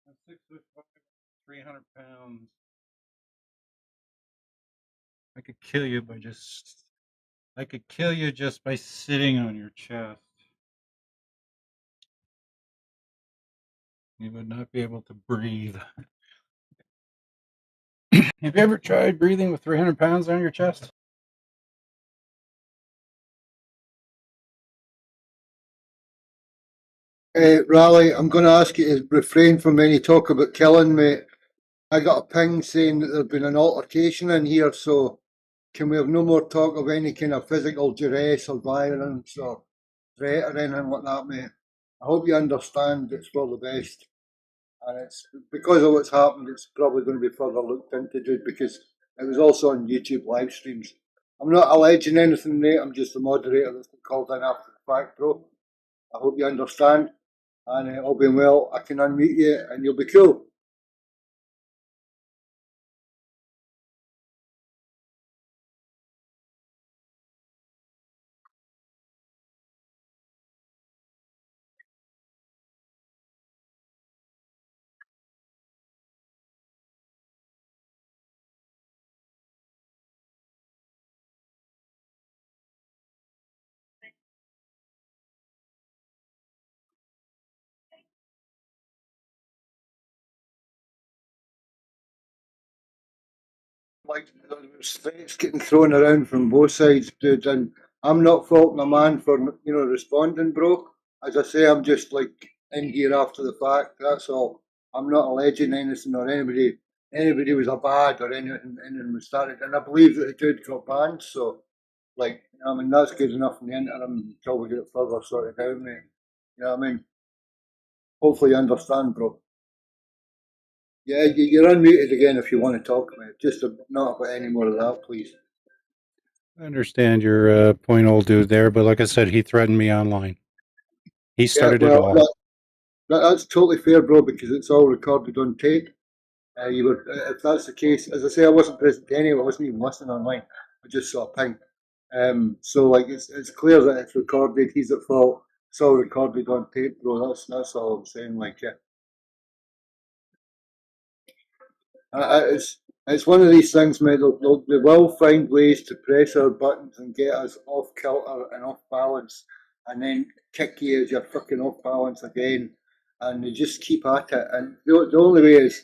I'm 6'5", 300 pounds. I could kill you by just. I could kill you just by sitting on your chest. You would not be able to breathe. Have you ever tried breathing with 300 pounds on your chest? Raleigh, I'm going to ask you to refrain from any talk about killing, mate. I got a ping saying that there's been an altercation in here, so can we have no more talk of any kind of physical duress or violence or threat or anything like that, mate? I hope you understand it's for the best. And it's because of what's happened, it's probably going to be further looked into, dude, because it was also on YouTube live streams. I'm not alleging anything, mate. I'm just the moderator that's been called in after the fact, bro. I hope you understand. And all being well, I can unmute you and you'll be cool. Like there's threats getting thrown around from both sides, dude, and I'm not faulting a man for responding, bro. As I say, I'm just like in here after the fact. That's all. I'm not alleging anything or anybody was a bad or anything was started, and I believe that the dude got banned. So, like, I mean, that's good enough in the interim until we get it further sorted out, mate. You know what I mean? Hopefully, you understand, bro. Yeah, you're unmuted again if you want to talk, mate. Just not about any more of that, please. I understand your point, old dude, there, but like I said, he threatened me online. He started it all. That's totally fair, bro, because it's all recorded on tape. You were, if that's the case, as I say, I wasn't present anyway. I wasn't even listening online. I just saw a ping. So like it's clear that it's recorded. He's at fault. It's all recorded on tape, bro. That's all I'm saying. Like, yeah. It's one of these things, mate. They will find ways to press our buttons and get us off kilter and off balance, and then kick you as you're fucking off balance again, and they just keep at it. And the only way is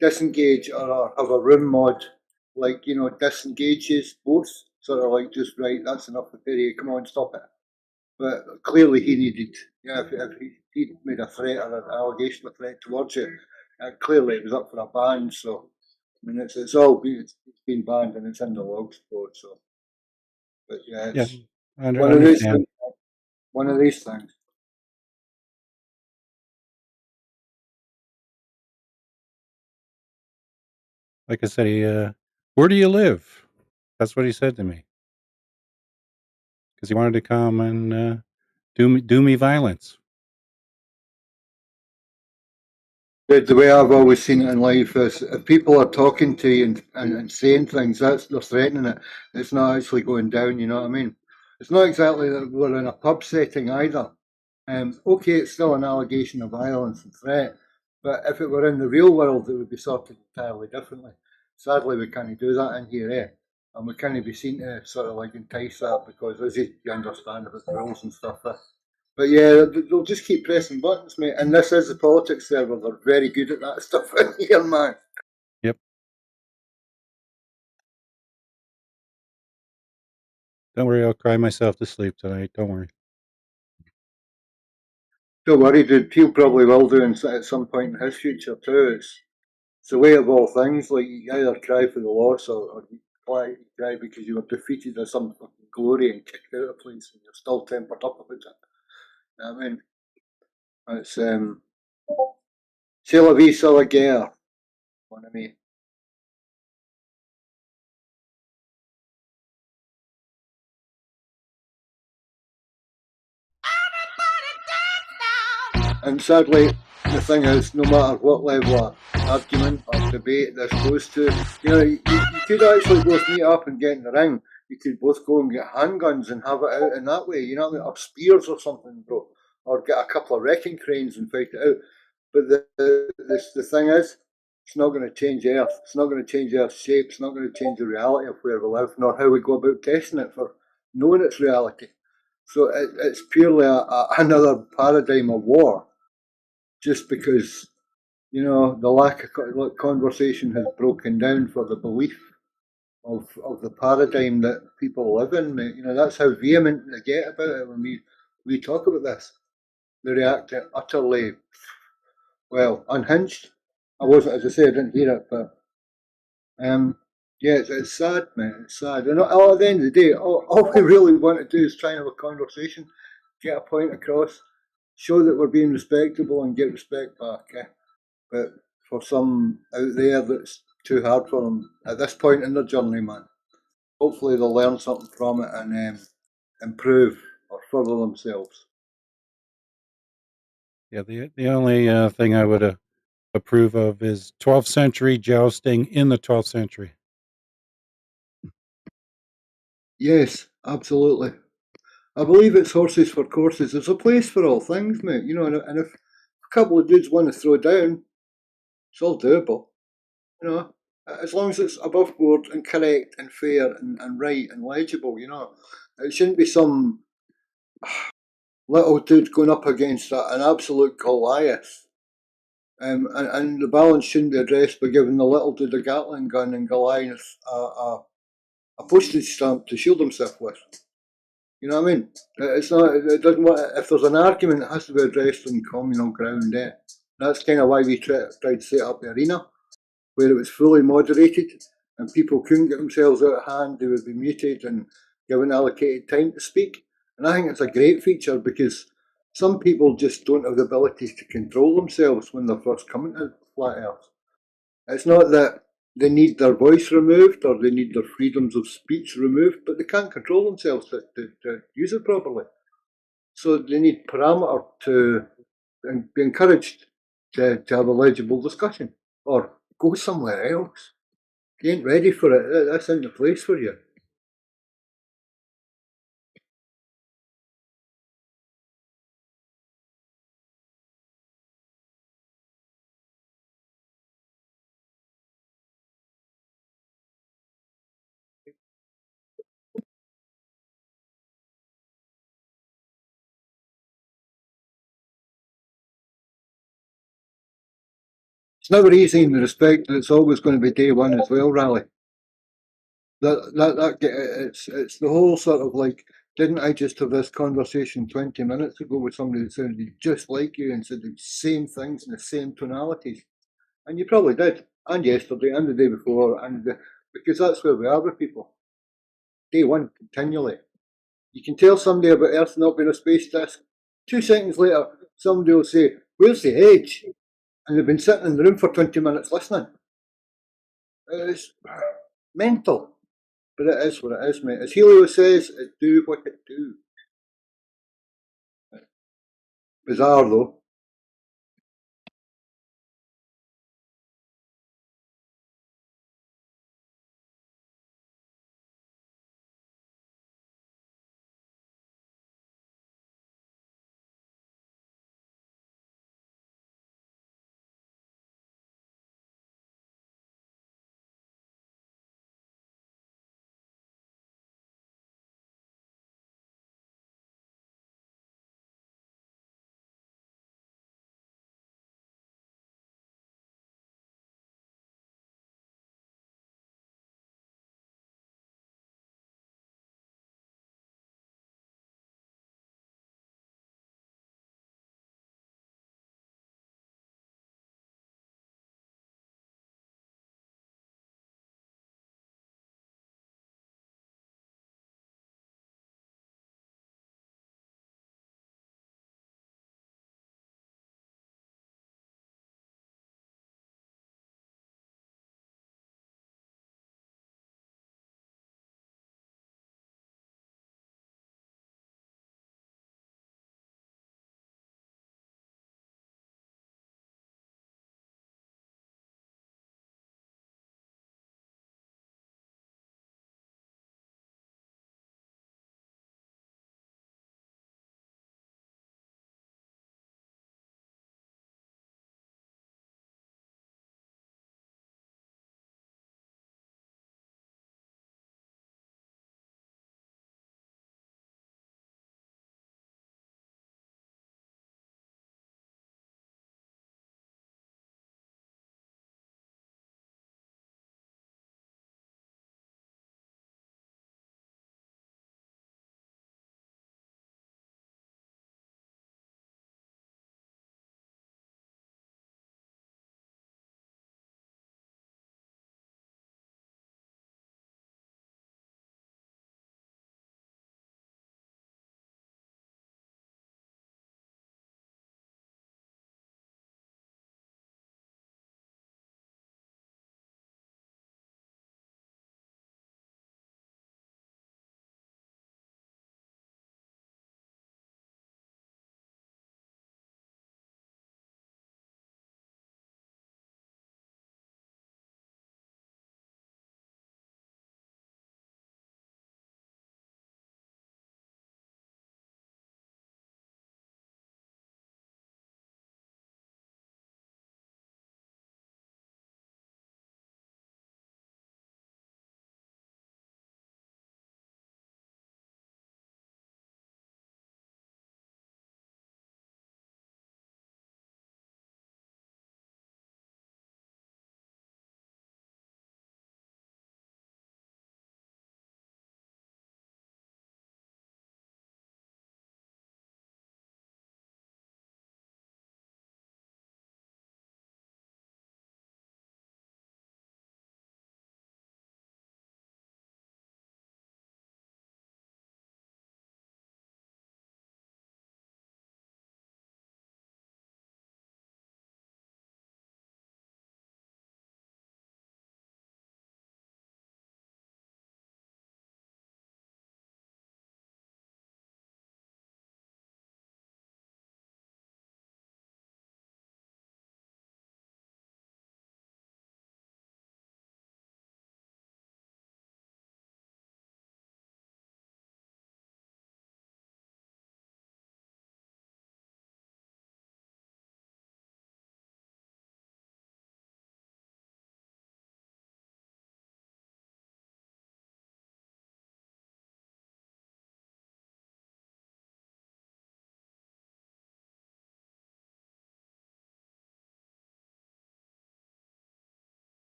disengage or have a room mod, like disengages both, sort of like just right. That's enough for Perry. Come on, stop it. But clearly he needed, if he made a threat or an allegation of threat towards you, clearly it was up for a ban. So, I mean, it's all been, it's been banned and it's in the logs, bro. So, but yeah, it's I one of these understand. things. One of these things. Like I said, where do you live? That's what he said to me. Because he wanted to come and do me violence. The way I've always seen it in life is if people are talking to you and saying things, that's they're threatening it. It's not actually going down, you know what I mean? It's not exactly that we're in a pub setting either. Okay, it's still an allegation of violence and threat, but if it were in the real world, it would be sorted entirely differently. Sadly, we can't do that in here, eh? And we can't be seen to sort of like entice that because, as you understand about the rules and stuff. But yeah, they'll just keep pressing buttons, mate. And this is the politics server. They're very good at that stuff in here, man. Yep. Don't worry, I'll cry myself to sleep tonight. Don't worry. Don't worry, dude. He'll probably will do at some point in his future too. It's the way of all things. Like you either cry for the loss or you cry because you were defeated as some fucking glory and kicked out of place, and you're still tempered up about it. You know what I mean, it's c'est la vie, c'est la guerre. Mon ami. And sadly, the thing is, no matter what level of argument or debate this goes to, you could actually both meet up and get in the ring. You could both go and get handguns and have it out in that way, you know what I mean? Or spears or something, bro. Or get a couple of wrecking cranes and fight it out. But the thing is, it's not going to change Earth. It's not going to change Earth's shape. It's not going to change the reality of where we live, nor how we go about testing it for knowing its reality. So it's purely another paradigm of war, just because the lack of conversation has broken down for the belief of the paradigm that people live in. That's how vehement they get about it when we talk about this. They react utterly, well, unhinged. I wasn't, as I say, I didn't hear it, but yeah, it's sad, man. It's sad. And at the end of the day, all we really want to do is try and have a conversation, get a point across, show that we're being respectable, and get respect back. But for some out there, that's too hard for them at this point in their journey, man. Hopefully, they'll learn something from it and improve or further themselves. Yeah, the only thing I would approve of is 12th century jousting in the 12th century. Yes, absolutely. I believe it's horses for courses. There's a place for all things, mate. And if a couple of dudes want to throw down, it's all doable. You know, as long as it's above board and correct and fair and right and legible. It shouldn't be some little dude going up against an absolute Goliath. And the balance shouldn't be addressed by giving the little dude a Gatling gun and Goliath a postage stamp to shield himself with. You know what I mean? It's not. It doesn't. If there's an argument, it has to be addressed on communal ground. That's kind of why we tried to set up the arena, where it was fully moderated and people couldn't get themselves out of hand. They would be muted and given allocated time to speak. And I think it's a great feature because some people just don't have the ability to control themselves when they're first coming to flat Earth. It's not that they need their voice removed or they need their freedoms of speech removed, but they can't control themselves to use it properly. So they need parameter to be encouraged to have a legible discussion or go somewhere else. If you ain't ready for it, that's in the place for you. It's never easy in the respect that it's always going to be day one as well, Rally. It's the whole sort of like, didn't I just have this conversation 20 minutes ago with somebody that sounded just like you and said the same things in the same tonalities? And you probably did, and yesterday, and the day before, because that's where we are with people. Day one, continually. You can tell somebody about Earth not being a space disk. 2 seconds later, somebody will say, "Where's the edge?" And they've been sitting in the room for 20 minutes listening. It's mental. But it is what it is, mate. As Helio says, it do what it do. Bizarre though.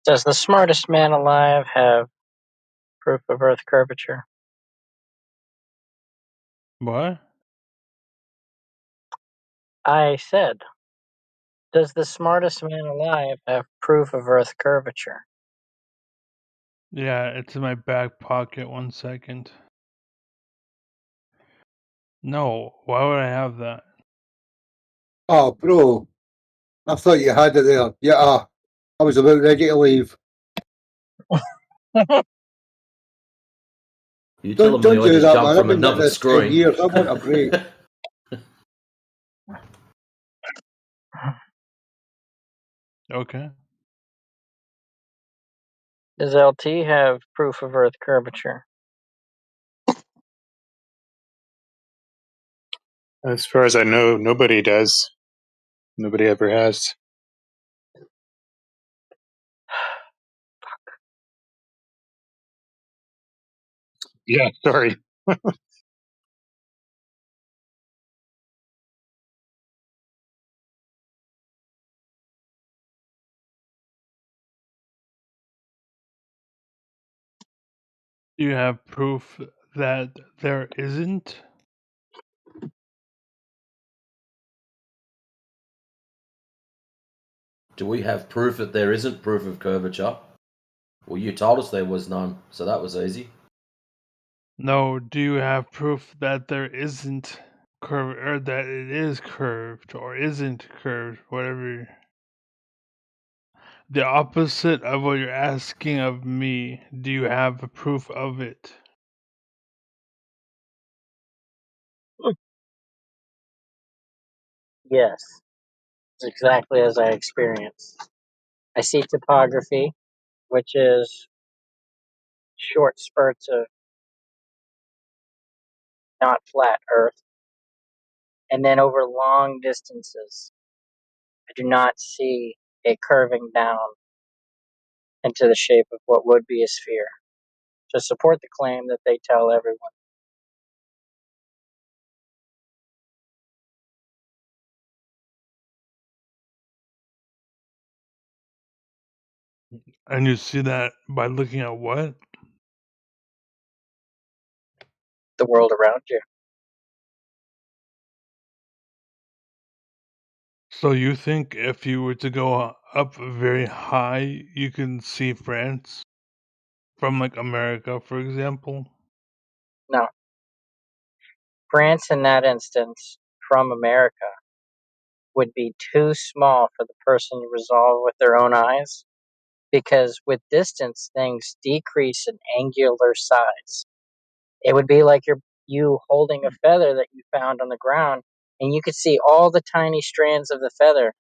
Does the smartest man alive have proof of Earth curvature? What? I said, does the smartest man alive have proof of Earth curvature? Yeah, it's in my back pocket. 1 second. No, why would I have that? Oh, bro, I thought you had it there. Yeah, I was about ready to leave. You Don't telling me I do just that, jumped man. I've from been at another this 10 screen? years. I want a break. Okay. Does LT have proof of Earth curvature? As far as I know, nobody does. Nobody ever has. Yeah, sorry. Do you have proof that there isn't? Do we have proof that there isn't proof of curvature? Well, you told us there was none, so that was easy. No, do you have proof that there isn't curved, or that it is curved, or isn't curved, whatever? The opposite of what you're asking of me. Do you have a proof of it? Yes, it's exactly as I experienced. I see topography, which is short spurts of not flat Earth, and then over long distances, I do not see a curving down into the shape of what would be a sphere to support the claim that they tell everyone. And you see that by looking at what? The world around you. So you think if you were to go up very high, you can see France from like America, for example? No. France, in that instance, from America, would be too small for the person to resolve with their own eyes because with distance, things decrease in angular size. It would be like you holding a feather that you found on the ground, and you could see all the tiny strands of the feather.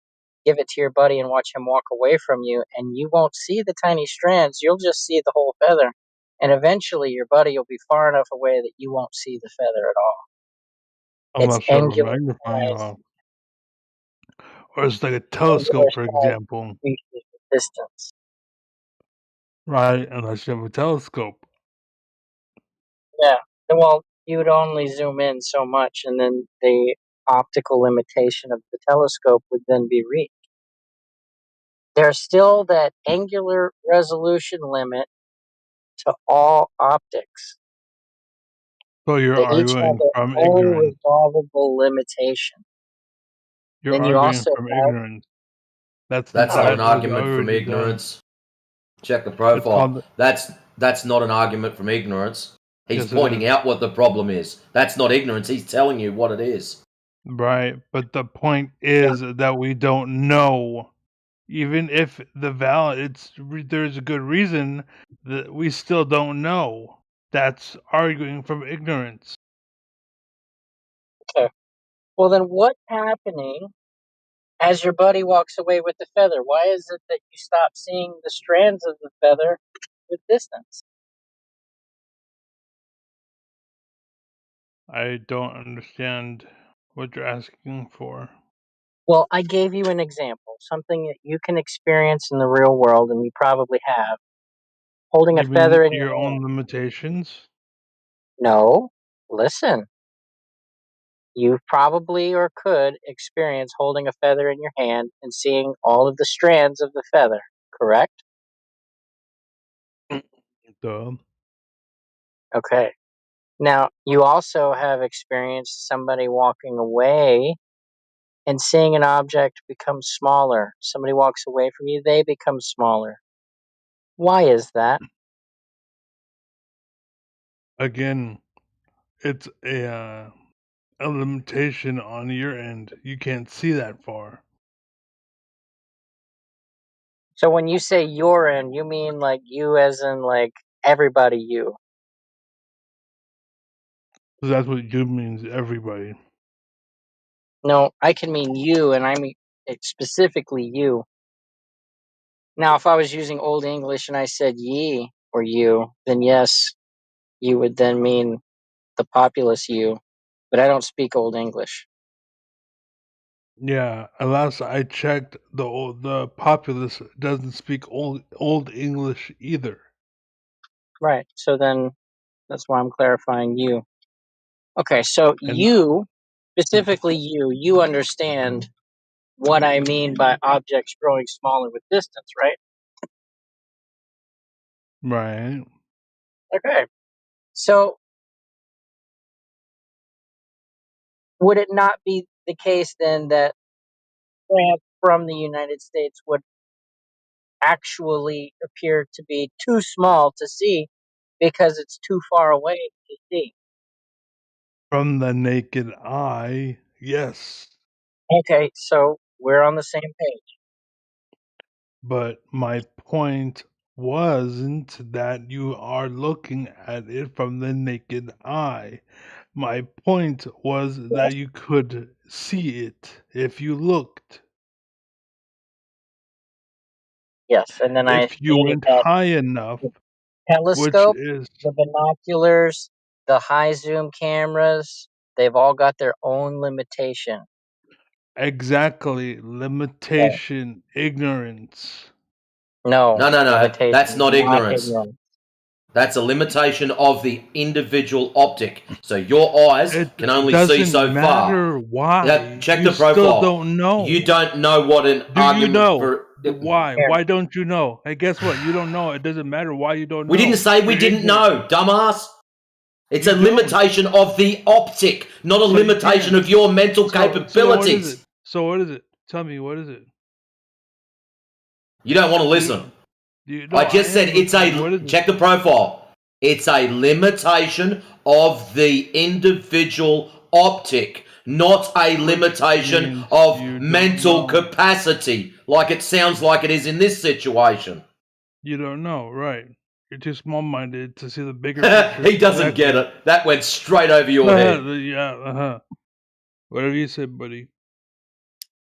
Give it to your buddy and watch him walk away from you, and you won't see the tiny strands. You'll just see the whole feather. And eventually, your buddy will be far enough away that you won't see the feather at all. It's Unless you have a angular magnifying size. glass. Or it's like a Angular telescope, for size example. decreases with distance. Right, unless you have a telescope. Yeah. Well, you would only zoom in so much, and then the optical limitation of the telescope would then be reached. There's still that angular resolution limit to all optics. So you're They each have arguing their from own ignorance. resolvable limitation. You're Then you arguing also from have ignorance. That That's not an is argument from already done. ignorance. Check the It's profile. called, That's not an argument from ignorance. He's yes, it pointing is. out what the problem is. That's not ignorance. He's telling you what it is. Right, but the point is that we don't know. Even if there's a good reason that we still don't know. That's arguing from ignorance. okay. Well, then what's happening as your buddy walks away with the feather? Why is it that you stop seeing the strands of the feather with distance? I don't understand what you're asking for. Well, I gave you an example, something that you can experience in the real world, and you probably have. Holding a You mean feather in your your hand. own limitations? No, listen. You probably or could experience holding a feather in your hand and seeing all of the strands of the feather. correct? Duh. Okay. Now, you also have experienced somebody walking away and seeing an object become smaller. Somebody walks away from you, they become smaller. Why is that? Again, it's a limitation on your end. You can't see that far. So when you say your end, you mean like you as in like everybody you. So that's what you means, everybody. No, I can mean you, and I mean specifically you. Now, if I was using Old English and I said ye or you, then yes, you would then mean the populace you. But I don't speak Old English. Yeah, last I checked, the populace doesn't speak old English either. Right. So then that's why I'm clarifying you. Okay, so And you, specifically you understand what I mean by objects growing smaller with distance, right? right, Okay. So would it not be the case then that France from the United States would actually appear to be too small to see because it's too far away to see? from the naked eye, yes. Okay, so we're on the same page. But my point wasn't that you are looking at it from the naked eye. My point was Yes. that you could see it if you looked. Yes, and then I If you stated went that high enough, the which telescope, is the binoculars, the high zoom cameras, they've all got their own limitation. exactly Yeah. limitation, ignorance. No, No. limitation That's is not not ignorance. ignorance. That's a limitation of the individual optic. So your eyes It can only see doesn't so far. matter why. Check You the still profile. don't You know. don't know what an Do you argument know? for. Why? Here, Why don't you know? Hey, guess what? You don't know. It doesn't matter why you don't We didn't know. say we You're didn't ignorant. know, dumbass. It's You a don't. limitation of the optic, not a So you limitation can't. of your mental So what is it? capabilities. So what is it? Tell me, what is it? You don't want to Do listen. no, I I just said am it's listening. a. What is it? Check the profile. It's a limitation of the individual optic, not a Which limitation means of you don't mental know. capacity, like it sounds like it is in this situation. You don't know, right? You're too small-minded to see the bigger picture. He doesn't get Exactly. it. That went straight over your head. Yeah, Whatever you said, buddy.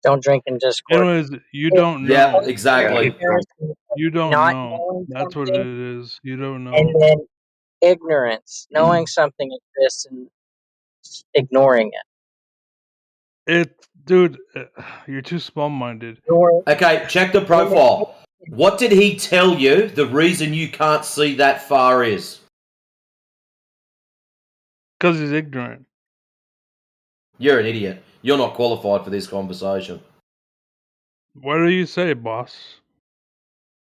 don't drink in Discord. Anyways, you It's don't Yeah, know. a exactly. comparison of You don't not know. knowing That's what something it is. You don't and know. then ignorance, knowing something exists and ignoring it. Dude, you're too small-minded. Okay, check the profile. What did he tell you the reason you can't see that far is? Because he's ignorant. You're an idiot. You're not qualified for this conversation. What do you say, boss?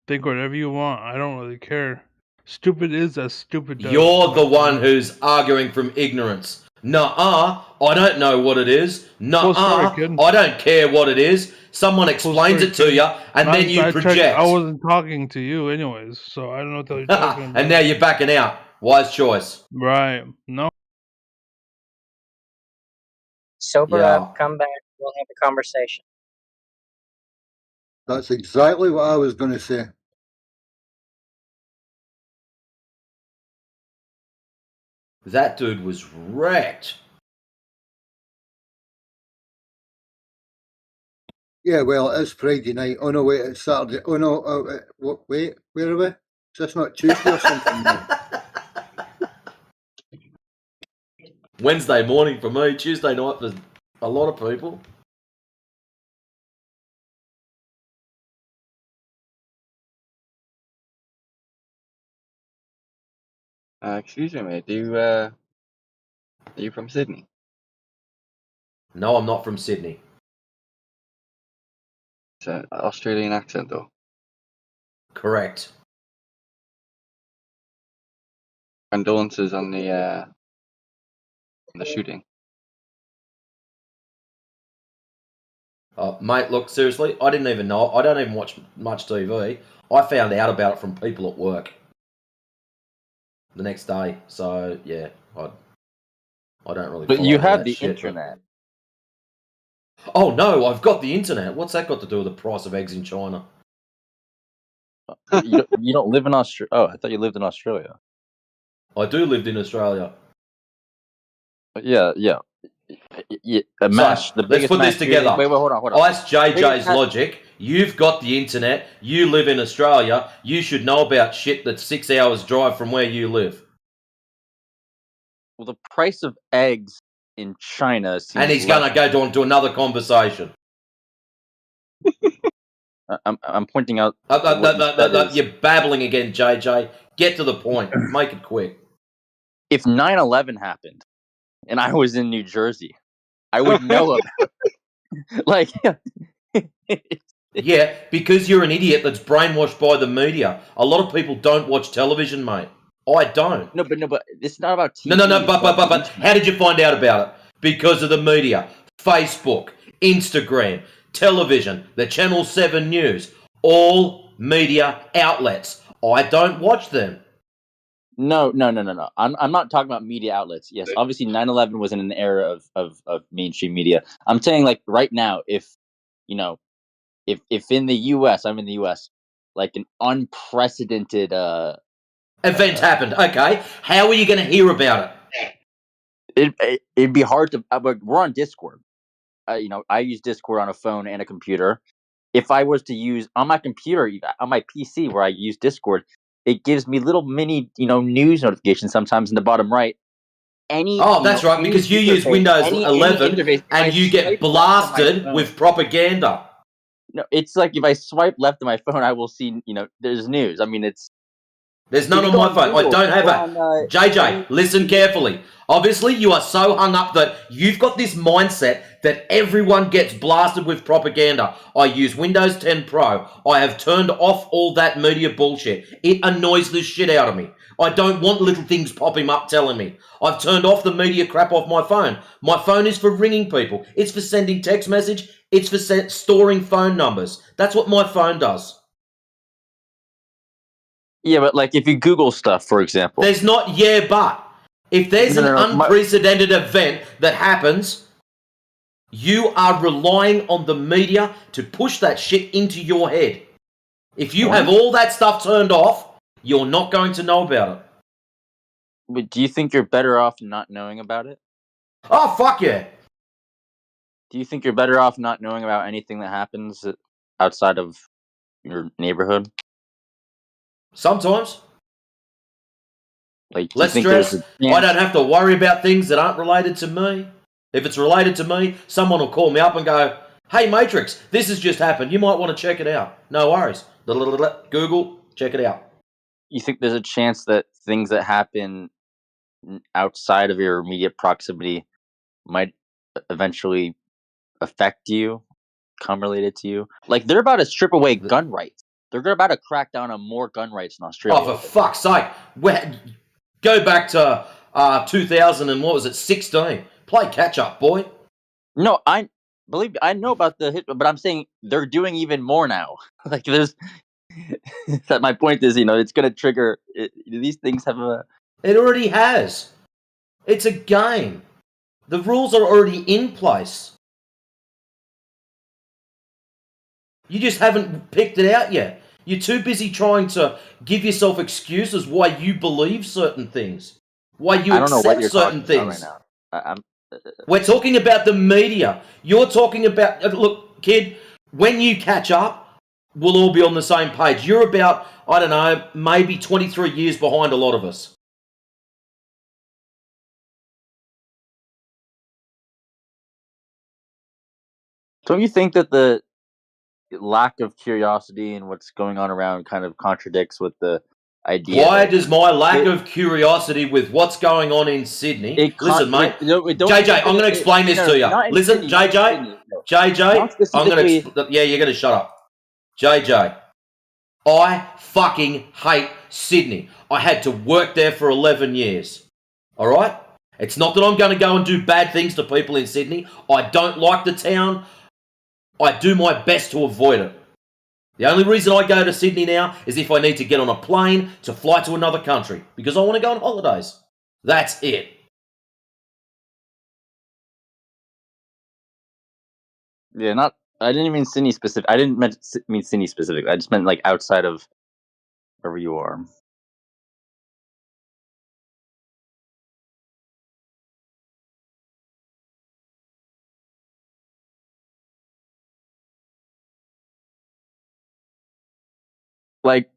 Think whatever you want. I don't really care. Stupid is as stupid does. You're My the one friend. who's arguing from ignorance. Nuh-uh, I don't know what it is. Cool story, Nuh-uh, kid. I don't care what it is. Someone Cool explains story, it to kid. you, and then Last you I checked, I project. wasn't talking to you anyways, so I don't know what the hell you're talking And about. now you're backing out. Wise choice. Right. No. Sober up, Yeah. come back, we'll have a conversation. That's exactly what I was going to say. That dude was wrecked. Yeah, well, it is Friday night. Oh no, wait, it's Saturday. Oh no, wait, where are we? Is this not Tuesday or something now? Wednesday morning for me, Tuesday night for a lot of people. Excuse me, mate. Are you from Sydney? No, I'm not from Sydney. It's an Australian accent, though. Correct. Condolences on the shooting. Mate, look, seriously, I didn't even know. I don't even watch much TV. I found out about it from people at work the next day. So, yeah, I don't really But follow you all have that the shit, internet. Oh, no, I've got the internet. What's that got to do with the price of eggs in China? You don't live in Australia. Oh, I thought you lived in Australia. I do live in Australia. Yeah. A mash. So, The let's biggest put mass this together. shooting. Wait, hold on. Ice JJ's Biggest mass- logic. You've got the internet. You live in Australia. You should know about shit that's 6 hours drive from where you live. Well, the price of eggs in China seems. And he's going to go on to another conversation. I'm pointing out. What You're babbling again, JJ. Get to the point. Make it quick. If 9/11 happened, and I was in New Jersey, I would know about it. Like, yeah, because you're an idiot that's brainwashed by the media. A lot of people don't watch television, mate. I don't. No, but it's not about TV. No, but how did you find out about it? Because of the media. Facebook, Instagram, television, the Channel 7 News, all media outlets. I don't watch them. No. I'm not talking about media outlets. Yes, obviously 9/11 was in an era of mainstream media. I'm saying, like, right now, if in the US, I'm in the US, like an unprecedented event happened. Okay, how are you going to hear about it? It'd be hard to. But we're on Discord. I use Discord on a phone and a computer. If I was to use on my computer, on my PC, where I use Discord, it gives me little mini, news notifications sometimes in the bottom right. That's right, because you use Windows 11 and you get blasted with propaganda. No, it's like if I swipe left on my phone, I will see, there's news. I mean, there's none on my phone. I don't have a... JJ, listen carefully. Obviously, you are so hung up that you've got this mindset that everyone gets blasted with propaganda. I use Windows 10 Pro. I have turned off all that media bullshit. It annoys the shit out of me. I don't want little things popping up telling me. I've turned off the media crap off my phone. My phone is for ringing people. It's for sending text message. It's for storing phone numbers. That's what my phone does. Yeah, but like if you Google stuff, for example. There's not but. If there's an unprecedented event that happens, you are relying on the media to push that shit into your head. If you have all that stuff turned off, you're not going to know about it. But do you think you're better off not knowing about it? Oh, fuck yeah. Do you think you're better off not knowing about anything that happens outside of your neighborhood? Sometimes. Like, less stress. I don't have to worry about things that aren't related to me. If it's related to me, someone will call me up and go, hey, Matrix, this has just happened. You might want to check it out. No worries. Google, check it out. You think there's a chance that things that happen outside of your immediate proximity might eventually affect you, come related to you? Like, they're about to strip away gun rights. They're about to crack down on more gun rights in Australia. Oh, for fuck's sake. Go back to 2016. Play catch up, boy. No, I know about the hit, but I'm saying they're doing even more now. Like, there's that. My point is, it's going to trigger. These things have a. It already has. It's a game. The rules are already in place. You just haven't picked it out yet. You're too busy trying to give yourself excuses why you believe certain things, why you accept certain things. Right now. We're talking about the media. You're talking about... Look, kid, when you catch up, we'll all be on the same page. You're about, I don't know, maybe 23 years behind a lot of us. Don't you think that the lack of curiosity and what's going on around kind of contradicts with the idea? Why does my lack of curiosity with what's going on in Sydney... Listen, mate. JJ, I'm going to explain this to you. Listen, JJ. JJ, I'm going to... Yeah, you're going to shut up. JJ, I fucking hate Sydney. I had to work there for 11 years. All right? It's not that I'm going to go and do bad things to people in Sydney. I don't like the town. I do my best to avoid it. The only reason I go to Sydney now is if I need to get on a plane to fly to another country because I want to go on holidays. That's it. Yeah, I didn't mean Sydney specific. I didn't mean Sydney specific. I just meant like outside of wherever you are. Like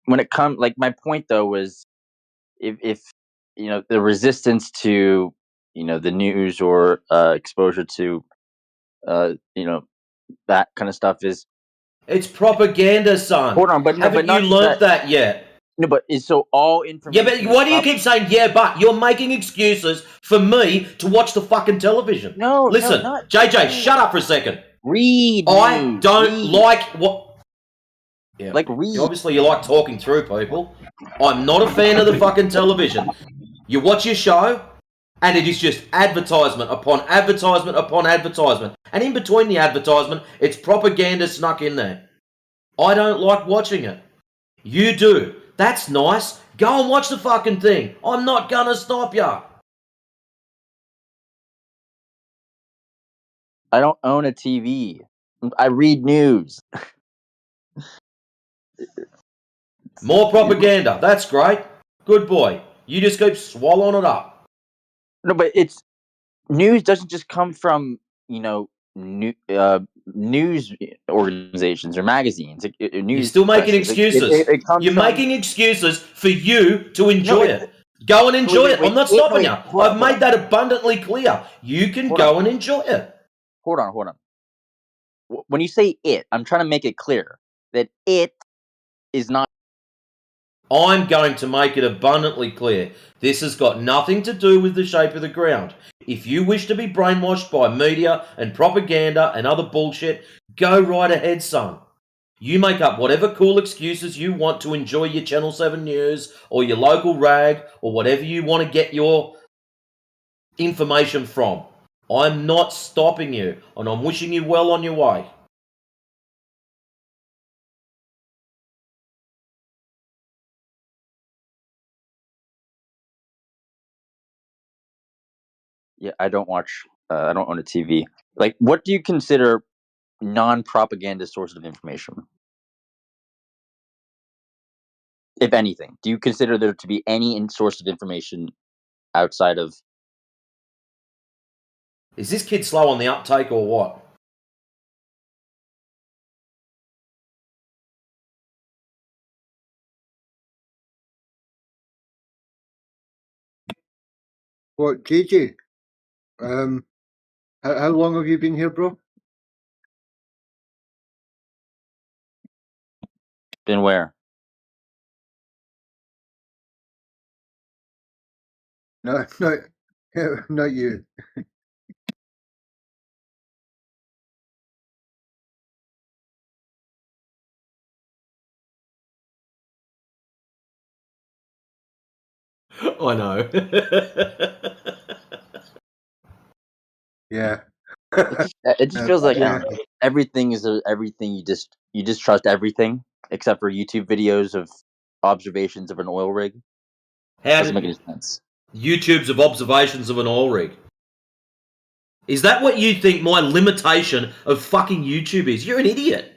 when it comes, like my point though was, if you know the resistance to the news or exposure to that kind of stuff is. It's propaganda, son. Hold on, but no, haven't but you not learnt that. that yet? No, but is so all Yeah, information. but why do you keep saying yeah, but? You're making excuses for me to watch the fucking television. No, Listen, not JJ, shut up for a second. read. I don't read. like what. Yeah, like read. Obviously, you like talking through people. I'm not a fan of the fucking television. You watch your show, and it is just advertisement upon advertisement upon advertisement. And in between the advertisement, it's propaganda snuck in there. I don't like watching it. You do. That's nice. Go and watch the fucking thing. I'm not gonna stop ya. I don't own a TV. I read news. More propaganda. That's great. Good boy. You just keep swallowing it up. No, but it's news doesn't just come from news organizations or magazines. News. You're still making presses. excuses. It comes You're from, making excuses for you to enjoy it. Go and enjoy it. I'm not stopping you. I've made that abundantly clear. You can go and enjoy it. Hold on. When you say it, I'm trying to make it clear that it is not. I'm going to make it abundantly clear. This has got nothing to do with the shape of the ground. If you wish to be brainwashed by media and propaganda and other bullshit, go right ahead, son. You make up whatever cool excuses you want to enjoy your Channel 7 news or your local rag or whatever you want to get your information from. I'm not stopping you, and I'm wishing you well on your way. Yeah, I don't watch. I don't own a TV. Like, what do you consider non-propaganda sources of information? If anything, do you consider there to be any source of information outside of? Is this kid slow on the uptake or what? What, JJ? How long have you been here, bro? Been where? No, not you. I know. Yeah. It just feels like Yeah. everything is everything. You just trust everything except for YouTube videos of observations of an oil rig. Doesn't make any sense. YouTube's of observations of an oil rig. Is that what you think my limitation of fucking YouTube is? You're an idiot.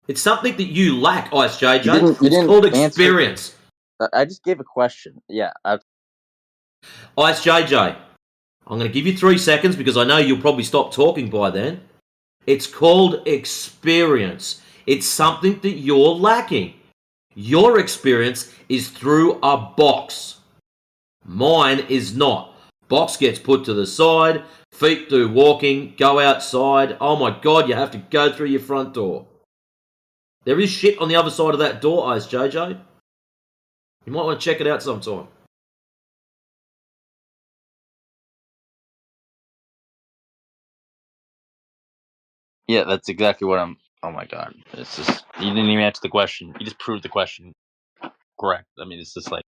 It's something that you lack, Ice JJ. It's called experience. I just gave a question. Yeah. Ice JJ, I'm going to give you 3 seconds because I know you'll probably stop talking by then. It's called experience. It's something that you're lacking. Your experience is through a box. Mine is not. Box gets put to the side, feet do walking, go outside. Oh my God, you have to go through your front door. There is shit on the other side of that door, Ice JJ. You might want to check it out sometime. Yeah, that's exactly what I'm. Oh my god, it's just you didn't even answer the question. You just proved the question correct. I mean, it's just like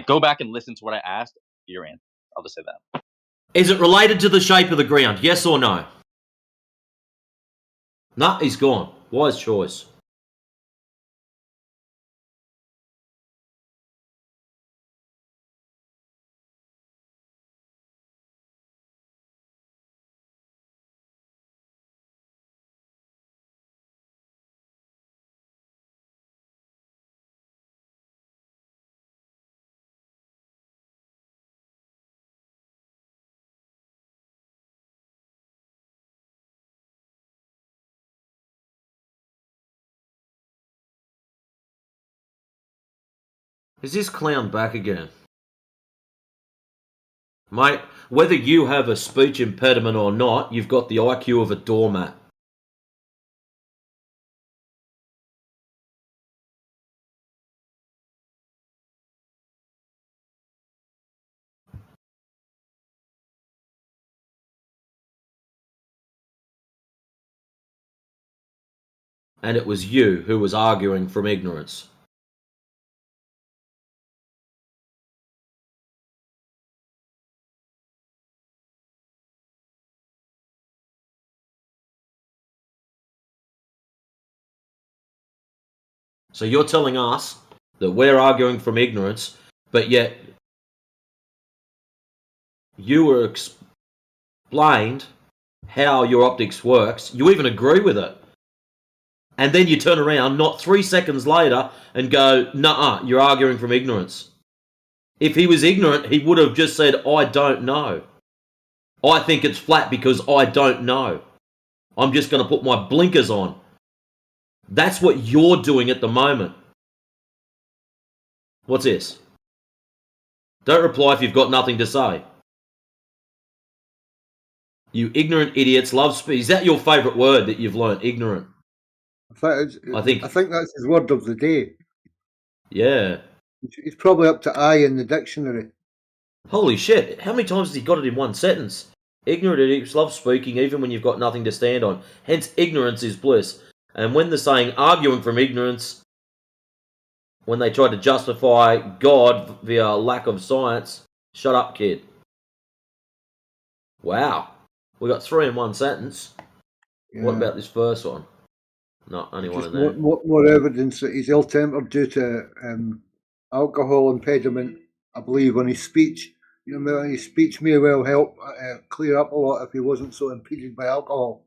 go back and listen to what I asked. Your answer. I'll just say that. Is it related to the shape of the ground? Yes or no? Nah, he's gone. Wise choice. Is this clown back again? Mate, whether you have a speech impediment or not, you've got the IQ of a doormat. And it was you who was arguing from ignorance. So you're telling us that we're arguing from ignorance, but yet you were explained how your optics works. You even agree with it. And then you turn around not 3 seconds later and go, "Nuh-uh, you're arguing from ignorance." If he was ignorant, he would have just said, "I don't know. I think it's flat because I don't know. I'm just going to put my blinkers on." That's what you're doing at the moment. What's this? Don't reply if you've got nothing to say. You ignorant idiots love speech. Is that your favourite word that you've learnt? Ignorant. I think that's his word of the day. Yeah. He's probably up to I in the dictionary. Holy shit. How many times has he got it in one sentence? Ignorant idiots love speaking even when you've got nothing to stand on. Hence, ignorance is bliss. And when they're saying arguing from ignorance, when they try to justify God via lack of science, shut up, kid. Wow. We got 3 in one sentence. Yeah. What about this first one? No, only one Just in there. more evidence that he's ill-tempered due to alcohol impediment, I believe, on his speech. You know, his speech may well help clear up a lot if he wasn't so impeded by alcohol.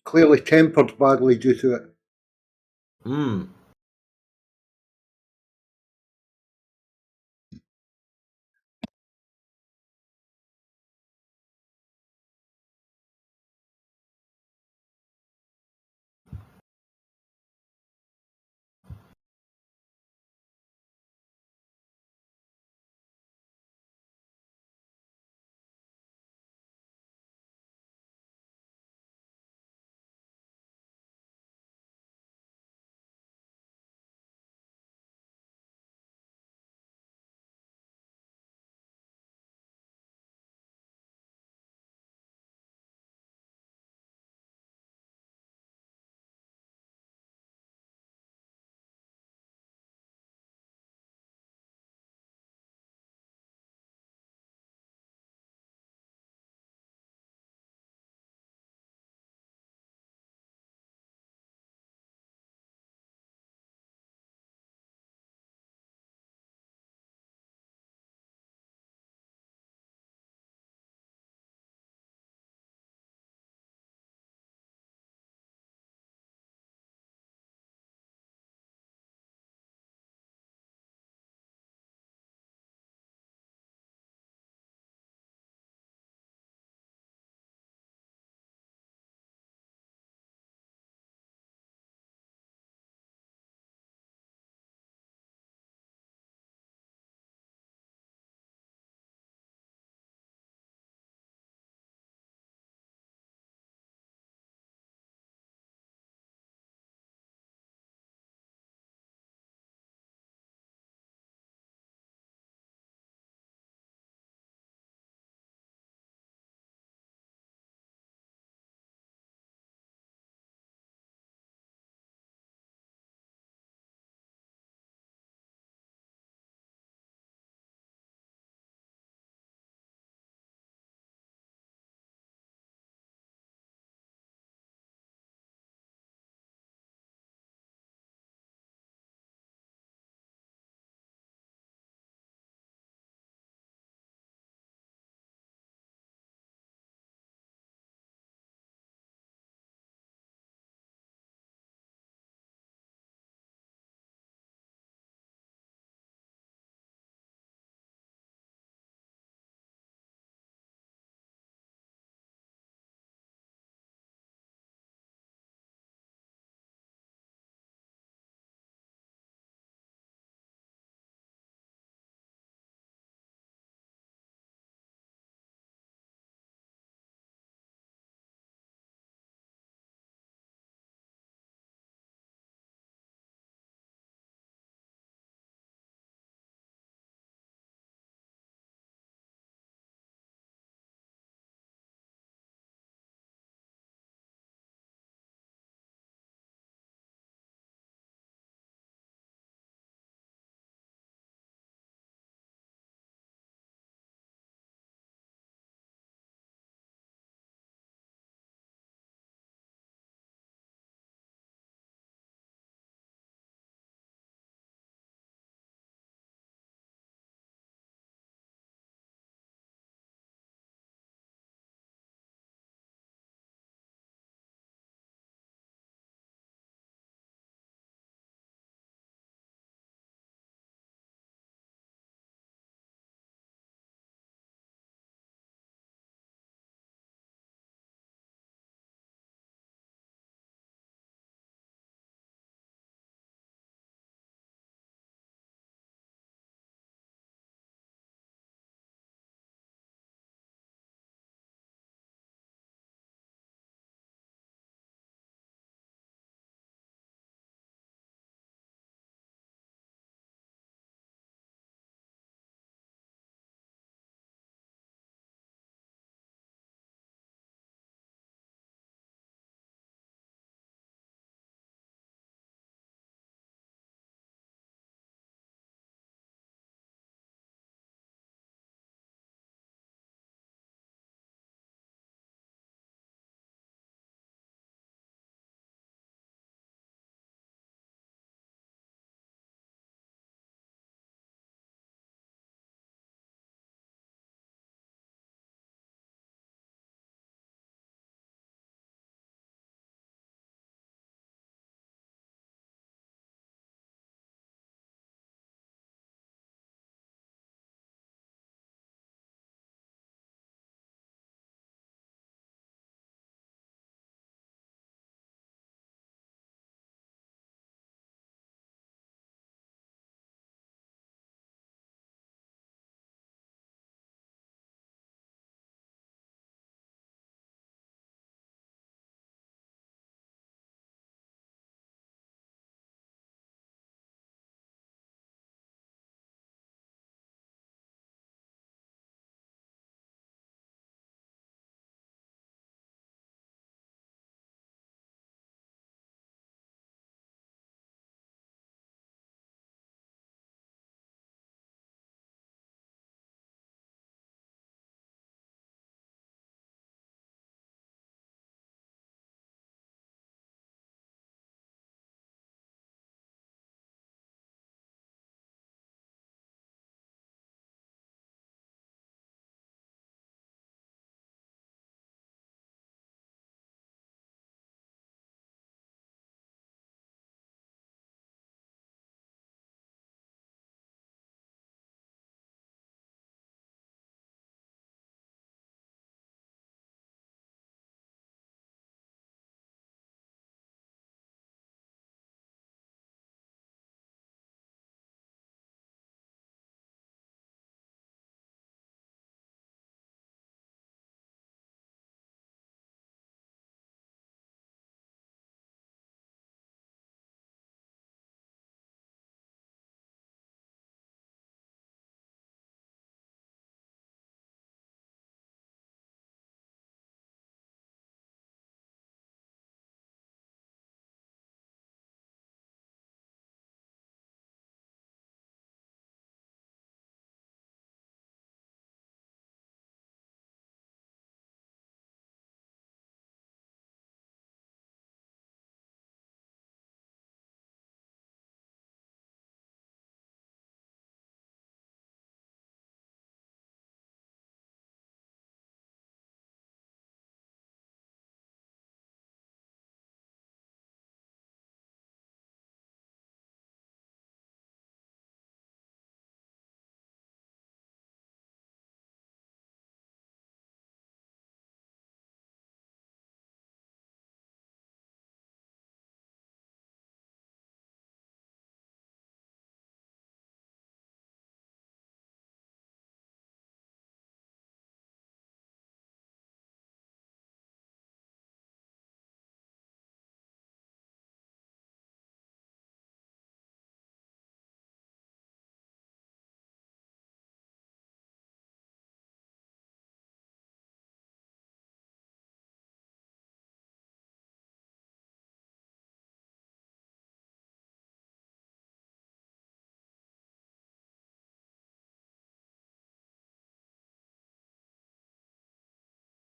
Clearly tempered badly due to it. Hmm.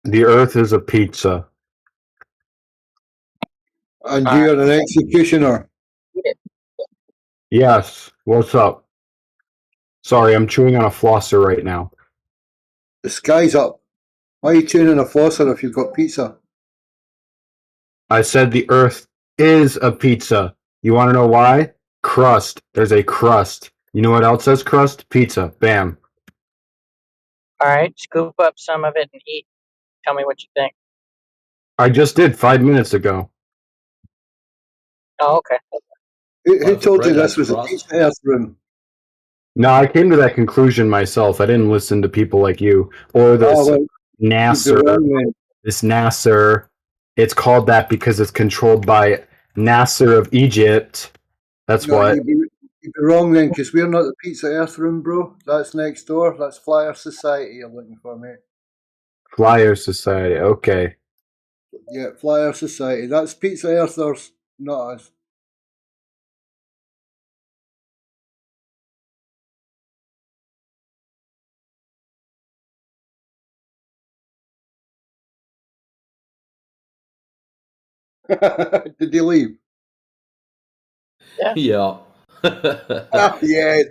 The Earth is a pizza. And you're an executioner. Yes. What's up? Sorry, I'm chewing on a flosser right now. The sky's up. Why are you tuning a flosser if you've got pizza? I said the Earth is a pizza. You want to know why? Crust. There's a crust. You know what else says crust? Pizza. Bam. All right, scoop up some of it and eat. Tell me what you think. I just did 5 minutes ago. Oh, okay. Who told you bread this has was a crust. Pizza Earth room? No, I came to that conclusion myself. I didn't listen to people like you or this Oh, well, you'd be Nasser. wrong then. This Nasser. It's called that because it's controlled by Nasser of Egypt. That's No, what. you'd be wrong then, because we're not the Pizza Earth room, bro. That's next door. That's Flyer Society you're looking for, mate. Flyer Society. Okay. Yeah, Flyer Society. That's Pizza Earthers, not us. Did they leave? Yeah. Yeah.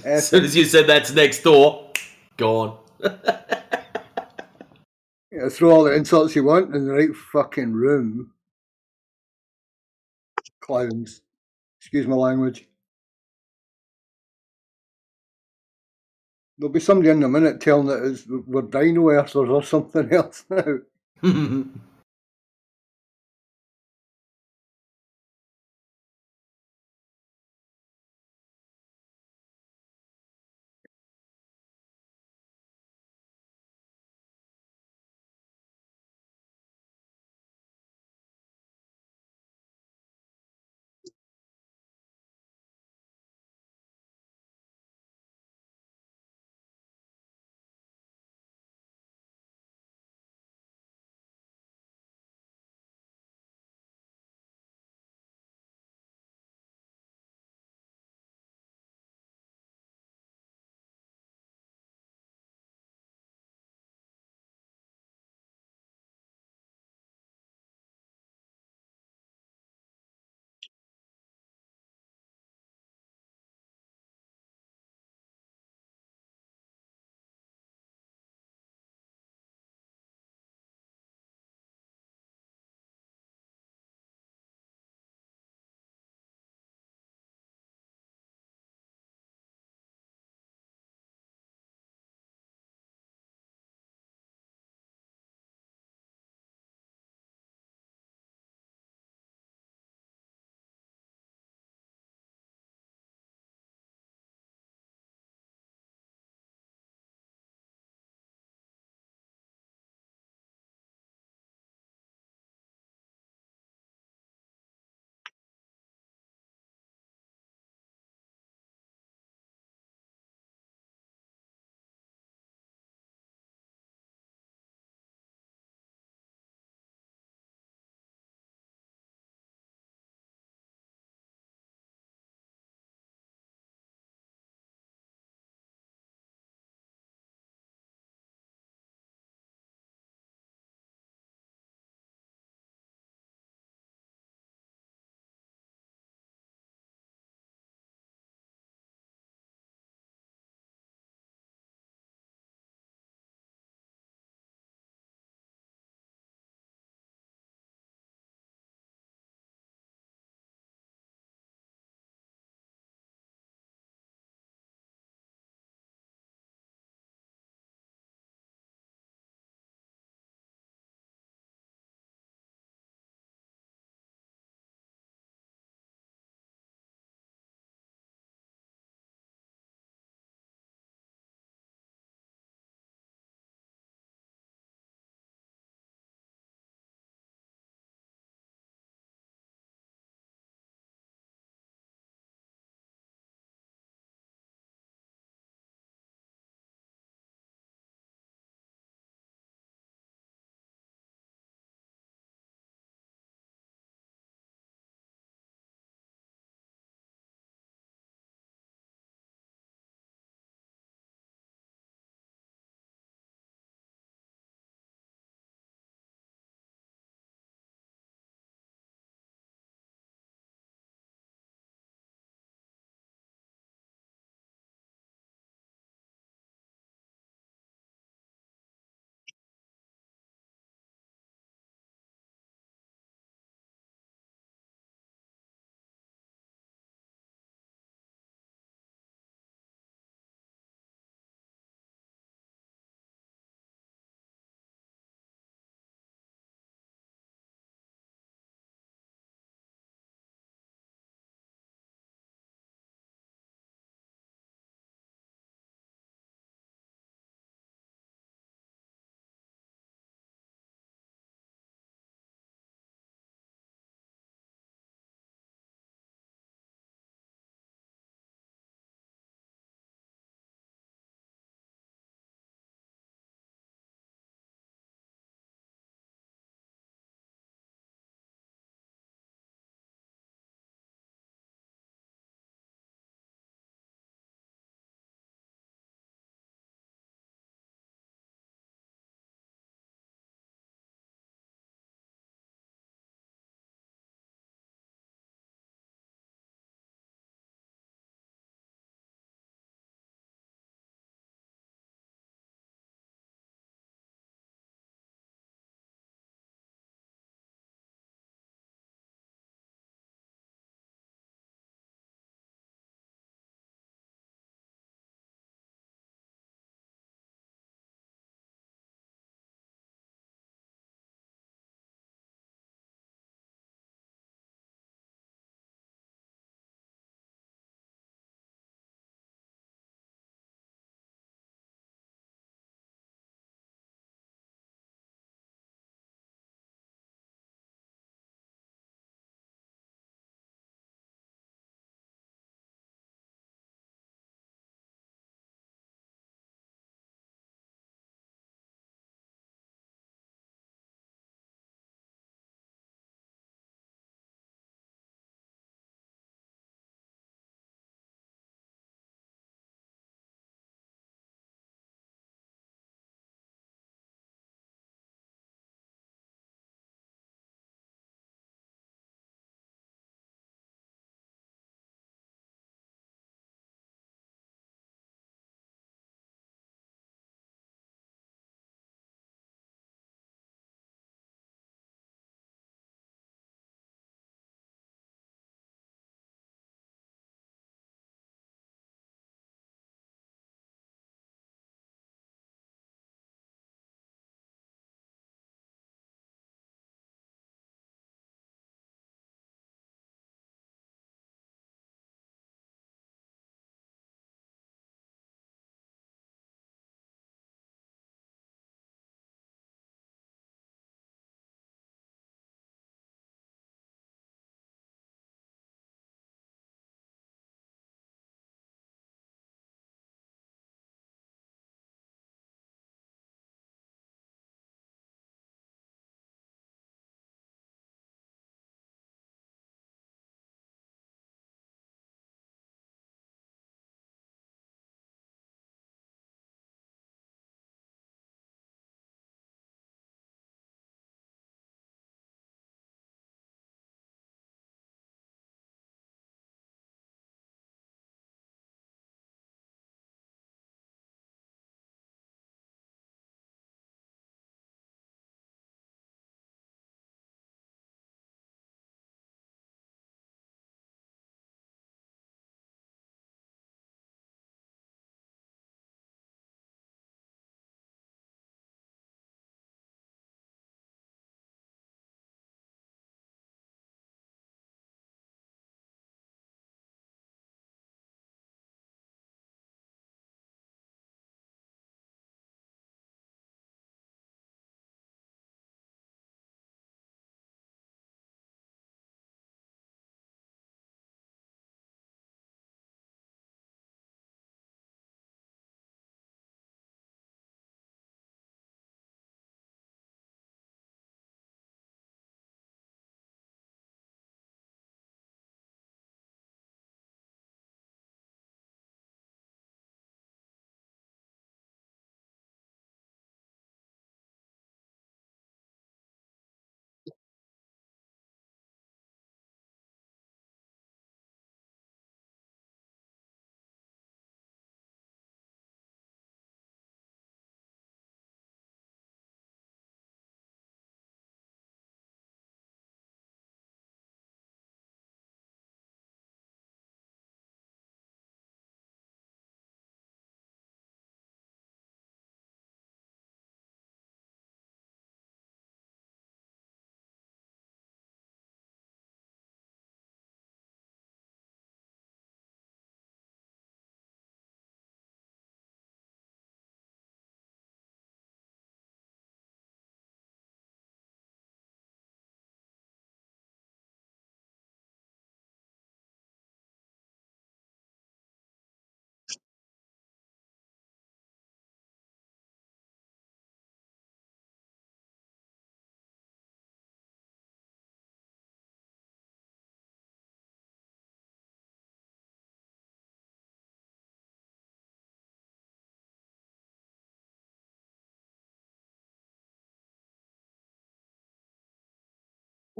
As soon as you said that's next door, gone. Yeah, throw all the insults you want in the right fucking room. Clowns. Excuse my language. There'll be somebody in a minute telling that we're dino earthers or something else now.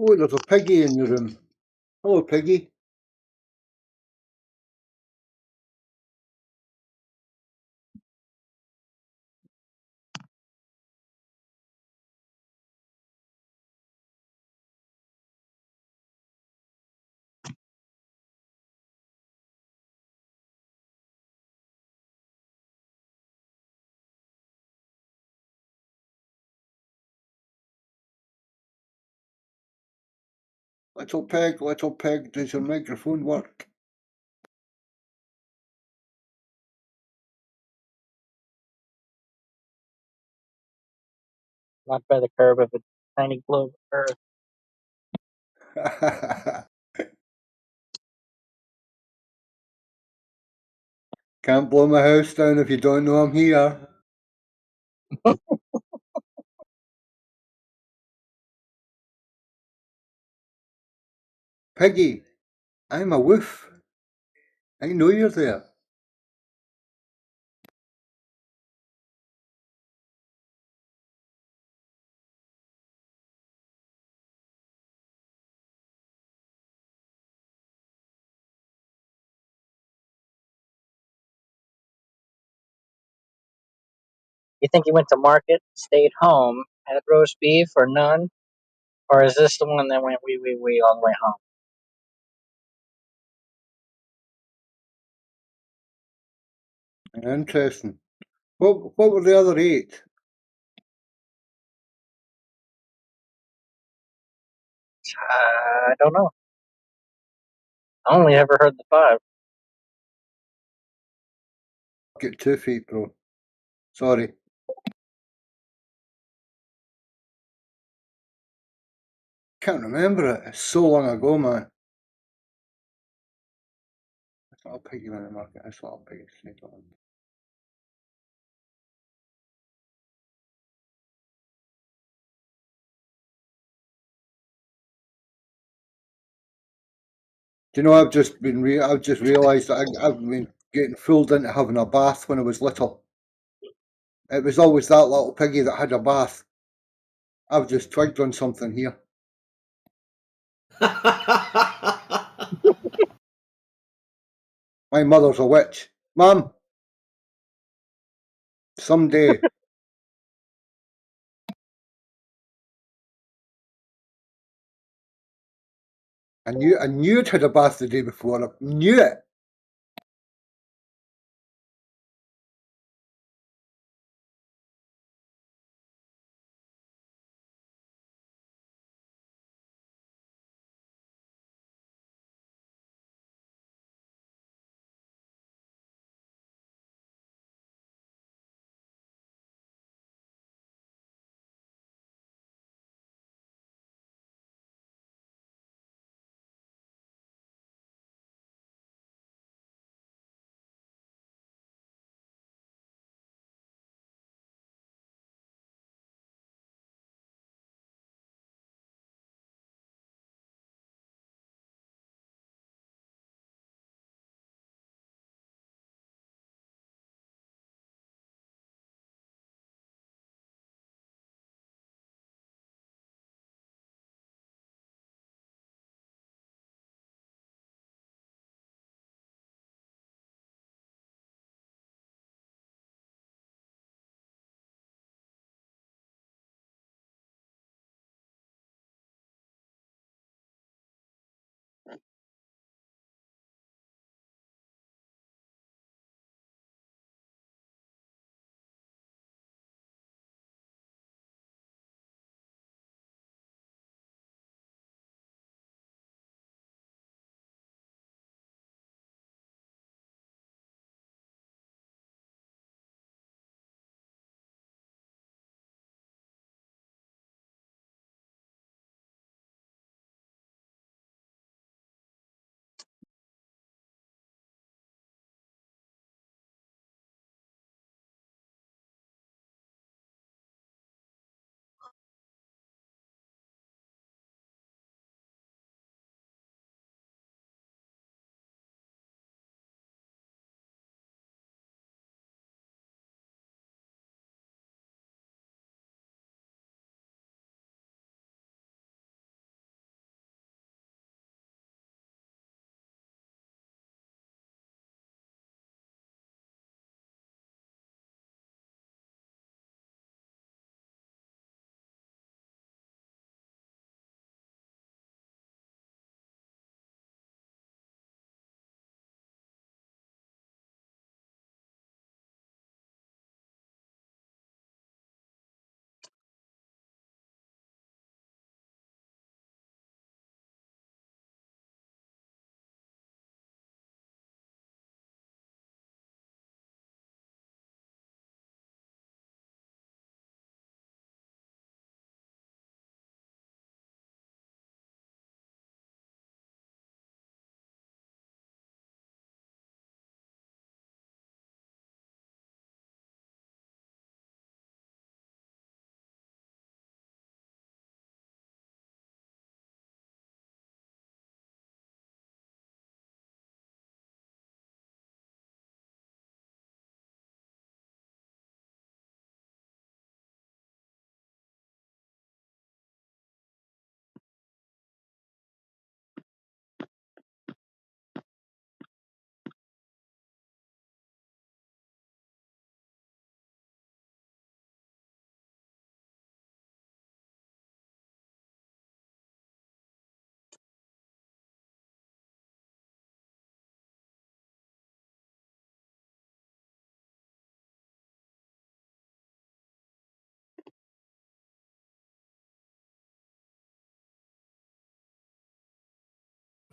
Oh, there's a piggy in the room. Hello, piggy. Little pig, does your microphone work? Not by the curve of a tiny globe of Earth. Can't blow my house down if you don't know I'm here. Piggy, I'm a woof. I know you're there. You think he went to market, stayed home, had roast beef or none? Or is this the one that went wee all the way home? Interesting. What were the other 8? I don't know. I only ever heard the 5. Get 2 feet, bro. Sorry. Can't remember it. It's so long ago, man. That's not a piggy in the market. That's not a piggy. Snake on. Do you know, I've just realised that I've been getting fooled into having a bath when I was little. It was always that little piggy that had a bath. I've just twigged on something here. My mother's a witch. Mum, someday. I knew it had a bath the day before. I knew it.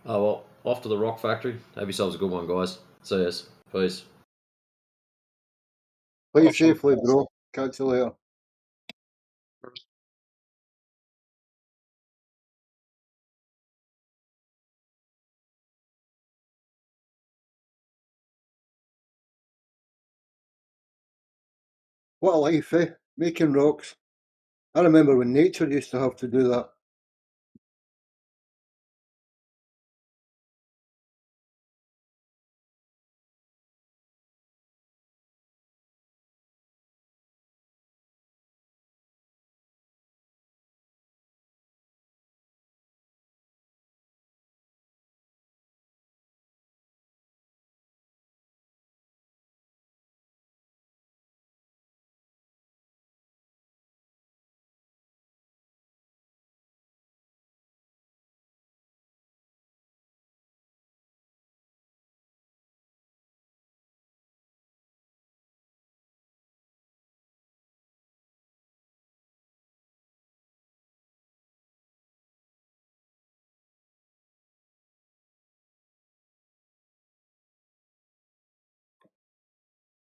Oh, well, off to the rock factory. Have yourselves a good one, guys. See us. Peace. Play Awesome. safely, bro. Catch you later. What a life, eh? Making rocks. I remember when nature used to have to do that.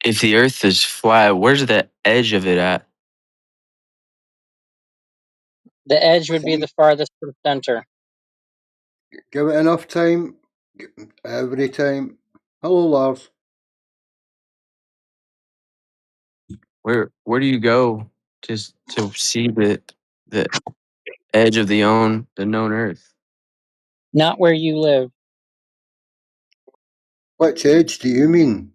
If the Earth is flat, where's the edge of it at? The edge would be the farthest from center. Give it enough time. Every time. Hello, Lars. Where do you go just to see the edge of the known Earth? Not where you live. Which edge do you mean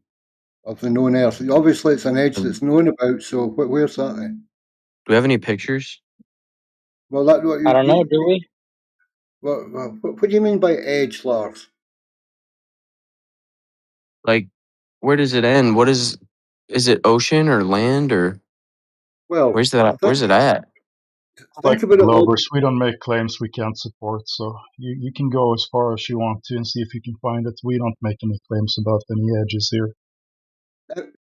of the known Earth? Obviously, it's an edge Do that's known about, so where's that then? we have any pictures? Well, that what I don't know, do we? what do you mean by edge, Lars? Like, where does it end? Is it ocean or land or Well, where's it at? Like think about it like Lovers, we don't make claims we can't support, so you can go as far as you want to and see if you can find it. We don't make any claims about any edges here.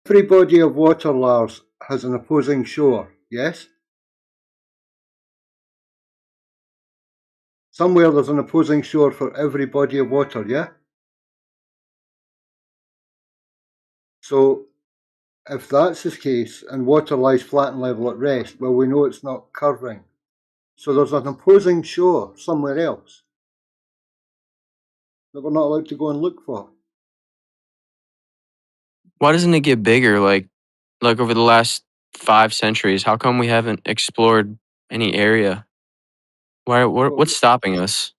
every body of water, Lars, has an opposing shore, yes? Somewhere there's an opposing shore for every body of water, yeah? So if that's the case and water lies flat and level at rest, well, we know it's not curving. So there's an opposing shore somewhere else that we're not allowed to go and look for. Why doesn't it get bigger like over the last 5 centuries? How come we haven't explored any area? What's stopping us?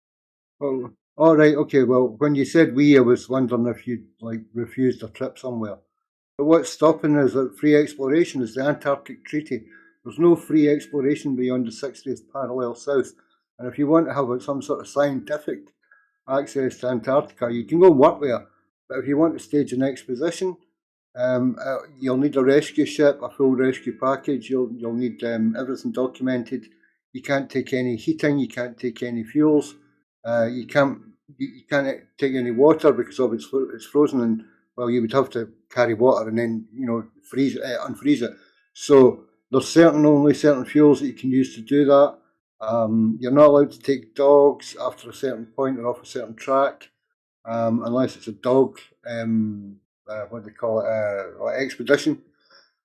Well, all right, okay. Well, when you said we, I was wondering if you'd refused a trip somewhere. But what's stopping us at free exploration is the Antarctic Treaty. There's no free exploration beyond the 60th parallel south. And if you want to have some sort of scientific access to Antarctica, you can go and work there. But if you want to stage an exposition, you'll need a rescue ship, a full rescue package. You'll need everything documented. You can't take any heating. You can't take any fuels. You can't take any water because it's frozen, and well, you would have to carry water and then freeze it, unfreeze it. So there's only certain fuels that you can use to do that. You're not allowed to take dogs after a certain point or off a certain track, unless it's a dog. What do they call it? Expedition.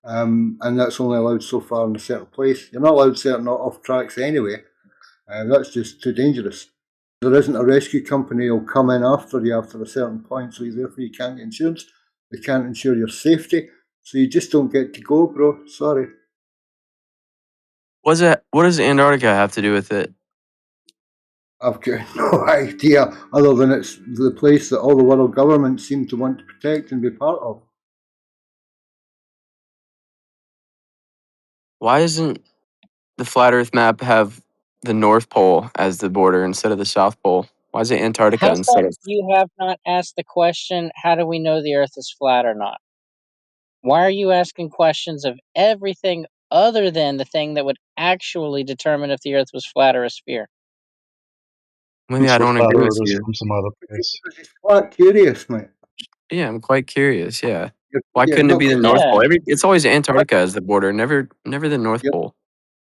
And that's only allowed so far in a certain place. You're not allowed certain off tracks anyway. That's just too dangerous. There isn't a rescue company who'll come in after you after a certain point, so therefore you can't get insurance. They can't insure your safety, so you just don't get to go, bro. Sorry. What does Antarctica have to do with it? I've got no idea, other than it's the place that all the world governments seem to want to protect and be part of. Why doesn't the flat Earth map have the North Pole as the border instead of the South Pole? Why is it Antarctica How instead come of? you have not asked the question, how do we know the Earth is flat or not? Why are you asking questions of everything other than the thing that would actually determine if the Earth was flat or a sphere? Maybe I The don't flat agree with earthers you. from some other place. Because it's quite curious, mate. Yeah, I'm quite curious. Yeah, You're, why you're couldn't it not be the quite, North Yeah. Pole? It's always Antarctica as the border, never the North you're, Pole.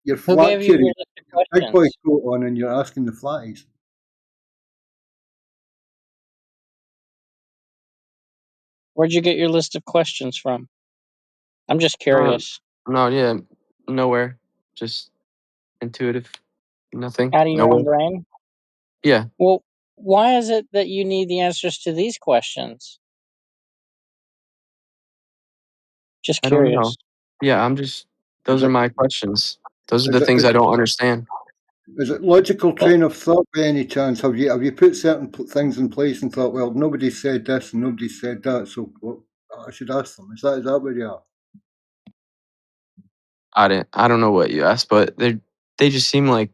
you're Who flat gave you curious. your list of Big boy questions? coat on and you're asking the flatties. Where'd you get your list of questions from? I'm just curious. No, yeah, nowhere. Just intuitive. Nothing. Out of your Nowhere. own brain? Yeah. Well, why is it that you need the answers to these questions? Just I don't know. curious. Yeah, I'm just. Those Is are it, my questions. Those are is the it, things is, I don't understand. is it logical train of thought by any chance? Have you put certain things in place and thought, well, nobody said this and nobody said that, so well, I should ask them. Is that where you are? I don't know what you asked, but they just seem like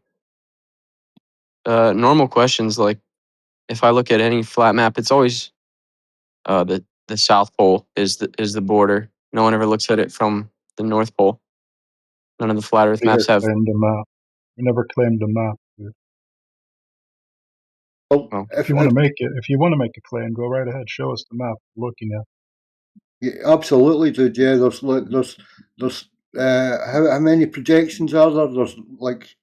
normal questions. Like if I look at any flat map, it's always the South Pole is the border. No one ever looks at it from the North Pole. None of the flat Earth We never maps have. claimed a map. We never claimed a map. Dude. Well, Well, If you want to make it, if you want to make a claim, go right ahead. Show us the map we're looking at. yeah, absolutely, dude. Yeah, there's how many projections are there? There's like,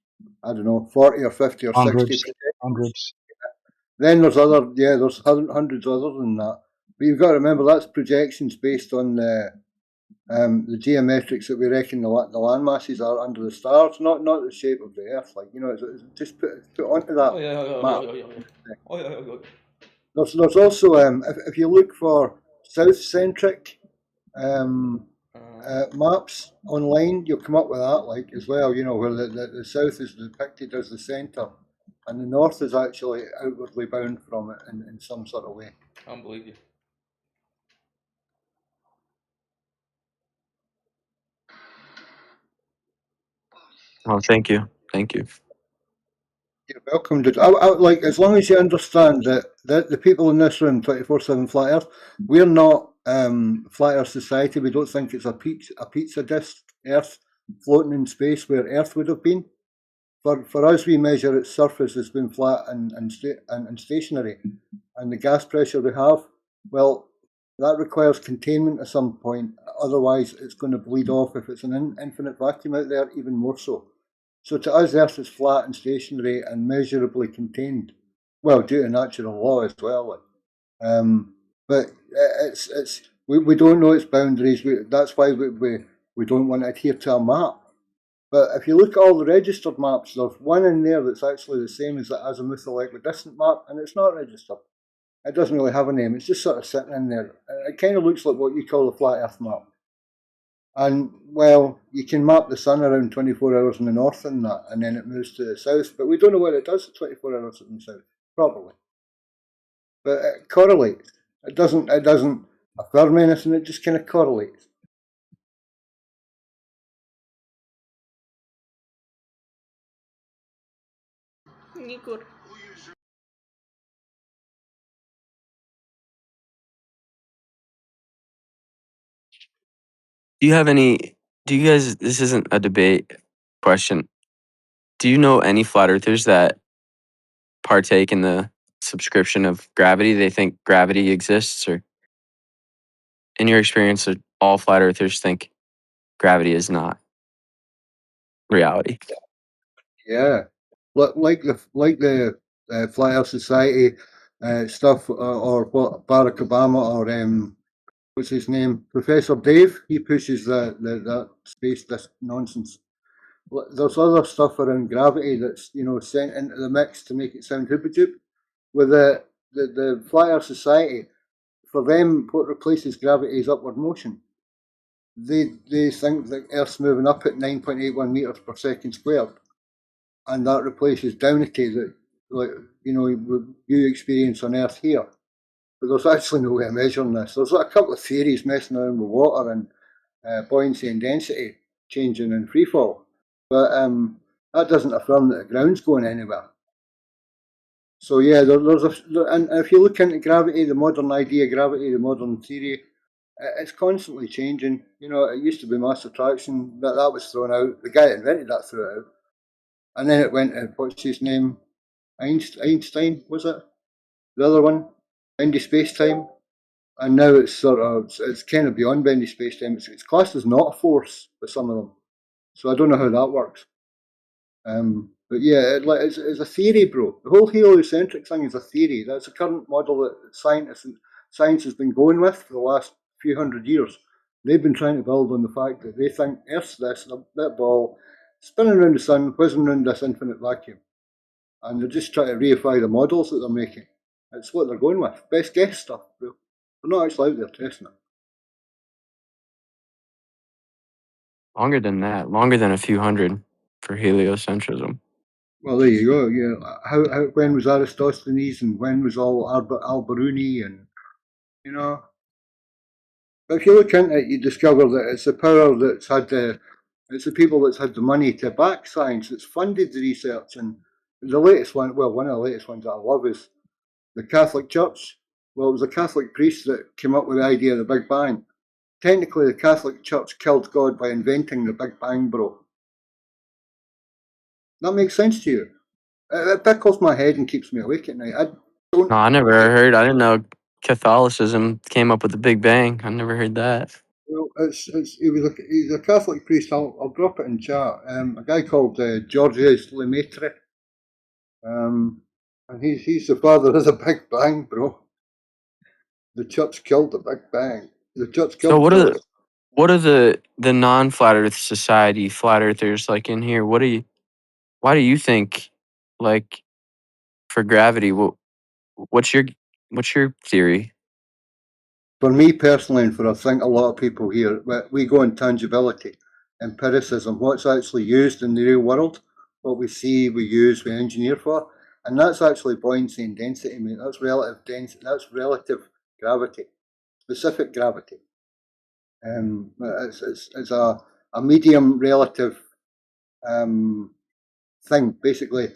I don't know, 40 or 50 or 60 Hundreds, projections. hundreds. Then there's there's hundreds other than that. But you've got to remember that's projections based on the geometrics that we reckon the land masses are under the stars, not the shape of the Earth. Like, you know, it's just put onto that map. There's also if you look for south-centric maps online, you'll come up with that like as well. You know, where the south is depicted as the centre, and the north is actually outwardly bound from it in some sort of way. I don't believe you. oh, thank you. Thank you. You're welcome, dude. Like, as long as you understand that the people in this room, 24/7 Flat Earth, we're not Flat Earth Society. We don't think it's a pizza disc Earth floating in space where Earth would have been. For us, we measure its surface as being flat and stationary, and the gas pressure we have, well, that requires containment at some point. Otherwise, it's going to bleed off if it's an infinite vacuum out there, even more so. So to us, Earth is flat and stationary and measurably contained. Well, due to natural law as well. But we don't know its boundaries. That's why we don't want to adhere to a map. But if you look at all the registered maps, there's one in there that's actually the same as the azimuthal equidistant map, and it's not registered. It doesn't really have a name. It's just sort of sitting in there. It kind of looks like what you call a flat Earth map. And, well, you can map the sun around 24 hours in the north and that, and then it moves to the south. But we don't know what it does at 24 hours in the south, properly. But it correlates. It doesn't affirm anything, it just kind of correlates. Igor. Do you guys, this isn't a debate question. Do you know any flat earthers that partake in the subscription of gravity? They think gravity exists, or in your experience, all flat earthers think gravity is not reality? Yeah. Like the Flat Earth Society stuff, or what Barack Obama or what's his name, Professor Dave, he pushes that space this nonsense. There's other stuff around gravity that's, you know, sent into the mix to make it sound hoopa-doop. With the Flat Earth Society, for them, what replaces gravity is upward motion. They think that Earth's moving up at 9.81 meters per second squared, and that replaces downity that, like, you know, you experience on Earth here. But there's actually no way of measuring this. There's a couple of theories messing around with water and buoyancy and density changing in freefall, but that doesn't affirm that the ground's going anywhere. So yeah, and if you look into gravity, the modern idea of gravity, the modern theory, it's constantly changing. You know, it used to be mass attraction, that was thrown out. The guy that invented that threw it out, and then it went to, what's his name, Einstein, was it? The other one, bendy space-time, and now it's it's kind of beyond bendy space-time. It's classed as not a force for some of them, so I don't know how that works. But yeah, it's a theory, bro. The whole heliocentric thing is a theory. That's a current model that scientists science has been going with for the last few hundred years. They've been trying to build on the fact that they think Earth's this, that ball, spinning around the sun, whizzing around this infinite vacuum. And they're just trying to reify the models that they're making. It's what they're going with. Best guess stuff, bro. They're not actually out there testing it. Longer than that. Longer than a few hundred for heliocentrism. Well, there you go. Yeah, when was Aristophanes and when was all Al-Biruni and, you know. But if you look into it, you discover that it's the power that's had it's the people that's had the money to back science, that's funded the research. And the latest one, well, one of the latest ones that I love is the Catholic Church. Well, it was a Catholic priest that came up with the idea of the Big Bang. Technically, the Catholic Church killed God by inventing the Big Bang, bro. That makes sense to you? It pickles my head and keeps me awake at night. No, I never heard. I didn't know Catholicism came up with the Big Bang. I never heard that. Well, he's a Catholic priest. I'll drop it in chat. A guy called Georges Lemaitre. And he's the father of the Big Bang, bro. The church killed the Big Bang. The church killed. So what are the non-flat Earth society flat earthers like in here? Why do you think, like, for gravity? What's your theory? For me personally, and for I think a lot of people here, we go on tangibility, empiricism, what's actually used in the real world, what we see, we use, we engineer for, and that's actually buoyancy and density, mate. That's relative density. That's relative gravity, specific gravity. It's a medium relative thing. Basically,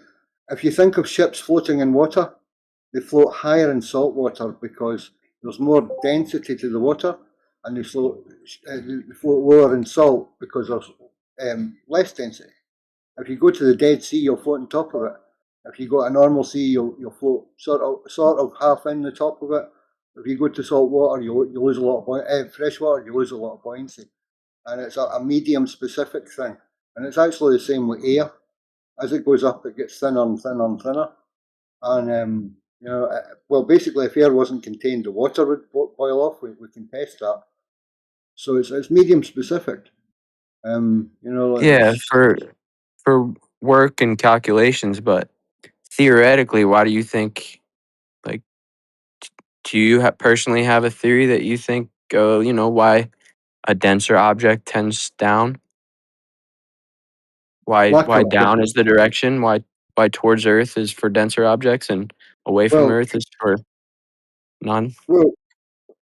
if you think of ships floating in water, they float higher in salt water because there's more density to the water, and they float lower in salt because there's less density. If you go to the Dead Sea, you'll float on top of it. If you go to a normal sea, you'll float sort of half in the top of it. If you go to salt water, you lose a lot of fresh water, you lose a lot of buoyancy, and it's a medium specific thing. And it's actually the same with air. As it goes up, it gets thinner and thinner and thinner. And well, basically, if air wasn't contained, the water would boil off. We can test that. So it's medium specific. Yeah, for work and calculations, but theoretically, why do you think, like, do you personally have a theory that you think, why a denser object tends down? Why down is the direction? Why towards Earth is for denser objects and away from Earth is for none? Well,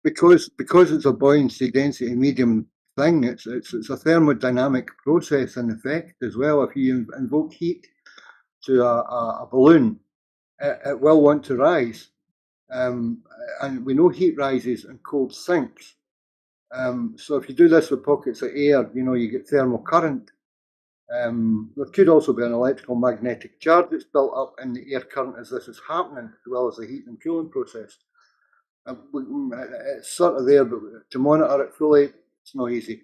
because it's a buoyancy density medium thing, it's a thermodynamic process in effect as well. If you invoke heat to a balloon, it will want to rise. And we know heat rises and cold sinks. So if you do this with pockets of air, you get thermal current. There could also be an electrical magnetic charge that's built up in the air current as this is happening, as well as the heat and cooling process. It's sort of there, but to monitor it fully, it's not easy.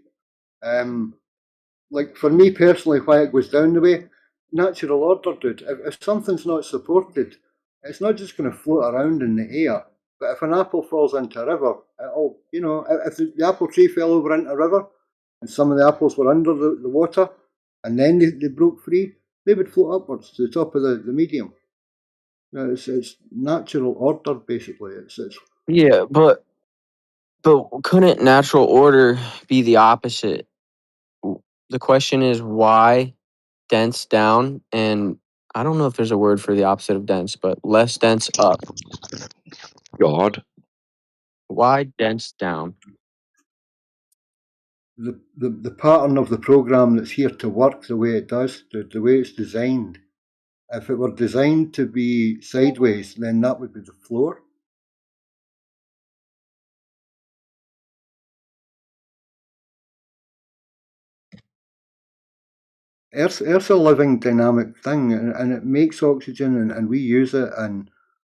Like for me personally, why it goes down the way, natural order, dude. If something's not supported, it's not just going to float around in the air. But if an apple falls into a river, if the apple tree fell over into a river and some of the apples were under the water and then they broke free, they would float upwards to the top of the medium. It's natural order, basically. Yeah, but couldn't natural order be the opposite? The question is why dense down, and I don't know if there's a word for the opposite of dense, but less dense up. God. Why dense down? The pattern of the program that's here to work the way it does, the way it's designed. If it were designed to be sideways, then that would be the floor. Earth's a living, dynamic thing, and it makes oxygen, and we use it. And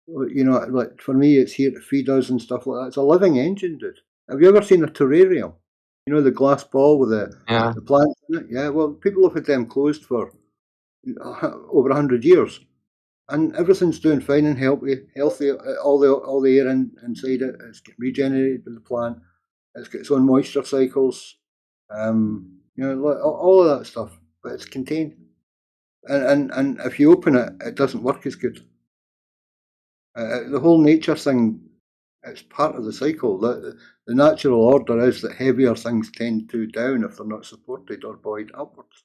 like for me, it's here to feed us and stuff like that. It's a living engine, dude. Have you ever seen a terrarium? The glass ball with the plants in it. Yeah, well, people have had them closed for over 100 years. and everything's doing fine and healthy. All the air inside it is getting regenerated by the plant. It's got its own moisture cycles. All of that stuff, but it's contained. And if you open it, it doesn't work as good. The whole nature thing, it's part of the cycle. The natural order is that heavier things tend to down if they're not supported or buoyed upwards.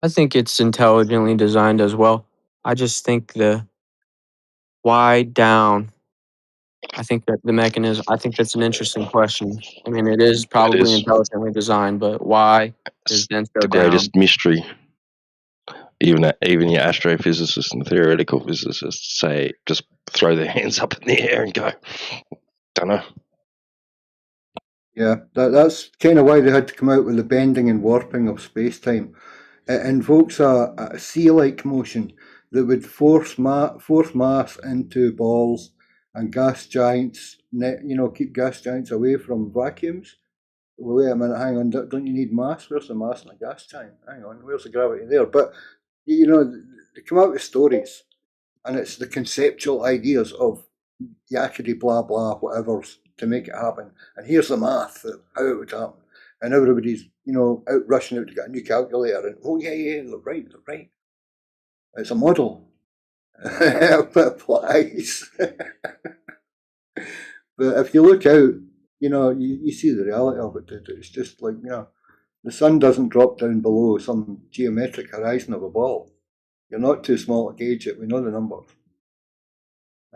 I think it's intelligently designed as well. I just think the why down. I think that the mechanism. I think that's an interesting question. I mean, it is probably is. intelligently designed, but why It's is Denso the down? greatest mystery. Even your astrophysicists and theoretical physicists say, just throw their hands up in the air and go, don't know. Yeah, that's kind of why they had to come out with the bending and warping of space-time. It invokes a sea-like motion that would force mass into balls and gas giants. Keep gas giants away from vacuums. Well, wait a minute, hang on. Don't you need mass? Where's the mass in a gas giant? Hang on, where's the gravity there? But they come out with stories, and it's the conceptual ideas of yakety blah blah whatever's to make it happen. And here's the math of how it would happen. And everybody's out rushing out to get a new calculator. And yeah, they're right. It's a model. It applies. But if you look out, you see the reality of it. It's just like the sun doesn't drop down below some geometric horizon of a ball. You're not too small to gauge it. We know the numbers.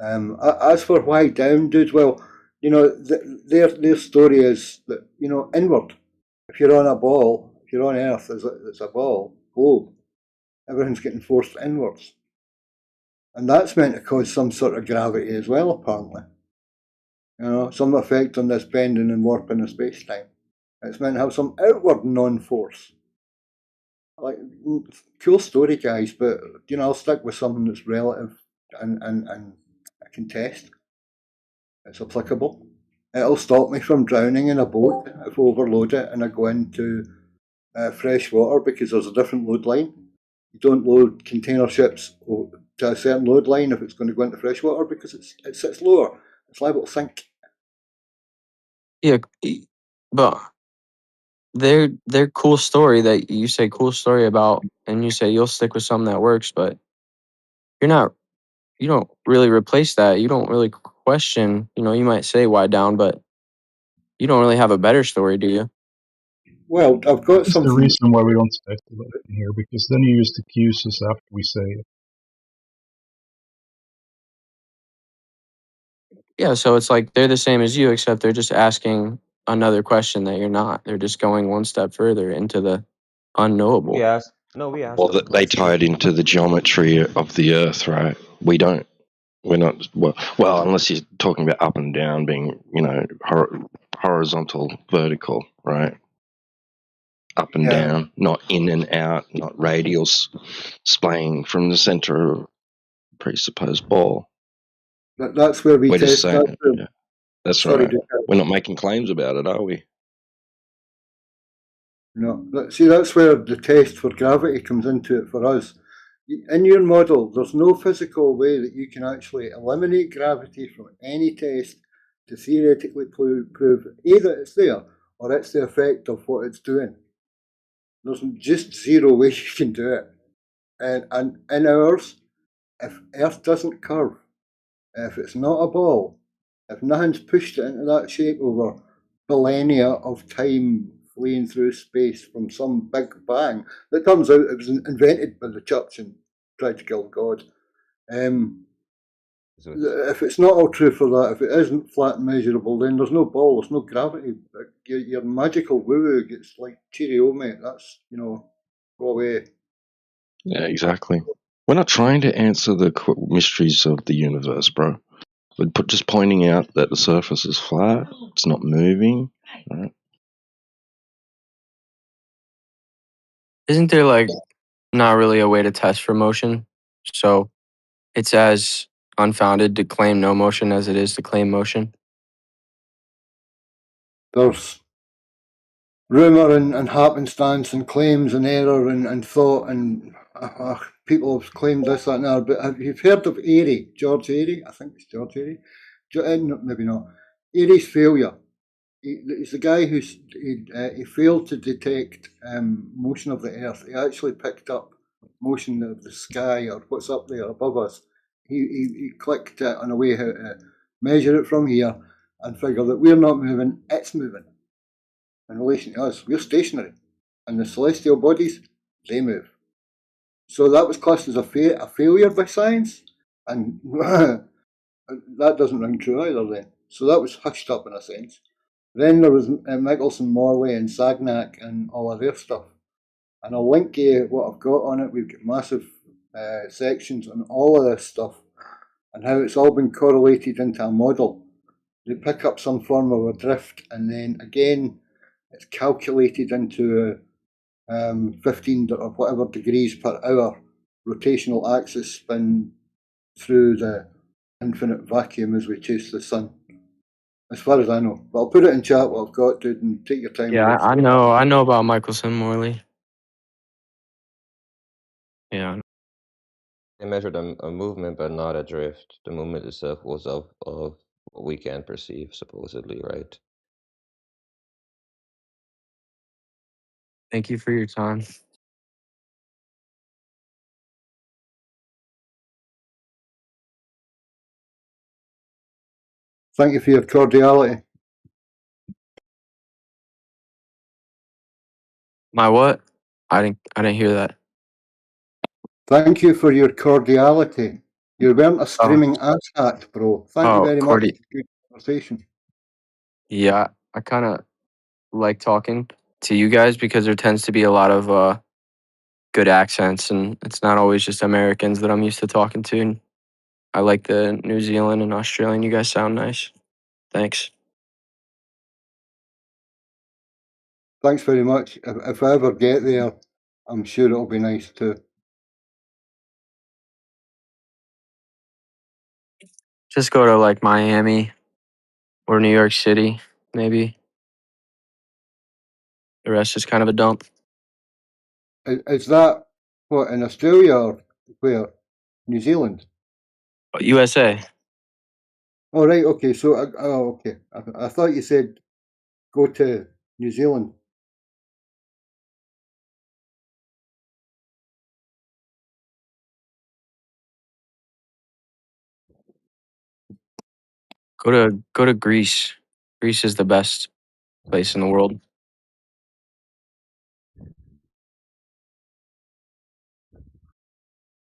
As for why down, dude, well, their story is that inward. If you're on a ball, if you're on Earth, it's a ball globe. Everything's getting forced inwards, and that's meant to cause some sort of gravity as well, apparently. Some effect on this bending and warping of space-time. It's meant to have some outward non-force. Like, cool story, guys, but I'll stick with something that's relative and I can test. It's applicable. It'll stop me from drowning in a boat if I overload it and I go into fresh water because there's a different load line. You don't load container ships to a certain load line if it's going to go into fresh water because it sits lower. It's liable to sink. Yeah, but their cool story that you say cool story about, and you say you'll stick with something that works, but you don't really replace that. You don't really question. You might say why down, but you don't really have a better story, do you? Well, I've got That's the something. reason why we don't speculate in here, because then you use the excuses after we say it. Yeah, so it's like they're the same as you, except they're just asking another question that you're not. They're just going one step further into the unknowable. We asked. No, we asked. Well, Them they tie it into the geometry of the Earth, right? We don't. We're not. Well, unless you're talking about up and down being, horizontal, vertical, right? Up and Yeah, down, not in and out, not radials splaying from the center of presupposed ball. that's where we We're just test. saying, yeah, that's Sorry, right. We're not making claims about it, are we? no. See, that's where the test for gravity comes into it for us. In your model, there's no physical way that you can actually eliminate gravity from any test to theoretically prove either it's there or it's the effect of what it's doing. There's just zero way you can do it. And in ours, if Earth doesn't curve, if it's not a ball, if nothing's pushed it into that shape over millennia of time fleeing through space from some big bang that turns out it was invented by the church and tried to kill God. If it's not all true for that, if it isn't flat and measurable, then there's no ball, there's no gravity. Your magical woo gets like cheerio, mate. That's go away. Yeah, exactly. We're not trying to answer the mysteries of the universe, bro. We're just pointing out that the surface is flat, it's not moving, right? Isn't there not really a way to test for motion? So it's as unfounded to claim no motion as it is to claim motion. There's rumour and happenstance and claims and error and thought and people have claimed this, that, and that. But have you heard of Airy, George Airy? I think it's George Airy. Maybe not. Airy's failure. He's the guy he failed to detect motion of the Earth. He actually picked up motion of the sky or what's up there above us. He clicked on a way how to measure it from here and figure that we're not moving, it's moving in relation to us. We're stationary, and the celestial bodies, they move. So that was classed as a failure by science, and that doesn't ring true either. Then, so that was hushed up in a sense. Then there was Michelson, Morley, and Sagnac, and all of their stuff. And I'll link you what I've got on it. We've got massive sections on all of this stuff and how it's all been correlated into a model. They pick up some form of a drift, and then again, it's calculated into 15 or whatever degrees per hour rotational axis spin through the infinite vacuum as we chase the sun. As far as I know. But I'll put it in chat what I've got, dude, and take your time Yeah, with it. I know. I know about Michelson Morley. Yeah. They measured a movement, but not a drift. The movement itself was of what we can perceive, supposedly, right? Thank you for your time. Thank you for your cordiality. My what? I didn't hear that. Thank you for your cordiality. You weren't a screaming asshat, bro. Thank you very much. Good conversation. Yeah, I kind of like talking to you guys because there tends to be a lot of good accents, and it's not always just Americans that I'm used to talking to. And I like the New Zealand and Australian. You guys sound nice. Thanks. Thanks very much. If I ever get there, I'm sure it'll be nice too. Just go to like Miami or New York City, maybe. The rest is kind of a dump. Is that what, in Australia or where? New Zealand? USA. Oh, right, okay. So, okay. I thought you said go to New Zealand. Go to Greece. Greece is the best place in the world.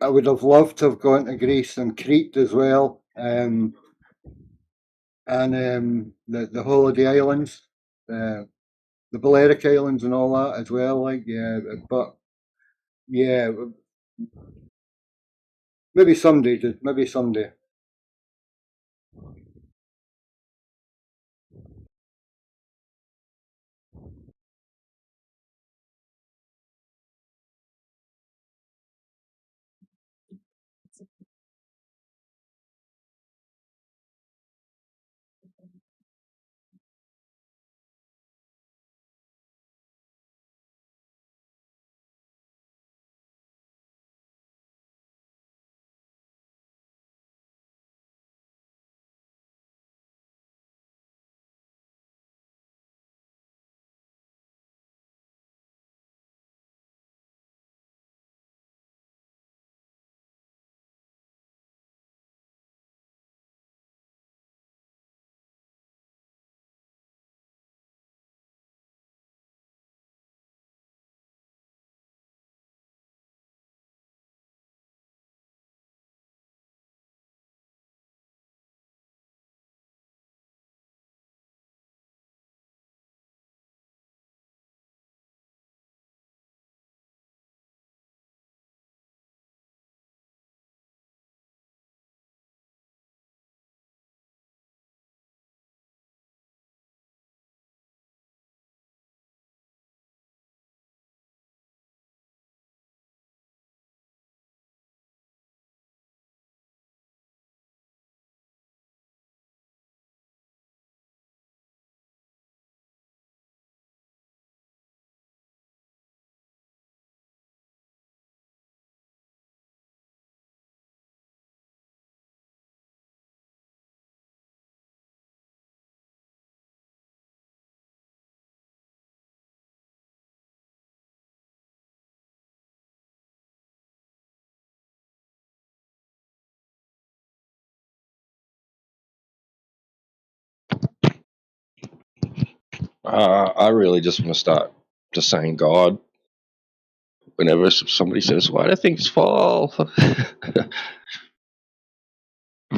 I would have loved to have gone to Greece and Crete as well, and the holiday islands, the Balearic Islands and all that as well. Like, yeah, but yeah, maybe someday, dude. Maybe someday. I really just want to start just saying God whenever somebody says, "Why do things fall?" I've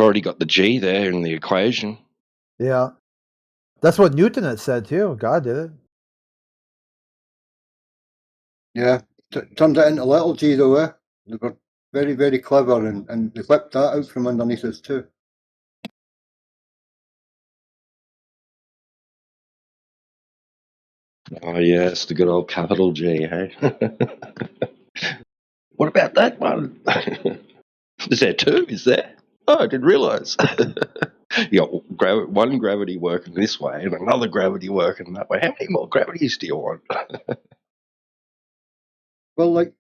already got the G there in the equation. Yeah. That's what Newton had said too. God did it. Yeah, turned it into little G though, eh? They were very, very clever and they whipped that out from underneath us too. Oh yes, the good old capital G, hey? What about that one? Is there two? Is there? Oh, I didn't realise. You got one gravity working this way and another gravity working that way. How many more gravities do you want? Well, like,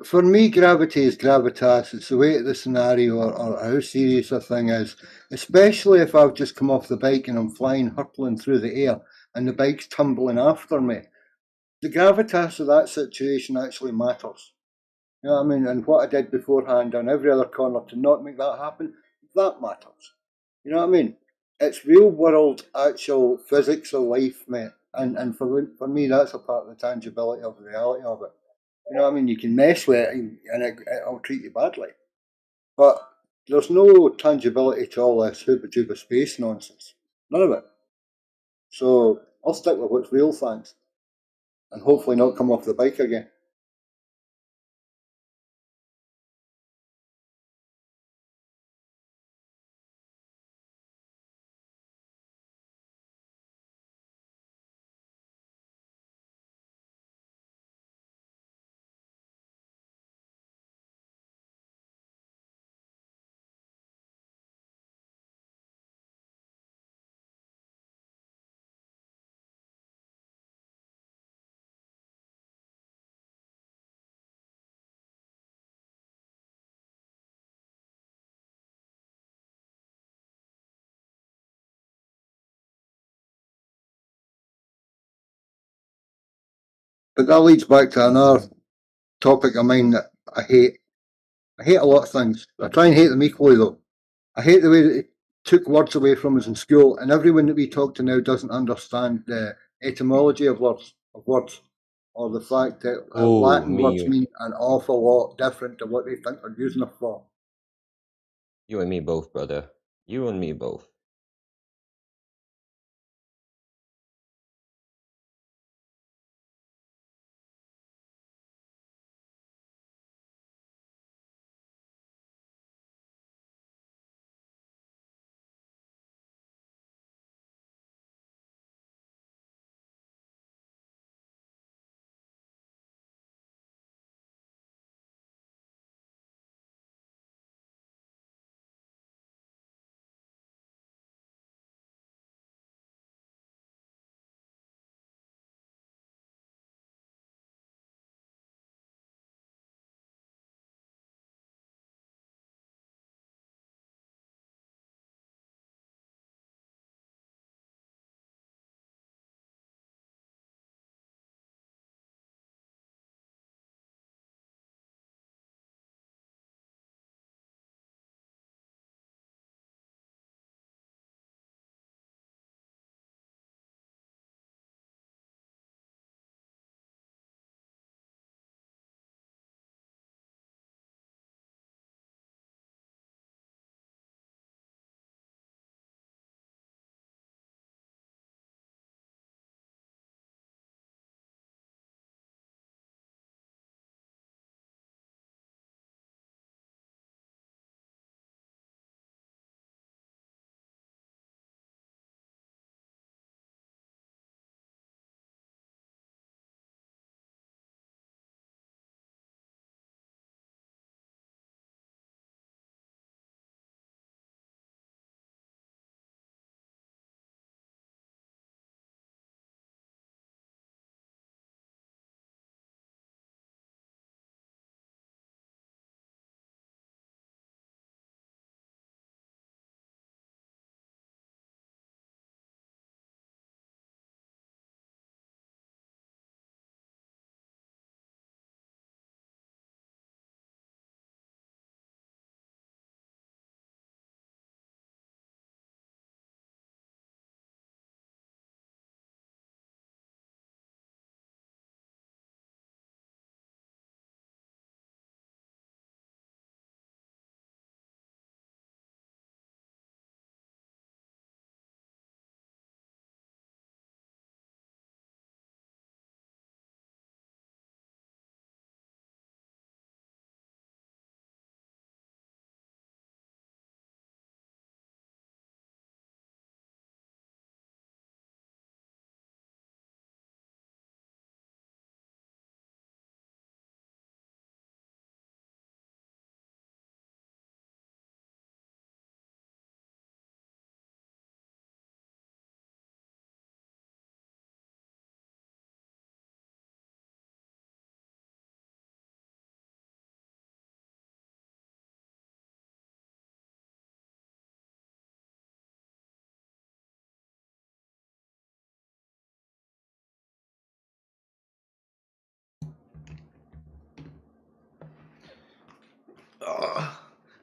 for me, gravity is gravitas. It's the weight of the scenario or how serious a thing is. Especially if I've just come off the bike and I'm flying, hurtling through the air and the bike's tumbling after me. The gravitas of that situation actually matters. You know what I mean? And what I did beforehand on every other corner to not make that happen, that matters. You know what I mean? It's real world, actual physics of life, mate. And for me, that's a part of the tangibility of the reality of it. You know what I mean? You can mess with it and it'll treat you badly. But there's no tangibility to all this hooba dooba space nonsense. None of it. So I'll stick with what's real, thanks. And hopefully not come off the bike again. But that leads back to another topic of mine that I hate. I hate a lot of things. I try and hate them equally though. I hate the way that it took words away from us in school, and everyone that we talk to now doesn't understand the etymology of words, or the fact that Oh, Latin me, words mean an awful lot different to what they think they're using it for. you and me both, brother. You and me both.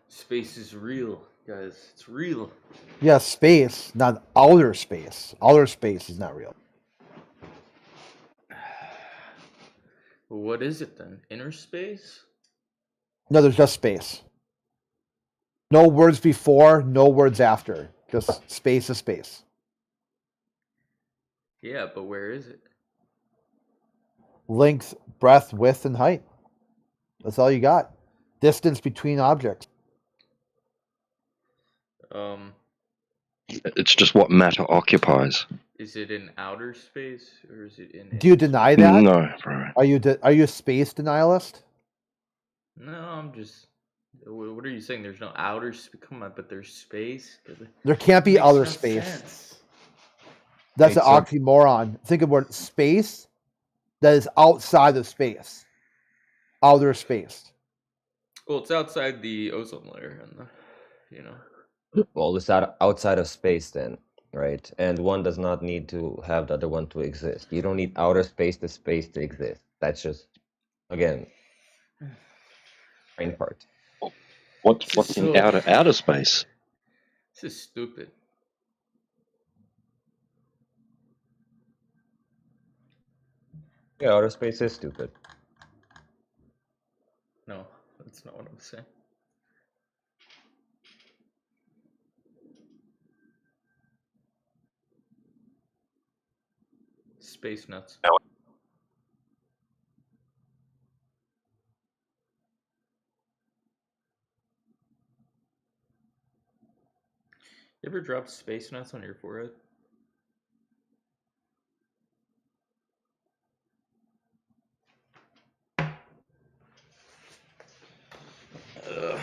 Space is real, guys. It's real. Yeah, space, not outer space. Outer space is not real. Well, what is it then? Inner space? No, there's just space. No words before, no words after. Just space is space. Yeah, but where is it? Length, breadth, width, and height. That's all you got. Distance between objects. It's just what matter occupies. Is it in outer space or is it in? Do you deny that? No, bro. Are you a space denialist? No, I'm just. What are you saying? There's no outer space. Come on, but there's space. There can't be Makes outer no space. sense. That's an Makes sense. oxymoron. Think about space that is outside of space. Outer space. Well, it's outside the ozone layer, and Well, it's outside of space then, right? And one does not need to have the other one to exist. You don't need outer space to exist. That's just, again, brain part. What's in outer space? This is stupid. Yeah, outer space is stupid. No, that's not what I'm saying. Space nuts. You ever dropped space nuts on your forehead? Ugh.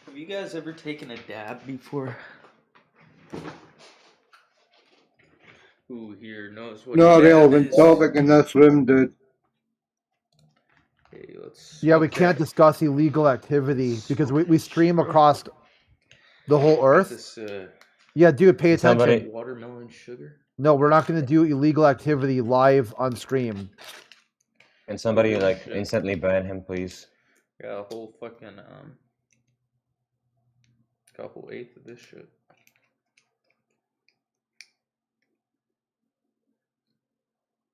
Have you guys ever taken a dab before? Who here knows what Not a a dab relevant is? topic in this room, dude. Okay, let's. Yeah, we can't discuss illegal activity because we stream across the whole Earth. This, Yeah, dude, pay attention. Somebody- Watermelon sugar. No, we're not going to do illegal activity live on stream. Can somebody Holy like shit. instantly ban him, please? Yeah, a whole fucking couple eighth of this shit.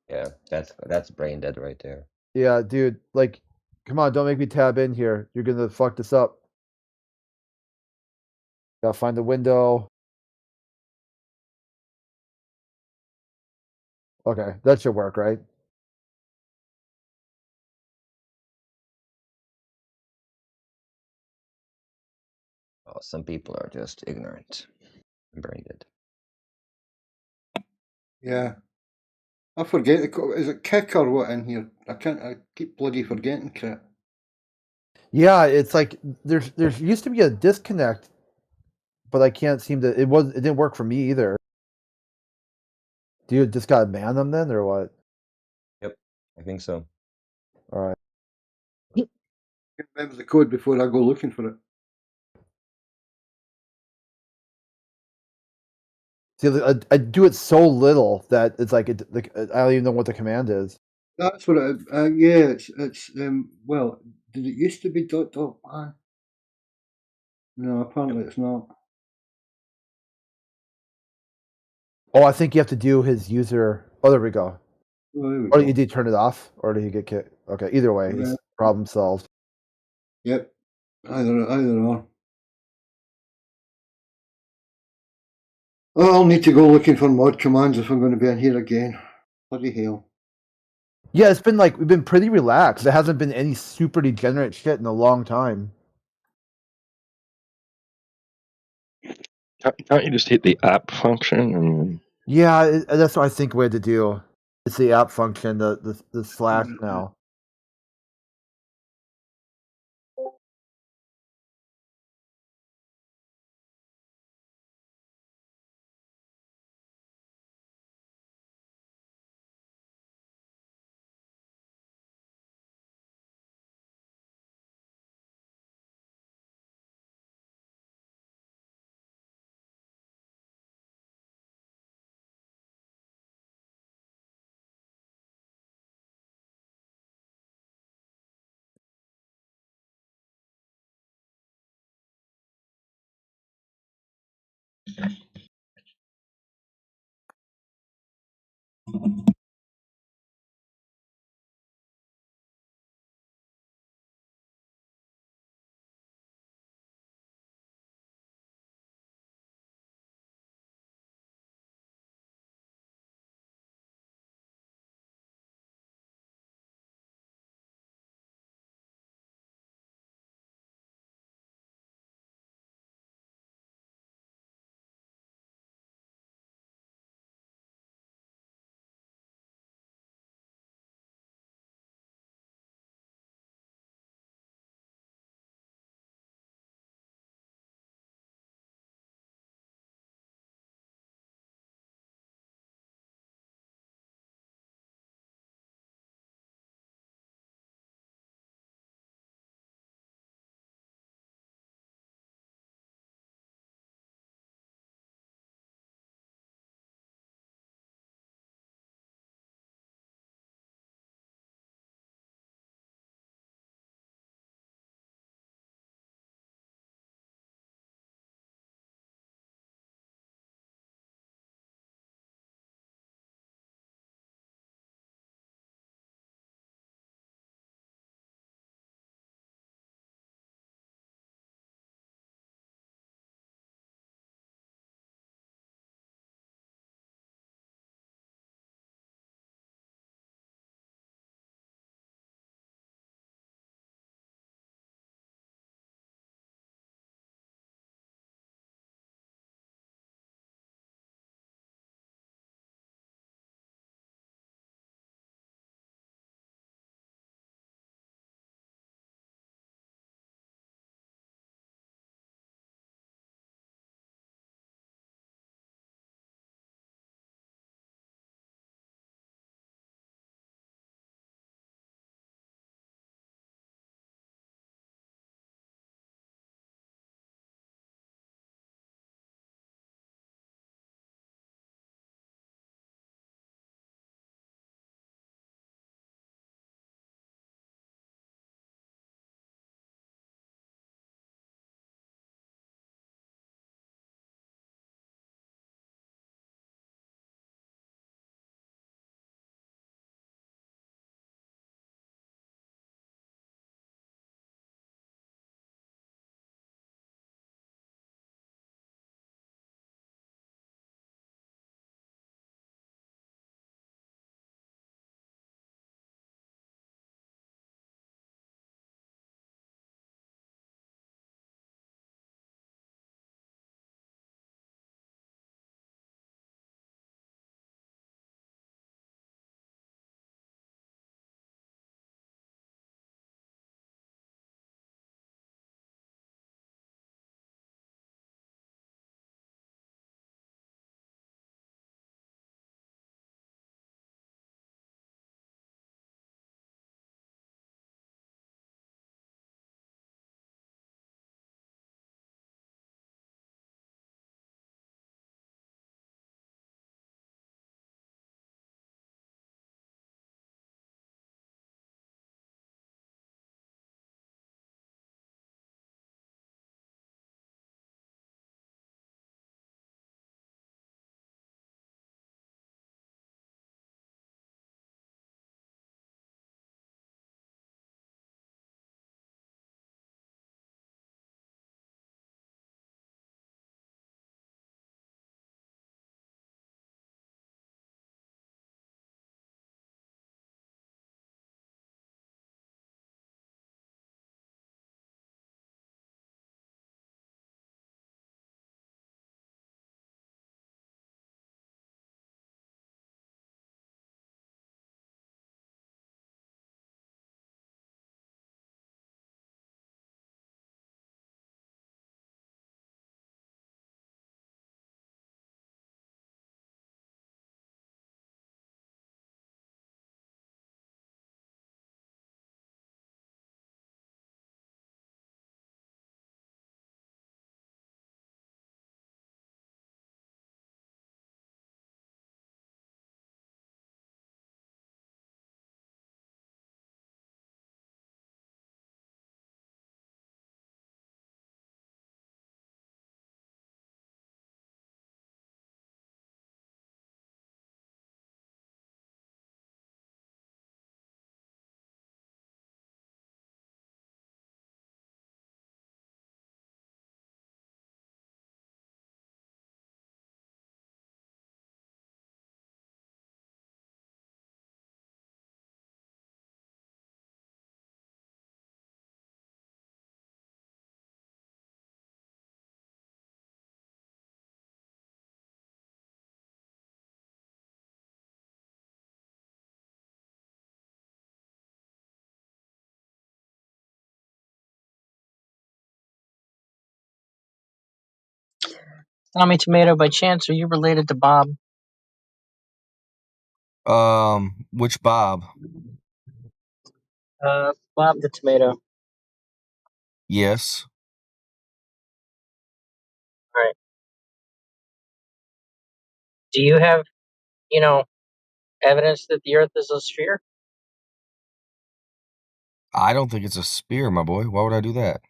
Yeah, that's brain dead right there. Yeah, dude, like, come on, don't make me tab in here. You're going to fuck this up. Gotta find the window. Okay, that should work, right? Oh, some people are just ignorant and brain dead. Yeah. I forget is it kick or what in here? I keep bloody forgetting crap. Yeah, it's like there's used to be a disconnect, but I can't seem to. It didn't work for me either. Do you just gotta ban them then, or what? Yep, I think so. All right. Can't remember the code before I go looking for it. See, I do it so little that it's like I don't even know what the command is. That's what it. Yeah, it's well, did it used to be .man? No, apparently it's not. Oh, I think you have to do his user. Oh, there we go. Oh, there we Or go. you did turn it off, or did he get kicked? Okay, either way, Yeah. it's problem solved. Yep. Either or. Oh, I'll need to go looking for mod commands if I'm going to be in here again. Bloody hell. Yeah, it's been like we've been pretty relaxed. There hasn't been any super degenerate shit in a long time. Can't you just hit the app function and Yeah, that's what I think we had to do. It's the app function, the slash now. Tommy Tomato, by chance, are you related to Bob? Which Bob? Bob the Tomato. Yes. All right. Do you have, evidence that the Earth is a sphere? I don't think it's a spear, my boy. Why would I do that?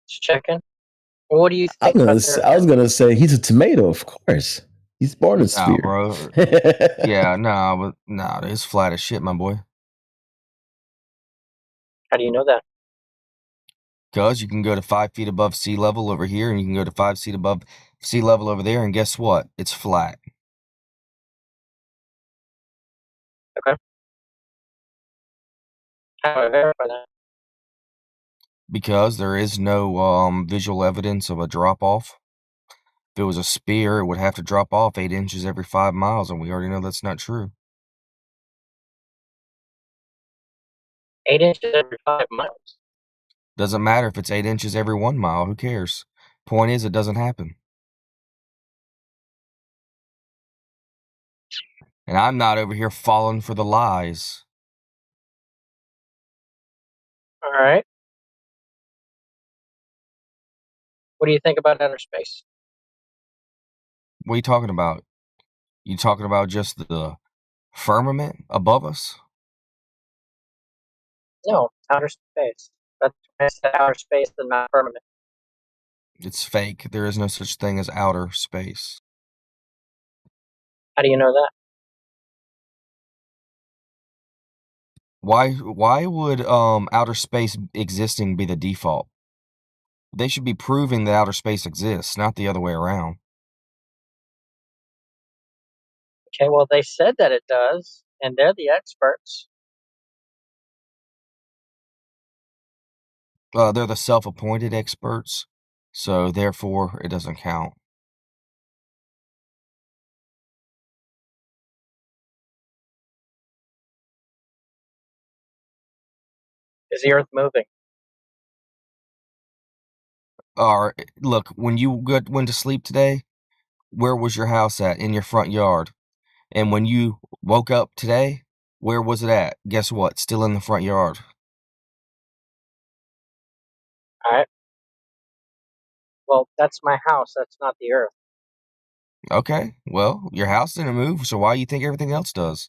Just checking. What do you I think about was gonna say he's a tomato, of course. He's born a Nah, sphere. bro. Yeah, nah, it's flat as shit, my boy. How do you know that? Because you can go to 5 feet above sea level over here, and you can go to 5 feet above sea level over there, and guess what? It's flat. Okay. How do I verify that? Because there is no visual evidence of a drop off. If it was a spear, it would have to drop off 8 inches every 5 miles, and we already know that's not true. 8 inches every 5 miles. Doesn't matter if it's 8 inches every 1 mile. Who cares? Point is, it doesn't happen. And I'm not over here falling for the lies. All right. What do you think about outer space? What are you talking about? You talking about just the firmament above us? No, outer space. That's why I said outer space and not firmament. It's fake. There is no such thing as outer space. How do you know that? Why would outer space existing be the default? They should be proving that outer space exists, not the other way around. Okay, well, they said that it does, and they're the experts. They're the self-appointed experts, so therefore it doesn't count. Is the Earth moving? Look, when you went to sleep today, where was your house at? In your front yard. And when you woke up today, where was it at? Guess what? Still in the front yard. All right. Well, that's my house. That's not the Earth. Okay, well, your house didn't move, so why do you think everything else does?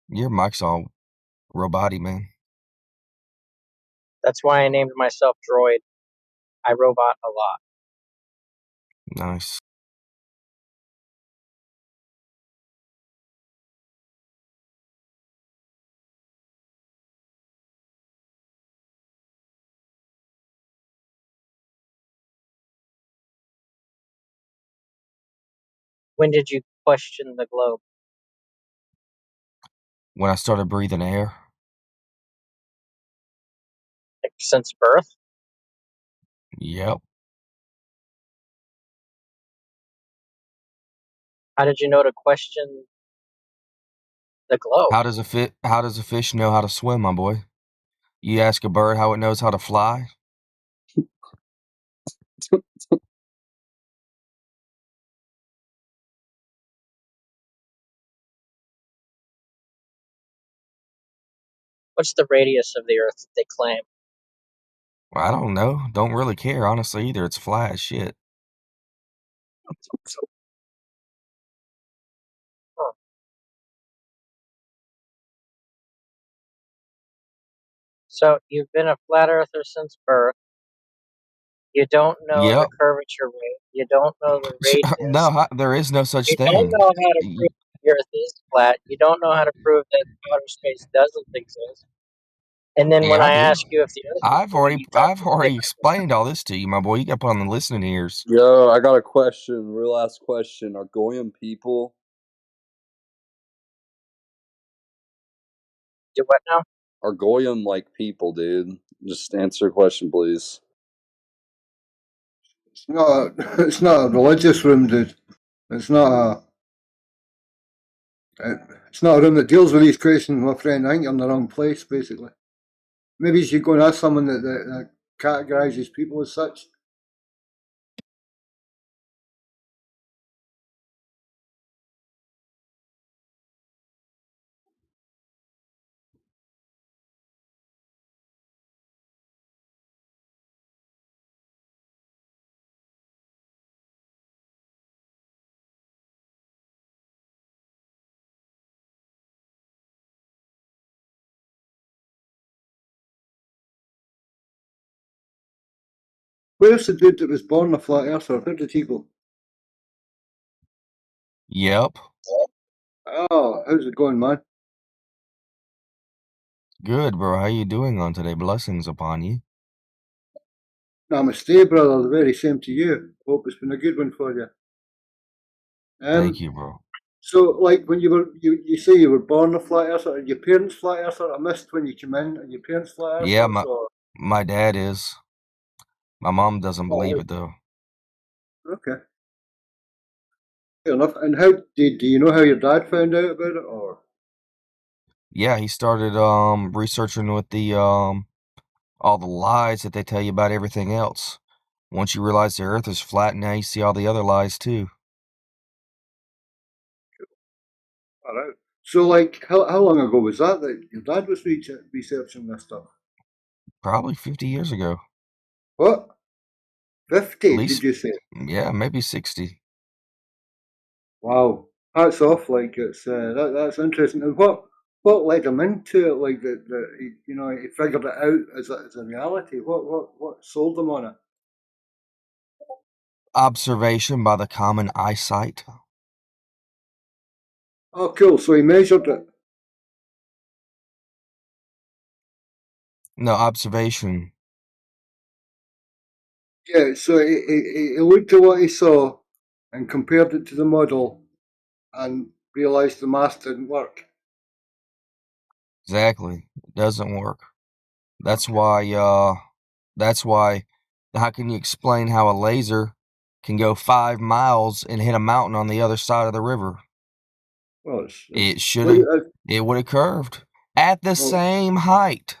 Your mic's all roboty, man. That's why I named myself Droid. I robot a lot. Nice. When did you question the globe? When I started breathing air. Like, since birth? Yep. How did you know to question the globe? How does a fish know how to swim, my boy? You ask a bird how it knows how to fly? What's the radius of the Earth that they claim? I don't know. Don't really care, honestly, either. It's flat as shit. Huh. So you've been a flat earther since birth. You don't know the Yep. curvature rate. You don't know the radius. No, there is no such You thing. don't know how to prove the Earth is flat. You don't know how to prove that outer space doesn't exist. And then when Yeah, I I do. ask you if the Earth I've is moving, already explained all this to you, my boy. You got put on the listening ears. Yo, I got a question. Real last question. Are Goyim people? Do what now? Are Goyim like people, dude? Just answer a question, please. It's not a religious room, dude. It's not a. It's not a room that deals with these questions, my friend. I think you're in the wrong place, basically. Maybe you should go and ask someone that categorises people as such. Where's the dude that was born a flat earther? Where did he go? Yep. Oh, how's it going, man? Good, bro. How you doing on today? Blessings upon you. Namaste, brother. The very same to you. Hope it's been a good one for you. Thank you, bro. So, like, when you say you were born a flat earther, are your parents flat earther? I missed when you came in. Are your parents flat earthers? Yeah, Or? my dad is. My mom doesn't believe Oh, it though. okay. Fair enough. And how do you know how your dad found out about it, or? Yeah, he started researching with the all the lies that they tell you about everything else. Once you realize the earth is flat, now you see all the other lies too. All right. So, like, how long ago was that your dad was researching this stuff? Probably 50 years ago. What? 50, At least, did you say? yeah, maybe 60. Wow. Hats off, like, it's that's interesting. And what led him into it? Like, he figured it out as a reality. What sold him on it? Observation by the common eyesight. Oh, cool. So he measured it. No, observation. Yeah, so he looked at what he saw and compared it to the model and realised the math didn't work. Exactly. It doesn't work. That's why how can you explain how a laser can go 5 miles and hit a mountain on the other side of the river? Well, It would have curved at the same height.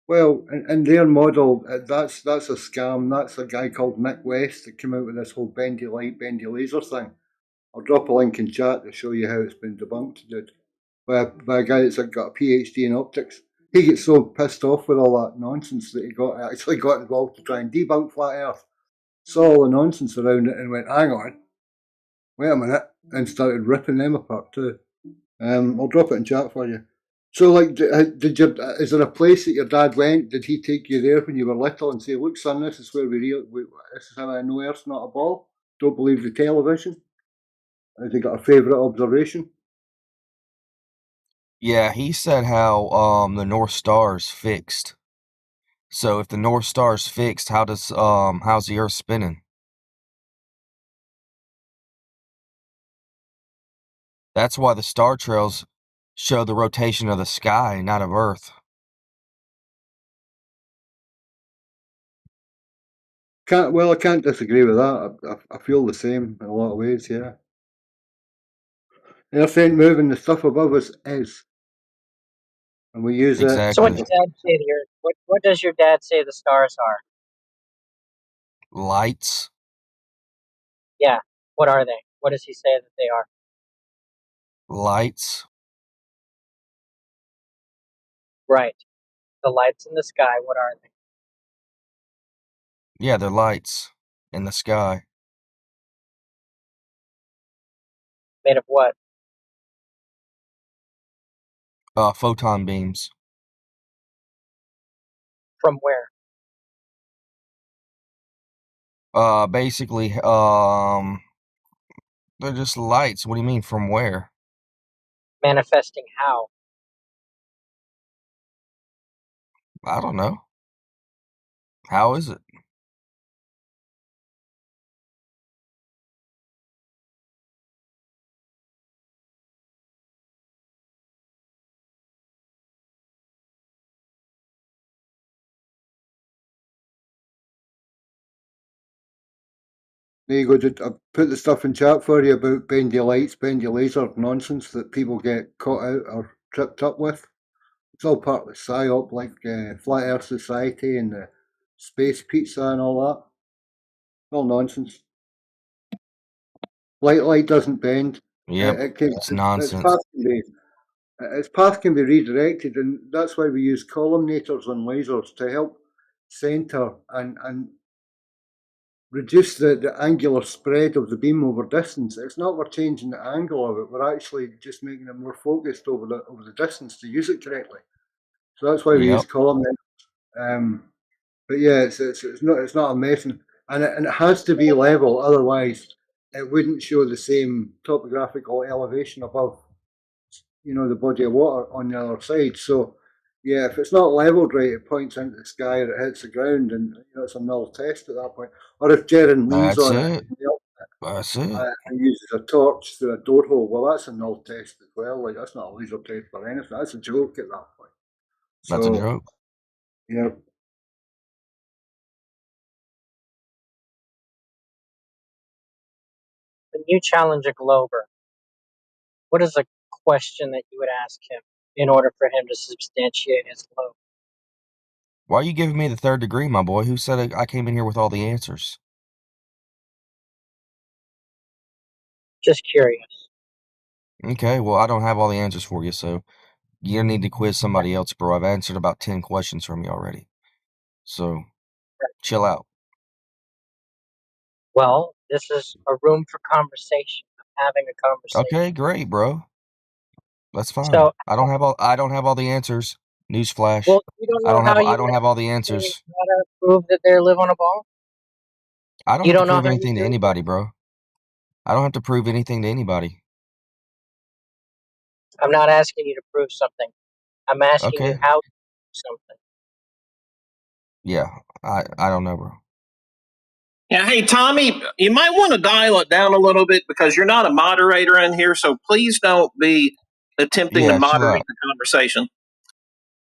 Well, in their model, that's a scam. That's a guy called Mick West that came out with this whole bendy light, bendy laser thing. I'll drop a link in chat to show you how it's been debunked, dude. By a guy that's got a PhD in optics. He gets so pissed off with all that nonsense that he actually got involved to try and debunk flat Earth. Saw all the nonsense around it and went, hang on, wait a minute, and started ripping them apart too. I'll drop it in chat for you. So, like, is there a place that your dad went? Did he take you there when you were little and say, "Look, son, this is where this is how I know Earth's not a ball. Don't believe the television." Has he got a favourite observation? Yeah, he said how the North Star is fixed. So if the North Star is fixed, how's the Earth spinning? That's why the star trails show the rotation of the sky, not of Earth. I can't disagree with that. I feel the same in a lot of ways. Yeah, Earth ain't moving. The stuff above us is, and we use it. So, what's your dad say to your what does your dad say the stars are? Lights. Yeah, what are they? What does he say that they are? Lights. Right. The lights in the sky, what are they? Yeah, they're lights in the sky. Made of what? Photon beams. From where? Basically, they're just lights. What do you mean, from where? Manifesting how? I don't know. How is it? There you go. I put the stuff in chat for you about bendy lights, bendy laser nonsense that people get caught out or tripped up with. It's all part of the psyop, like Flat Earth Society and the space pizza and all that. All nonsense. Light doesn't bend. Yep, it's nonsense. Its path can be redirected, and that's why we use columnators on lasers to help center and reduce the angular spread of the beam over distance. It's not we're changing the angle of it; we're actually just making it more focused over the distance to use it correctly. So that's why we use columnators. But yeah, it's not a mess, and it has to be level. Otherwise, it wouldn't show the same topographical elevation above, the body of water on the other side. So yeah, if it's not leveled right, it points into the sky or it hits the ground, and it's a null test at that point. Or if Jaren leans That's on it. it That's it. and uses a torch through a door hole, well, that's a null test as well. Like that's not a laser test or anything. That's a joke at that point. That's a joke. Yeah. When you challenge a Glober, what is a question that you would ask him in order for him to substantiate his globe? Why are you giving me the third degree, my boy? Who said I came in here with all the answers? Just curious. Okay, well, I don't have all the answers for you, so you need to quiz somebody else, bro. I've answered about 10 questions from you already. So, chill out. Well, this is a room for conversation. I'm having a conversation. Okay, great, bro. That's fine. So I don't have all the answers. Newsflash. well, you don't know I don't have all the answers. how to prove that they live on a ball? I don't You have to don't know prove how anything to you anybody, bro. I don't have to prove anything to anybody. I'm not asking you to prove something. I'm asking you Okay. how to do something. Yeah, I don't know, bro. Yeah, hey Tommy, you might want to dial it down a little bit because you're not a moderator in here, so please don't be attempting to Yeah, chill moderate out. the conversation.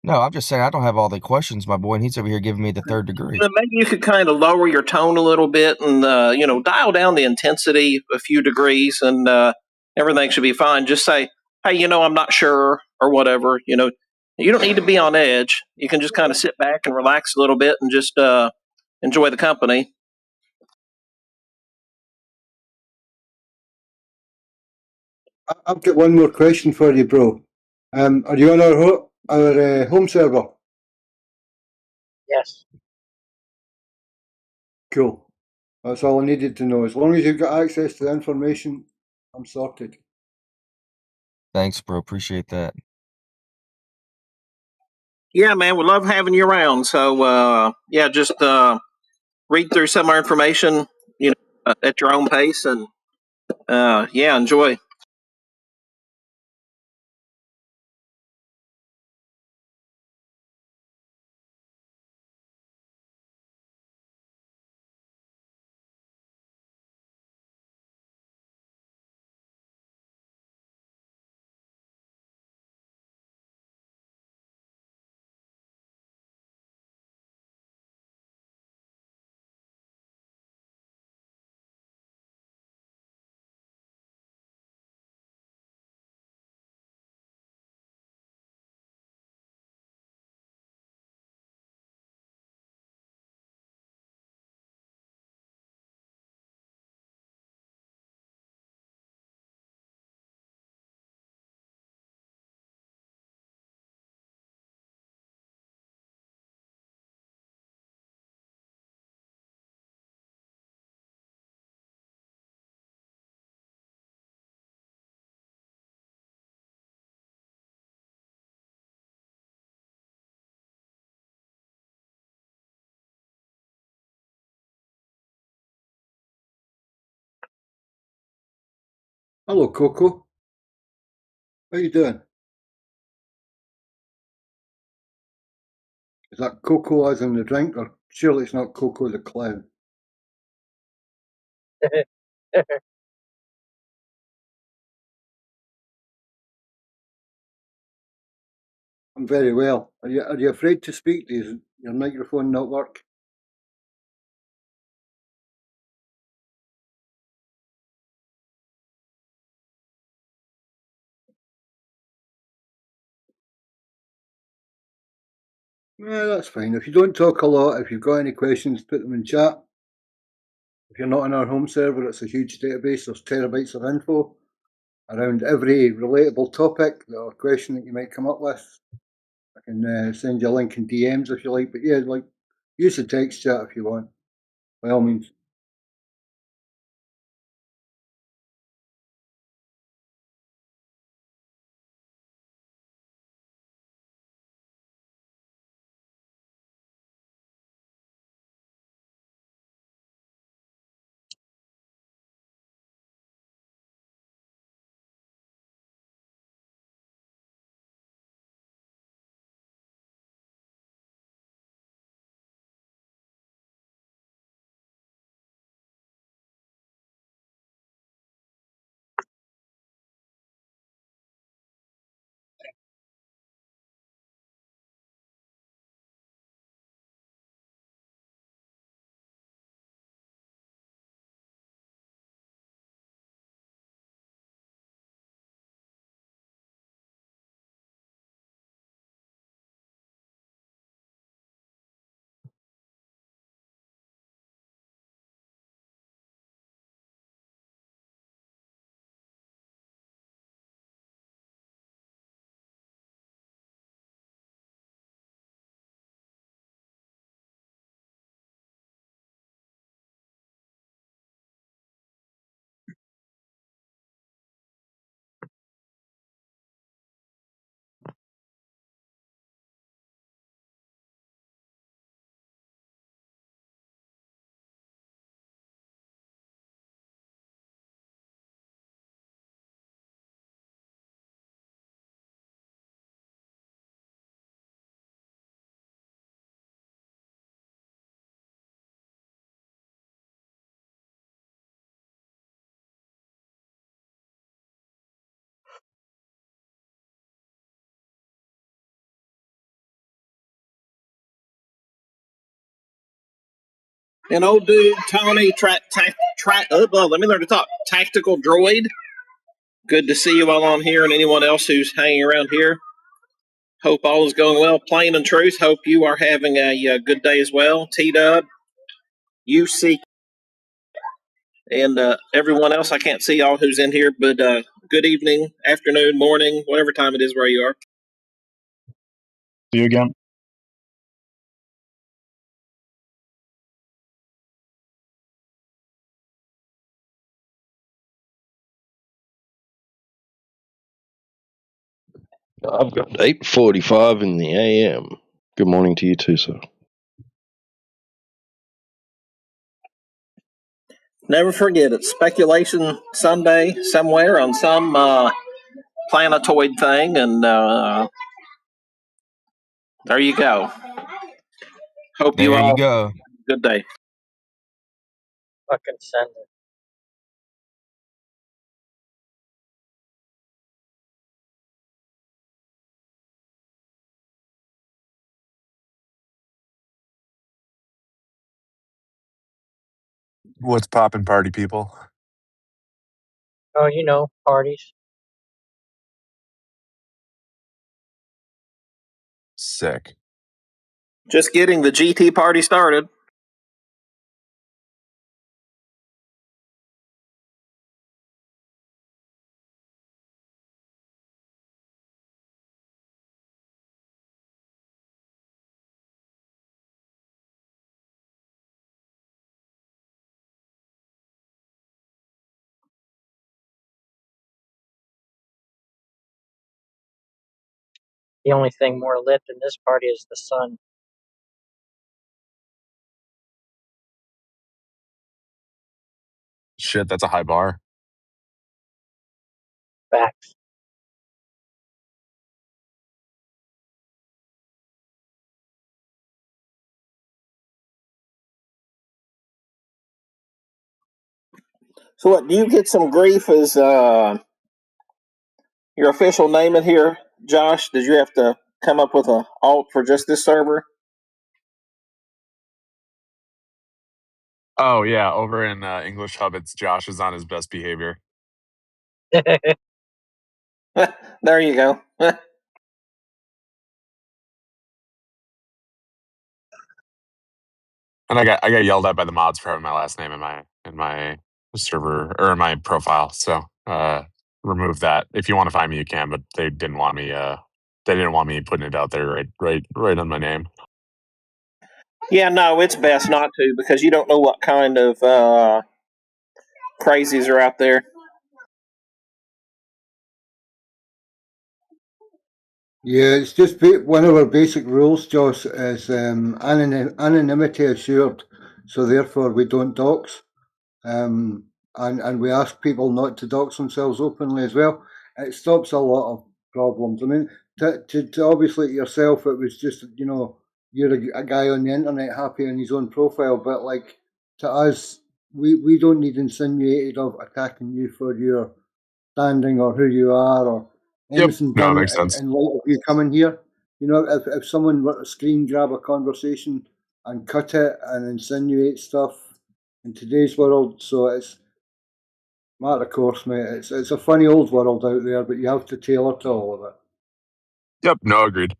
No, I'm just saying I don't have all the questions, my boy, and he's over here giving me the third degree. Maybe you could kind of lower your tone a little bit and dial down the intensity a few degrees, and everything should be fine. Just say, hey, I'm not sure, or whatever. You don't need to be on edge. You can just kind of sit back and relax a little bit and just enjoy the company. I've got one more question for you, bro. Are you on our home server? Yes. Cool. That's all I needed to know. As long as you've got access to the information, I'm sorted. Thanks, bro. Appreciate that. Yeah, man, we love having you around. So, just read through some of our information, at your own pace, and enjoy. Hello, Coco. How you doing? Is that Coco as in the drink, or surely it's not Coco the clown? I'm very well. Are you afraid to speak? Does your microphone not work? Yeah, that's fine. If you don't talk a lot, if you've got any questions, put them in chat. If you're not on our home server, it's a huge database. There's terabytes of info around every relatable topic or question that you might come up with. I can send you a link in DMs if you like. But yeah, like use the text chat if you want. By all means. An old dude, Tony, let me learn to talk. Tactical Droid. Good to see you all on here and anyone else who's hanging around here. Hope all is going well. Plain and Truth, hope you are having a good day as well. T-Dub, UC, and everyone else. I can't see y'all who's in here, but good evening, afternoon, morning, whatever time it is where you are. See you again. I've got 8:45 in the AM. Good morning to you too, sir. Never forget it. Speculation Sunday somewhere on some planetoid thing, and there you go. Hope you There you all go. good day. Fucking send it. What's poppin', party people? Oh, you know, parties. Sick. Just getting the GT party started. The only thing more lit than this party is the sun. Shit, that's a high bar. Facts. So, what do you get some grief as your official name in here, Josh? Did you have to come up with a alt for just this server? Oh yeah, over in English Hub, it's Josh is on his best behavior. There you go. And I got yelled at by the mods for having my last name in my server or in my profile. So remove that. If you want to find me, you can. But they didn't want me. They didn't want me putting it out there right on my name. Yeah, no, it's best not to because you don't know what kind of crazies are out there. Yeah, it's just one of our basic rules, Josh, is anonymity assured. So therefore, we don't dox, and we ask people not to dox themselves openly as well. It stops a lot of problems. I mean, to obviously yourself, it was just you're a guy on the internet happy on his own profile, but like to us, we don't need insinuated of attacking you for your standing or who you are or Yep. anything No, it done makes sense. in light of you coming here. If someone were to screen grab a conversation and cut it and insinuate stuff in today's world, so it's matter of course, mate. It's a funny old world out there, but you have to tailor to all of it. Yep. No, agreed. I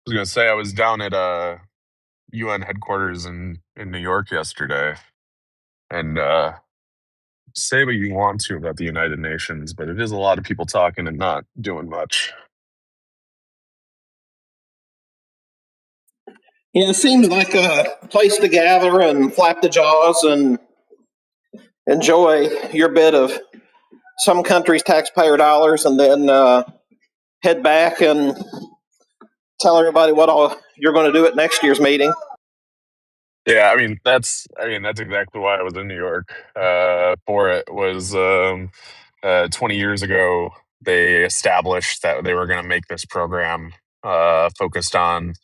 was gonna say I was down at UN headquarters in New York yesterday, and say what you want to about the United Nations, but it is a lot of people talking and not doing much. Yeah, it seems like a place to gather and flap the jaws and enjoy your bit of some country's taxpayer dollars, and then head back and tell everybody what all you're going to do at next year's meeting. Yeah, I mean that's exactly why I was in New York for it. Was 20 years ago they established that they were going to make this program focused on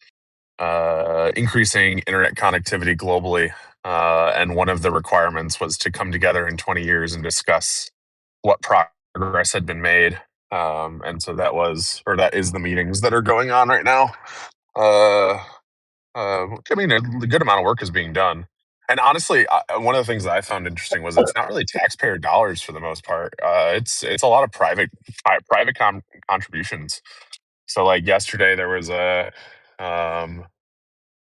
increasing internet connectivity globally, and one of the requirements was to come together in 20 years and discuss what progress had been made. And so that is the meetings that are going on right now. I mean, a good amount of work is being done. And honestly, one of the things that I found interesting was it's not really taxpayer dollars for the most part. It's a lot of private contributions. So like yesterday, there was um,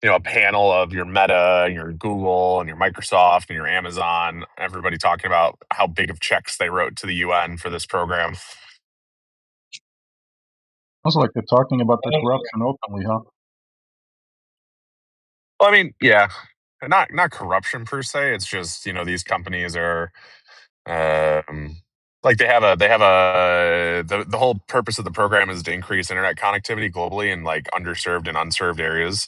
a panel of your Meta, your Google, and your Microsoft, and your Amazon. Everybody talking about how big of checks they wrote to the UN for this program. Sounds like they're talking about the corruption openly, huh? Well, I mean, yeah, not corruption per se. It's just these companies are like the whole purpose of the program is to increase internet connectivity globally in like underserved and unserved areas.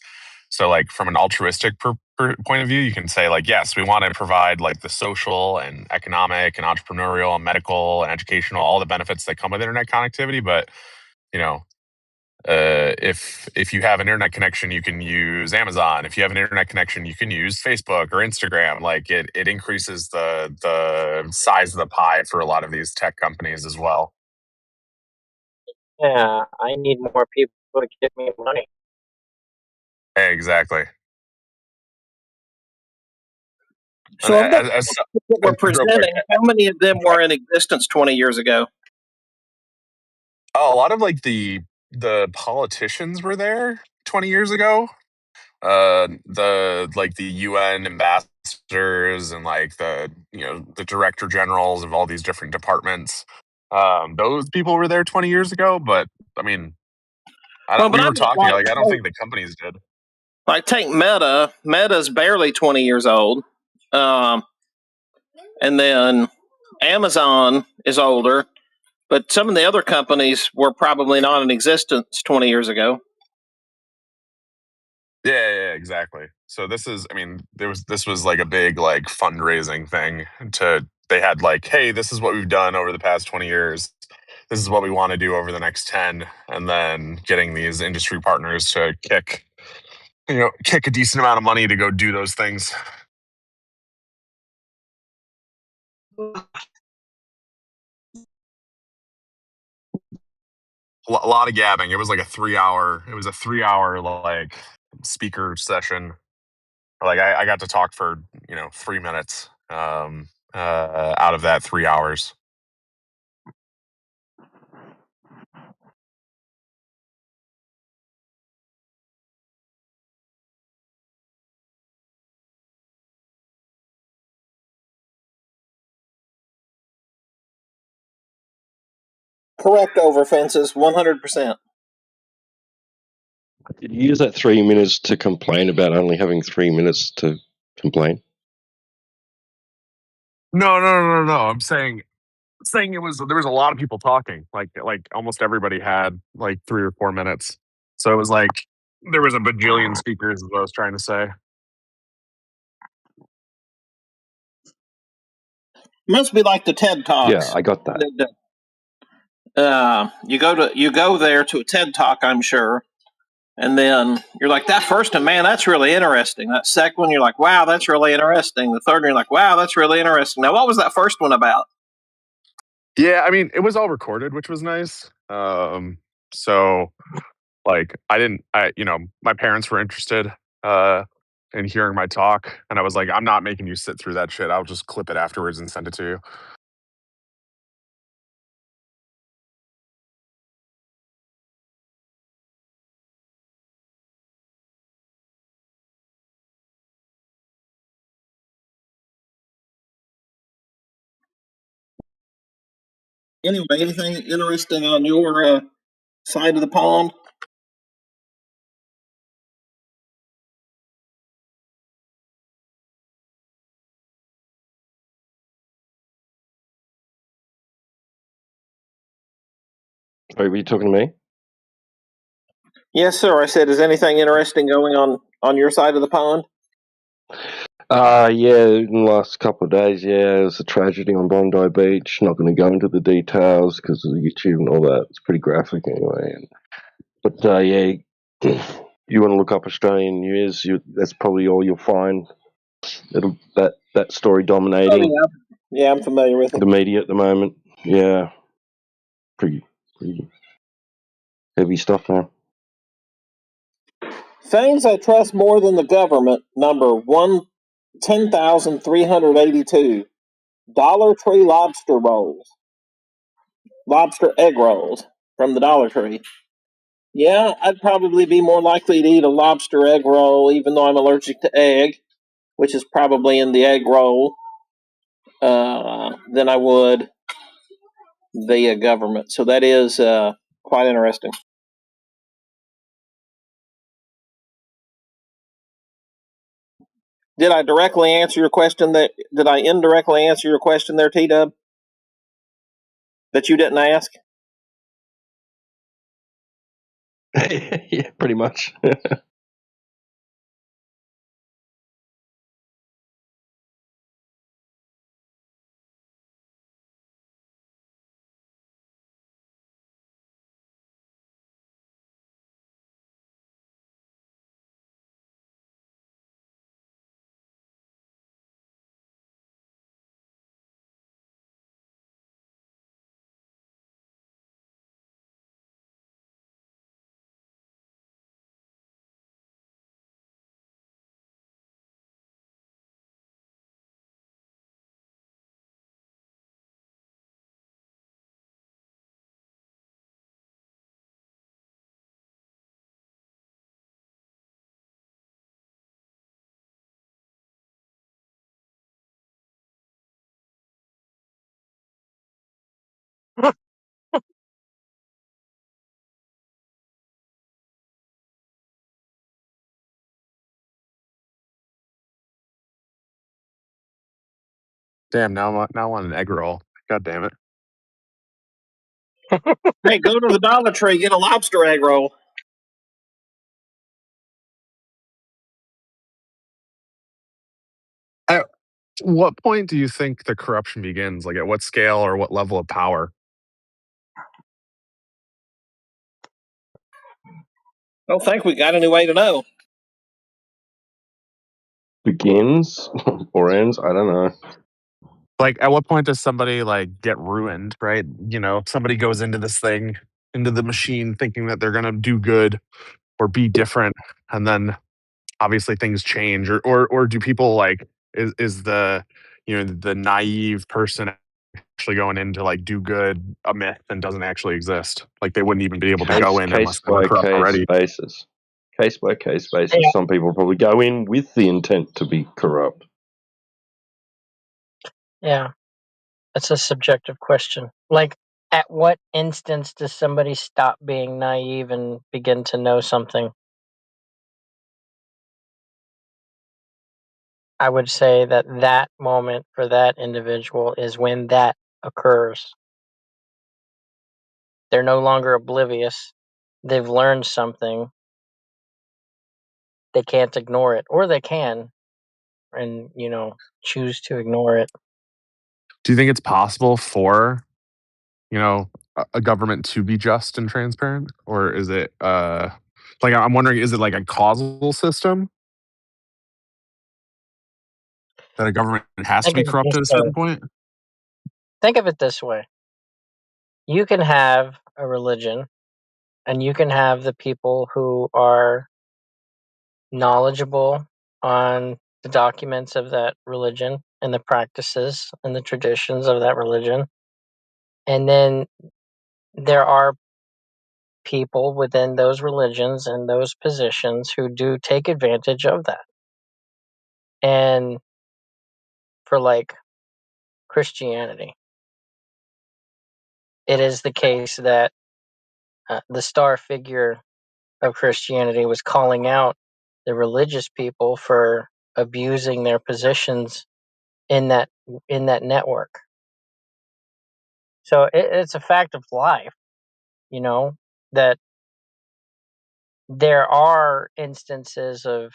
So like from an altruistic point of view, you can say like, yes, we want to provide like the social and economic and entrepreneurial and medical and educational, all the benefits that come with internet connectivity. But you know, if you have an internet connection, you can use Amazon. If you have an internet connection, you can use Facebook or Instagram. Like it increases the size of the pie for a lot of these tech companies as well. Yeah, I need more people to give me money. Exactly. So of those that were presenting, how many of them were in existence 20 years ago? Oh, a lot of like the politicians were there 20 years ago. The UN ambassadors and like the director generals of all these different departments. Those people were there 20 years ago, but I mean, we were talking like I don't think the companies did. Like take Meta. Meta's barely 20 years old, and then Amazon is older, but some of the other companies were probably not in existence 20 years ago. Yeah, exactly. So this is, I mean, this was like a big like fundraising thing they had like, hey, this is what we've done over the past 20 years. This is what we want to do over the next 10, and then getting these industry partners to kick a decent amount of money to go do those things. A lot of gabbing. It was like a 3-hour like speaker session. Like I got to talk for 3 minutes out of that 3 hours. Correct over fences, 100%. Did you use that 3 minutes to complain about only having 3 minutes to complain? No. I'm saying there was a lot of people talking. Like almost everybody had like 3 or 4 minutes. So it was like there was a bajillion speakers, is what I was trying to say. Must be like the TED Talks. Yeah, I got that. You go there to a TED Talk, I'm sure, and then you're like, that first one, man, that's really interesting. That second one, you're like, wow, that's really interesting. The third one, you're like, wow, that's really interesting. Now, what was that first one about? Yeah, I mean, it was all recorded, which was nice. So like my parents were interested in hearing my talk, and I was like, I'm not making you sit through that shit. I'll just clip it afterwards and send it to you. Anyway, anything interesting on your side of the pond? Wait, were you talking to me? Yes, sir. I said, is anything interesting going on your side of the pond? Yeah, in the last couple of days, yeah, it was a tragedy on Bondi Beach. Not going to go into the details because of YouTube and all that. It's pretty graphic anyway. But yeah, you want to look up Australian news, that's probably all you'll find. That story dominating. Oh, yeah, I'm familiar with it. The media at the moment. Yeah, pretty heavy stuff now. Things I trust more than the government. Number 10,382. Dollar Tree lobster rolls. Lobster egg rolls from the Dollar Tree. Yeah, I'd probably be more likely to eat a lobster egg roll, even though I'm allergic to egg, which is probably in the egg roll, than I would the government. So that is quite interesting. Did I directly answer your question? Did I indirectly answer your question there, T-Dub? That you didn't ask? Yeah, pretty much. Damn, now I want an egg roll. God damn it. Hey, go to the Dollar Tree, get a lobster egg roll. what point do you think the corruption begins? Like, at what scale or what level of power? I don't think we got any way to know. Begins or ends? I don't know. Like, at what point does somebody like get ruined? Right? You know, somebody goes into this thing, into the machine, thinking that they're gonna do good or be different, and then obviously things change, or do people like is the the naive person actually going in to like do good a myth and doesn't actually exist? Like, they wouldn't even be able to go in unless Case they were by corrupt case already. basis. Case by case basis. Yeah. Some people probably go in with the intent to be corrupt. Yeah, that's a subjective question. Like, at what instance does somebody stop being naive and begin to know something? I would say that that moment for that individual is when that occurs. They're no longer oblivious. They've learned something. They can't ignore it, or they can, and choose to ignore it. Do you think it's possible for a government to be just and transparent, or is it like, I'm wondering, is it like a causal system that a government has to Think be of it corrupt this at a way. certain point? Think of it this way. You can have a religion, and you can have the people who are knowledgeable on the documents of that religion and the practices and the traditions of that religion. And then there are people within those religions and those positions who do take advantage of that. And for like Christianity, it is the case that the star figure of Christianity was calling out the religious people for abusing their positions in that network. So it's a fact of life, that there are instances of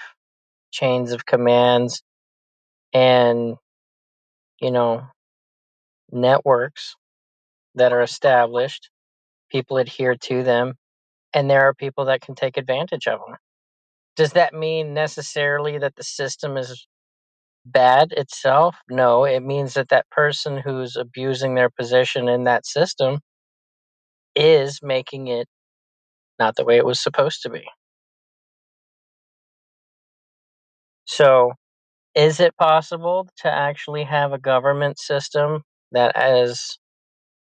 chains of commands and networks that are established. People adhere to them, and there are people that can take advantage of them. Does that mean necessarily that the system is bad itself? No, it means that that person who's abusing their position in that system is making it not the way it was supposed to be. So, is it possible to actually have a government system that has,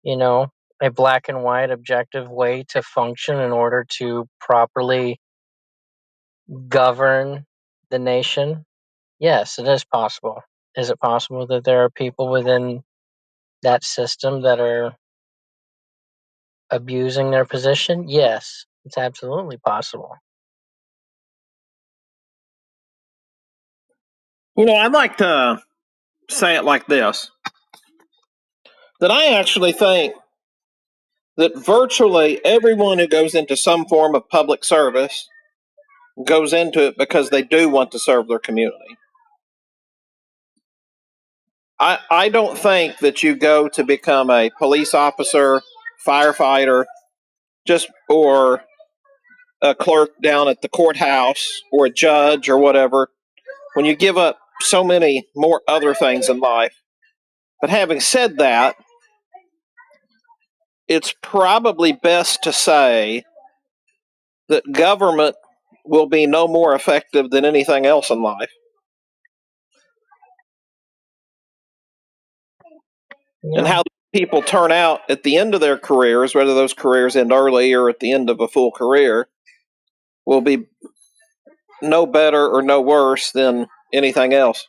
a black and white objective way to function in order to properly govern the nation? Yes, it is possible. Is it possible that there are people within that system that are abusing their position? Yes, it's absolutely possible. I'd like to say it like this, that I actually think that virtually everyone who goes into some form of public service goes into it because they do want to serve their community. I don't think that you go to become a police officer, firefighter, or a clerk down at the courthouse or a judge or whatever when you give up so many more other things in life. But having said that, it's probably best to say that government will be no more effective than anything else in life. Yeah. And how people turn out at the end of their careers, whether those careers end early or at the end of a full career, will be no better or no worse than anything else.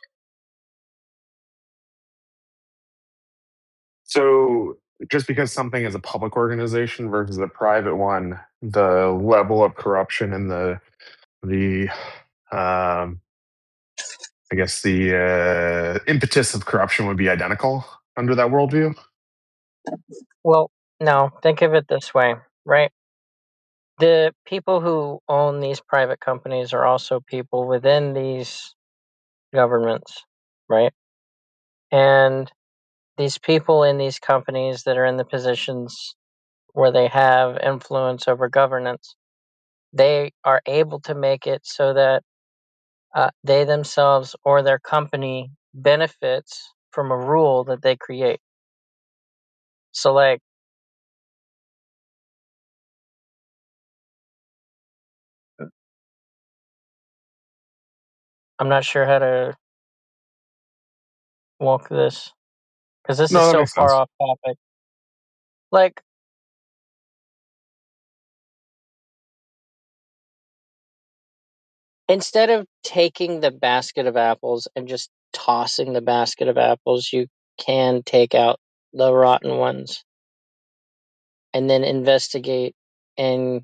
So, just because something is a public organization versus a private one, the level of corruption and the I guess the impetus of corruption would be identical under that worldview. Well, no, think of it this way, right? The people who own these private companies are also people within these governments, right? And these people in these companies that are in the positions where they have influence over governance, they are able to make it so that they themselves or their company benefits from a rule that they create. So, like, I'm not sure how to walk this because this is No, that so makes far sense. off topic. Like, instead of taking the basket of apples and just tossing the basket of apples, you can take out the rotten ones and then investigate and,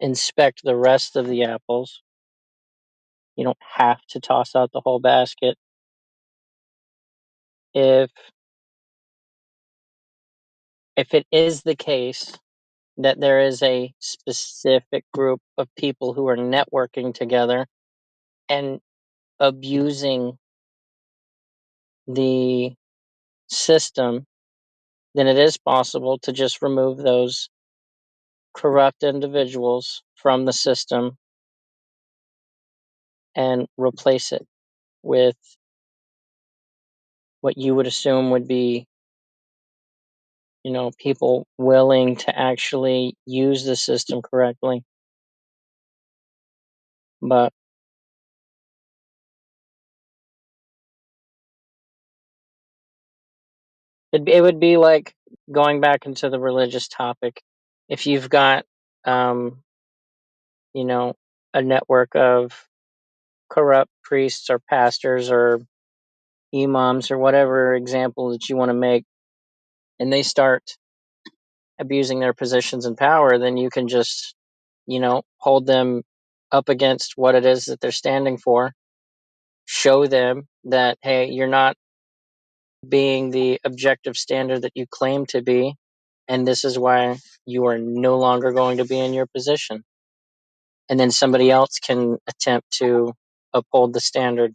inspect the rest of the apples. You don't have to toss out the whole basket. If it is the case that there is a specific group of people who are networking together and abusing the system, then it is possible to just remove those corrupt individuals from the system and replace it with what you would assume would be, people willing to actually use the system correctly. But it would be like going back into the religious topic. If you've got, a network of corrupt priests or pastors or imams or whatever example that you want to make, and they start abusing their positions and power, then you can just, hold them up against what it is that they're standing for. Show them that, hey, you're not being the objective standard that you claim to be, and this is why you are no longer going to be in your position. And then somebody else can attempt to uphold the standard.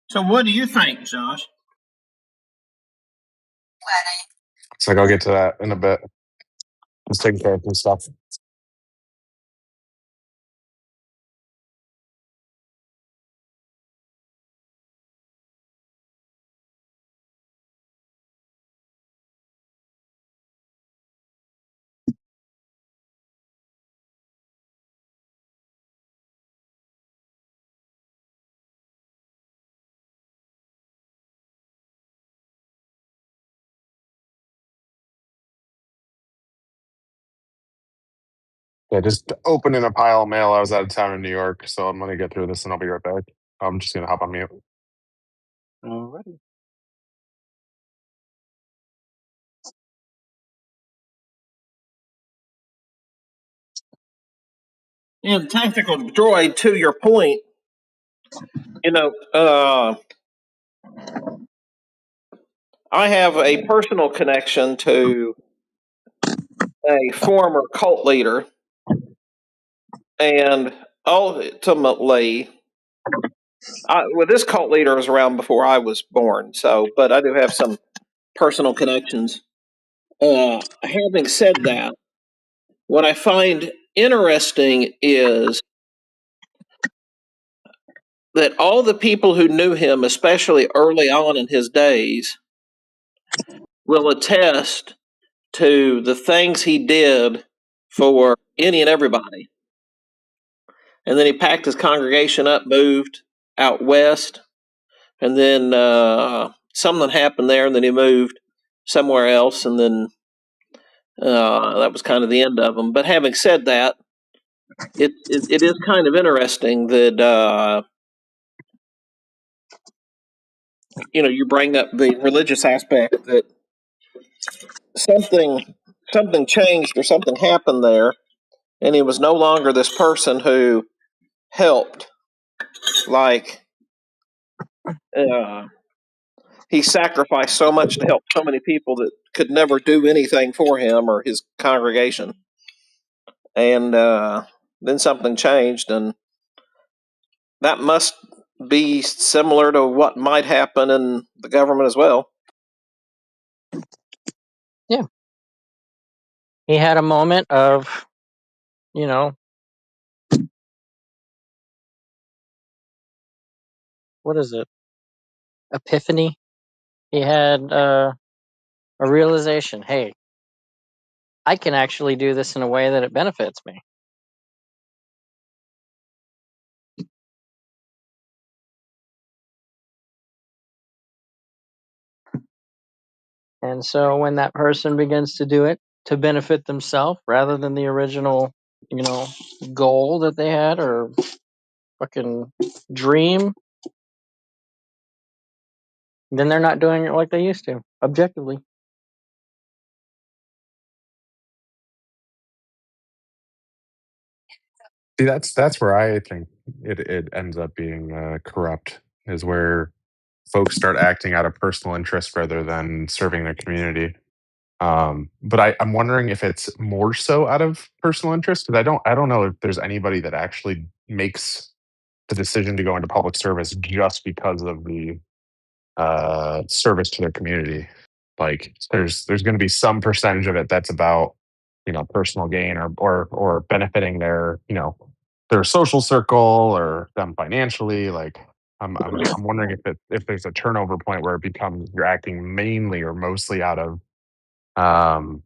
So what do you think, Josh? It's like I'll get to that in a bit. Just taking care of some stuff. Yeah, just opening a pile of mail. I was out of town in New York, so I'm gonna get through this and I'll be right back. I'm just gonna hop on mute. Alrighty. And tactical droid, to your point, I have a personal connection to a former cult leader, and ultimately, this cult leader was around before I was born. So, but I do have some personal connections. Having said that, what I find interesting is that all the people who knew him, especially early on in his days, will attest to the things he did for any and everybody. And then he packed his congregation up, moved out west, and then something happened there, and then he moved somewhere else, and then that was kind of the end of him. But having said that, it is kind of interesting that you bring up the religious aspect, that something changed or something happened there, and he was no longer this person who helped. Like he sacrificed so much to help so many people that could never do anything for him or his congregation. and then something changed, and that must be similar to what might happen in the government as well. Yeah. He had a moment of, you know, what is it? Epiphany. He had a realization. Hey, I can actually do this in a way that it benefits me. And so when that person begins to do it to benefit themselves rather than the original, goal that they had or fucking dream, then they're not doing it like they used to, objectively. See, that's where I think it ends up being corrupt, is where folks start acting out of personal interest rather than serving their community. But I'm wondering if it's more so out of personal interest, because I don't know if there's anybody that actually makes the decision to go into public service just because of the service to their community. Like there's going to be some percentage of it that's about personal gain or benefiting their social circle or them financially. Like I'm wondering if there's a turnover point where it becomes you're acting mainly or mostly out of um,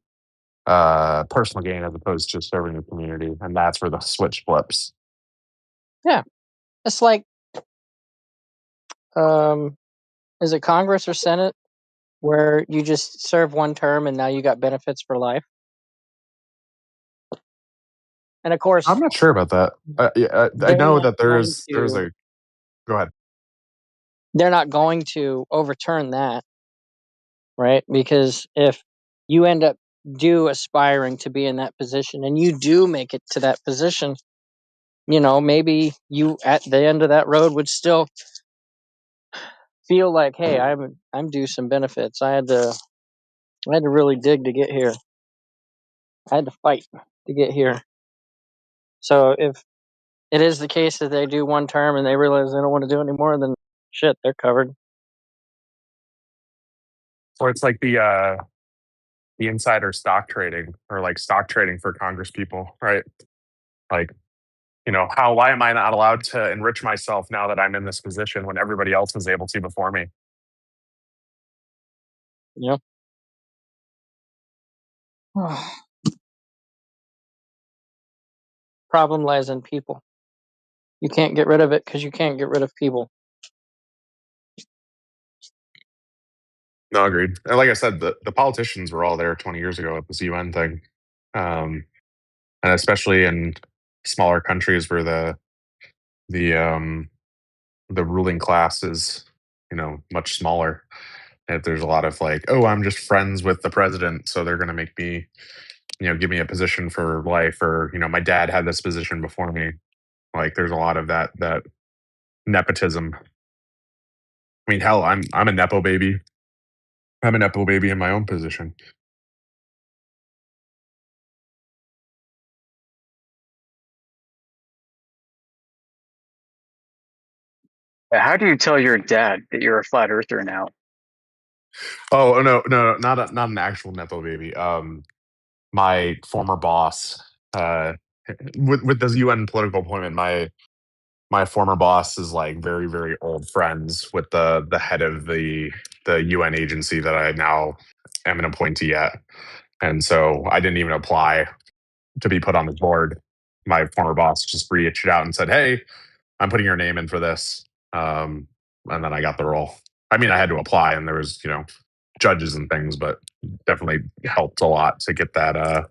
personal gain as opposed to serving the community, and that's where the switch flips. Yeah. It's like, is it Congress or Senate where you just serve one term and now you got benefits for life? And of course, I'm not sure about that. I they're know not that going there's to a go ahead. they're not going to overturn that, right? Because if you end up aspiring to be in that position and you do make it to that position, maybe you at the end of that road would still feel like, hey, I'm due some benefits. I had to really dig to get here. I had to fight to get here. So if it is the case that they do one term and they realize they don't want to do it anymore, then shit, they're covered. So it's like the insider stock trading, or like stock trading for Congress people, right? Like, why am I not allowed to enrich myself now that I'm in this position when everybody else was able to before me? Yeah. Problem lies in people. You can't get rid of it because you can't get rid of people. No, agreed. And like I said, the politicians were all there 20 years ago at this UN thing, and especially in smaller countries where the ruling class is much smaller. And there's a lot of like, oh, I'm just friends with the president, so they're going to make me give me a position for life, or my dad had this position before me. Like there's a lot of that nepotism. I mean, hell, I'm a nepo baby. I'm a nepo baby in my own position. How do you tell your dad that you're a flat earther now? Oh no, not an actual nepo baby. My former boss, with this UN political appointment, my former boss is like very very old friends with the head of the UN agency that I now am an appointee at, and so I didn't even apply to be put on the board. My former boss just reached out and said, "Hey, I'm putting your name in for this," and then I got the role. I mean, I had to apply, and there was judges and things, but definitely helped a lot to get that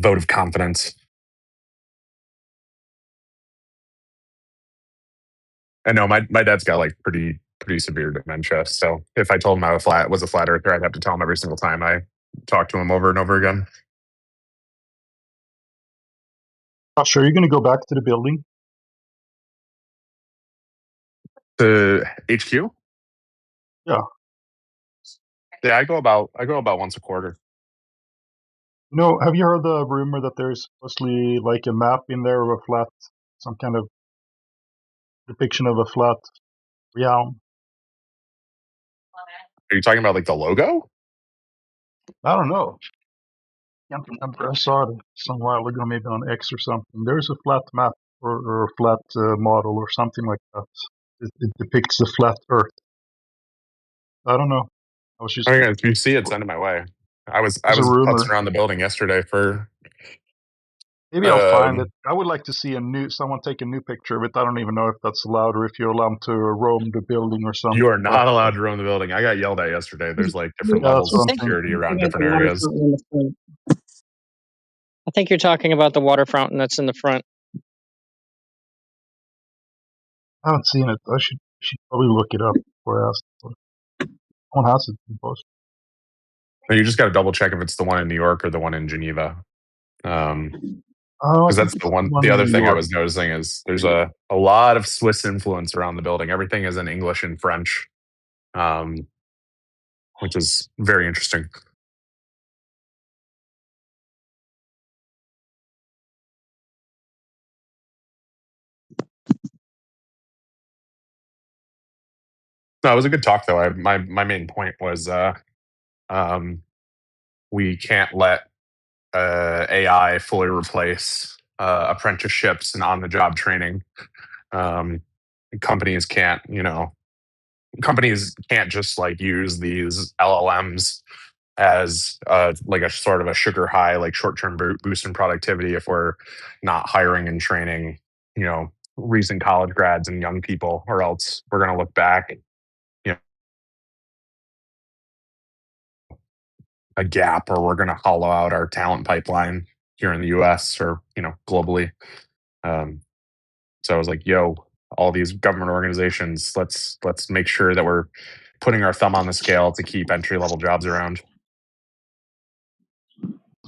vote of confidence. I know my dad's got like pretty severe dementia, so if I told him I was a flat earther, I'd have to tell him every single time I talk to him over and over again. Josh, are you going to go back to the building? To HQ? Yeah. Yeah, I go about once a quarter. Have you heard the rumor that there's supposedly like a map in there of a flat, some kind of depiction of a flat realm? Are you talking about like the logo? I don't know. Can't remember. I saw it some while ago, maybe on X or something. There's a flat map or a flat model or something like that. It depicts a flat Earth. I don't know. I was just I mean, if you see it, send it my way. I was as a putzing rumor. around the building yesterday for Maybe I'll find it. I would like to see someone take a new picture of it. I don't even know if that's allowed or if you're allowed to roam the building or something. you are But not allowed to roam the building. I got yelled at yesterday. There's like different yeah, that's levels what of I'm I security thinking. around think different the water areas. fountain in the front. I think you're talking about the water fountain that's in the front. I haven't seen it. I should probably look it up before I ask. Someone has it in post. You just got to double check if it's the one in New York or the one in Geneva. I Because think that's it's the one. one The in other New thing I York. was noticing is there's a lot of Swiss influence around the building. Everything is in English and French, which is very interesting. No, it was a good talk though. My main point was we can't let AI fully replace apprenticeships and on the job training. Um, companies can't, companies can't just like use these LLMs as like a sort of a sugar high, like short-term boost in productivity if we're not hiring and training, recent college grads and young people, or else we're going to look back, a gap, or we're going to hollow out our talent pipeline here in the US or, globally. So I was like, yo, all these government organizations, let's make sure that we're putting our thumb on the scale to keep entry level jobs around.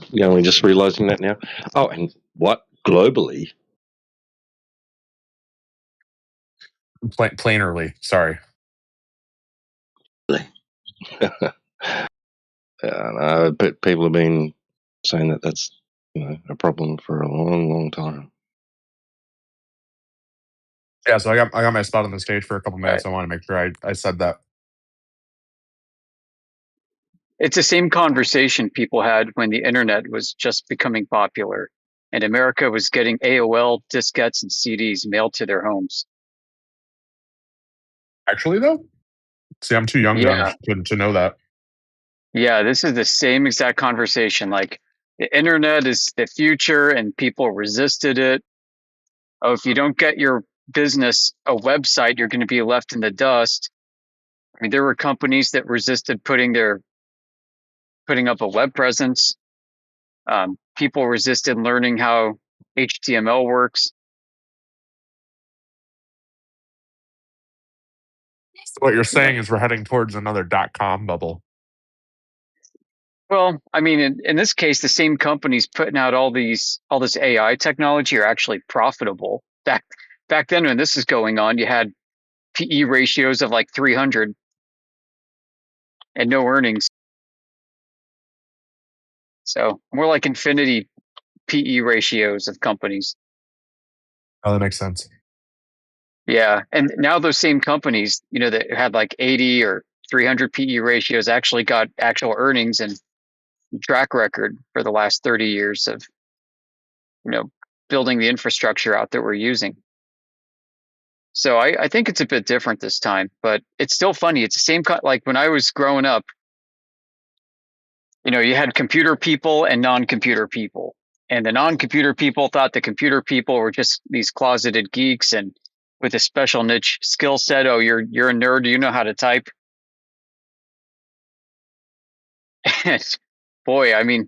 You're only just realizing that now. Oh, and what globally? Plainly, sorry. No, but people have been saying that that's a problem for a long, long time. Yeah, so I got my spot on the stage for a couple minutes. Right. I want to make sure I said that. It's the same conversation people had when the internet was just becoming popular and America was getting AOL diskettes and CDs mailed to their homes. Actually, though, see, I'm too young Yeah. to know that. Yeah, this is the same exact conversation. Like, the internet is the future and people resisted it. Oh, if you don't get your business a website, you're going to be left in the dust. I mean, there were companies that resisted putting up a web presence. People resisted learning how HTML works. What you're saying is we're heading towards another .com bubble. Well, I mean, in this case, the same companies putting out all this AI technology are actually profitable. Back then, when this is going on, you had PE ratios of like 300 and no earnings. So more like infinity PE ratios of companies. Oh, that makes sense. Yeah, and now those same companies, that had like 80 or 300 PE ratios actually got actual earnings and track record for the last 30 years of, building the infrastructure out that we're using. So I think it's a bit different this time, but it's still funny. It's the same, like when I was growing up, you had computer people and non-computer people. And the non-computer people thought the computer people were just these closeted geeks and with a special niche skill set. Oh, you're a nerd. You know how to type. Boy, I mean,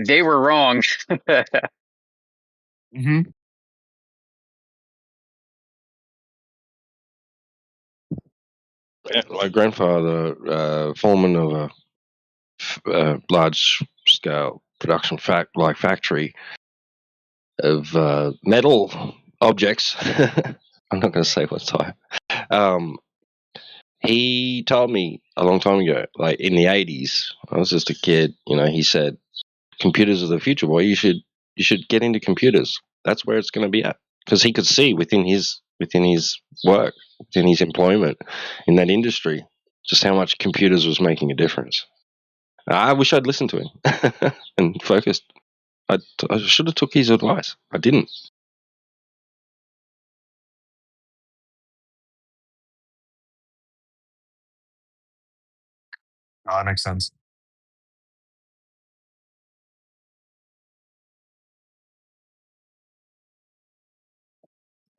they were wrong. Mm-hmm. My grandfather, foreman of a large scale production factory of metal objects. I'm not going to say what type. He told me a long time ago, like in the 80s, I was just a kid, he said, computers are the future, boy, you should get into computers. That's where it's going to be at. Because he could see within his work, within his employment in that industry, just how much computers was making a difference. I wish I'd listened to him and focused. I should have took his advice. I didn't. Oh, that makes sense.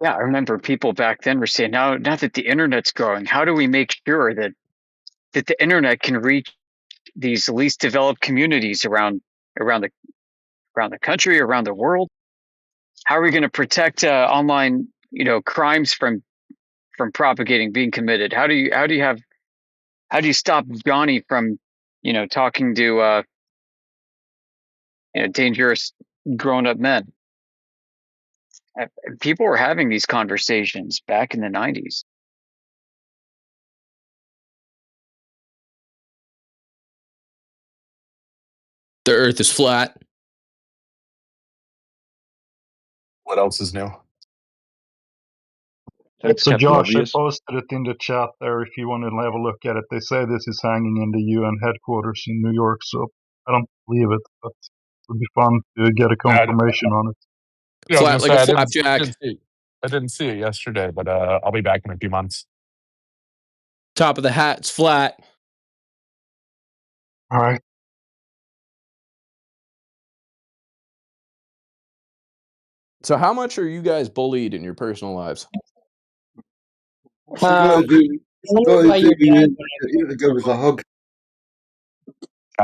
Yeah, I remember people back then were saying, now that the internet's growing, how do we make sure that the internet can reach these least developed communities around the country, around the world? How are we going to protect online, crimes from propagating, being committed? How do you stop Johnny from, talking to dangerous grown up men? People were having these conversations back in the 90s. The Earth is flat. What else is new? Thanks, So Captain Josh, Obvious. I posted it in the chat there if you want to have a look at it. They say this is hanging in the UN headquarters in New York, so I don't believe it, but it would be fun to get a confirmation on it. Yeah, I was Flat gonna like say a flapjack. I didn't see it yesterday, but I'll be back in a few months. Top of the hat's flat. All right. So how much are you guys bullied in your personal lives? What's it got to do? You to give us a hug.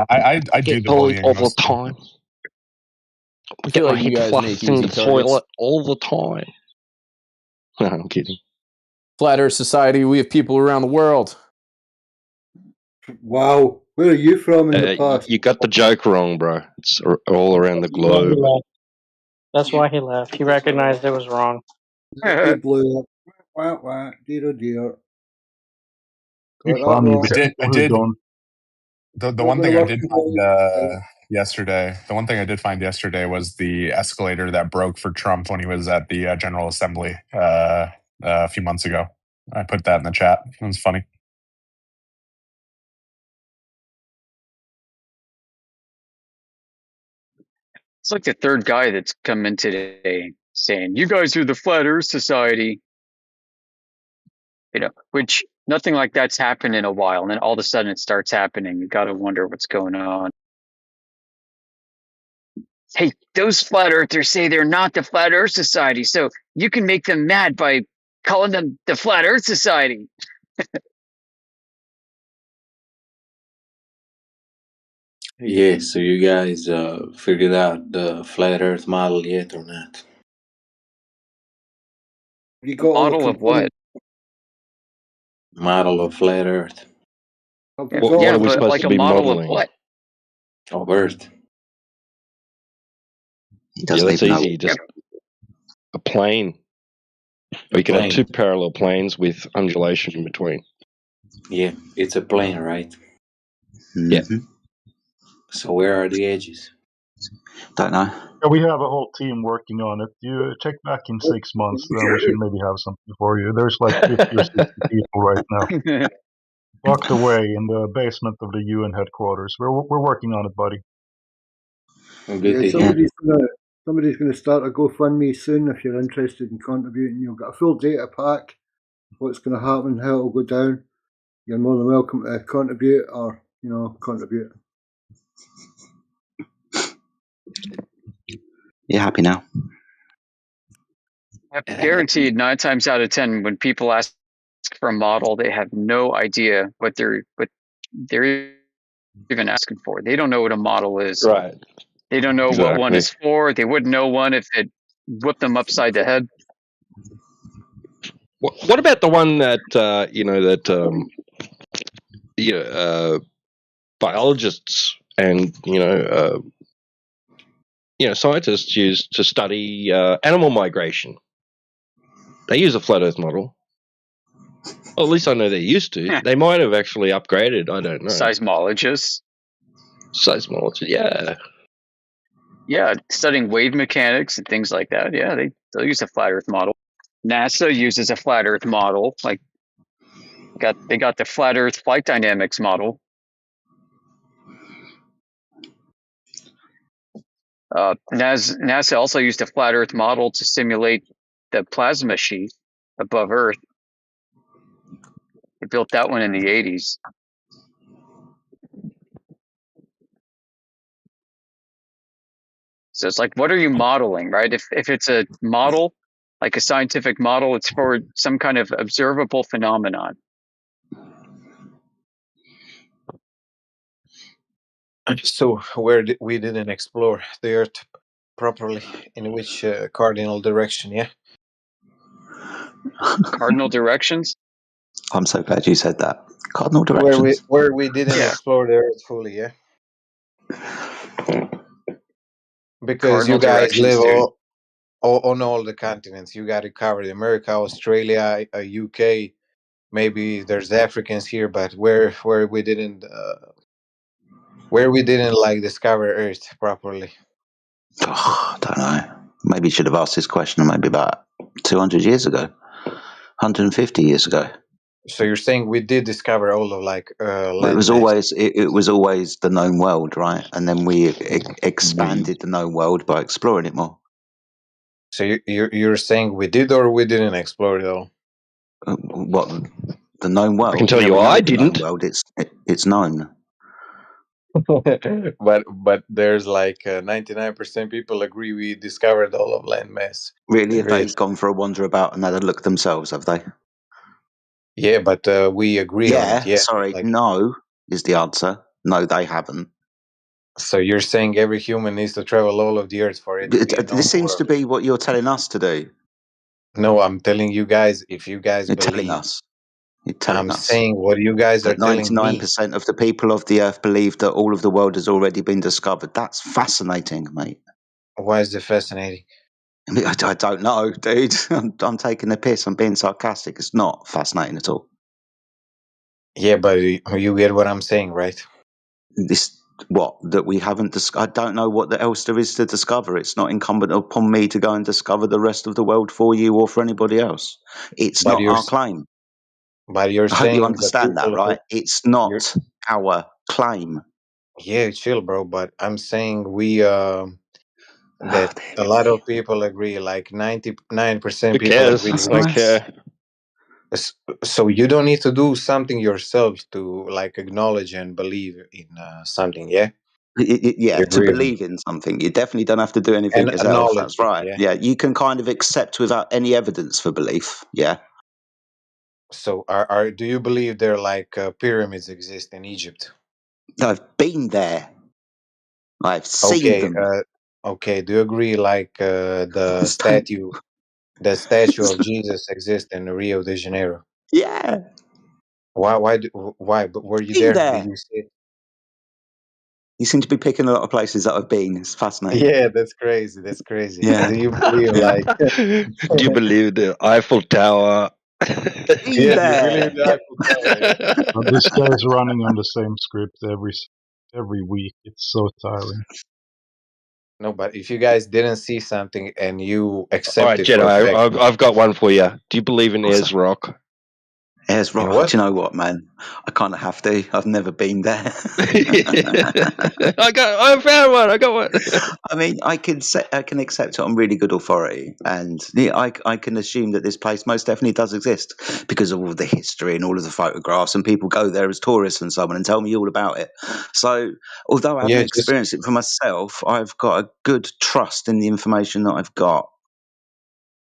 I do get the bullied bullying all the most. time. I Get feel my like you head guys make flushed in easy the targets. toilet all the time. No, I'm kidding. Flat Earth Society, we have people around the world. Wow, where are you from in the past? You got the joke wrong, bro. It's all around the globe. That's why he left. He recognized it was wrong. You blew up. Wah, wah, dear, dear. Be Got that funny wrong. with I people who did. don't. The Not one going to thing I work did find today. yesterday. The one thing I did find yesterday was the escalator that broke for Trump when he was at the General Assembly a few months ago. I put that in the chat. It was funny. It's like the third guy that's come in today saying, "You guys are the Flat Earth Society," which nothing like that's happened in a while, and then all of a sudden it starts happening. You got to wonder what's going on. Hey, those flat earthers say they're not the Flat Earth Society, so you can make them mad by calling them the Flat Earth Society. Yeah, so you guys figured out the flat Earth model yet or not? You got all the Model of what? components. Model of flat Earth. Have you What got Yeah, are we but supposed like to a be model of modeling? what? Of Earth. Yeah, Doesn't that's even know. easy. Just a plane. Or you could have plane. two parallel planes with undulation in between. Yeah, it's a plane, right? Yeah. So where are the edges? Don't know. Yeah, we have a whole team working on it. You check back in 6 months, then we should maybe have something for you. There's like 50 or 60 people right now. Locked away in the basement of the UN headquarters. We're working on it, buddy. Good to hear. Somebody's gonna start a GoFundMe soon if you're interested in contributing. You'll get a full data pack, what's gonna happen, how it'll go down. You're more than welcome to contribute or contribute. You happy now? Guaranteed 9 times out of 10 when people ask for a model, they have no idea what they're even asking for. They don't know what a model is. Right. They don't know what one Exactly. is for. They wouldn't know one if it whipped them upside the head. What about the one that biologists and scientists use to study animal migration? They use a flat Earth model. Well, at least I know they used to. They might have actually upgraded. I don't know. Seismologists. Seismology, yeah. Yeah, studying wave mechanics and things like that. Yeah, they'll use a flat Earth model. NASA uses a flat Earth model. Like, they got the flat Earth flight dynamics model. NASA also used a flat Earth model to simulate the plasma sheath above Earth. They built that one in the 80s. So it's like, what are you modeling, right? If it's a model, like a scientific model, it's for some kind of observable phenomenon. So where we didn't explore the Earth properly, in which cardinal direction? Yeah. Cardinal directions. I'm so glad you said that. Cardinal directions. Where we didn't Yeah. explore the Earth fully, yeah. Because Cardinal you guys directions, live dude. on all the continents. You got to cover the America, Australia, UK. Maybe there's Africans here, but where we didn't like discover Earth properly. Oh, I don't know. Maybe you should have asked this question maybe about 200 years ago, 150 years ago. So you're saying we did discover all of like Well, it was landmass? always the known world, right? And then we expanded the known world by exploring it more. So you're saying we did or we didn't explore it all? What, the known world? I can tell you, know I the known didn't. world. It's known. but there's like 99% people agree we discovered all of landmass. Really, have they Agreed. gone for a wander about and had a look themselves? Have they? Yeah, but we agree on it. Yeah. Yeah. Sorry. Like, No is the answer. No, they haven't. so you're saying every human needs to travel all of the Earth for it to be a known This seems world? to be what you're telling us to do. No, I'm telling you guys. If you guys You're believe, telling us. You're I'm telling us saying what you guys are that telling me. 99% of the people of the earth believe that all of the world has already been discovered. That's fascinating, mate. Why is it fascinating? I mean, I don't know, dude. I'm taking the piss. I'm being sarcastic. It's not fascinating at all. Yeah, but you get what I'm saying, right? That we haven't I don't know what else there is to discover. It's not incumbent upon me to go and discover the rest of the world for you or for anybody else. It's But not our claim. But you're I hope you saying the understand that, people who right? It's not our claim. yeah, chill, bro. But I'm saying that a lot of people agree, like 99% Who people cares? agree. That's I don't nice. care. So you don't need to do something yourself to like acknowledge and believe in something, yeah? Yeah, You to agree with me? believe in something, you definitely don't have to do anything And yourself. acknowledge That's it, right. yeah? Yeah, you can kind of accept without any evidence for belief. Yeah, So do you believe there like pyramids exist in Egypt? I've been there. I've seen Okay, them. okay. Do you agree like the statue of Jesus exists in Rio de Janeiro? Yeah, Why? But were you been there? Did there. you see it? You seem to be picking a lot of places that I've been. It's fascinating. Yeah, that's crazy. That's crazy. Yeah, Do you believe yeah. like Do you believe the Eiffel Tower? Been yeah, do you believe there. the Eiffel Tower? Yeah. This guy's running on the same script every week. It's so tiring. No, but if you guys didn't see something and you All accept right, it for a Jedi, fact, I've got one for you. Do you believe in What's Ayers that? Rock? Ayers in Rock. what? Do you know what, man? I kind of have to. I've never been there. I found one. I got one. I mean, I can accept it on really good authority, and yeah, I can assume that this place most definitely does exist because of all the history and all of the photographs, and people go there as tourists and so on and tell me all about it. So, although I haven't Yeah, just experienced it for myself, I've got a good trust in the information that I've got.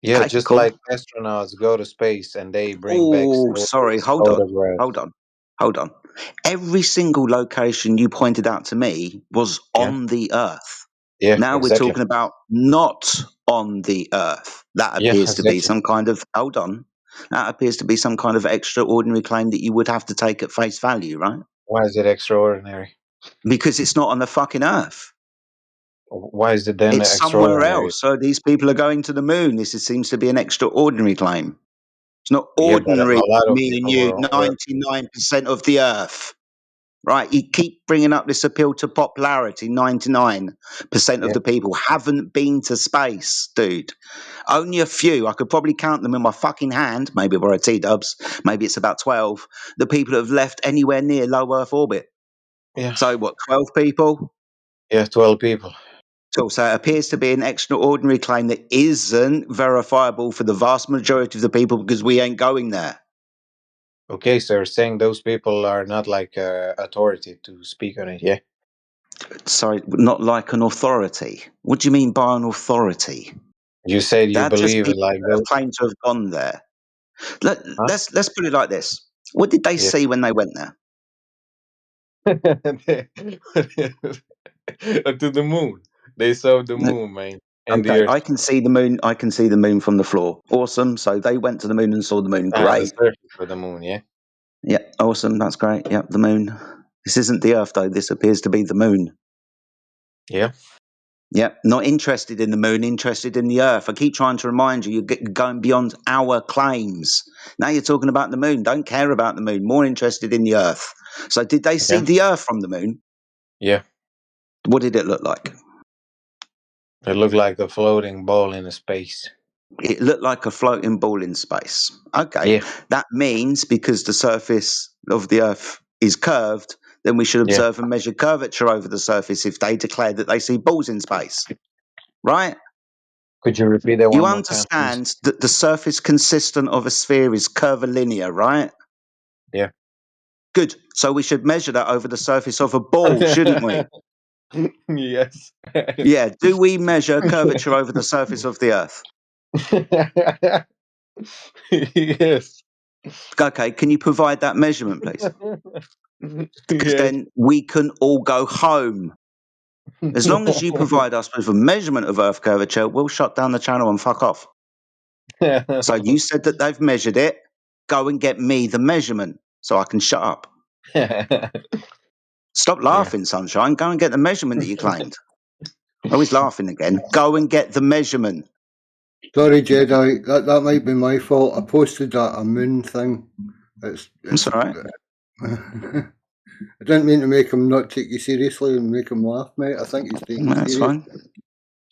yeah, Okay, just cool. like astronauts go to space and they bring back Oh, sorry. stories, Hold photographs. on. Every single location you pointed out to me was Yeah, on the Earth. yeah, Now we're exactly. talking about not on the Earth. That Yeah, appears to be exactly. some kind of, hold on. That appears to be some kind of extraordinary claim that you would have to take at face value, right? Why is it extraordinary? Because it's not on the fucking Earth. Why is it then It's somewhere extraordinary? else. So these people are going to the moon. Seems to be an extraordinary claim. It's not Yeah, but a ordinary, lot of me and people you, were 99% of the Earth. right? You keep bringing up this appeal to popularity. 99% of the people haven't been to space, dude. Only a few. I could probably count them in my fucking hand. Maybe I borrow T-dubs. Maybe it's about 12. The people that have left anywhere near low Earth orbit. Yeah. So what, 12 people? Yeah, 12 people. So it appears to be an extraordinary claim that isn't verifiable for the vast majority of the people because we ain't going there. Okay, so you're saying those people are not like authority to speak on it, yeah? Sorry, not like an authority. What do you mean by an authority? You said you They're just believe people like that have those. claimed to have gone there. Huh? Let's put it like this. What did they Yeah. see when they went there? To the moon. They saw the moon, man, and the Okay, earth. I can see the moon. I can see the moon from the floor. Awesome. So they went to the moon and saw the moon. The Great. surface of the moon, yeah? Yeah, awesome. That's great. Yeah, the moon. This isn't the Earth, though. This appears to be the moon. Yeah. Yeah, not interested in the moon, interested in the Earth. I keep trying to remind you, you're going beyond our claims. Now you're talking about the moon. Don't care about the moon. More interested in the Earth. So did they see Yeah. the Earth from the moon? Yeah. What did it look like? It looked like a floating ball in space. It looked like a floating ball in space. Okay, Yeah. that means because the surface of the Earth is curved, then we should Yeah. observe and measure curvature over the surface if they declare that they see balls in space. Right? Could you repeat that You one more time, please? understand that the surface consistent of a sphere is curvilinear, right? Yeah. Good. So we should measure that over the surface of a ball, shouldn't we? Yes. Yeah. Do we measure curvature over the surface of the Earth? Yes. Okay. Can you provide that measurement, please? Because Yes. then we can all go home. As long as you provide us with a measurement of Earth curvature, we'll shut down the channel and fuck off. So you said that they've measured it. Go and get me the measurement so I can shut up. Stop laughing, sunshine. Go and get the measurement that you claimed. Oh, he's laughing again. Go and get the measurement. Sorry, Jedi. That might be my fault. I posted a moon thing. It's all right. I didn't mean to make him not take you seriously and make him laugh, mate. I think he's taking you That's serious. fine.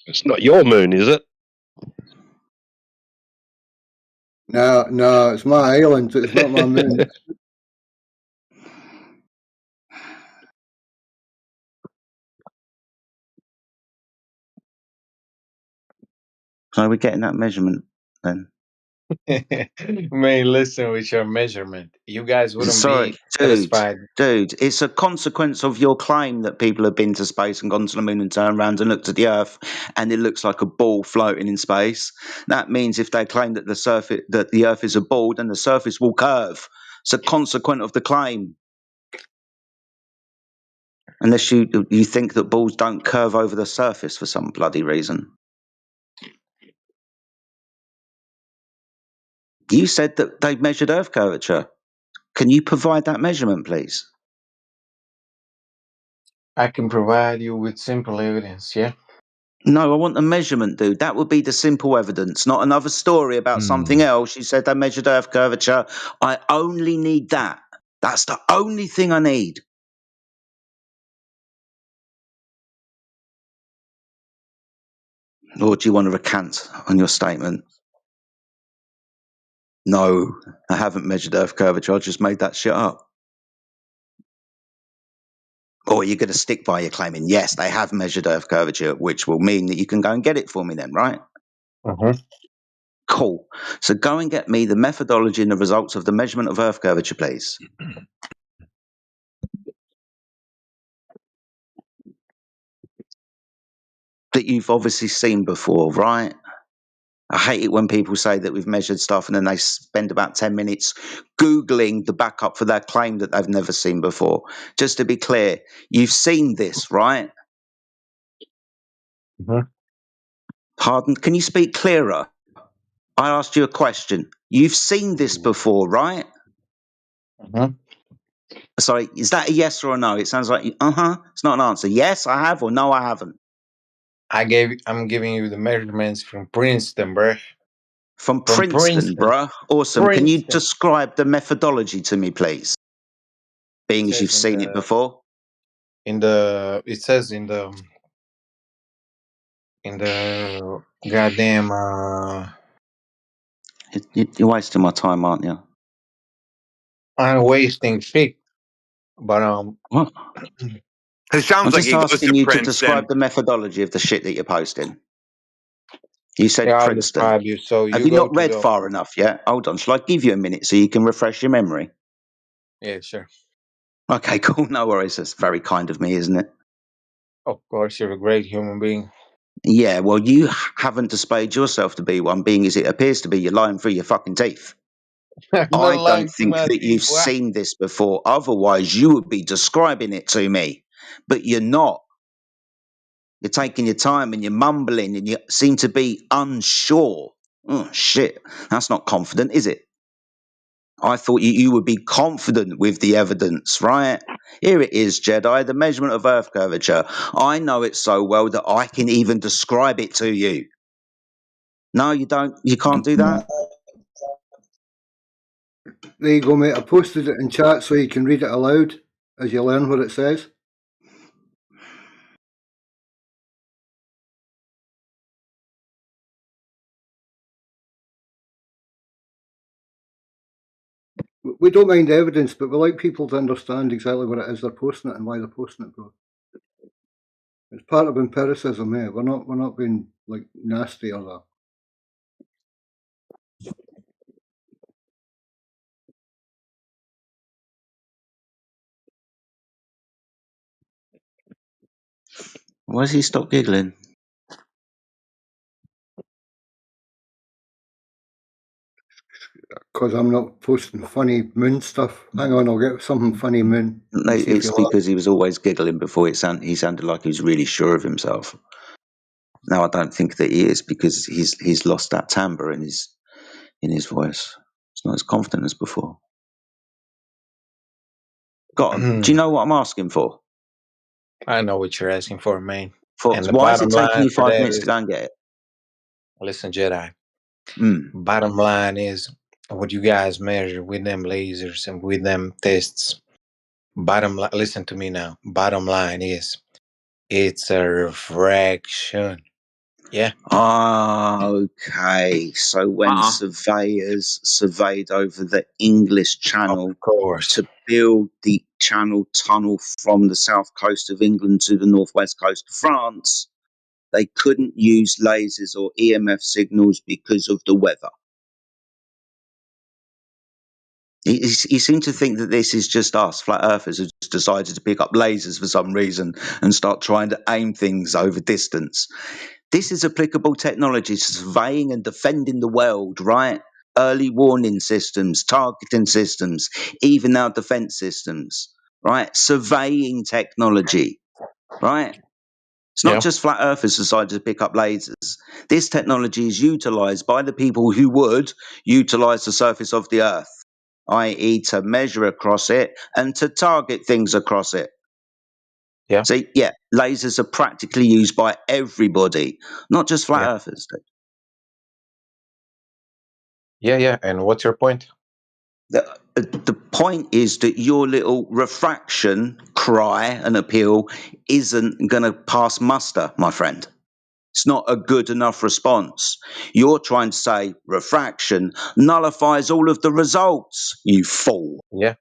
It's not your moon, is it? No, it's my island. It's not my moon. So we're getting that measurement then. Man, listen with your measurement. You guys wouldn't Sorry, be satisfied. dude, it's a consequence of your claim that people have been to space and gone to the moon and turned around and looked at the Earth, and it looks like a ball floating in space. That means if they claim that the Earth is a ball, then the surface will curve. It's a consequence of the claim. Unless you think that balls don't curve over the surface for some bloody reason. You said that they measured Earth curvature. Can you provide that measurement, please? I can provide you with simple evidence, yeah? No, I want a measurement, dude. That would be the simple evidence, not another story about something else. You said they measured Earth curvature. I only need that. That's the only thing I need. Or do you want to recant on your statement? No, I haven't measured Earth curvature. I just made that shit up. Or you're going to stick by your claiming, yes, they have measured Earth curvature, which will mean that you can go and get it for me then, right? Cool. So go and get me the methodology and the results of the measurement of Earth curvature, please. That you've obviously seen before, right? I hate it when people say that we've measured stuff and then they spend about 10 minutes Googling the backup for their claim that they've never seen before. Just to be clear, you've seen this, right? Pardon? Can you speak clearer? I asked you a question. You've seen this before, right? Sorry, is that a yes or a no? It sounds like, It's not an answer. Yes, I have, or no, I haven't. I'm giving you the measurements from Princeton, bruh. From Princeton, bruh. Awesome. Can you describe the methodology to me, please? being as says you've seen it before? it says in the goddamn You're wasting my time, aren't you? I'm wasting shit. But What? It sounds I'm like just he goes to asking you to describe Princeton. the methodology of the shit that you're posting. You said yeah, I'll Princeton. describe you. So Have you you go not to read the far enough yet? Hold on. Shall I give you a minute so you can refresh your memory? yeah, sure. Okay, cool. No worries. That's very kind of me, isn't it? Of course, you're a great human being. Yeah, well, you haven't displayed yourself to be one, being as it appears to be you're lying through your fucking teeth. I'm not I don't lying to think my that teeth. you've What? seen this before. Otherwise, you would be describing it to me. But you're not. You're taking your time and you're mumbling and you seem to be unsure. Oh, shit. That's not confident, is it? I thought you would be confident with the evidence, right? Here it is, Jedi, the measurement of Earth curvature. I know it so well that I can even describe it to you. No, you don't. You can't do that? There you go, mate. I posted it in chat so you can read it aloud as you learn what it says. We don't mind evidence, but we like people to understand exactly what it is they're posting it and why they're posting it, bro. It's part of empiricism, here. We're not being like nasty or that. Why does he stop giggling? Because I'm not posting funny moon stuff. Hang on, I'll get something funny moon No, and see if it's you like. because he was always giggling before. He sounded like he was really sure of himself. Now I don't think that he is because he's lost that timbre in his voice. It's not as confident as before. Got him. Do you know what I'm asking for? I know what you're asking for, man. For And the why is it bottom taking line you for 5 that minutes to is, go and get it? listen, Jedi. Mm. Bottom line is what you guys measure with them lasers and with them tests. Bottom line, listen to me now. Bottom line is it's a refraction. Yeah. Okay, so when surveyors surveyed over the English Of Channel course. to build the Channel Tunnel from the south coast of England to the northwest coast of France, they couldn't use lasers or EMF signals because of the weather. You seem to think that this is just us, flat earthers, who just decided to pick up lasers for some reason and start trying to aim things over distance. This is applicable technology to surveying and defending the world, right? Early warning systems, targeting systems, even our defense systems, right? Surveying technology, right? It's not Yeah. just flat earthers decided to pick up lasers. This technology is utilized by the people who would utilize the surface of the earth, i.e., to measure across it and to target things across it. Yeah. So, yeah, lasers are practically used by everybody, not just flat Yeah. earthers. Yeah. And what's your point? The point is that your little refraction cry and appeal isn't going to pass muster, my friend. It's not a good enough response. You're trying to say refraction nullifies all of the results, you fool. Yeah.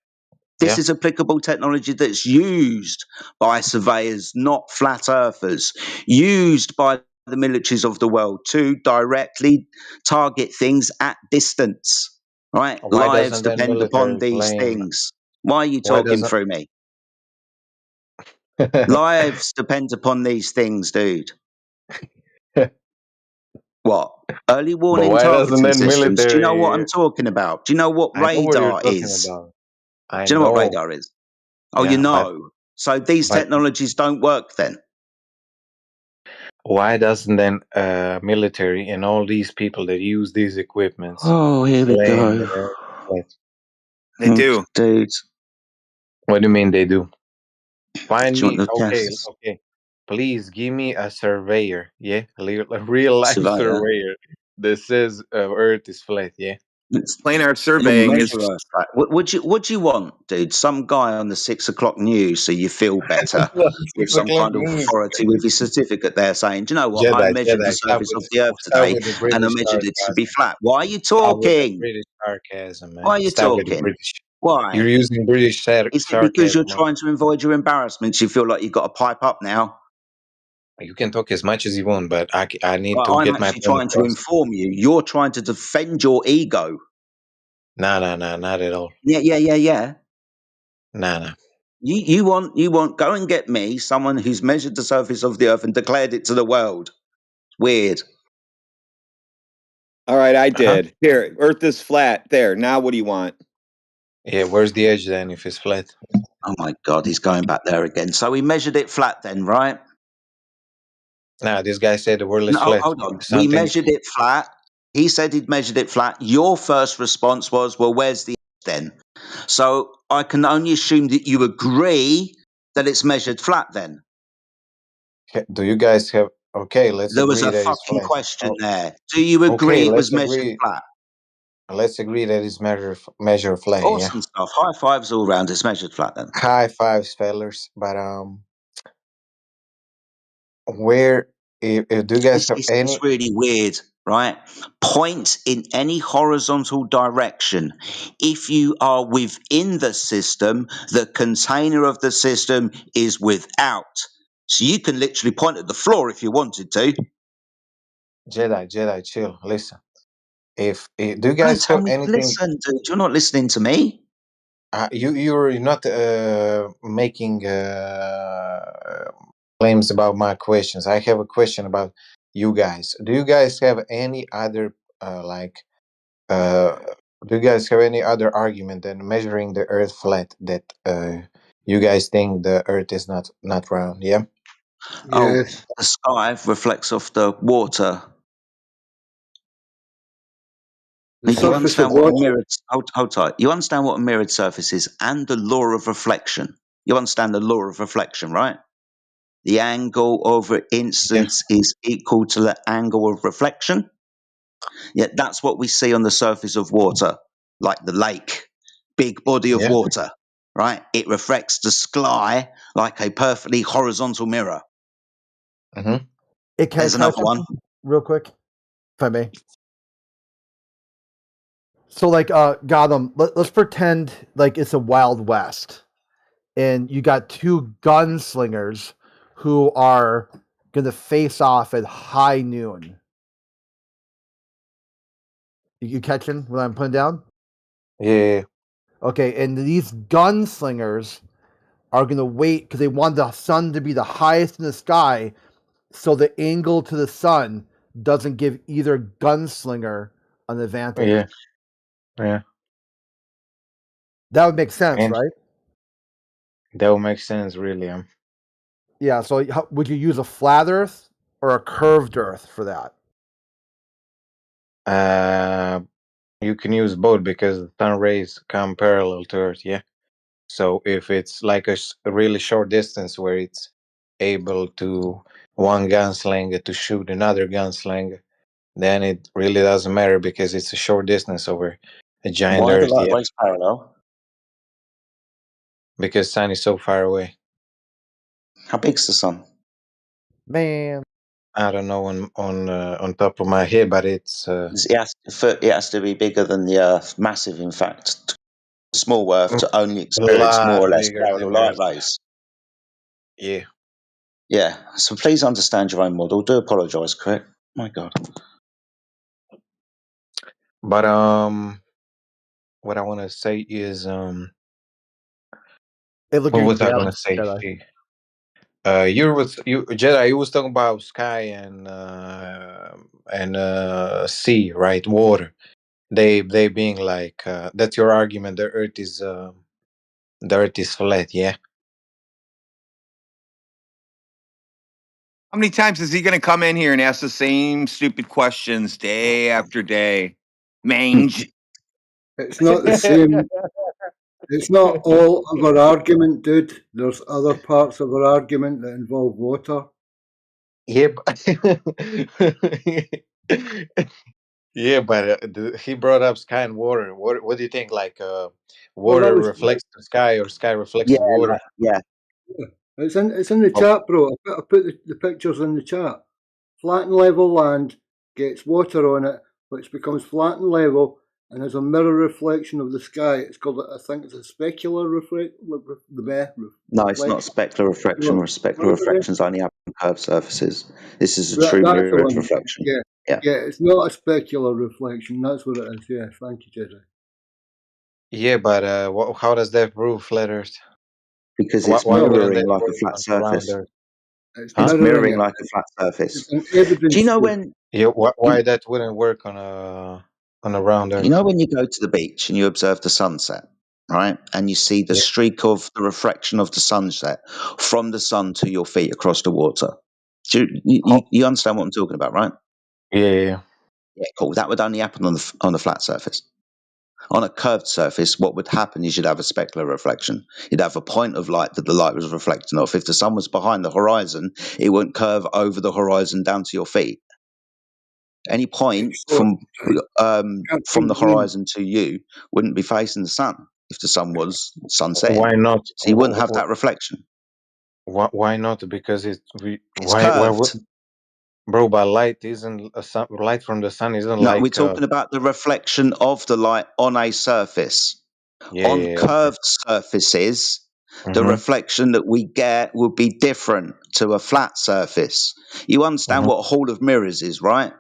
This Yeah. is applicable technology that's used by surveyors, not flat earthers, used by the militaries of the world to directly target things at distance. Right? Why Lives doesn't that depend upon military these blame? things. Why are you Why talking doesn't? through me? Lives depend upon these things, dude. What? Early But warning why doesn't targeting that systems. Do you know what I'm military? talking about? Do you know what I know what you're radar talking is? about. I Do you know what know. radar is? Oh, you Yeah, know. So these but technologies don't work then. why doesn't then military and all these people that use these equipments Oh, here we blame go. the Earth flat? They do. Dude, What do you mean they do? Find do you want me, the okay, tests? okay. Please give me a surveyor, yeah, a real life Surveyor. surveyor that says Earth is flat, yeah. Planar You surveying is measure Earth flat. What do you want, dude? Some guy on the 6 o'clock news so you feel better with 6 some o'clock kind of news. authority with your certificate there saying, do you know what? I measured the Jedi, surface of the Earth stop today with the and I British measured it to be sarcasm. flat. Why are you Stop with the talking? British sarcasm, Why man. are you Stop with the talking? British. You're Why? using British Is it because sarcasm. you're trying to avoid your embarrassments? You feel like you've got to pipe up now? You can talk as much as you want, but I need Well, to I'm get my actually point trying to across. inform you. You're trying to defend your ego. No, not at all. Yeah. No. You want go and get me someone who's measured the surface of the Earth and declared it to the world. Weird. all right. I Uh-huh. did. Here, Earth is flat. There. Now, what do you want? Yeah, where's the edge then if it's flat? Oh my God, he's going back there again. So he measured it flat then, right? No, this guy said the world is No, flat. hold on. We Something. measured it flat. He said he'd measured it flat. Your first response was, well, where's the edge then? So I can only assume that you agree that it's measured flat then. Do you guys have? Okay, let's There was agree a that it's fucking flat. question Oh, there. Do you agree okay, it was let's measured agree. flat? Let's agree that it's measure flat. Yeah. Awesome stuff. High fives all round. It's measured flat then. High fives, fellas. But where if do you guys have It's any? really weird, right? Point in any horizontal direction. If you are within the system, the container of the system is without. So you can literally point at the floor if you wanted to. Jedi, chill. Listen. If do you Don't guys tell have me to anything? listen, dude. You're not listening to me. You're not making claims about my questions. I have a question about you guys. Do you guys have any other like? Uh, do you guys have any other argument than measuring the Earth flat that you guys think the Earth is not round? Yeah. Oh, Yes. the sky reflects off the water. The You surface of understand what a water. mirrored hold tight. You understand what a mirrored surface is and the law of reflection. You understand the law of reflection, right? The angle of Yeah. instance is equal to the angle of reflection. Yeah, that's what we see on the surface of water, like the lake, big body of Yeah. water, right? It reflects the sky like a perfectly horizontal mirror. Mm-hmm. Hey, can I There's try another one. something real quick, if I may? So, like, Gotham, let's pretend like it's a Wild West, and you got two gunslingers who are going to face off at high noon. You catching what I'm putting down? Yeah. Okay, and these gunslingers are going to wait because they want the sun to be the highest in the sky, so the angle to the sun doesn't give either gunslinger an advantage. Yeah. Yeah. That would make sense, And right? that would make sense, really. Yeah. So, would you use a flat Earth or a curved Earth for that? You can use both because the sun rays come parallel to Earth. Yeah. So if it's like a really short distance where it's able to one gunslinger to shoot another gunslinger, then it really doesn't matter because it's a short distance over a giant Why are the Earth. light Yeah. rays parallel? Because sun is so far away. How big's the sun? Man, I don't know on top of my head, but it's It has to be bigger than the Earth. Massive, in fact. Small Earth to only a experience more lot or less bigger parallel than light Earth. rays. Yeah. Yeah. So please understand your own model. Do apologise, correct? My God. But what I want to say is it looked what like was I Jedi. gonna say? Jedi. You Jedi. You was talking about sky and sea, right? Water. They being like that's your argument. The Earth is flat. Yeah. How many times is he going to come in here and ask the same stupid questions day after day? Mange. It's not the same. It's not all of our argument, dude. There's other parts of our argument that involve water. Yeah. Yeah, but he brought up sky and water. What do you think? Like Well, that water was reflects the sky, or sky reflects Yeah, the water? yeah. it's in the Oh, chat, bro. I put the pictures in the chat. Flat and level land gets water on it, which becomes flat and level, and has a mirror reflection of the sky. It's called, I think, it's a specular No, it's not reflection. specular refraction. What Specular is it? reflections only happen on curved surfaces. This is a true That's the mirrored one. reflection. Yeah, Yeah. yeah. It's not a specular reflection. That's what it is. Yeah, thank you, Jerry. yeah, but how does that prove flat Earth? Because Why, it's why No, wouldn't mirroring that like a work flat on a round surface. Earth? it's Huh? It's mirroring mirroring it. like a flat It's surface. an Do you evidence know based. when Yeah, you, why that wouldn't work on a round you Earth? know when you go to the beach and you observe the sunset, right? And you see the Yeah. streak of the refraction of the sunset from the sun to your feet across the water. Do you understand what I'm talking about, right? Yeah. Yeah, cool. That would only happen on the flat surface. On a curved surface, what would happen is you'd have a specular reflection. You'd have a point of light that the light was reflecting off. If the sun was behind the horizon, it wouldn't curve over the horizon down to your feet. Any point So can't see from the what you mean. horizon to you wouldn't be facing the sun if the sun was sunsetting. Why not? So you wouldn't have that reflection. Why not? Because It's why would, curved. bro? But light isn't light from the sun isn't No, we're like talking about the reflection of the light on a surface. On okay. curved surfaces, the Mm-hmm. reflection that we get would be different to a flat surface. You understand Mm-hmm. what a hall of mirrors is, right?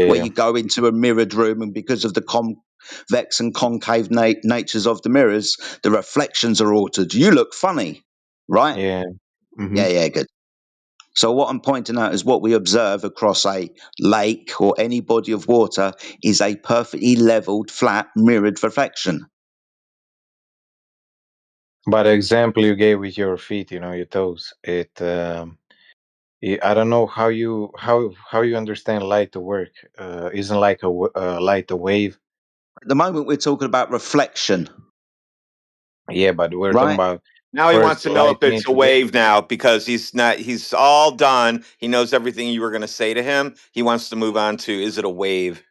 Where Yeah. you go into a mirrored room, and because of the convex and concave natures of the mirrors, the reflections are altered. You look funny, right? Yeah. Mm-hmm. Yeah, good. So what I'm pointing out is what we observe across a lake or any body of water is a perfectly leveled, flat, mirrored reflection. But the example you gave with your feet, your toes, I don't know how you understand light to work. Isn't like light a wave? At the moment, we're talking about reflection, Yeah, but we're talking right? about Now he wants first to know light if it's need a to get. wave now because he's all done. He knows everything you were going to say to him. He wants to move on to is it a wave?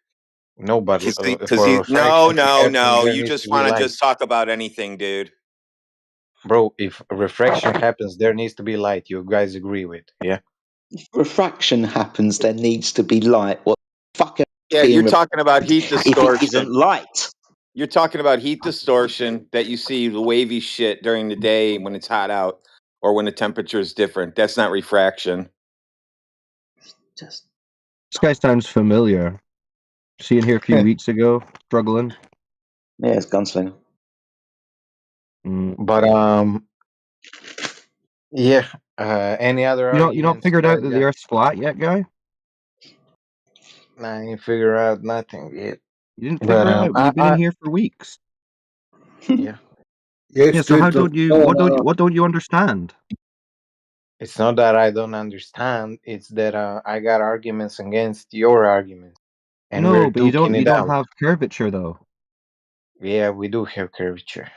No, but Because for no, refraction to no, happen, no. there You needs just to be want to light. just talk about anything, dude. Bro, if refraction happens, there needs to be light. You guys agree with? Yeah. Refraction happens, there needs to be light. What the fuck else is Yeah, being you're reflected talking about heat if it isn't distortion. light? You're talking about heat distortion that you see the wavy shit during the day when it's hot out or when the temperature is different. That's not refraction. Just This guy sounds familiar. Seeing here a few weeks ago, struggling. yeah, it's gunslinger. But yeah. Any other You don't arguments, figured out guys? that the Earth's flat yet, guy? I ain't figure out nothing yet. You didn't But figure it out, but you've been in here for weeks. yeah, Yes, Yeah. So how dude. don't you? What don't you understand? it's not that I don't understand. It's that I got arguments against your arguments, and we're No, but you duking don't. You it don't out. have curvature though. Yeah, we do have curvature.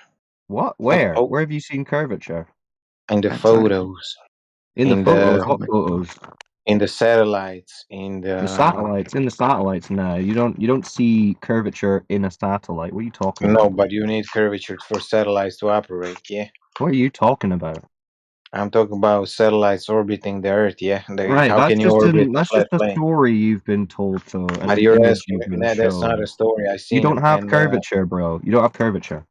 What? But Where? Where have you seen curvature? in the Exactly. photos, In the in photos. the What photos? in the satellites, in The the satellites. In the satellites. No, you don't. You don't see curvature in a satellite. What are you talking no, about? but you need curvature for satellites to operate. Yeah, What are you talking about? I'm talking about satellites orbiting the Earth. Yeah, Right. how can you orbit a That's flat just a plane? story you've been told, so, and But an you're image asking, you've been no, that's not shown. a story. I You seen don't them, have and curvature, bro. You don't have curvature.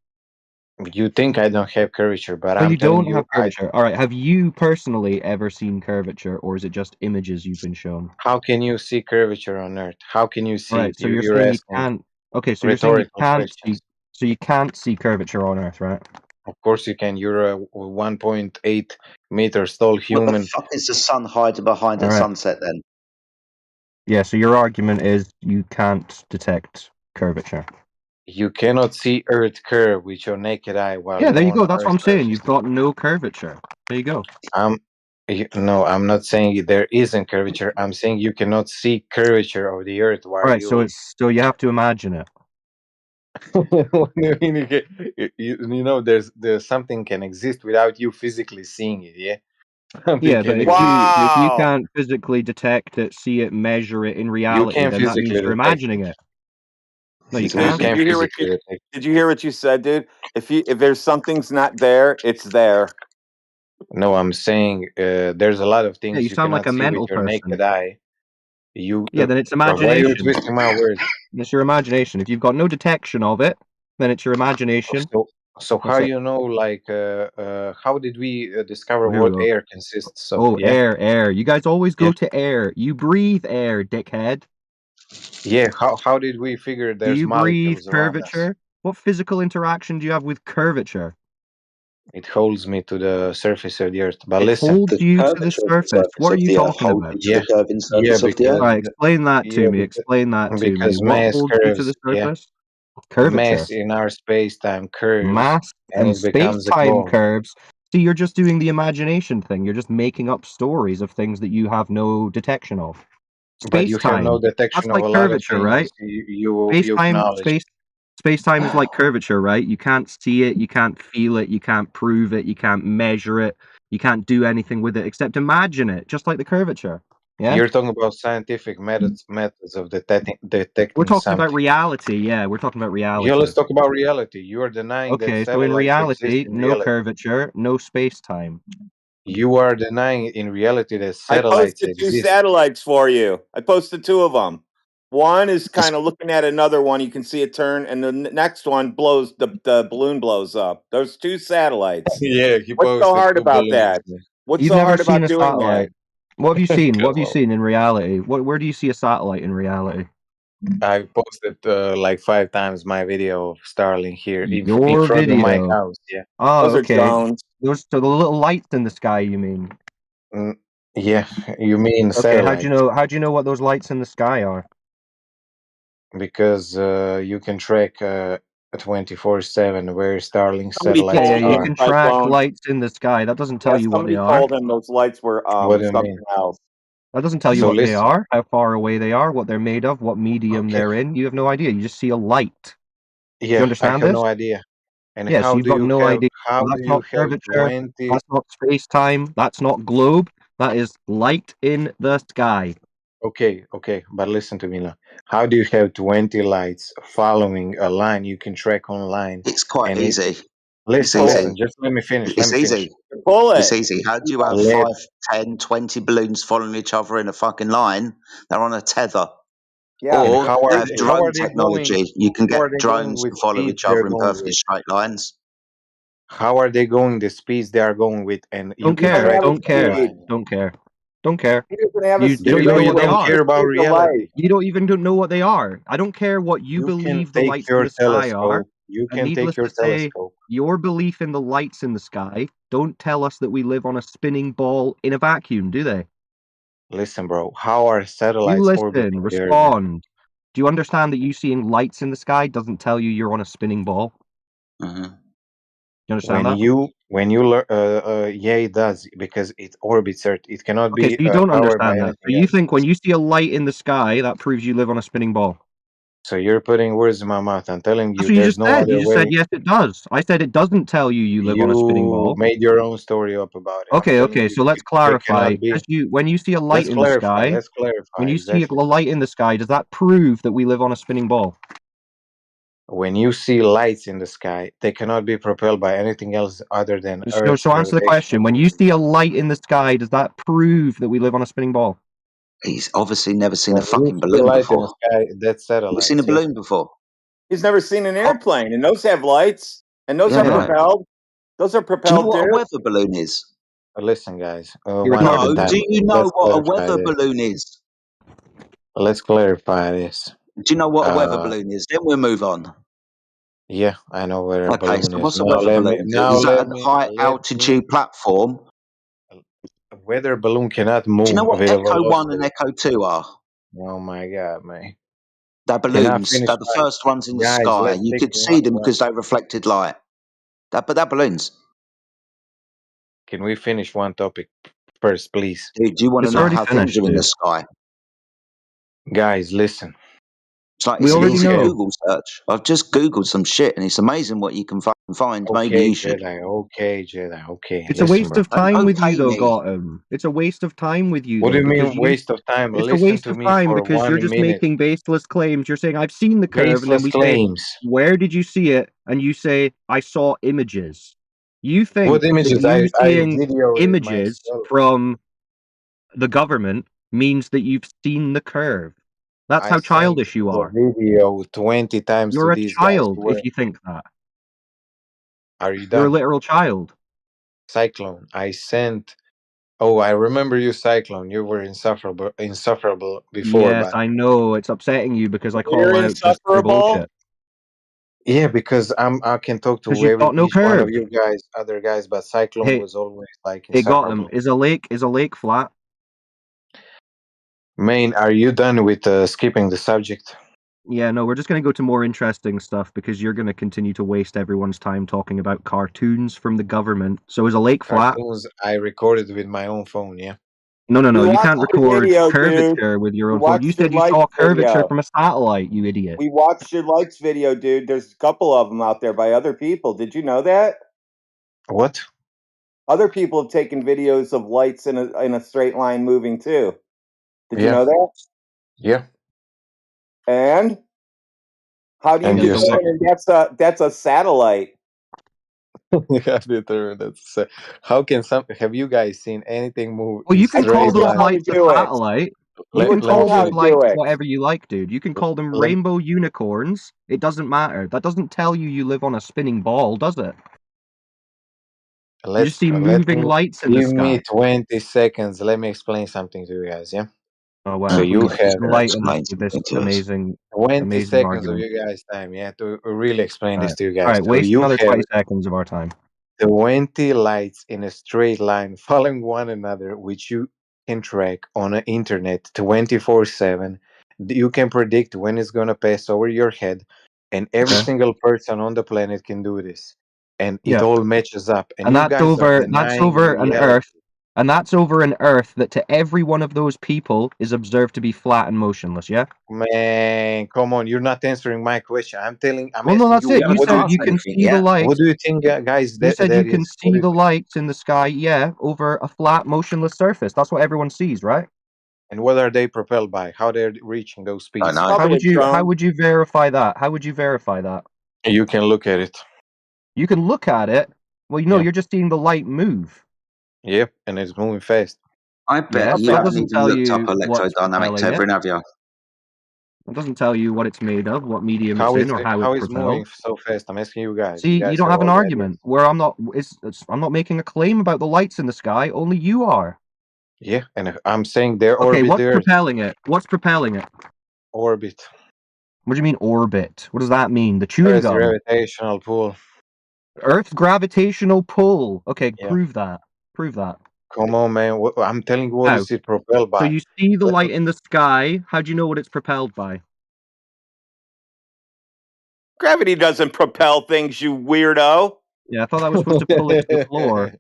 you think I don't have curvature, but No, I'm you telling don't you, have curvature. All right. Have you personally ever seen curvature, or is it just images you've been shown? how can you see curvature on Earth? How can you All see right. it? So you're You're saying you asking can't. Okay. So you're saying you rhetorical can't see. questions. So you can't see curvature on Earth, right? Of course you can. You're a 1.8 meters tall What the human. fuck is the sun hiding behind All at right. sunset then? Yeah. So your argument is you can't detect curvature. You cannot see Earth curve with your naked eye while Yeah. you're There you on go. That's what Earth's I'm saying. surface. You've got no curvature. There you go. No, I'm not saying there isn't curvature. I'm saying you cannot see curvature of the Earth All while right. So you. it's so you have to imagine it. What do you mean there's something can exist without you physically seeing it. Yeah, something Yeah, but can if exist. you Wow. can't physically detect it, see it, measure it in You reality, can then that means physically you're detect imagining it. it. No, you So you can't. can't Did you physically detect. Did you hear what you said, dude? If there's something's not there, it's there. No, I'm saying there's a lot of Yeah, you things you sound like cannot a see with mental your person. naked eye. You, Yeah, then it's bro, why are you imagination. twisting my words? It's your imagination. If you've got no detection of it, then it's your imagination. So how That's it. you know, like, how did we discover Here we what go. air consists of? Oh, Yeah, air. You guys always go yeah, to air. You breathe air, dickhead. yeah. How did we figure Do there's you breathe molecules around us? curvature? What physical interaction do you have with curvature? It holds me to the surface of the earth. But It listen, holds The you to the curvature of the surface. surface What are of you the Earth talking holds about? you to yeah, the curving yeah, surface of the Earth. because Right, explain that to yeah, me. Explain that to me. because What mass holds you to the curves. Yeah, surface? Curvature. mass in our space-time curves, Mass and and it becomes a space-time ball. curves. See, you're just doing the imagination thing. You're just making up stories of things that you have no detection of. But you have no Space-time. That's detection of like a lot of curvature, things. right? You Space-time, acknowledge. space-time is like curvature, right? You can't see it, you can't feel it, you can't prove it, you can't measure it, you can't do anything with it except imagine it, just like the curvature. Yeah? You're talking about scientific methods of We're detecting talking about something. reality. Yeah, we're talking about Yeah, reality. let's talk about reality. You are denying that Okay, so in satellites exist reality, in no reality. curvature, no space-time. You are denying in reality that I satellites posted two exist. satellites for you. I posted two of them. One is kind of looking at another one. You can see it turn, and the next one blows the balloon blows up. There's two satellites. Yeah, he What's so posted hard two about balloons. that? What's You've so never hard seen about a doing that? satellite. What have you seen? What have Come you on. seen in reality? Where do you see a satellite in reality? I posted like 5 times my video of Starlink here in Your front of my video. house. Yeah. Oh, Those are okay. drones. Those are the little lights in the sky, you mean? Mm, yeah, you mean Okay, satellites. how'd you know what those lights in the sky are? Because you can track 24/7 where Starlink Somebody Yeah, satellites yeah, told you are. him can track Cyclone. lights in the sky. That doesn't tell Yeah, you what they somebody are. told him those lights were What do you something mean? else. That doesn't tell you So what they listen, are, how far away they are, what they're made of, what medium okay, they're in. You have no idea. You just see a light. Do you yeah, I understand have this? no idea. And Yes, you've got no idea. how Well, do that's you not have curvature. 20? That's not space time. That's not globe. That is light in the sky. Okay, but listen to me now. How do you have 20 lights following a line you can track online? It's quite And it easy. It's listen, easy. listen, just let me finish. Let It's me finish. easy. Pull It's it. easy. How do you have Let 5, 10, 20 balloons following each other in a fucking line? They're on a tether. Yeah. and Or they have how drone are they going technology. You can how get are they going drones with to follow speeds each they're other in going perfectly with? straight lines. How are they going the speeds they are going with and Don't He you don't care. track have a it Don't care. speed. online? Don't care. Don't care. He doesn't have a You don't speed. even know You what they He don't are. care just about sees the light. reality. You don't even don't know what they are. I don't care what you You can believe the take lights in your the sky are. telescope. You And can take needless your to say, telescope. your belief in the lights in the sky don't tell us that we live on a spinning ball in a vacuum, do they? Listen, bro, how are You satellites listen, orbiting the Earth? respond. Do you understand that you seeing lights in the sky doesn't tell you you're on a spinning ball? Mhm. You understand that? When you learn, yeah, it does because it orbits Earth. It cannot Okay, so be you don't powered by understand that. So anything you else. think when you see a light in the sky, that proves you live on a spinning ball? So you're putting words in my mouth. I'm telling That's you, what you there's just no said. You other just said, way. yes, it does. I said it doesn't tell you you live on a spinning You ball. made your own story up about it. I'm Okay, telling okay. you, So let's they clarify. cannot be. When you see a light Let's in the clarify. sky, Let's when clarify you see a exactly. light in the sky, does that prove that we live on a spinning ball? When you see lights in the sky, they cannot be propelled by anything else other than So, Earth's so answer the gravitational question. When pull. you see a light in the sky, does that prove that we live on a spinning ball? He's obviously never seen a When you fucking see a balloon light in the before. sky, that's Have you seen a satellites. Yeah. balloon before? He's never seen an Oh, airplane, and those have lights, and those yeah, are Yeah. right. propelled. Those are Do you know propelled what a too. weather balloon is? Listen, guys, You're one at a retarded No, then. do time. you know Let's what a clarify weather this. balloon is? Let's clarify this. Do you know what a weather Uh, balloon is? Then we'll move on. yeah, I know where a Okay, balloon so is. what's a weather balloon? Is that a high Let me. altitude platform? A weather balloon cannot Do you know move what with a Echo 1 and velocity. Echo 2 are? Oh my god, man! They're Can I balloons. finish They're the my first ones in the guys? sky. Let's You take could see them because they reflected light. But they're balloons. Can we finish one topic first, please? Dude, do you want to It's know already how things finished, are in the dude. sky? Guys, listen. It's like We it's an already easy know. Google search. I've just Googled some shit, and it's amazing what you can fucking find. Maybe Okay, you should. Jedi. Okay, Jedi. Okay, It's a listen, waste bro. of Don't time with you, okay though, me. Gotham. It's a waste of time with you, What do though, you because mean waste of time? it's a Listen waste to of me time for because you're 1 just minute. making baseless claims. You're saying, I've seen the curve, and then Baseless we say, claims. where did you see it? And you say, I saw images. You What think that images? you I seeing videoed it images myself. from the government means that you've seen the curve. That's I how sent childish you the are. video 20 times to You're a these guys. child if you think that. Are you You're a done? literal child. Cyclone. I sent. Oh, I remember you, Cyclone. You were insufferable before, Yes, but I know. It's upsetting you because I You're call out just pure insufferable. bullshit. yeah, because I can talk Because to you've got no each one of curve. you guys, other guys, but Cyclone Hey, was always like hey, Gotham, insufferable. is a lake flat? Main, are you done with skipping the subject? Yeah, no, we're just going to go to more interesting stuff because you're going to continue to waste everyone's time talking about cartoons from the government. So is a lake flat? Cartoons I recorded with my own phone. Yeah. No, We you watched can't your record video, dude. curvature with your We own phone. You watched your said you lights saw curvature video. from a satellite, you idiot. We watched your lights video, dude. There's a couple of them out there by other people. Did you know that? What? Other people have taken videos of lights in a straight line moving too. Did you Yeah. know that? Yeah. And how do you And Yeah, you so what? say determine that's a satellite? yeah, that's how can some have you guys seen anything move Well, in you can I call told straight you those line? how to lights a do it. satellite. You Let, can let You me call know how those to finish. do lights it. whatever you like, dude. You can call them Let, rainbow unicorns. It doesn't matter. That doesn't tell you live on a spinning ball, does it? You just see let moving me lights in the give me sky. 20 seconds. Let me explain something to you guys, yeah? Oh So wow, you please He's have going to enlighten us explain with this something to us. amazing, 20 amazing seconds of argument. you guys' time, yeah, to really explain All this right, to you all guys. right. So Waste you another have 20 seconds of our time. 20 lights in a straight line following one another, which you can track on the internet 24/7. You can predict when it's going to pass over your head, and every Okay. single person on the planet can do this. And it Yeah, all matches up. And and you guys are that's denying over an reality. Earth, and that's over an Earth that to every one of those people is observed to be flat and motionless. Yeah. Man, come on, you're not answering my question. I'm Well, no, asking that's you, it. You You haven't what do you said you asked can anything see the yet. what lights. do you think, guys, You said you that can is? What see do you the think? lights in the sky, yeah, over a flat, motionless surface. That's what everyone sees, right? And what are they propelled by? How they're reaching those I speeds? know. Probably a How drone. would you verify that? How would you verify that? You can look at it. You can look at it. Well, you know, Yeah. you're just seeing the light move. Yep, and it's moving fast. I bet Yes, you that haven't doesn't even tell looked up you what's electrodynamic propelling it. tethering, have you? It doesn't tell you what it's made of, what medium it's in, or how How it's is moving propelled. so fast? I'm asking you guys. You See, you guys don't have have an all the argument ideas. where I'm not making a claim about the lights in the sky. Only you are. Yeah, and I'm saying they Okay, orbit the what's Earth. propelling it? What's propelling it? Orbit. What do you mean orbit? What does that mean? The chewing Earth's gum. gravitational pull. Earth's gravitational pull. Okay, Yeah. prove that. Prove that. Come on, man. I'm telling you, what How? is it propelled So by? you see the Let- light in the sky. How do you know what it's propelled by? Gravity doesn't propel things, you weirdo. Yeah, I thought that was supposed to pull it to the floor.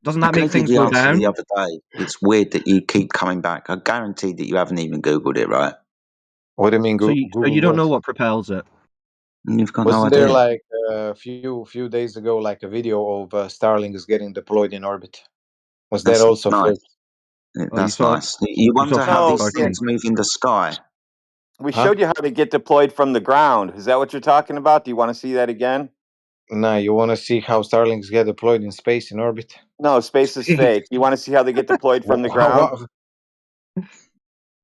Doesn't I that make gave you things the go answer the down? other day. It's weird that you keep coming back. I guarantee that you haven't even Googled it, right? What do you mean, So you Google don't know what? what propels it. And you've got no Wasn't there idea. like a few days ago, like a video of Starlink is getting deployed in orbit? Was that That's also nice. fake? Oh, That's nice. You you saw wonder how fake No, these it, things cartoons. move in the sky. we Huh? showed you how to get deployed from the ground. Is that what you're talking about? Do you want to see that again? Nah, you want to see how Starlinks get deployed in space in orbit? No, space is Space. fake. You want to see how they get deployed from the ground? What, you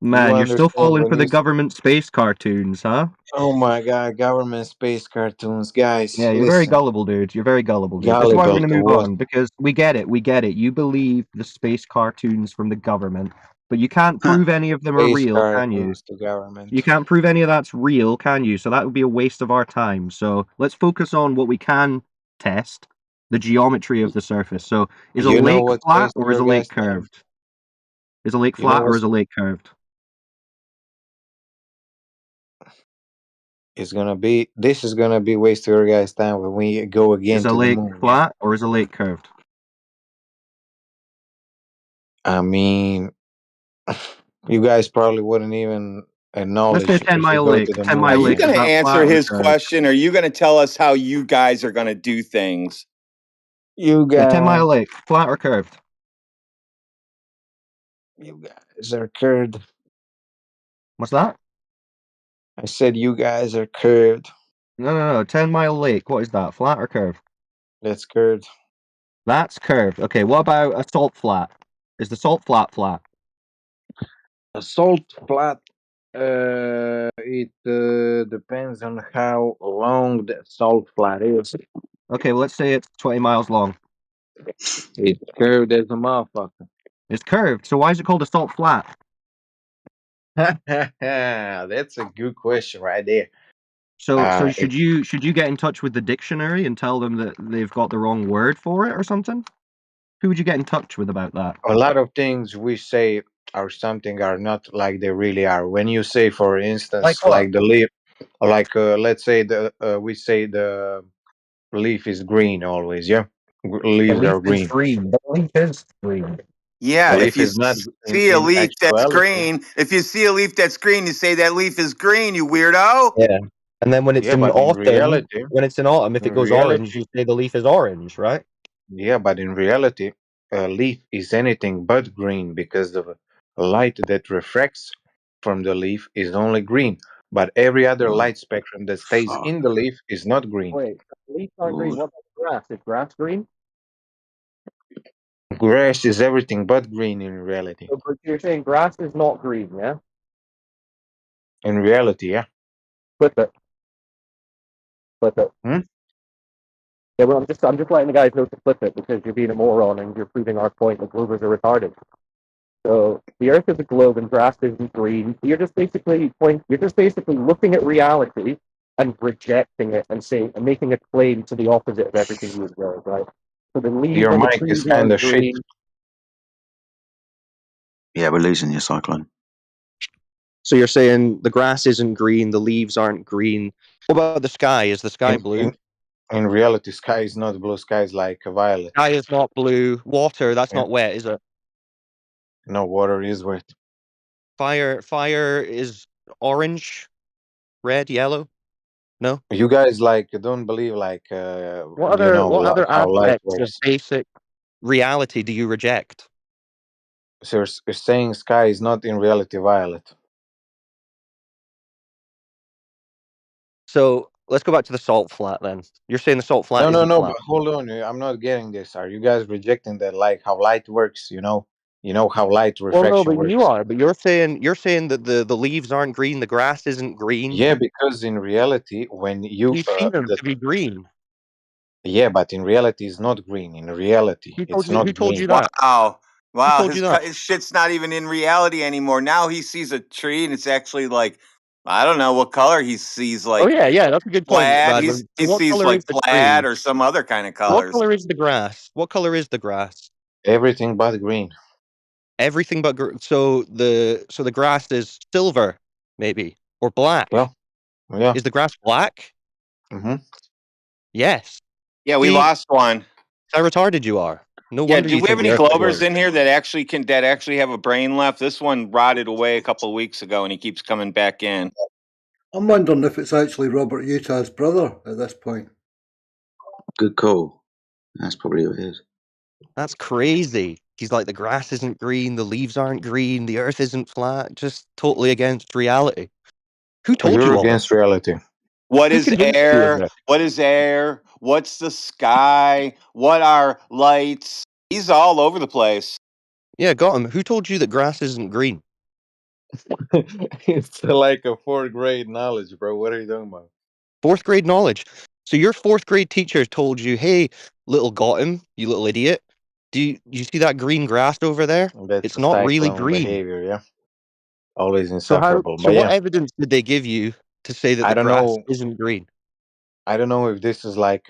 Man, you're still understand falling when for the you? government space cartoons, huh? Oh my God, government space cartoons, guys, Yeah, you're very listen. gullible, dude. You're very gullible, dude. That's why we're Gullible going to to move what? on because we get it. We get it. You believe the space cartoons from the government, but you can't prove any of them are Space real, can you? cartoons to You government. can't prove any of that's real, can you? So that would be a waste of our time. So let's focus on what we can test, the geometry of the surface. So is a You know lake what's flat wasting or is your a lake guys' time? curved? Is a lake You know flat or what's is a lake curved? is gonna be? This is gonna be wasting your guys' time when we go Is again a to the lake moon. Yeah. flat or is a lake curved? I mean, you guys probably wouldn't even And Let's say knowledge, 10 if you Mile go Lake. to the 10 Are Mile moon, you Lake. yeah. going Is to that answer flat or his curved? question, or are you going to tell us how you guys are going to do things? You Yeah, 10 guys, Mile Lake. Flat or curved? you guys are curved. What's that? I said you guys are curved. No. 10 Mile Lake. What is that? Flat or curved? That's curved. That's curved. Okay, what about a salt flat? Is the salt flat flat? A salt flat, it depends on how long the salt flat is. Okay, well, let's say it's 20 miles long. It's curved as a motherfucker. It's curved, so why is it called a salt flat? That's a good question right there. So It, should you get in touch with the dictionary and tell them that they've got the wrong word for it or something? Who would you get in touch with about that? a lot of things we say or something are not like they really are. When you say, for Like instance, what? like the leaf, like let's say we say the leaf is green always. Yeah, The leaves leaf are is green. green. The leaf is green. Yeah, The if leaf you is not see a in leaf that's actuality. green, if you see a leaf that's green, you say that leaf is green, you weirdo. Yeah. And then when it's Yeah, in but in autumn, reality, when it's in autumn, if in it goes orange, reality, you say the leaf is orange, right? yeah, but in reality, a leaf is anything but green because the light that refracts from the leaf is only green. But every other Oh, light spectrum that stays fuck. in the leaf is not green. Wait, leaves aren't green. Good. What about grass? Is grass green? Grass is everything but green in reality. So, but you're saying grass is not green, yeah? In reality, yeah. Flip it. Flip it. Hmm? Yeah, well, I'm just letting the guys know to flip it because you're being a moron and you're proving our point that Globers are retarded. So the Earth is a globe and grass isn't green. You're just basically looking at reality and rejecting it and saying and making a claim to the opposite of everything you observe, right? So the leaves Your on the mic is trees kind aren't of shit. green. Yeah, we're losing you, Cyclone. So you're saying the grass isn't green, the leaves aren't green. What about the sky? Is the sky In, blue? in, in reality, sky is not blue. Sky is like violet. Sky is not blue. Water, that's Yeah. not wet, is it? No, water is wet. Fire is orange, red, yellow. No. You guys like don't believe like What other how light aspects of works. basic reality do you reject? So you're saying sky is not in reality violet. So let's go back to the salt flat then. You're saying the salt flat isn't No. flat. But hold on, I'm not getting this. Are you guys rejecting that like how light works? You know how light Well, no, refraction but you works. are. But you're saying that the leaves aren't green, the grass isn't green. Yeah, because in reality, when you You see them the to be green. yeah, but in reality, it's not green. In reality, Who told it's you? Who not told green. you that? Wow. Who Wow, told you that? his shit's not even in reality anymore. Now he sees a tree and it's actually like I don't know what color he sees, Oh like yeah, that's a good point, plaid. Radman. He So what sees color like is the plaid tree? or some other kind of What colors. color is the grass? What color is the grass? Everything but green. Everything but so the grass is silver, maybe, or black. Yeah, yeah. Is the grass black? Hmm. Yes. Yeah, we See lost one. how retarded you are. No Yeah, wonder do you we have think the any Earth is Glovers globe. in here that actually have a brain left? This one rotted away a couple of weeks ago and he keeps coming back in. I'm wondering if it's actually Robert Utah's brother at this point. Good call. That's probably what it is. That's crazy. He's like, the grass isn't green, the leaves aren't green, the Earth isn't flat. Just totally against reality. Who told You're you all against this? reality. What Who is convinced you of air? this? What is air? What's the sky? What are lights? He's all over the place. Yeah, got him. Who told you that grass isn't green? It's like a fourth grade knowledge, bro. What are you talking about? Fourth grade knowledge. So your fourth grade teacher told you, hey, little Gotham, you little idiot. You see that green grass over there? That's It's a not really cyclone green. behavior, yeah. Always So insufferable. so But what yeah, evidence did they give you to say that I the don't grass know. isn't green? I don't know if this is like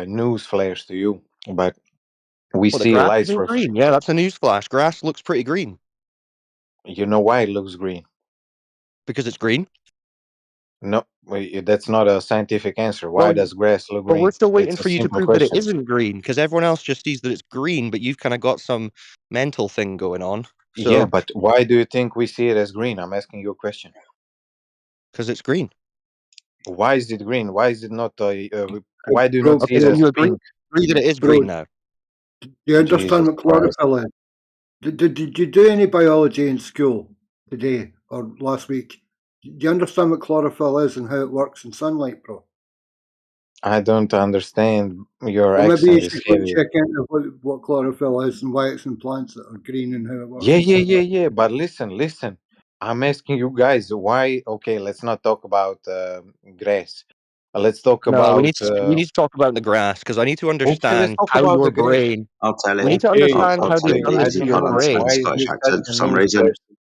news flash to you, but we Well, the see grass lights. isn't green. Yeah, that's a news flash. Grass looks pretty green You know why it looks green? because it's green. No, that's not a scientific answer. Why Well, does grass look but we're green? still waiting It's a for you to simple prove that it question. isn't green because everyone else just sees that it's green, but you've kind of got some mental thing going on. Yeah, So but why do you think we see it as green? I'm asking you a question. Because it's green. Why is it green? Why is it not? Why do you not Bro, see Okay, it so bro, as you agree, pink? that it is bro, green now. do you understand Jesus what Christ! chlorophyll is? Did you do any biology in school today or last week? Do you understand what chlorophyll is and how it works in sunlight, bro? I don't understand. Your Well, maybe you accent is should go heavy. check into what chlorophyll is and why it's in plants that are green and how it Yeah, works and yeah, stuff yeah, like yeah. But listen. I'm asking you guys why. Okay, let's not talk about grass. Let's talk No, we about. need to talk about the grass because I need to Okay, let's understand talk how about your the grass. brain. I'll tell We it. need to Okay, understand I'll how tell they've it done okay. because this he's to I your don't got an know Australian brain. why is Scottish this accent such for a some mean reason. person.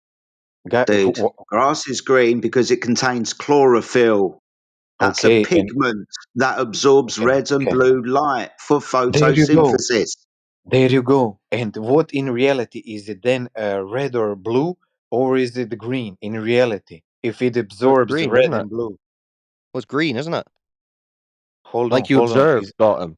Guy, Dude, grass is green because it contains chlorophyll. That's a okay, and pigment that absorbs okay, red and okay. blue light for There you go. photosynthesis. There you go. And what in reality is it then red or blue, or is it green in reality? If it Well, it's absorbs green, red isn't it? and blue. Well, it's green, isn't it? Like you Hold on. observed, Is bottom.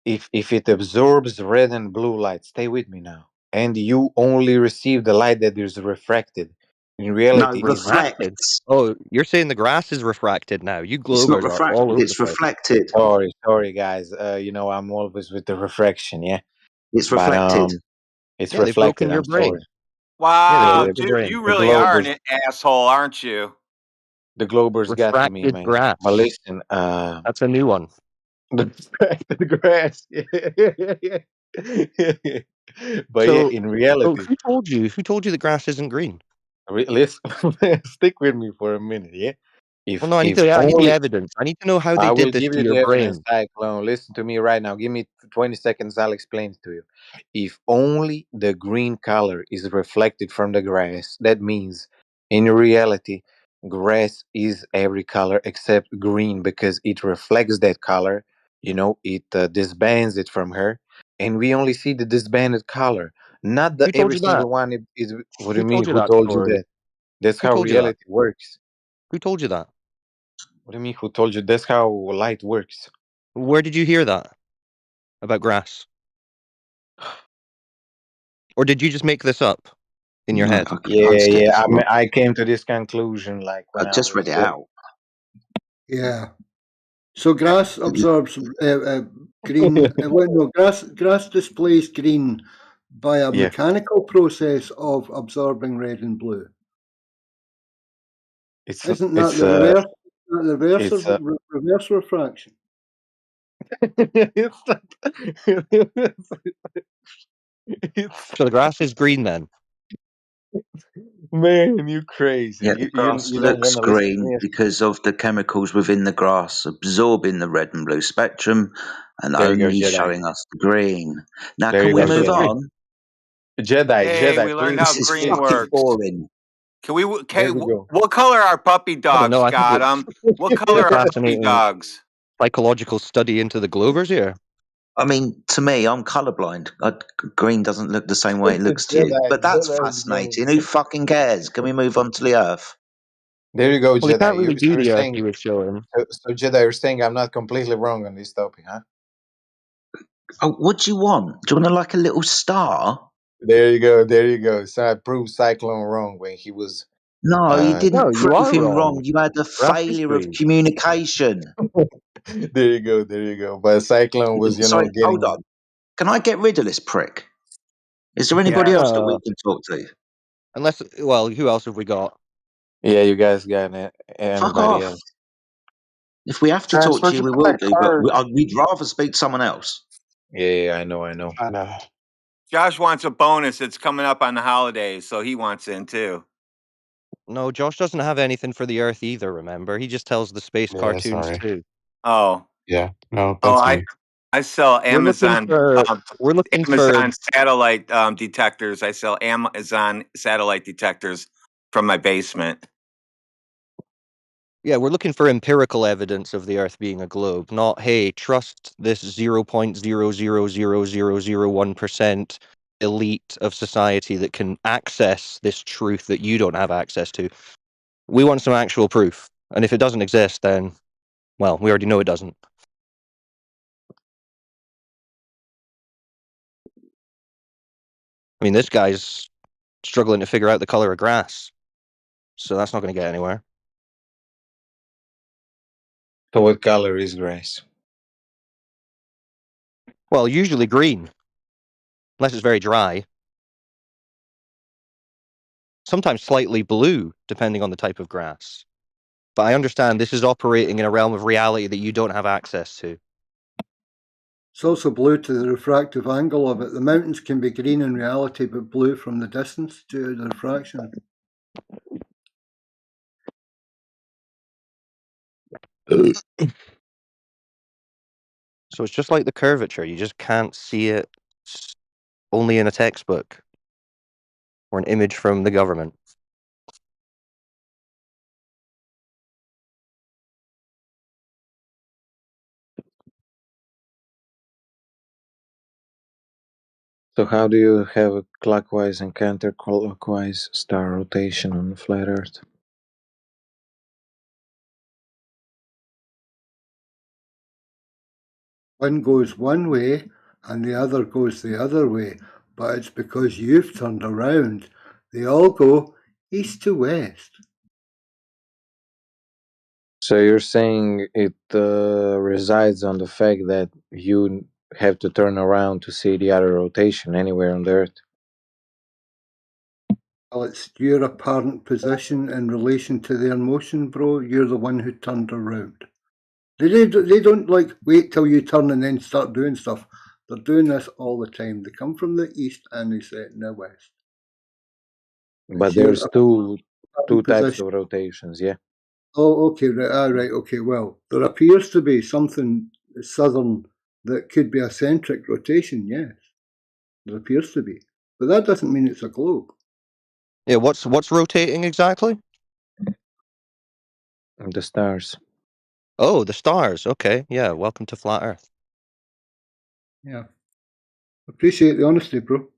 if it absorbs red and blue light, stay with me now. And you only receive the light that is refracted. In No, reality, is Refracted. reflects. Oh, you're saying the grass is refracted now. You It's not Globers are refracted, all over the it's place. reflected. sorry guys. I'm always with the refraction, yeah. It's But reflected. it's Yeah, they've reflected. broken your I'm sorry. brain. Yeah, they Wow, broke The your dude, brain. you the really are Globers an asshole, aren't you? the Globers got to me, Refracted man. But grass. listen, That's a new one. the refracted grass. But yeah, So, in reality, who told you? Who told you the grass isn't green? listen, stick with me for a minute, yeah. Well, no, If I need the only evidence. I need to know how they I did will this give to you your the evidence, brain. Cyclone. Listen to me right now. Give me 20 seconds. I'll explain it to you. If only the green color is reflected from the grass, that means in reality, grass is every color except green because it reflects that color. It disbands it from her, and we only see the disbanded color, not the Who told every you that? single one. Is what do Who you mean? told you Who that told you story? that? That's Who how told you that? reality works. Who told you that? What do you mean? Who told you? That's how light works. Where did you hear that about grass? Or did you just make this up in your No, head? I can Yeah, get yeah. this one. I came to this conclusion like when I've I just read was it out. that. Yeah. So grass absorbs green. Well, no, grass displays green by a yeah. mechanical process of absorbing red and blue. It's Isn't that it's the uh reverse? The reverse it's of reverse refraction. it's it's So the grass is green then. man, you crazy. Yeah, the grass You're not looks gonna listen to green me. because of the chemicals within the grass absorbing the red and blue spectrum and There you go, only Jedi. showing us the green. Now, There can you we go, Oh, so move it's Jedi. green. on? Jedi, Yay, Jedi, we learned please, how This is green please. fucking works. boring. Can we? There we go. What color are puppy I don't know. dogs, I think got it's 'em? What a color are puppy fascinating dogs? psychological study into the Glovers here. I mean, to me, I'm colourblind. Green doesn't look the same way it looks to you. But that's Jedi's going. fascinating. Who fucking cares? Can we move on to the Earth? There you go, Well, he can't Jedi. really So do you're the earth saying, he was showing. so Jedi, you're saying I'm not completely wrong on this topic, huh? Oh, what do you want? Do you want like a little star? There you go. There you go. So I proved Cyclone wrong when he was. No, you No, didn't you prove are him wrong. wrong. You had a Grass is failure of green. communication. There you go. There you go. But Cyclone was, Sorry, hold getting. on. Can I get rid of this prick? Is there anybody else Yes. that we can talk to? Unless, well, who else have we got? Yeah, you guys got Fuck anybody off. else? If we have to Travis, talk to where'd you, you we put will that do, but card? we'd rather speak to someone else. Yeah, I know, I know. I know. Josh wants a bonus. It's coming up on the holidays, so he wants in too. No, Josh doesn't have anything for the earth either, remember? He just tells the space Yeah, cartoons sorry. too. Oh, Yeah, no, oh, that's me. I sell We're looking Amazon for we're looking for Amazon satellite detectors. I sell Amazon satellite detectors from my basement. yeah, we're looking for empirical evidence of the earth being a globe, not hey, trust this 0.0000001% elite of society that can access this truth that you don't have access to. We want some actual proof. And if it doesn't exist, then well, we already know it doesn't. I mean, this guy's struggling to figure out the color of grass. So that's not going to get anywhere. So what color is grass? Well, usually green, unless it's very dry. Sometimes slightly blue, depending on the type of grass. But I understand this is operating in a realm of reality that you don't have access to. It's also blue to the refractive angle of it. The mountains can be green in reality, but blue from the distance due to the refraction. So it's just like the curvature. You just can't see it only in a textbook or an image from the government. So how do you have a clockwise and counterclockwise star rotation on the flat Earth? One goes one way and the other goes the other way, but it's because you've turned around. They all go east to west. So you're saying it resides on the fact that you have to turn around to see the other rotation anywhere on the Earth? Well, it's your apparent position in relation to their motion, bro. You're the one who turned around. They don't like wait till you turn and then start doing stuff. They're doing this all the time. They come from the east and they set in the west. But It's your there's two apparent types position. of rotations, yeah. Oh, okay, right, right, okay. Well, there appears to be something southern that could be a centric rotation. Yes, there appears to be, but that doesn't mean it's a globe. Yeah, what's rotating exactly? The stars. Oh, the stars. Okay, yeah. Welcome to flat Earth. Yeah, appreciate the honesty, bro.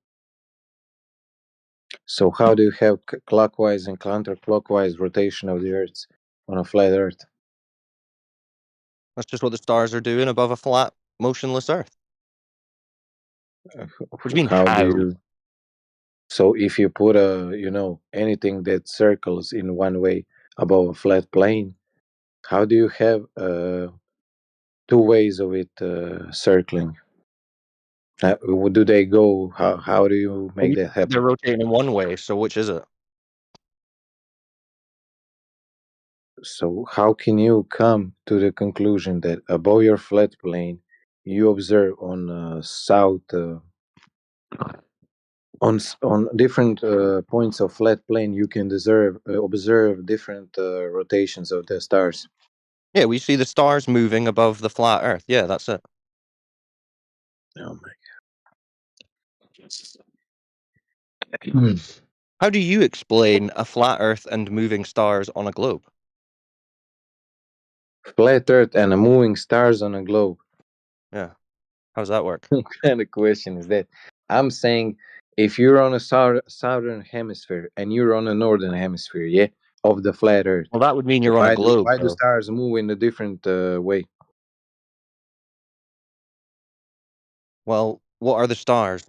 So how do you have clockwise and counterclockwise rotation of the Earth on a flat Earth? That's just what the stars are doing above a flat, motionless Earth. What do you mean, How do how? you? So if you put anything that circles in one way above a flat plane, how do you have two ways of it circling? Do they go? How do you make that They're happen? rotating in one way, so which is it? So how can you come to the conclusion that above your flat plane you observe on south on different points of flat plane you can observe different rotations of the stars? Yeah, we see the stars moving above the flat Earth. Yeah, that's it. Oh my god. How do you explain a flat Earth and moving stars on a globe? Flat Earth and a moving stars on a globe. Yeah. How does that work? What kind of question is that? I'm saying if you're on a southern hemisphere and you're on a northern hemisphere, yeah, of the flat Earth, Well, that would mean you're on a globe, why do though. stars move in a different way? Well, what are the stars?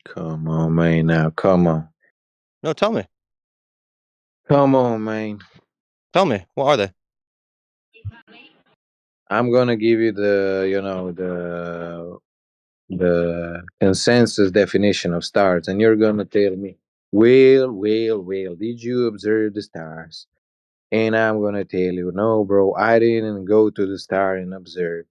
Come on, man. Now, come on, No, tell me. come on, man. Tell me. What are they? I'm gonna give you the consensus definition of stars, and you're gonna tell me, well, did you observe the stars? And I'm gonna tell you, no, bro, I didn't go to the star and observe.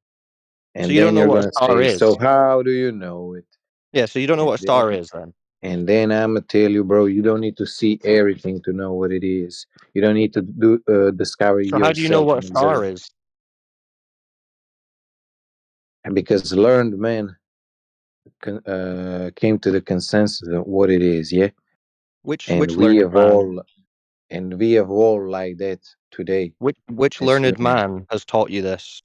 So And you don't then know you're what a gonna star say, so is? how do you know it? Yeah, so you don't know And what a then, star is, then. and then I'm gonna tell you, bro, you don't need to see everything to know what it is. You don't need to discover So how do you know yourself what a and observe. star is? And because learned men came to the consensus of what it is, yeah. Which And learned man? we evolve like that today Which as learned humans. man has taught you this?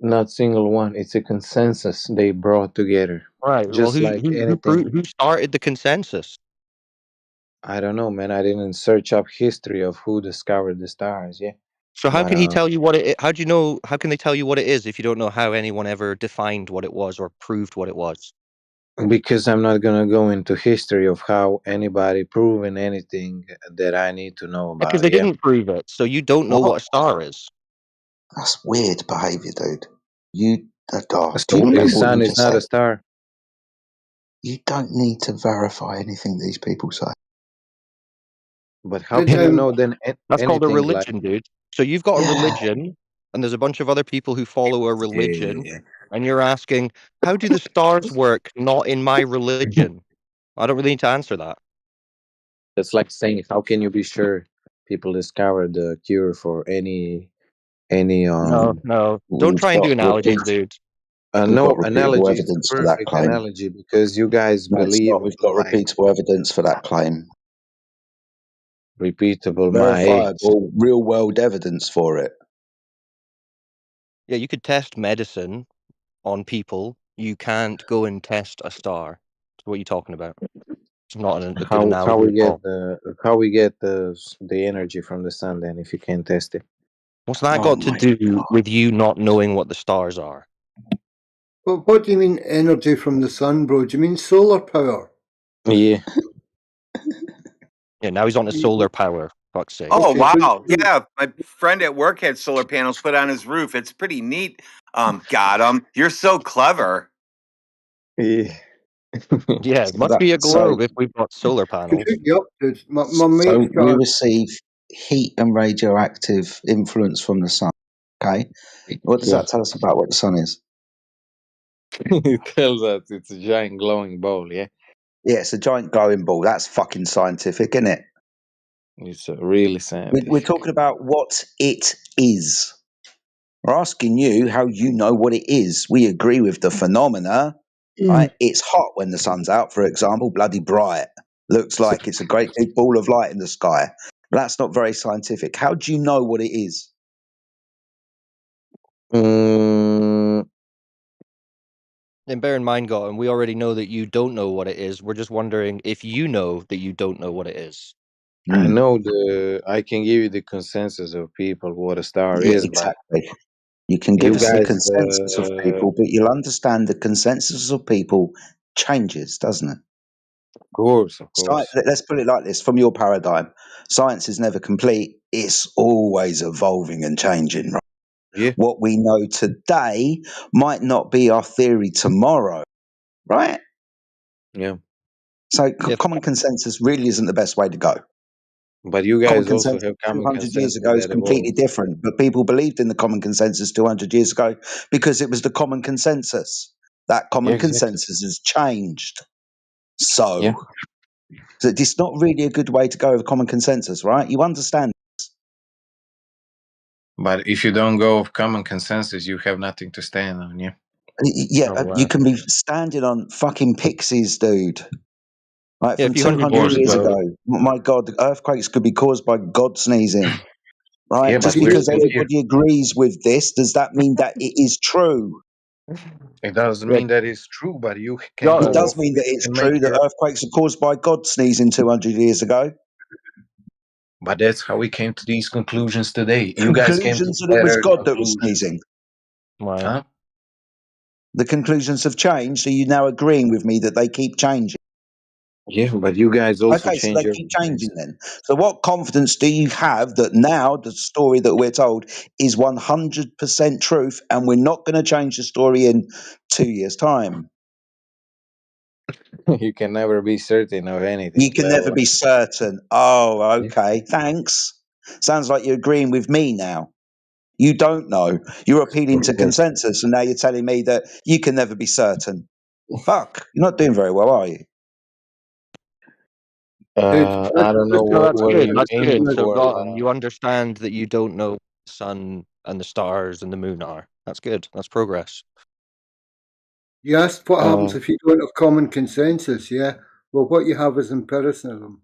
Not single one. It's a consensus they brought together. Right. Well, Just like anything. who started the consensus? I don't know, man. I didn't search up history of who discovered the stars. Yeah, So how but can he tell you what it? How do you know? How can they tell you what it is if you don't know how anyone ever defined what it was or proved what it was? Because I'm not gonna go into history of how anybody proven anything that I need to know Because about. they Yeah. didn't prove it, so you don't know What? what a star is. That's weird behaviour, dude. You, do So you the remember what sun you is just not said? a star. You don't need to verify anything these people say. But how Did can you know then That's called a anything like? religion, dude. So you've got a Yeah. religion, and there's a bunch of other people who follow a religion, Yeah. and you're asking, how do the stars work not in my religion? I don't really need to answer that. That's like saying, how can you be sure people discovered the cure for any No, no. Don't try and do analogies, dude. We've got no repeatable analogy. It's a evidence for that perfect claim. analogy because you guys No, it's not. believe We've got like repeatable evidence for that claim. repeatable my age. Verifiable, real world evidence for it. Yeah, you could test medicine on people. You can't go and test a star. So what are you talking about? It's not a good How analogy we at get all. the energy from the sun then if you can't test it? What's that Oh got to my do god. with you not knowing what the stars are? But what do you mean energy from the sun, bro? Do you mean solar power? Yeah. Yeah, now he's on to solar power. Fuck's sake. Oh Okay, so wow, yeah. My friend at work had solar panels put on his roof. It's pretty neat. Got him. You're so clever. Yeah. Yeah, it must be a So globe if we've got solar could panels. hook you up, dude. My mate's we got receive heat and radioactive influence from the sun. Okay. What does Yeah. that tell us about what the sun is? It tells us it's a giant glowing ball, yeah? Yeah, it's a giant glowing ball. That's fucking scientific, isn't it? It's really We're scientific. talking about what it is. We're asking you how you know what it is. We agree with the phenomena, right? It's hot when the sun's out, for example, bloody bright. Looks like it's a great big ball of light in the sky. But that's not very scientific. How do you know what it is? Mm, And bear in mind, Gotham, we already know that you don't know what it is. We're just wondering if you know that you don't know what it is. I know I can give you the consensus of people what a star Yeah, is, but exactly. You can give you us the guys, consensus of people, but you'll understand the consensus of people changes, doesn't it? of course, of course. Let's put it like this from your paradigm. Science is never complete, it's always evolving and changing, right? Yeah, What we know today might not be our theory tomorrow, right? yeah. So If common consensus really isn't the best way to go. But you Common guys also consensus have common 200 years consensus ago is that completely evolves. different, but people believed in the common consensus 200 years ago because it was the common consensus. That Yeah, common exactly. consensus has changed. Yeah. So it's not really a good way to go with common consensus, right? You understand? But if you don't go of common consensus, you have nothing to stand on, yeah? Yeah, oh, you can be standing on fucking pixies, dude. Like yeah, a from few hundred 200 years years ago, ago. My God, the earthquakes could be caused by God sneezing, right? Yeah, but Just you we're because still know, here. everybody agrees with this, does that mean that it is true? It doesn't yeah, mean that it's true, but you can It go Gotham, does off, mean that you it's can make true that your, earthquakes are caused by God sneezing 200 years ago. but that's how we came to these conclusions today. You guys came to Conclusions that it flat was earth God that was conclusions. sneezing. right? Huh? The conclusions have changed. Are you now agreeing with me that they keep changing? Yeah, but you guys also Okay, so change they your keep minds. changing then. So, what confidence do you have that now the story that we're told is 100% truth and we're not going to change the story in 2 years' time? You can never be certain of You anything, can let never be alone. certain. Oh, Yeah. okay. Thanks. Sounds like you're agreeing with me now. You don't know. You're appealing Of to course. consensus, and now you're telling me that you can never be certain. Fuck. You're not doing very well, are you? dude, I don't know No, that's what are good. you That's aiming good. So, for. Gotham, you understand that you don't know what the sun and the stars and the moon are. That's good. That's progress. you asked what happens Uh, if you don't have common consensus, yeah? Well, what you have is empiricism.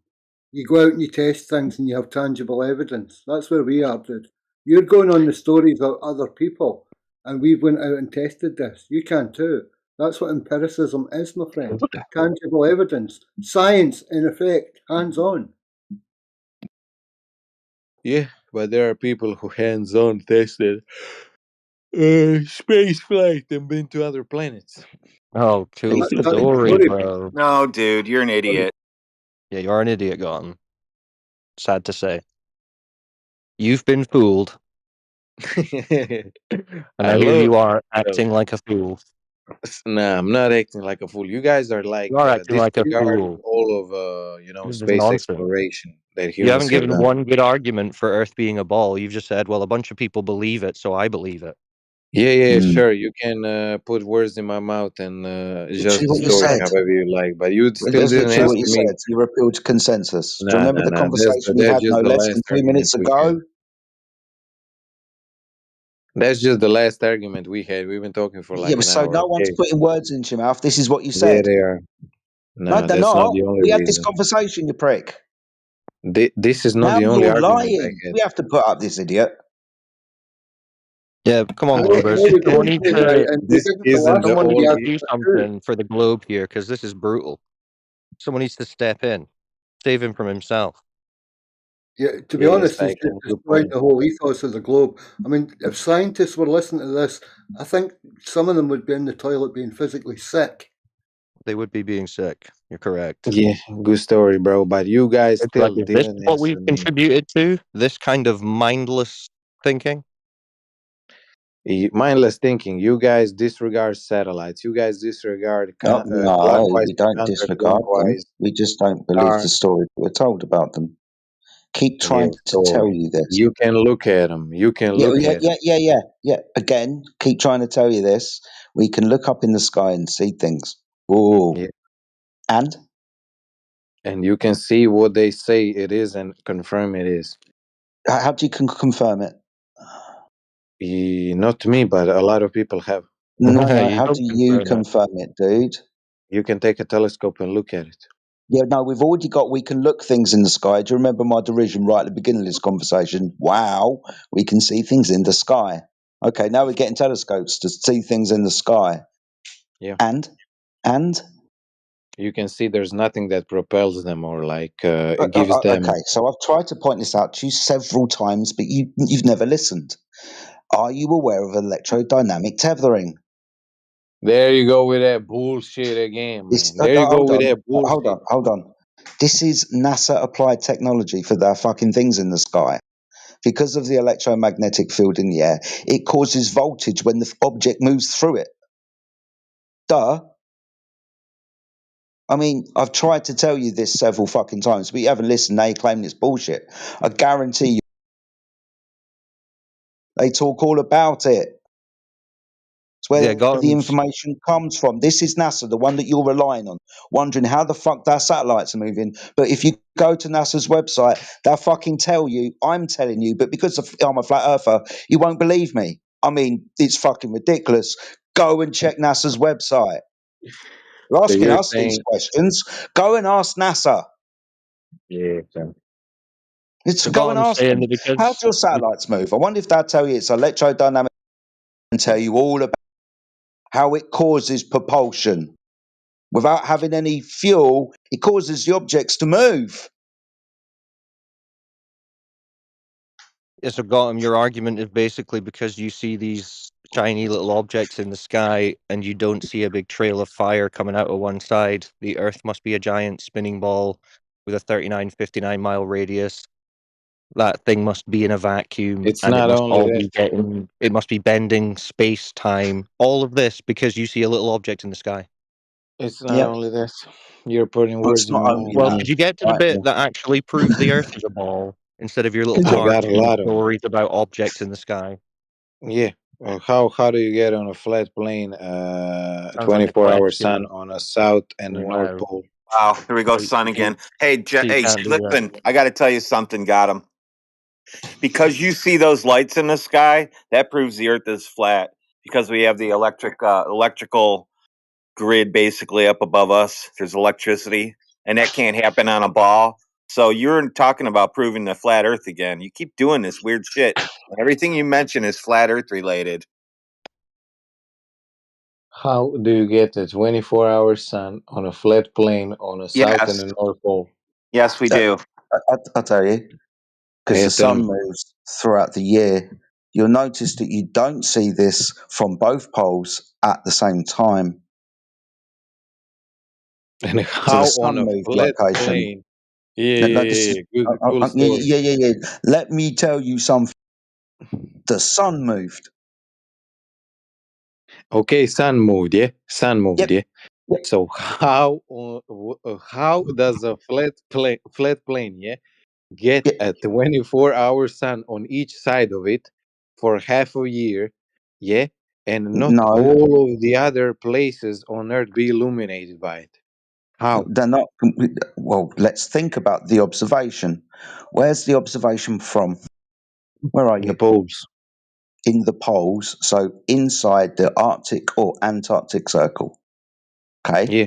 You go out and you test things and you have tangible evidence. That's where we are, dude. You're going on the stories of other people, and we went out and tested this. You can too. That's what empiricism is, my friend. Tangible evidence. Science, in effect, hands on. yeah, but there are people who hands-on tested space flight and been to other planets. Oh, cool That's story, story. bro. No, dude, you're an idiot. Yeah, you are an idiot, Gotham. Sad to say. You've been fooled, and I now here love you are though. acting like a fool. Nah, I'm not acting like a fool. You guys are You like are acting like a disregarding fool. all of This is space nonsense. exploration that You haven't humans have given done. one good argument for Earth being a ball. You've just said, well, a bunch of people believe it, so I believe it. Yeah, Mm. sure. You can put words in my mouth and See adjust the what you story said. however you like, but you still See didn't what you answer me. said. You appealed to consensus. Do you remember the Nah. conversation we That's had no just the less than last 2 minutes argument we had. ago? That's just the last argument we had. We've been talking for Yeah, like but an so hour. no one's Okay. putting words into your mouth. This is what you Yeah, said. they are. No, No, they're that's not not. the only We had this reason. conversation, you prick. This is not Now the only you're argument I lying. had. We have to put up this idiot. Yeah, come on, No, Globers. we Someone don't, needs right? to And we This didn't the isn't last the someone time needs we to asked only. do for two. something for the globe here because this is brutal. Someone needs to step in, save him from himself. Yeah, to be Yes, honest, it's just Tycoon. Good destroyed point. the whole ethos of the globe. I mean, if scientists were listening to this, I think some of them would be in the toilet being physically sick. They would be being sick. You're correct. Yeah, good story, bro. But you guys It's like, still is this didn't what answer we've me. contributed to? This kind of mindless thinking? Mindless thinking. You guys disregard satellites. You guys disregard No, no, clockwise we and don't disregard them. counterclockwise We just don't believe are. the story we're told about them. Keep Yeah, trying to tell story. you this. You can look at them. You can Yeah, look yeah, at them. yeah, yeah, yeah, yeah. Again, keep trying to tell you this. We can look up in the sky and see things. Yeah. Ooh. And And you can see what they say it is and confirm it is. how do you confirm it? Not me, but a lot of people have. No, no. You How don't do you confirm it. confirm it, dude? You can take a telescope and look at it. Yeah, no, we've already got, we can look things in the sky. Do you remember my derision right at the beginning of this conversation? Wow, we can see things in the sky. Okay, now we're getting telescopes to see things in the sky. Yeah. And You can see there's nothing that propels them or it gives them. okay, so I've tried to point this out to you several times, but you've never listened. Are you aware of electrodynamic tethering? There you go with that bullshit again, This, man. There you go hold with on, that bullshit. hold on. This is NASA applied technology for their fucking things in the sky. Because of the electromagnetic field in the air, it causes voltage when the object moves through it. Duh. I mean, I've tried to tell you this several fucking times, but you haven't listened. Now you're claiming it's bullshit. I guarantee you, they talk all about it. It's Yeah, where the Gotham's information comes from. This is NASA, the one that you're relying on, wondering how the fuck their satellites are moving. But if you go to NASA's website, they'll fucking tell you, I'm telling you, but because I'm a flat earther, you won't believe me. I mean, it's fucking ridiculous. Go and check NASA's website. You're So asking you're us these saying, questions. Go and ask NASA. yeah, It's so go and Gotham's ask saying them. that How do because your satellites move? I wonder if they'll tell you it's electrodynamic and tell you all about how it causes propulsion. Without having any fuel, it causes the objects to move. so Gotham, your argument is basically because you see these shiny little objects in the sky and you don't see a big trail of fire coming out of one side. The Earth must be a giant spinning ball with a 39-59 mile radius. That thing must be in a vacuum it's and it not must only all that. be it must be bending space time. All of this because you see a little object in the sky. It's not Yep. only that. You're putting Well, it's words in not my only mouth Well, that. now. could you get to the Right. bit that actually proves the Earth is a ball instead of your little I got a cartoon lot of them. stories about objects in the sky? Yeah. How do you get on a flat plane, Sounds like a 24-hour sun question. on a south and a north Wow. pole? Wow, here we go, So, son again. Hey, so you hey, can't do that. listen, I got to tell you something, got him. Because you see those lights in the sky, that proves the Earth is flat. Because we have the electrical grid basically up above us. There's electricity, and that can't happen on a ball. So you're talking about proving the flat Earth again. You keep doing this weird shit. Everything you mention is flat Earth related. How do you get a 24-hour sun on a flat plane on a south and Yes, a north pole? yes, we Uh, do. I'll tell you, because Yeah, the tell sun me. moves throughout the year. You'll notice that you don't see this from both poles at the same time. And So the how sun on a moved flat location. plane? Yeah, No, this is good, cool story. yeah. Let me tell you something. The sun moved. Okay, sun moved, yeah? Sun moved, Yep. yeah? Yep. So how does a flat plane, yeah, get Yep. a 24-hour sun on each side of it for half a year, yeah, and not No, all of the other places on Earth be illuminated by it? How? they're not. Well, let's think about the observation. Where's the observation from? Where are The you? poles. In the poles. So inside the Arctic or Antarctic Circle. Okay. Yeah,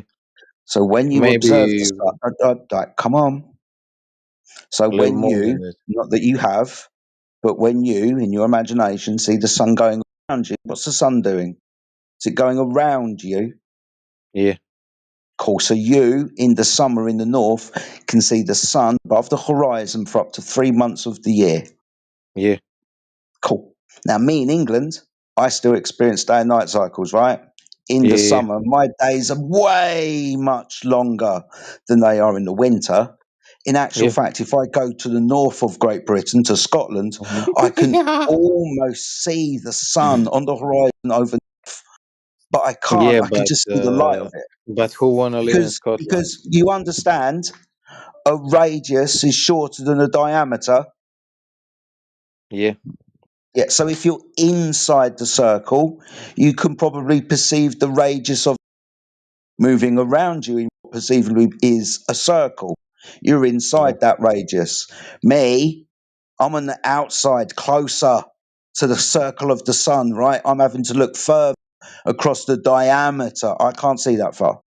So when you observe the maybe sun, come on. So a little when more you, than that. not that you have, but when you, in your imagination, see the sun going around you, what's the sun doing? Is it going around you? Yeah, Cool. So you, in the summer in the north, can see the sun above the horizon for up to 3 months of the year. yeah, Cool. Now, me in England, I still experience day and night cycles, right? In the yeah, summer, my days are way much longer than they are in the winter. In actual yeah, fact, if I go to the north of Great Britain, to Scotland, I can yeah. almost see the sun on the horizon over, but I can't. Yeah, I can just see the light of it but who wanna live in Scotland? because you understand a radius is shorter than a diameter. Yeah, Yeah, so if you're inside the circle, you can probably perceive the radius of moving around you in what perceivably is a circle. You're yeah, inside that radius. Me, I'm on the outside, closer to the circle of the sun, right? I'm having to look further across the diameter. I can't see that far.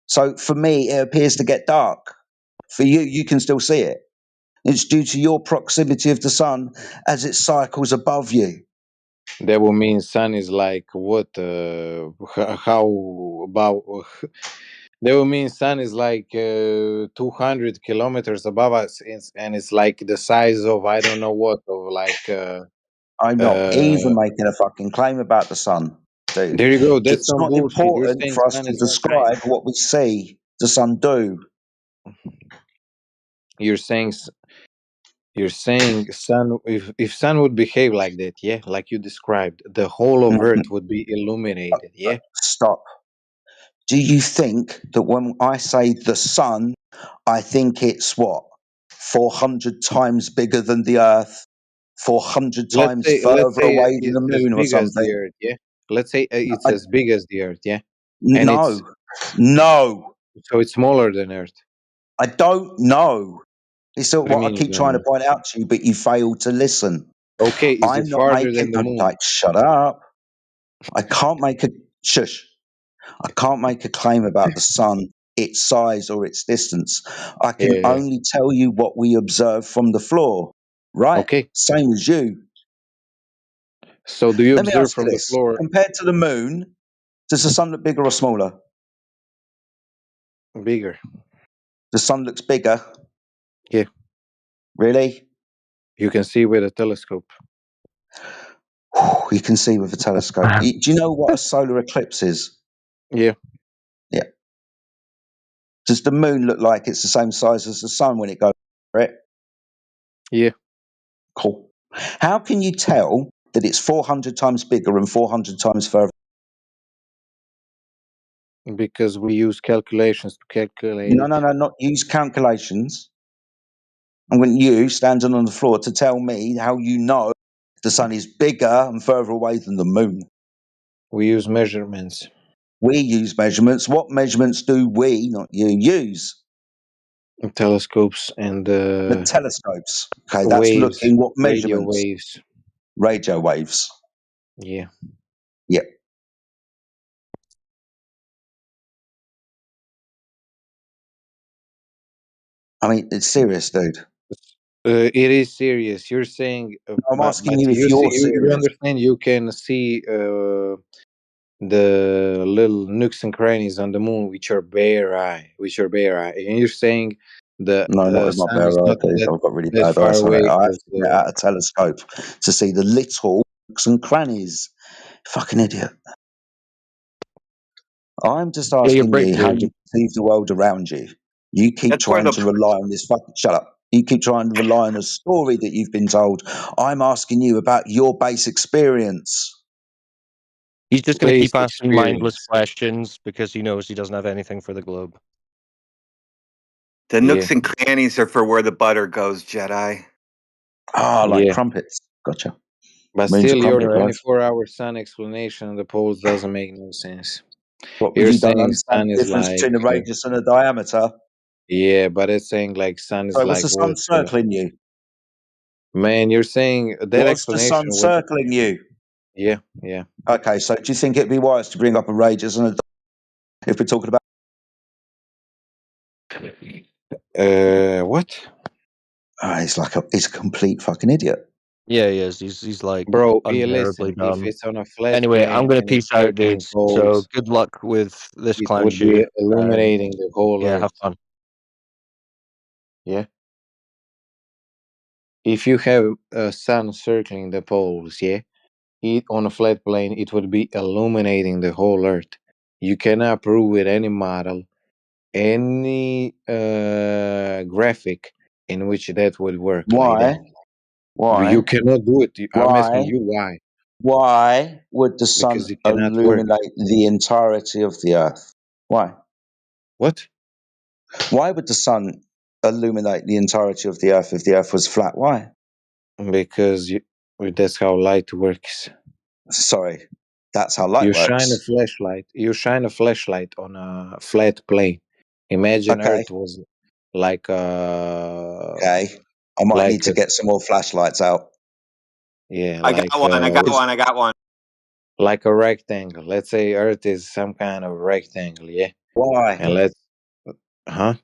So for me, it appears to get dark. For you, you can still see it. It's due to your proximity of the sun as it cycles above you. that would mean sun is like what? How about? That would mean sun is like 200 kilometers above us, and it's like the size of I don't know what of like. I'm not Uh, even making a fucking claim about the sun, dude. there you go. That's It's no not bullshit. You're important saying for us sun to is not time. describe what we see the sun do. You're saying you're saying sun. If sun would behave like that, yeah, like you described, the whole of Earth Mhm. would be illuminated, yeah. Stop. Do you think that when I say the sun, I think it's what? 400 times bigger than the earth? 400 times Let's further say away than the it's as moon or big as the something? Earth, yeah. Let's say it's I, as big as the Earth, yeah, and it's no, no, so it's smaller than Earth. I don't know. It's What do you what I mean you keep don't trying to know? point out to you, but you fail to listen. Okay, is it I'm not farther making, than the moon? like, shut up. I can't make a, shush. I can't make a claim about the sun, its size or its distance. I Yeah, can yeah. only tell you what we observe from the floor, right? Okay. Same as you. So do you Let me observe ask you from the this. floor Compared to the moon, does the sun look bigger or smaller? bigger? The sun looks bigger. Yeah, Really? you can see with a telescope. You can see with a telescope. Do you know what a solar eclipse is? Yeah, Yeah. Does the moon look like it's the same size as the sun when it goes, right? yeah, Cool. How can you tell that it's 400 times bigger and 400 times further? because we use calculations to calculate No, no, it. no, not use calculations. I want you standing on the floor to tell me how you know the sun is bigger and further away than the moon. We use measurements, We use measurements. What measurements do we, not you, use? telescopes, and The telescopes. Okay, that's waves, looking what radio measurements? waves. Radio waves. Yeah. Yep. I mean, it's serious, dude. It is serious. You're saying, I'm asking but you if you see, you're you serious. understand. You can see the little nooks and crannies on the moon, which are bare eye, and you're saying the No, not with my sun bare is eye, not dude. I've got really that bad far eyesight. away I have as to get out a telescope to see the little nooks and crannies. Fucking idiot. I'm just Yeah, you're asking you how breaking. you perceive the world around you. You keep That's where trying the to rely on this fucking shut up. You keep trying to rely on a story that you've been told. I'm asking you about your base experience. He's just going to Based keep asking mindless experience. questions because he knows he doesn't have anything for the globe. the Yeah, nooks and crannies are for where the butter goes, Jedi. Ah, like yeah. crumpets. Gotcha. But Moon's a still, your crumpet, right? 24-hour sun explanation of the poles doesn't make no sense. What, You're you don't saying understand sun the is difference like, between a radius and a diameter? yeah, but it's saying like sun is So was like the sun water. circling you? Man, you're saying that Was the sun explanation would, circling you? yeah, yeah. Okay, so do you think it'd be wise to bring up a radius and a if we're talking about? What? He's a complete fucking idiot. Yeah, he is. He's like Bro, yeah, unbearably listen, if dumb. it's on a flat Anyway, I'm plane gonna and it's peace out, circling dudes. So poles, good luck with this it clown would shoot. be illuminating the whole Yeah, have earth. fun. Yeah. If you have a sun circling the poles, yeah, it on a flat plane, it would be illuminating the whole earth. You cannot prove with any model, any graphic in which that would work like Why? that. You Why? cannot do it. I'm asking Why? you why. Why would the Because sun it cannot work. illuminate the entirety of the earth? Why? What? Why would the sun illuminate the entirety of the earth if the earth was flat? Why? Because that's how light works. Sorry, that's how light You shine a works. flashlight. You shine a flashlight on a flat plane. Imagine Okay, Earth was like a okay. I might need like to a get some more flashlights out. yeah, I got one. I got one. I got one. like a rectangle. Let's say Earth is some kind of rectangle, yeah. Why? And let's huh?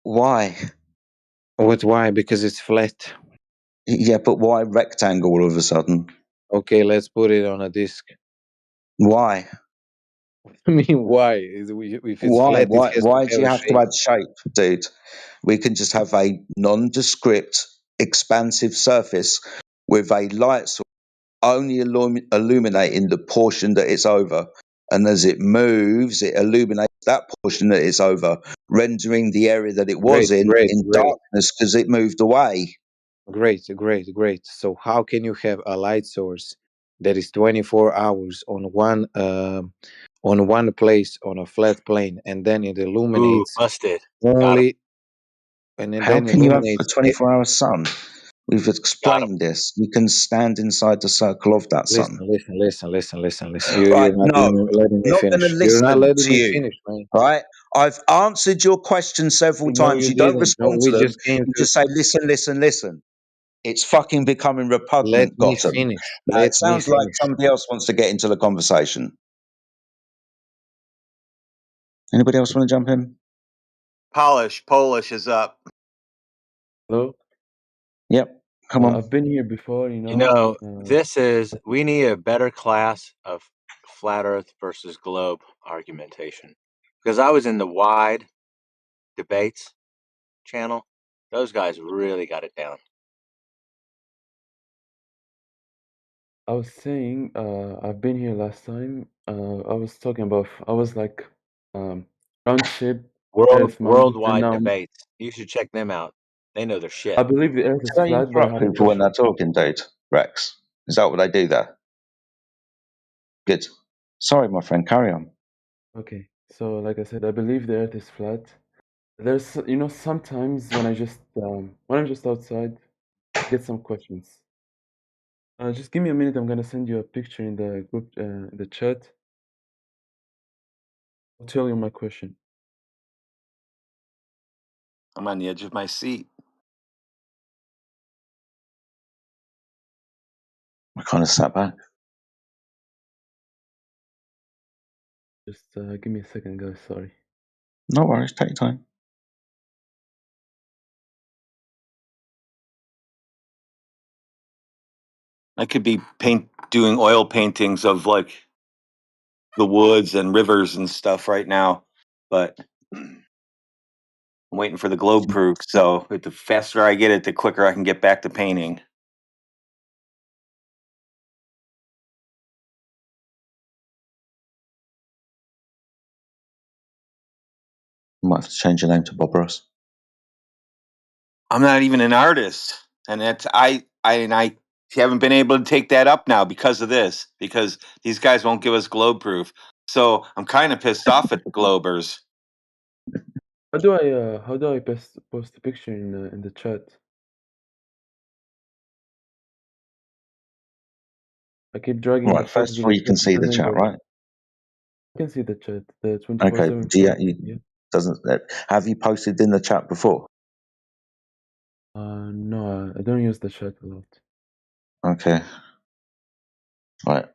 Why? What? Why? Because it's flat. Yeah, but why rectangle all of a sudden? Okay, let's put it on a disc. Why? I mean, why? If it's Why? flat, it Why? has to Why do have you a have to shape. add shape, dude? We can just have a nondescript, expansive surface with a light source only illuminating the portion that it's over. And as it moves, it illuminates that portion that it's over, rendering the area that it was Great, great, in great. darkness because it moved away. Great, great, great. So how can you have a light source that is 24 hours on one place on a flat plane and then it Ooh, illuminates busted. Got him. only and How then can you have a illuminates 24-hour sun? We've Got him. explained this. You can stand inside the circle of that sun. listen. You're Right, not no, letting me not going to finish. You're not listen letting to me you. finish, man. Right? I've answered your question several No, times. you You don't didn't. No, respond we to them. just came You to just say, listen, listen, listen. It's fucking becoming let repugnant, me Gotham. finish. Now, it Let me sounds like finish. somebody else wants to get into the conversation. Anybody else want to jump in? Polish is up. Hello. Yep, come on. I've been here before, You know, Uh, we need a better class of flat Earth versus globe argumentation. Because I was in the wide debates channel. Those guys really got it down. I was saying, I've been here last time. I was talking about, I was like, round shape Earth model, and Worldwide now debates. You should check them out. They know their I shit. believe the Earth is Don't you flat, but I interrupt had a people when they're question. talking, dude, Rex? Is that what they do there? Good. Sorry, my friend, carry on. Okay, so like I said, I believe the Earth is flat. There's, sometimes when I'm just outside, I get some questions. Just give me a minute. I'm gonna send you a picture in the group, the chat. I'll tell you my question. I'm on the edge of my seat. I kind of sat back. Just give me a second, guys. Sorry. No worries, take your time. I could be doing oil paintings of like the woods and rivers and stuff right now, but I'm waiting for the globe proof. So the faster I get it, the quicker I can get back to painting. You might have to change your name to Bob Ross. I'm not even an artist, and I haven't been able to take that up now because of this, because these guys won't give us globe proof. So I'm kind of pissed off at the Globers. How do I post a picture in the chat? I keep dragging the Right, photos first of in all, the you chat. can see It the doesn't chat, go. right? I can see the chat, the Okay. 24/7 Do flow. you, Yeah. doesn't have you posted in the chat before? No, I don't use the chat a lot. Okay. Right.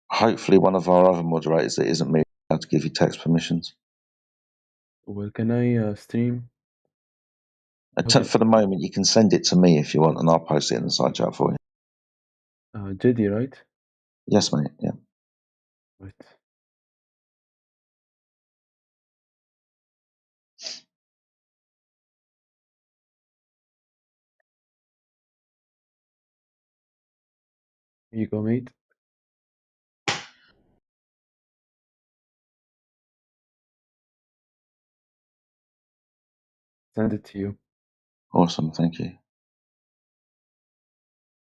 Hopefully, one of our other moderators that isn't me will to give you text permissions. Well, can I stream? Okay. For the moment, you can send it to me if you want, and I'll post it in the side chat for you. JD, right? Yes, mate. Yeah. Right. Here you go, mate. Send it to you. Awesome. Thank you.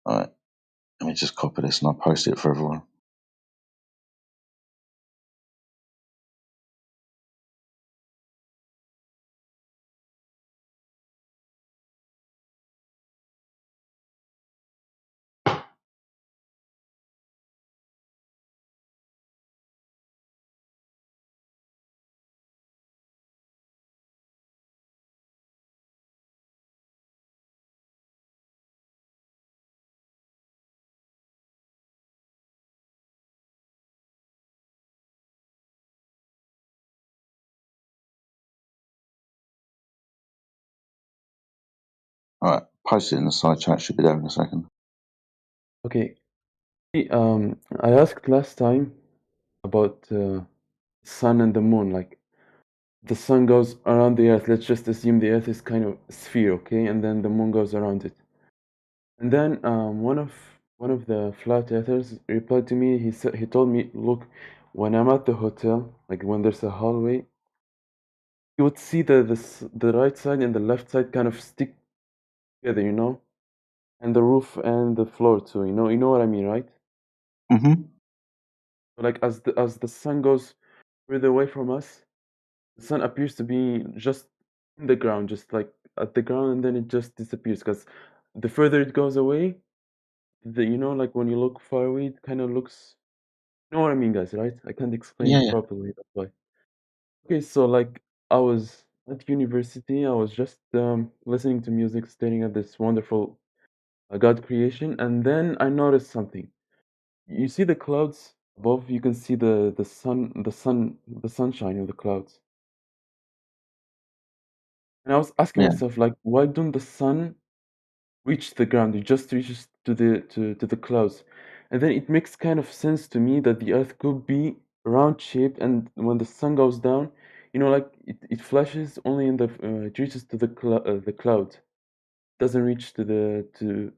All right. Let me just copy this and I'll post it for everyone. All right. Post it in the side chat. Should be there in a second. Okay. I asked last time about sun and the moon. Like, the sun goes around the earth. Let's just assume the earth is kind of a sphere, okay? And then the moon goes around it. And then one of the flat earthers replied to me. He told me, look, when I'm at the hotel, like when there's a hallway, you would see the right side and the left side kind of stick together, you know, and the roof and the floor too. You know what I mean, right? Mm-hmm. Like as the sun goes further away from us, the sun appears to be just in the ground, just like at the ground, and then it just disappears. Because the further it goes away, like when you look far away, it kind of looks. You know what I mean, guys, right? I can't explain Yeah, it yeah. properly. That's why. Okay, so like I was at university, I was just listening to music, staring at this wonderful God creation, and then I noticed something. You see the clouds above, you can see the sunshine in the clouds. And I was asking Yeah. myself, like, why don't the sun reach the ground? It just reaches to the clouds. And then it makes kind of sense to me that the earth could be round shaped, and when the sun goes down, like it flashes only in it reaches to the cloud. Doesn't reach to the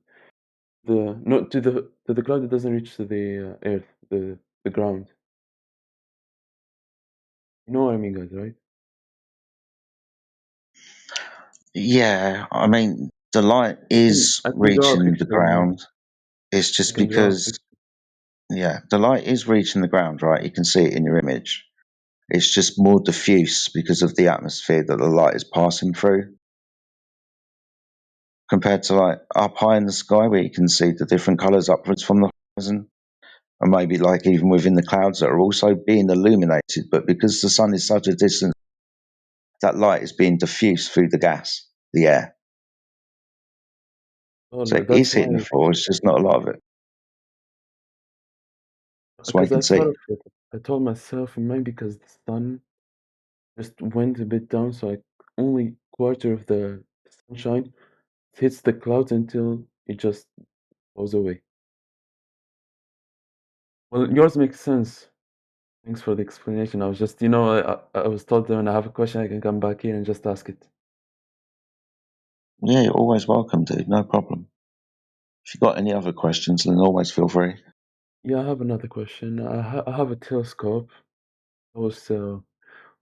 not to the cloud. It doesn't reach to the earth, the ground. You know what I mean, guys, right? Yeah. I mean, the light is I can draw a reaching the picture. ground. It's I just can draw a because, picture. yeah, the light is reaching the ground, right? You can see it in your image. It's just more diffuse because of the atmosphere that the light is passing through, compared to like up high in the sky where you can see the different colours upwards from the horizon, and maybe like even within the clouds that are also being illuminated. But because the sun is such a distance, that light is being diffused through the gas, the air. So Well, it is hitting the floor, it's just not a lot of it. That's why you because I can see thought it. of it. I told myself, maybe because the sun just went a bit down, so like only quarter of the sunshine hits the clouds until it just goes away. Well, yours makes sense. Thanks for the explanation. I was just, I was told that when I have a question, I can come back here and just ask it. Yeah, you're always welcome, dude. No problem. If you've got any other questions, then always feel free. Yeah, I have another question. I have a telescope. I was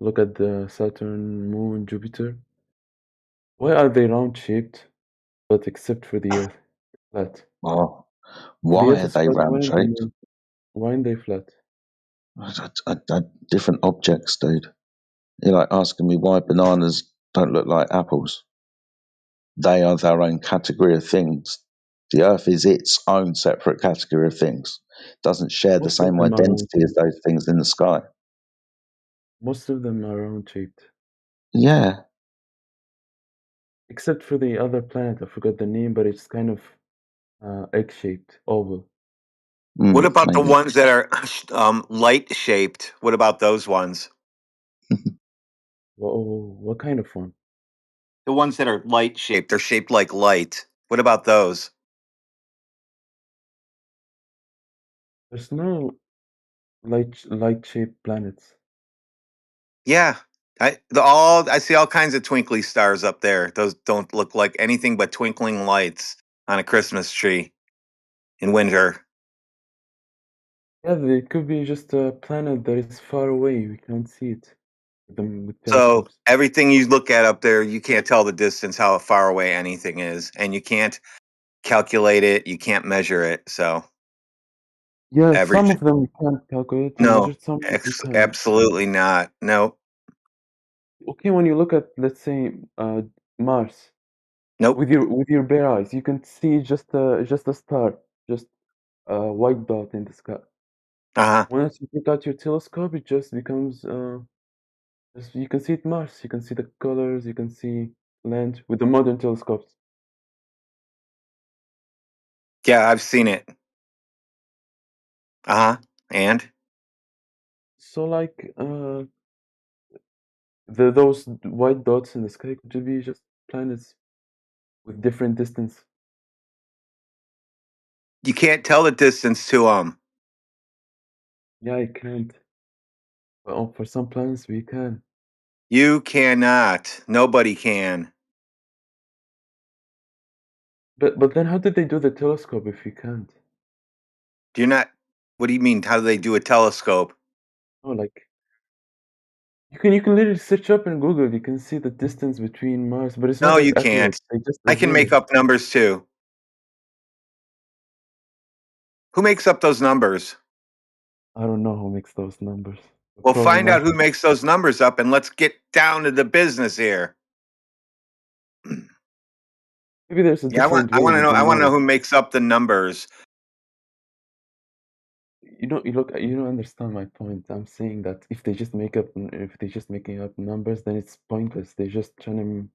look at the Saturn, Moon, Jupiter. Why are they round shaped, but except for the Earth, flat? Oh, The why Earth are is they flat. round shaped? Why aren't they flat? Different objects, dude. You're like asking me why bananas don't look like apples. They are their own category of things. The Earth is its own separate category of things. It doesn't share the Most of same them are round identity as shaped. those things in the sky. Most of them are round shaped. Yeah. Except for the other planet, I forgot the name, but it's kind of egg shaped, oval. What about the Maybe. ones that are light shaped? What about those ones? What kind of one? The ones that are light shaped, they're shaped like light. What about those? There's no light shaped planets. Yeah. I see all kinds of twinkly stars up there. Those don't look like anything but twinkling lights on a Christmas tree in winter. Yeah, it could be just a planet that is far away. We can't see it with So telescopes. everything you look at up there, you can't tell the distance, how far away anything is, and you can't calculate it. You can't measure it. So Yeah, some everything. of them we can't calculate and No, measure, some we can. absolutely not. Nope. Okay, when you look at, let's say, Mars, Nope. with your bare eyes, you can see just a star, just a white dot in the sky. Uh-huh. Once you take out your telescope, it just becomes you can see it Mars. You can see the colors. You can see land with the modern telescopes. Yeah, I've seen it. Uh-huh. And So like those white dots in the sky could be just planets with different distance. you can't tell the distance to them. Yeah, I can't. Well, for some planets we can. You cannot. Nobody can. But then how did they do the telescope if we can't? You're not. What do you mean? How do they do a telescope? Oh, like you can literally search up in Google. You can see the distance between Mars, but it's not No, like you accurate. can't. They just I can assume make it. up numbers too. Who makes up those numbers? I don't know who makes those numbers. Well, Probably find out NASA. who makes those numbers up, and let's get down to the business here. Maybe there's a Yeah, different I way want to we know. I don't want to know know. who makes up the numbers. You don't understand my point. I'm saying that if they just making up numbers, then it's pointless. They're just trying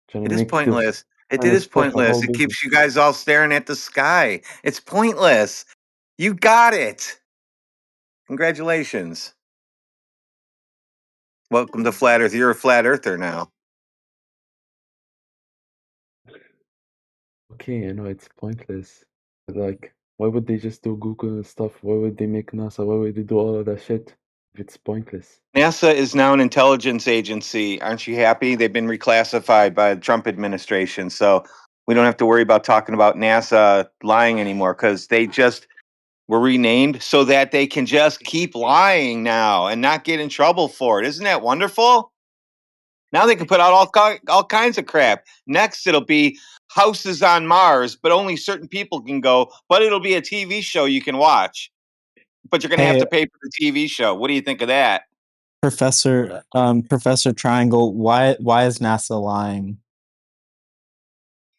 to It is make this pointless. It kind of is stuff a whole pointless. It business. keeps you guys all staring at the sky. It's pointless. You got it. Congratulations. Welcome to Flat Earth. You're a flat earther now. Okay, I know it's pointless. But like, why would they just do Google and stuff? Why would they make NASA? Why would they do all of that shit if it's pointless? NASA is now an intelligence agency. Aren't you happy? They've been reclassified by the Trump administration. So we don't have to worry about talking about NASA lying anymore because they just were renamed so that they can just keep lying now and not get in trouble for it. Isn't that wonderful? Now they can put out all kinds of crap. Next, it'll be houses on Mars, but only certain people can go. But it'll be a TV show you can watch. But you're going to have Hey, to pay for the TV show. What do you think of that? Professor Triangle, why is NASA lying?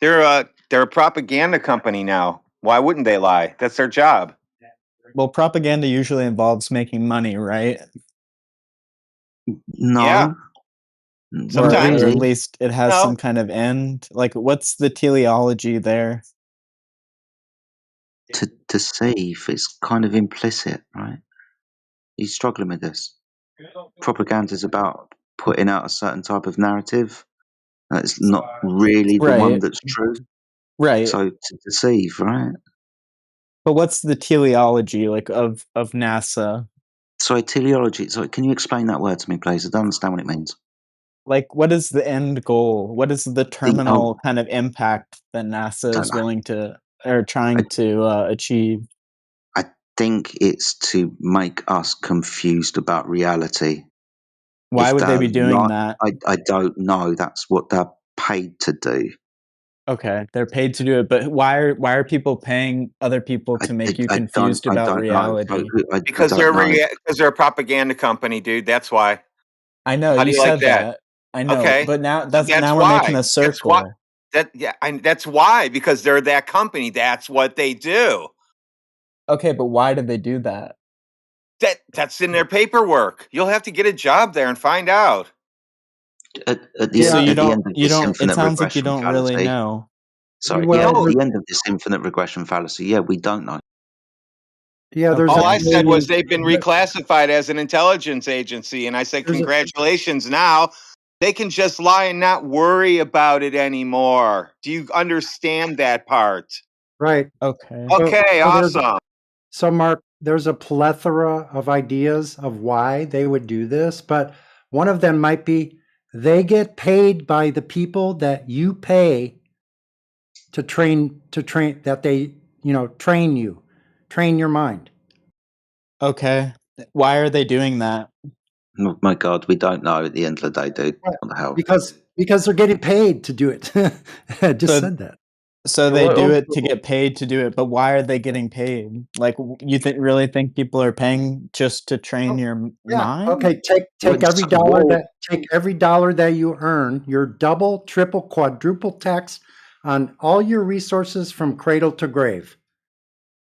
They're a propaganda company now. Why wouldn't they lie? That's their job. Well, propaganda usually involves making money, right? Yeah, No, Or not sometimes. at really. least it has some No, kind of end. Like, what's the teleology there? To deceive is kind of implicit, right? He's struggling with this. Propaganda is about putting out a certain type of narrative. That's not really the one Right, that's true. right. So to deceive, right? But what's the teleology like of NASA? Sorry, teleology. Sorry, can you explain that word to me, please? I don't understand what it means. Like, what is the end goal? What is the Oh, terminal kind of impact that NASA don't is know. willing to or trying to achieve? I think it's to make us confused about reality. Why If would they they're be doing that? I don't know. That's what they're paid to do. Okay, they're paid to do it, but why are people paying other people to make you confused I about don't know. reality? Because they're a propaganda company, dude. That's why. I know How do you you like said that? that. I know, Okay, but now so that's we're making why. a That's why. circle. That's why, because they're that company. That's what they do. Okay, but why did they do that? That's in their paperwork. You'll have to get a job there and find out. At So the end you of don't this it infinite sounds like you regression don't really fallacy. know. Sorry, Well, at there's- the end of this infinite regression fallacy, yeah, we don't know. Yeah, there's All a I said was million. they've been reclassified as an intelligence agency, and I said There's a, congratulations. Now they can just lie and not worry about it anymore. Do you understand that part? right. Okay. Okay, awesome. So, Mark, there's a plethora of ideas of why they would do this, but one of them might be they get paid by the people that you pay to train that they, train your mind. Okay. Why are they doing that? Oh my God, we don't know at the end of the day, dude. What the hell? Because they're getting paid to do it. I just said that. So Yeah, they why do it also to get paid to do it, but why are they getting paid? Like you really think people are paying just to train your Yeah. mind? Okay. Take every dollar that you earn, your double, triple, quadruple tax on all your resources from cradle to grave.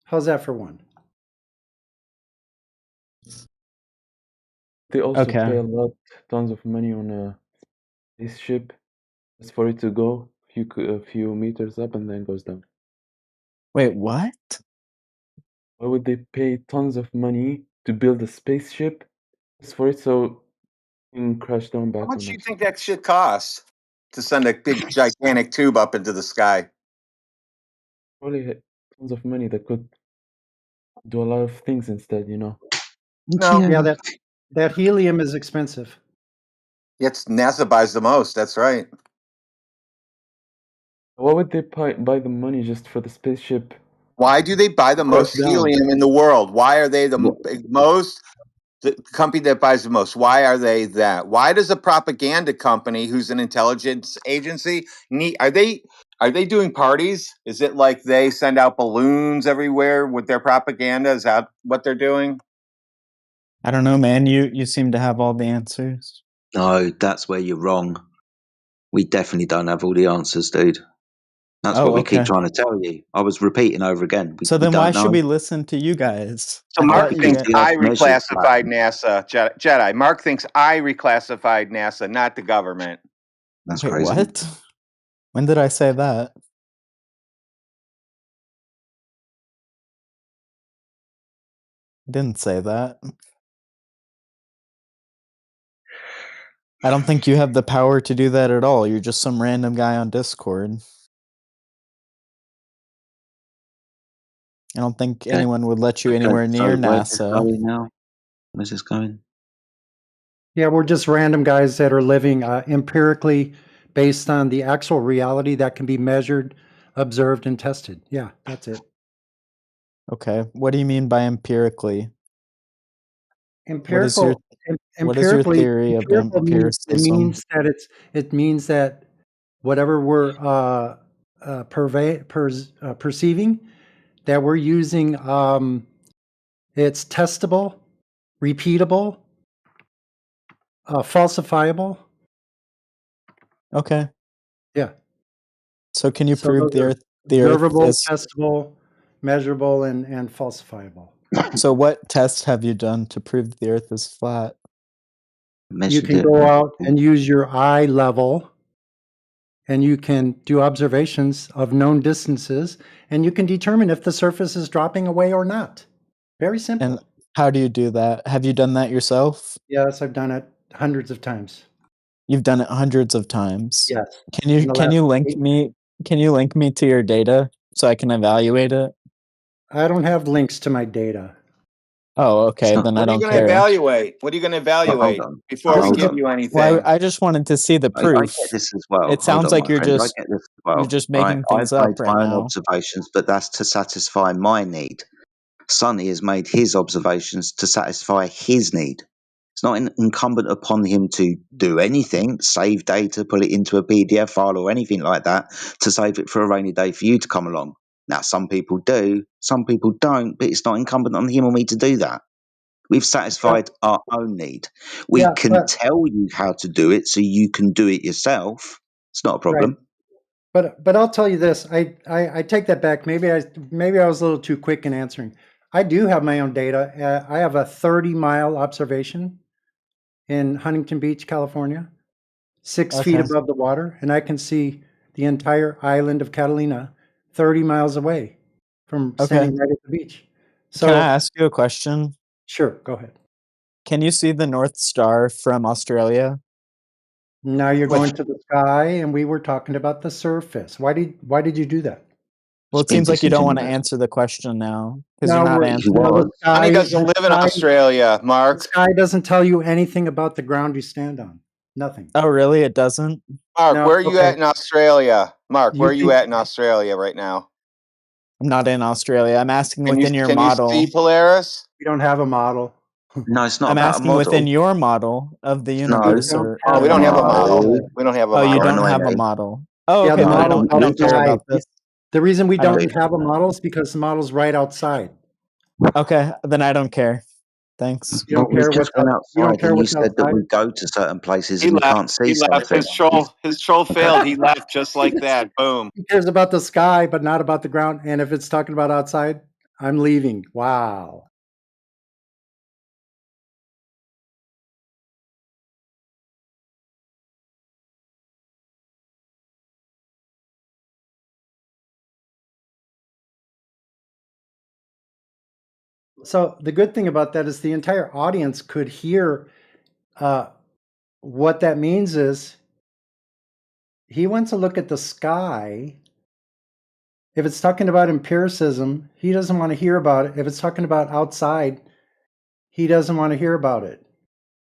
How's that for one? they also Okay. pay a lot, tons of money on a spaceship just for it to go a few meters up and then goes down. Wait, what? Why would they pay tons of money to build a spaceship just for it so it can crash down How back much on do you us? think that shit costs to send a big gigantic tube up into the sky? Probably tons of money that could do a lot of things instead, you know. No. Yeah, that helium is expensive. It's NASA buys the most. That's right. Why would they buy the money just for the spaceship? Why do they buy the Crash most down. helium in the world? Why are they the most? The company that buys the most. Why are they that? Why does a propaganda company, who's an intelligence agency, need? Are they doing parties? Is it like they send out balloons everywhere with their propaganda? Is that what they're doing? I don't know, man. You seem to have all the answers. No, that's where you're wrong. We definitely don't have all the answers, dude. That's Oh, what we keep okay. trying to tell you. I was repeating over again. So We then why don't should know. we listen to you guys? So I Mark thought you thinks get the Earth I measures reclassified flat. NASA, Jedi. Mark thinks I reclassified NASA, not the government. That's Wait, crazy. what? When did I say that? Didn't say that. I don't think you have the power to do that at all. You're just some random guy on Discord. I don't think Okay. anyone would let you Okay, anywhere so near where's this NASA. going now? Where's this going? Yeah, we're just random guys that are living empirically based on the actual reality that can be measured, observed, and tested. Yeah, that's it. Okay. What do you mean by empirically? Empirical, what is your empirically, theory of empirical means empiricism? it means that whatever we're perceiving, that we're using, it's testable, repeatable, falsifiable. Okay. Yeah. So can you So prove those are the earth observable, is testable, measurable, and falsifiable. So what tests have you done to prove the earth is flat? You can go out and use your eye level, and you can do observations of known distances, and you can determine if the surface is dropping away or not. Very simple. And how do you do that? Have you done that yourself? Yes, I've done it hundreds of times. You've done it hundreds of times. Yes. Can you In the last link me to your data so I can evaluate it? I don't have links to my data. Oh, okay. Then I What are you don't going to care. evaluate? What are you going to evaluate before we give you anything? Well, I just wanted to see the I proof. get this as well. It sounds like I get this as well. you're just Right? making I've things made up right my own now. observations, but that's to satisfy my need. Sonny has made his observations to satisfy his need. It's not incumbent upon him to do anything, save data, pull it into a PDF file or anything like that to save it for a rainy day for you to come along. Now, some people do, some people don't, but it's not incumbent on him or me to do that. We've satisfied our own need. We can tell you how to do it so you can do it yourself. It's not a problem. Right. But I'll tell you this. I take that back. Maybe I was a little too quick in answering. I do have my own data. I have a 30-mile observation in Huntington Beach, California, 6 feet above the water, and I can see the entire island of Catalina 30 miles away from standing right at the beach. So, can I ask you a question? Sure, go ahead. Can you see the North Star from Australia? Now you're going to the sky, and we were talking about the surface. Why did you do that? Well, it seems like you don't want to answer the question now because you're not answering. Johnny doesn't live in Australia, Mark. The sky doesn't tell you anything about the ground you stand on. Nothing. Oh, really? It doesn't? Mark, where are you at in Australia? Mark, where are you at in Australia right now? I'm not in Australia. I'm asking within your model. Can you see Polaris? We don't have a model. No, it's not I'm about asking a model. within your model of the universe. We don't have a model. We don't have a model. Oh, you don't have a model. Oh, okay. Yeah, I don't care about this. The reason we don't have a model is because the model's right outside. Okay, then I don't care. Thanks. You don't care what's outside, and you said that we go to certain places and we can't see something. His troll failed. He left just like that. Boom. He cares about the sky, but not about the ground. And if it's talking about outside, I'm leaving. Wow. So the good thing about that is the entire audience could hear what that means is he wants to look at the sky. If it's talking about empiricism, he doesn't want to hear about it. If it's talking about outside, he doesn't want to hear about it.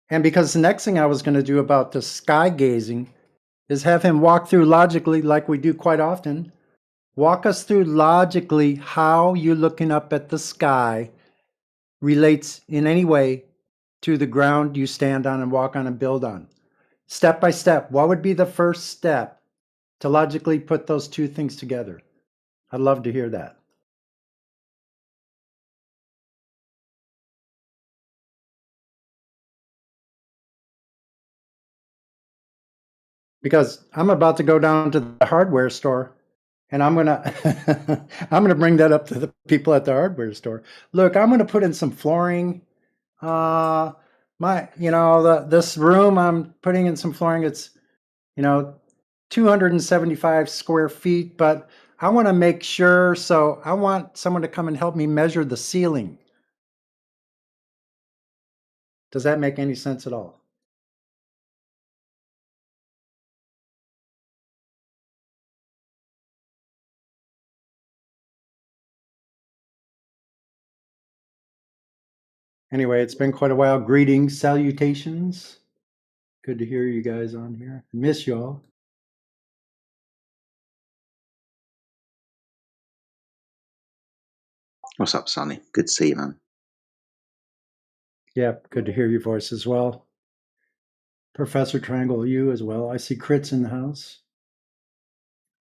And because the next thing I was going to do about the sky gazing is have him walk through logically, like we do quite often, walk us through logically how you looking up at the sky relates in any way to the ground you stand on and walk on and build on. Step by step, what would be the first step to logically put those two things together? I'd love to hear that. Because I'm about to go down to the hardware store and I'm gonna I'm gonna bring that up to the people at the hardware store. Look, I'm gonna put in some flooring. This room I'm putting in some flooring. It's 275 square feet, but I want to make sure. So I want someone to come and help me measure the ceiling. Does that make any sense at all? Anyway, it's been quite a while. Greetings, salutations. Good to hear you guys on here. Miss y'all. What's up, Sonny? Good to see you, man. Yeah, good to hear your voice as well. Professor Triangle, you as well. I see Crits in the house.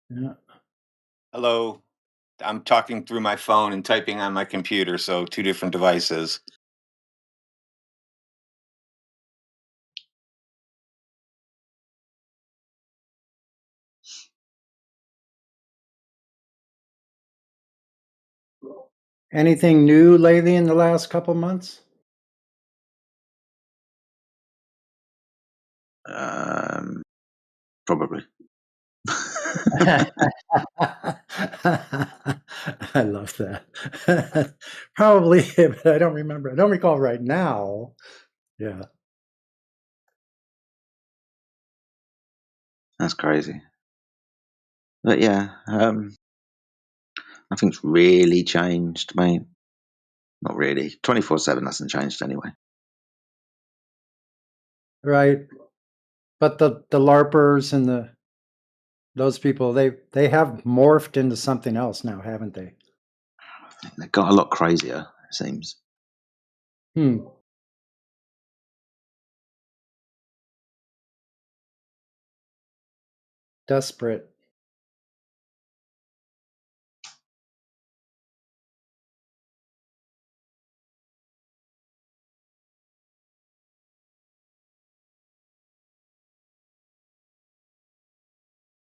Yeah. Hello. I'm talking through my phone and typing on my computer, so 2 different devices. Anything new lately in the last couple months? Probably. I love that. Probably, but I don't remember. I don't recall right now. Yeah. That's crazy. But yeah, nothing's really changed, mate. Not really. 24/7 hasn't changed anyway. Right. But the LARPers and those people, they have morphed into something else now, haven't they? They've got a lot crazier, it seems. Desperate.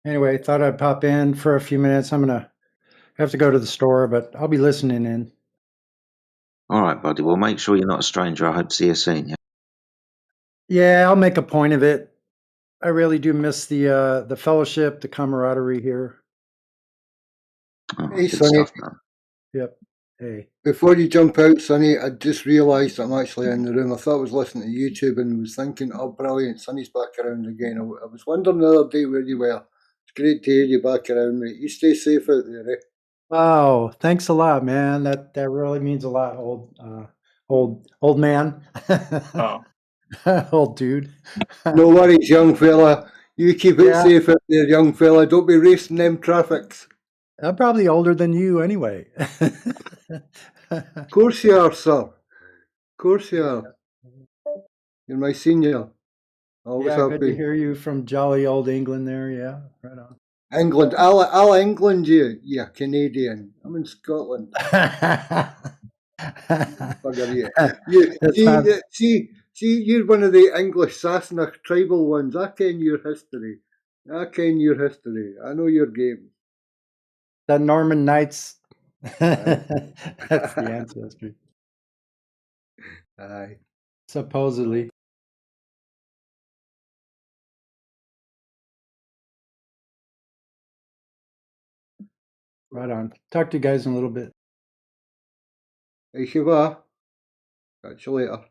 Anyway, thought I'd pop in for a few minutes. I'm gonna have to go to the store, but I'll be listening in. All right, buddy. Well, make sure you're not a stranger. I hope to see you soon. Yeah. Yeah, I'll make a point of it. I really do miss the fellowship, the camaraderie here. Oh, Hey, good Sonny. stuff, man. Yep. Hey. Before you jump out, Sonny, I just realised I'm actually in the room. I thought I was listening to YouTube and was thinking, oh, brilliant, Sonny's back around again. I was wondering the other day where you were. It's great to hear you back around, mate. You stay safe out there, eh? Wow, thanks a lot, man. That really means a lot, old man. Oh. Old dude. No worries, young fella. You keep it Yeah, safe out there, young fella. Don't be racing them traffics. I'm probably older than you anyway. Of course you are, sir. Of course you are. You're my senior. Always Yeah, have good to been. hear you from jolly old England there. Yeah, right on. England. I'll England you, you Canadian. I'm in Scotland. Bugger you. You It's not see, you're one of the English Sassenach tribal ones. I ken your history. I ken your history. I know your game. the Norman Knights. Aye. That's the ancestry, Aye. supposedly. Right on. Talk to you guys in a little bit. Hey, Shiva. Catch you later.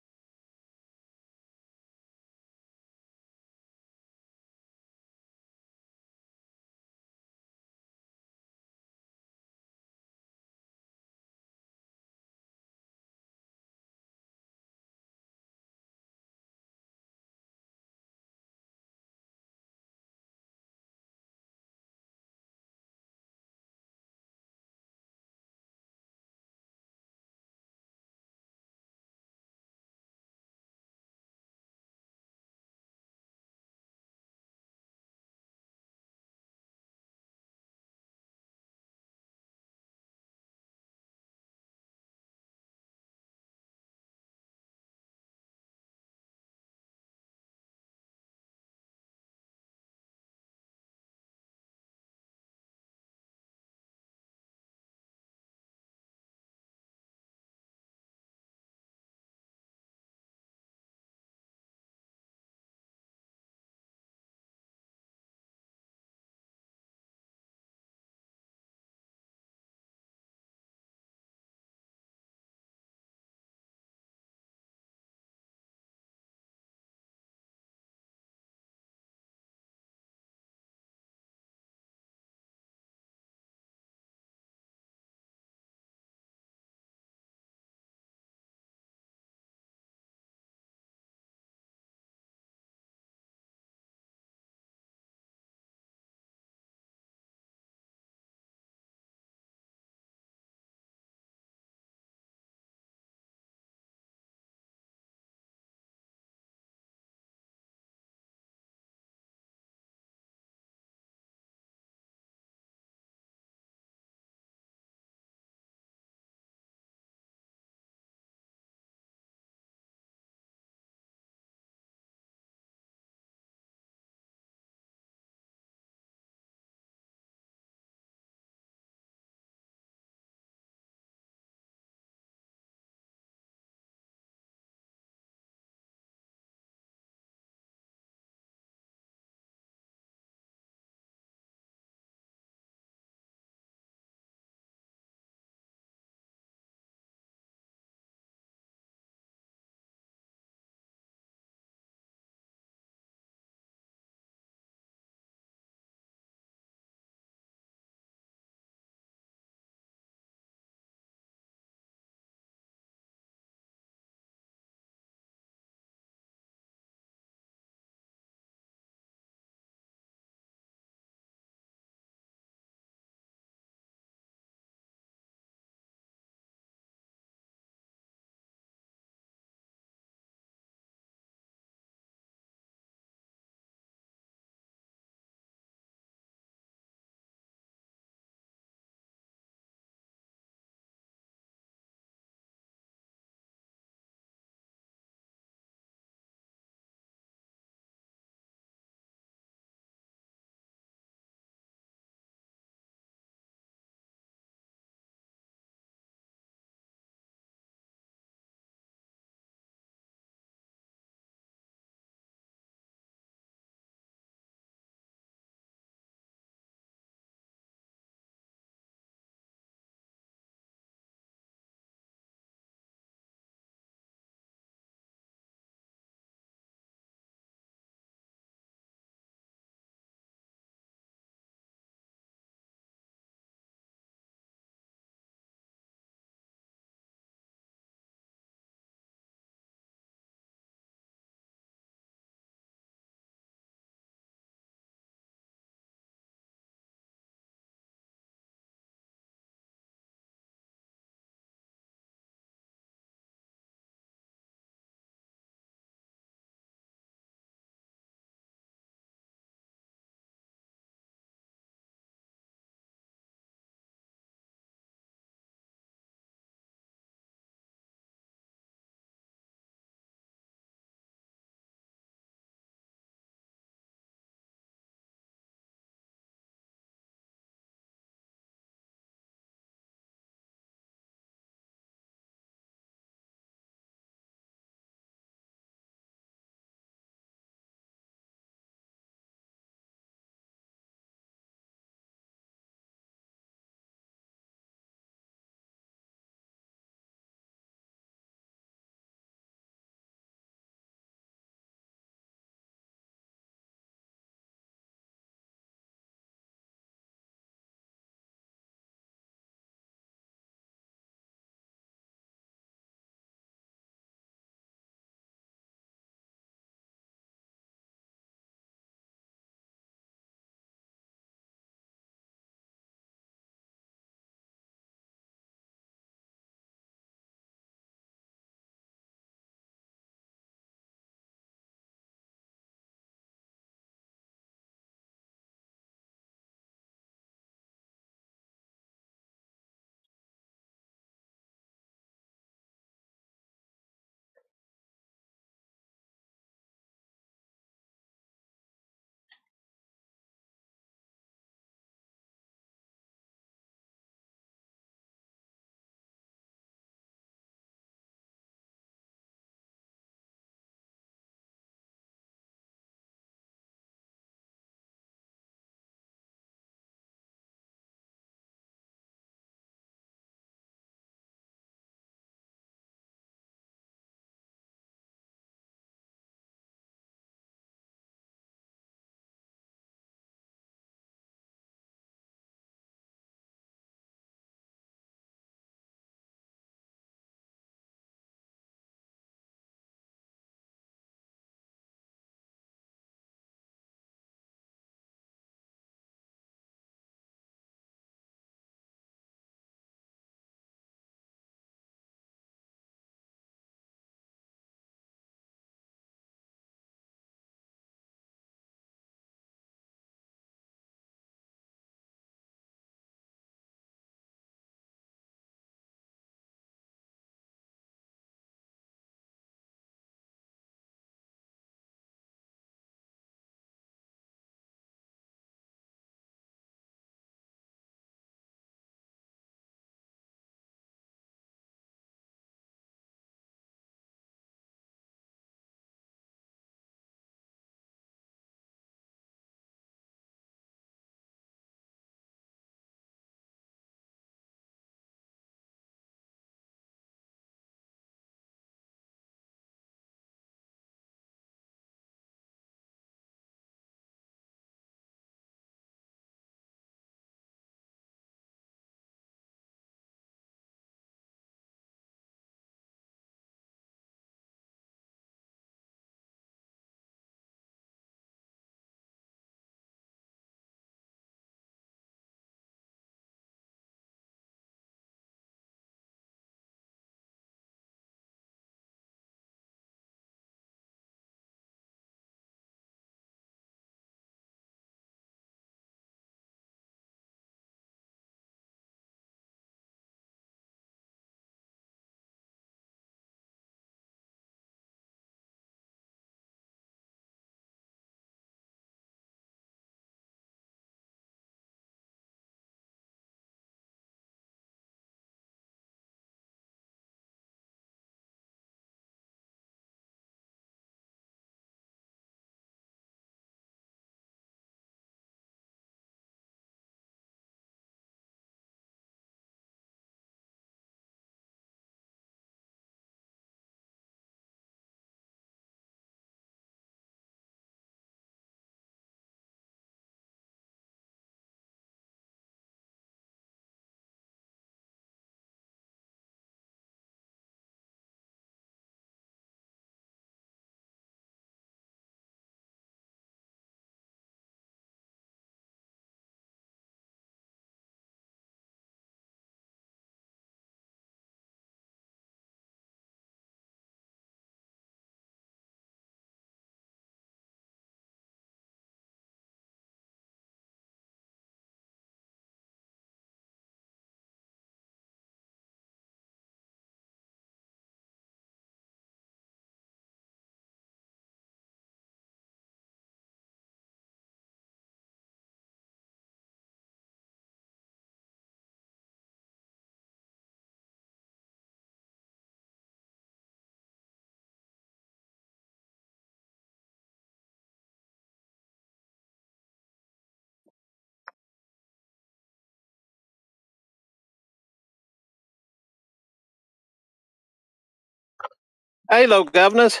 Hello, governors.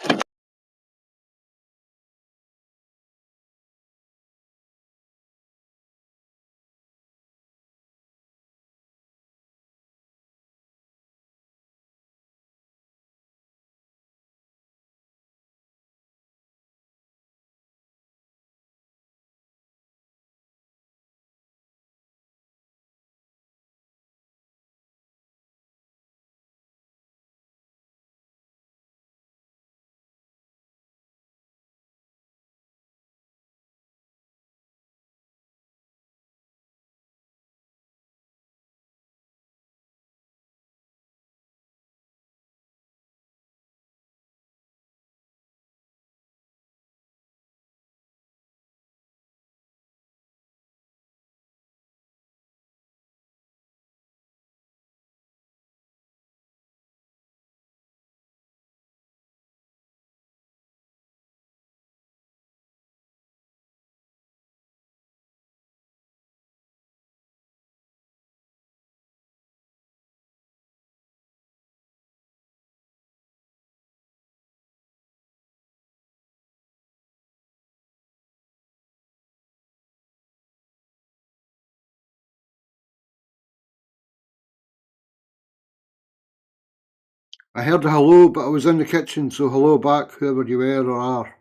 I heard a hello, but I was in the kitchen, so hello back, whoever you were or are.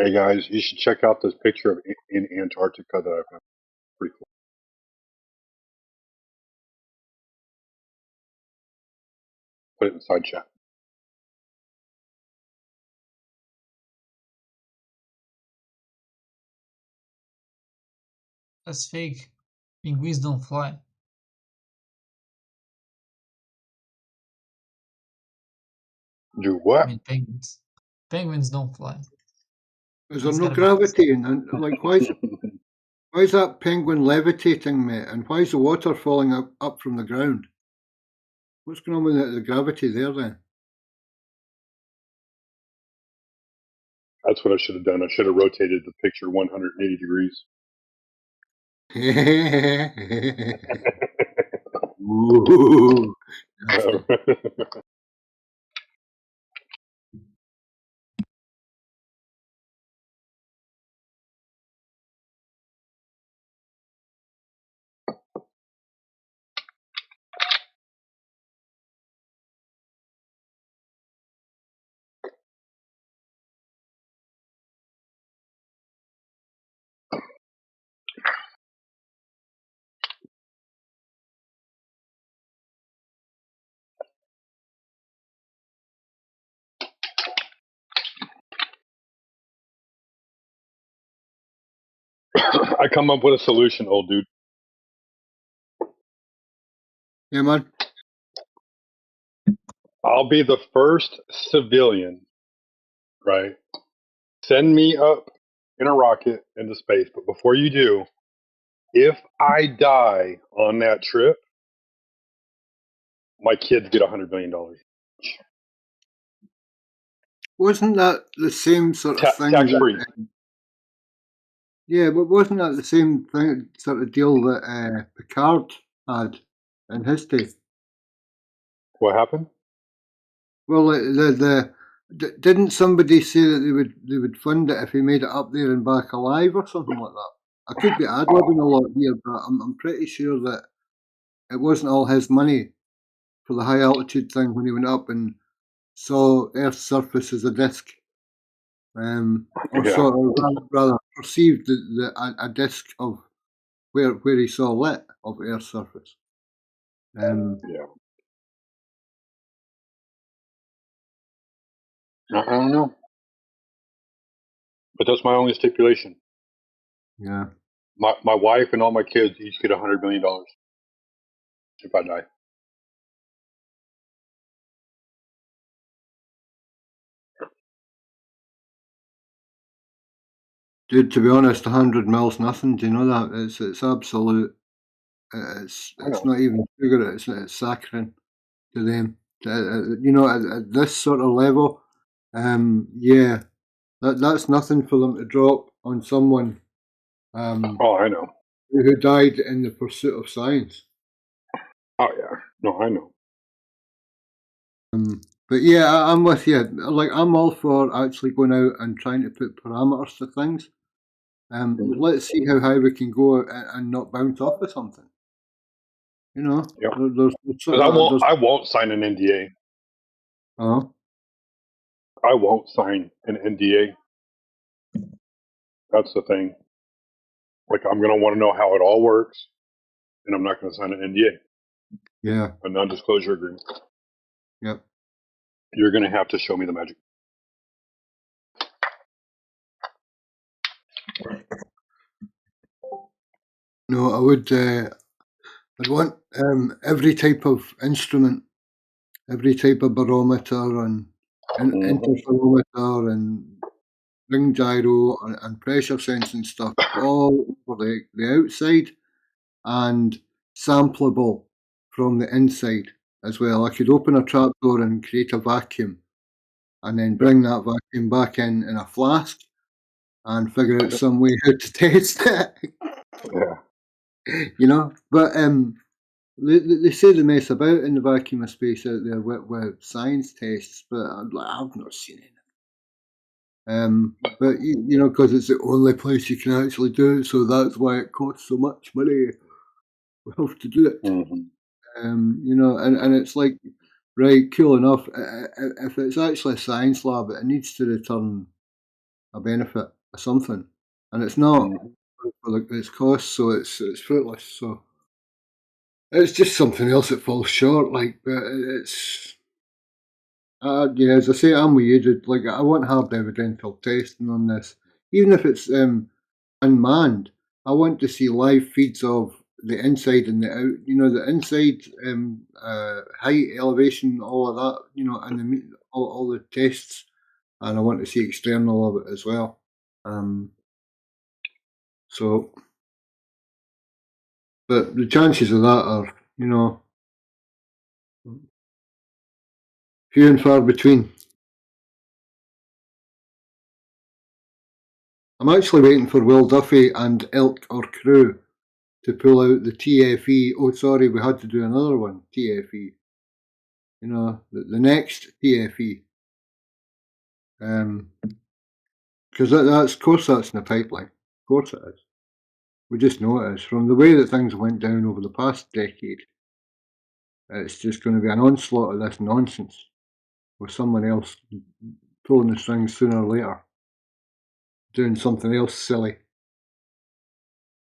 Hey guys, you should check out this picture of in Antarctica that I found. Pretty cool. Put it inside chat. That's fake. Penguins don't fly. Do I what? mean, penguins don't fly. Is there He's no got a mask. gravity? And like, why is that penguin levitating, mate? And why is the water falling up from the ground? What's going on with the gravity there then? That's what I should have done. I should have rotated the picture 180 degrees. Ooh, nasty. I come up with a solution, old dude. Yeah, man. I'll be the first civilian, right? Send me up in a rocket into space. But before you do, if I die on that trip, my kids get $100 million. Wasn't that the same sort of thing? Tax free. Yeah, but wasn't that the same thing, sort of deal that Picard had in his day? What happened? Well, didn't somebody say that they would fund it if he made it up there and back alive or something like that? I could be ad-libbing a lot here, but I'm pretty sure that it wasn't all his money for the high altitude thing when he went up and saw Earth's surface as a disk, or Yeah. saw, or rather perceived a disk of where he saw lit of Earth's surface. Yeah. I don't know. But that's my only stipulation. Yeah. My wife and all my kids each get $100 million if I die. Dude, to be honest, 100 mil's nothing. Do you know that? It's absolute. It's not even sugar. It's saccharine to them. You know, at this sort of level, yeah, that's nothing for them to drop on someone. Oh, I know. Who died in the pursuit of science. Oh yeah, no, I know. But yeah, I'm with you. Like, I'm all for actually going out and trying to put parameters to things. Let's see how high we can go and not bounce off of something. You know, Yep. there's I won't sign an NDA. I won't sign an NDA. That's the thing. Like, I'm going to want to know how it all works, and I'm not going to sign an NDA. Yeah. A non-disclosure agreement. Yep. You're going to have to show me the magic. No, I would. I'd want every type of instrument, every type of barometer and interferometer and ring gyro and pressure sensing stuff all over the outside and sampleable from the inside as well. I could open a trapdoor and create a vacuum and then bring that vacuum back in a flask and figure out some way how to test it. Yeah. You know, but they say they mess about in the vacuum of space out there with science tests, but I've not seen it. But you know, because it's the only place you can actually do it, so that's why it costs so much money. We have to do it. You know, and it's like, right, cool enough. If it's actually a science lab, it needs to return a benefit of something, and it's not Mhm. for its cost, so it's fruitless. So it's just something else that falls short. Like, but it's yeah, as I say, I'm with you. Like, I want hard evidential testing on this, even if it's unmanned. I want to see live feeds of the inside and the out. You know, the inside, height, elevation, all of that. You know, and all the tests, and I want to see external of it as well. So, but the chances of that are, you know, few and far between. I'm actually waiting for Will Duffy and Ilk or Crew to pull out the TFE. Oh, sorry, we had to do another one. TFE. You know, the next TFE. Because that's, of course, that's in the pipeline. Of course it is. We just know it is. From the way that things went down over the past decade, it's just going to be an onslaught of this nonsense with someone else pulling the strings sooner or later, doing something else silly.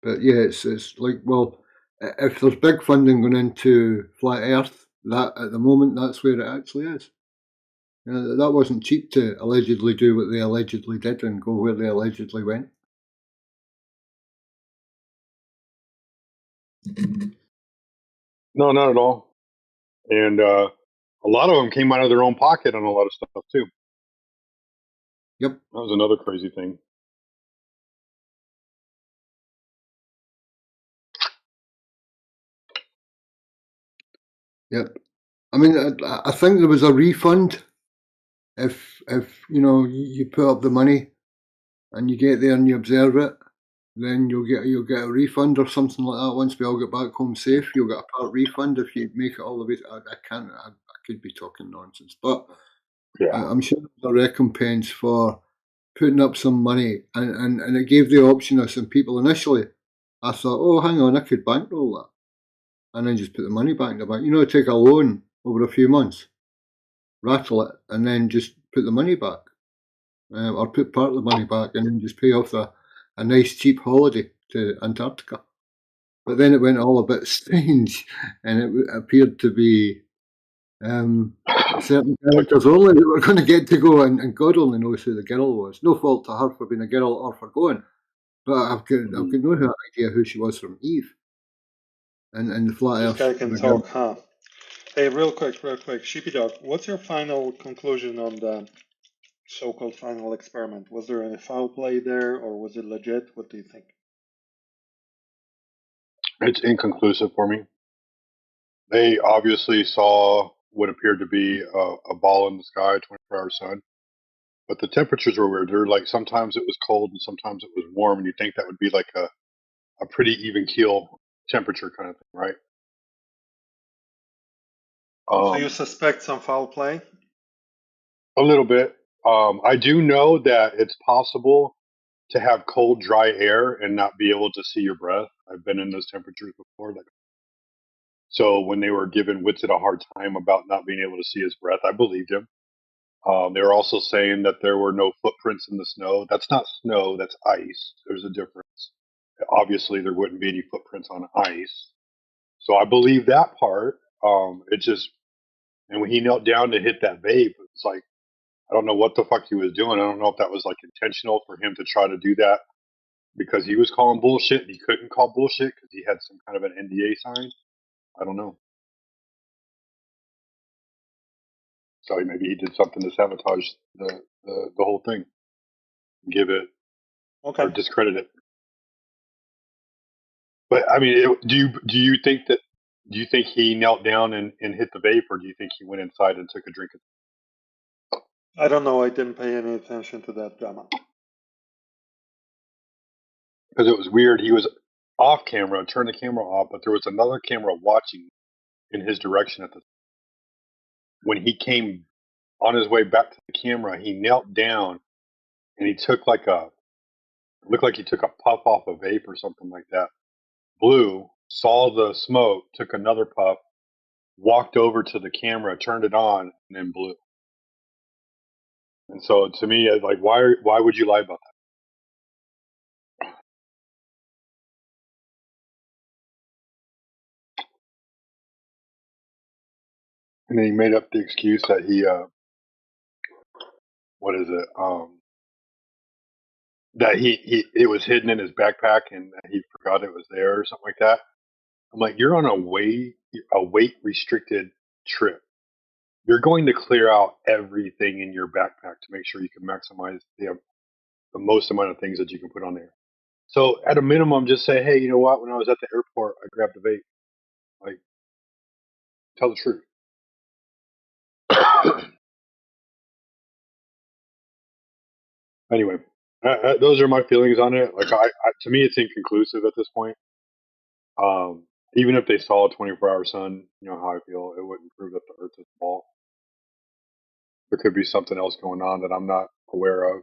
But yeah, it's like, well, if there's big funding going into flat Earth, that at the moment that's where it actually is. You know, that wasn't cheap to allegedly do what they allegedly did and go where they allegedly went. No, not at all. And a lot of them came out of their own pocket on a lot of stuff too. Yep. That was another crazy thing. Yep. I mean, I think there was a refund if you know you put up the money and you get there and you observe it, then you'll get a refund or something like that. Once we all get back home safe, you'll get a part refund if you make it all the way. I can't. I could be talking nonsense, but Yeah. I'm sure there's a recompense for putting up some money, and it gave the option of some people initially. I thought, oh, hang on, I could bankroll that, and then just put the money back in the bank. You know, take a loan over a few months, rattle it, and then just put the money back, or put part of the money back, and then just pay off a nice cheap holiday to Antarctica. But then it went all a bit strange, and it appeared to be certain characters only that were going to get to go, and God only knows who the girl was. No fault to her for being a girl or for going, but I've got no idea who she was from Eve and the flat This Earth. guy can talk, huh? Hey, real quick, Sheepy Dog, what's your final conclusion on the so-called final experiment? Was there any foul play there, or was it legit? What do you think? It's inconclusive for me. They obviously saw what appeared to be a ball in the sky, 24-hour sun, but the temperatures were weird. They're like sometimes it was cold and sometimes it was warm, and you think that would be like a pretty even keel temperature kind of thing, right? So you suspect some foul play? A little bit. I do know that it's possible to have cold, dry air and not be able to see your breath. I've been in those temperatures before. Like, so when they were giving Whitsitt a hard time about not being able to see his breath, I believed him. They were also saying that there were no footprints in the snow. That's not snow, that's ice. There's a difference. Obviously, there wouldn't be any footprints on ice. So I believe that part. It just, and when he knelt down to hit that vape, it's like, I don't know what the fuck he was doing. I don't know if that was like intentional for him to try to do that because he was calling bullshit and he couldn't call bullshit because he had some kind of an NDA signed. I don't know. So maybe he did something to sabotage the whole thing, give it Okay. or discredit it. But I mean, do you think that do you think he knelt down and hit the vape, or do you think he went inside and took a drink? I don't know. I didn't pay any attention to that drama. Because it was weird. He was off camera, turned the camera off, but there was another camera watching in his direction at the. When he came on his way back to the camera, he knelt down and he took like a looked like he took a puff off a vape or something like that. Blew, saw the smoke, took another puff, walked over to the camera, turned it on, and then blew. And so to me, like, why would you lie about that? And then he made up the excuse that he, what is it? That he it was hidden in his backpack and he forgot it was there or something like that. I'm like, you're on a weight restricted trip. You're going to clear out everything in your backpack to make sure you can maximize the most amount of things that you can put on there. So at a minimum, just say, hey, you know what? When I was at the airport, I grabbed a vape. Like, tell the truth. Anyway, those are my feelings on it. Like, to me, it's inconclusive at this point. Even if they saw a 24-hour sun, you know how I feel. It wouldn't prove that the Earth is a ball. There could be something else going on that I'm not aware of.